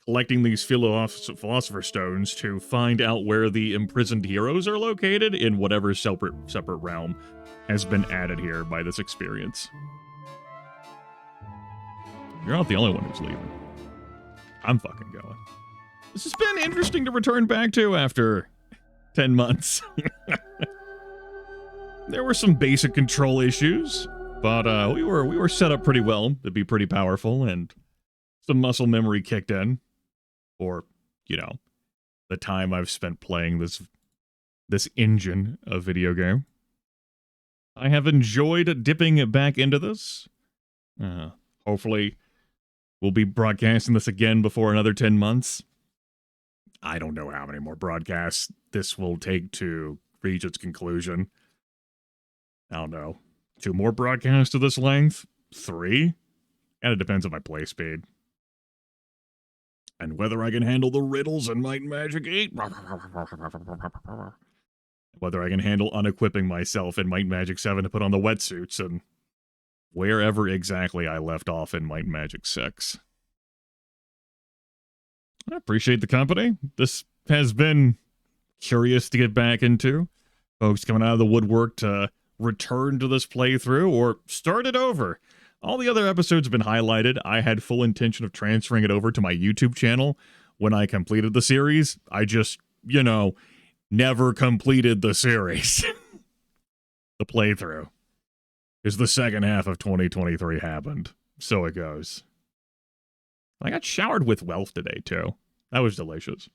collecting these Philosopher Stones to find out where the imprisoned heroes are located in whatever separate realm has been added here by this experience. You're not the only one who's leaving. I'm fucking going. This has been interesting to return back to after 10 months. There were some basic control issues, but we were set up pretty well to be pretty powerful, and some muscle memory kicked in. Or, you know, the time I've spent playing this engine of video game. I have enjoyed dipping back into this. Hopefully, we'll be broadcasting this again before another 10 months. I don't know how many more broadcasts this will take to reach its conclusion. I don't know. 2 more broadcasts of this length? 3? And it depends on my play speed. And whether I can handle the riddles in Might and Magic 8. Whether I can handle unequipping myself in Might and Magic 7 to put on the wetsuits and wherever exactly I left off in Might and Magic 6. I appreciate the company. This has been curious to get back into. Folks coming out of the woodwork to return to this playthrough or start it over. All the other episodes have been highlighted. I had full intention of transferring it over to my YouTube channel when I completed the series. I just, you know, never completed the series. The playthrough. Because the second half of 2023 happened. So it goes. I got showered with wealth today, too. That was delicious.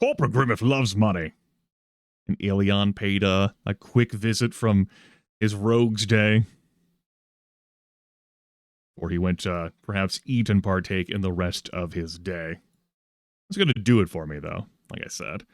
Corporal Grimith loves money. And Elion paid a quick visit from his rogue's day. Or he went to perhaps eat and partake in the rest of his day. It's going to do it for me, though, like I said.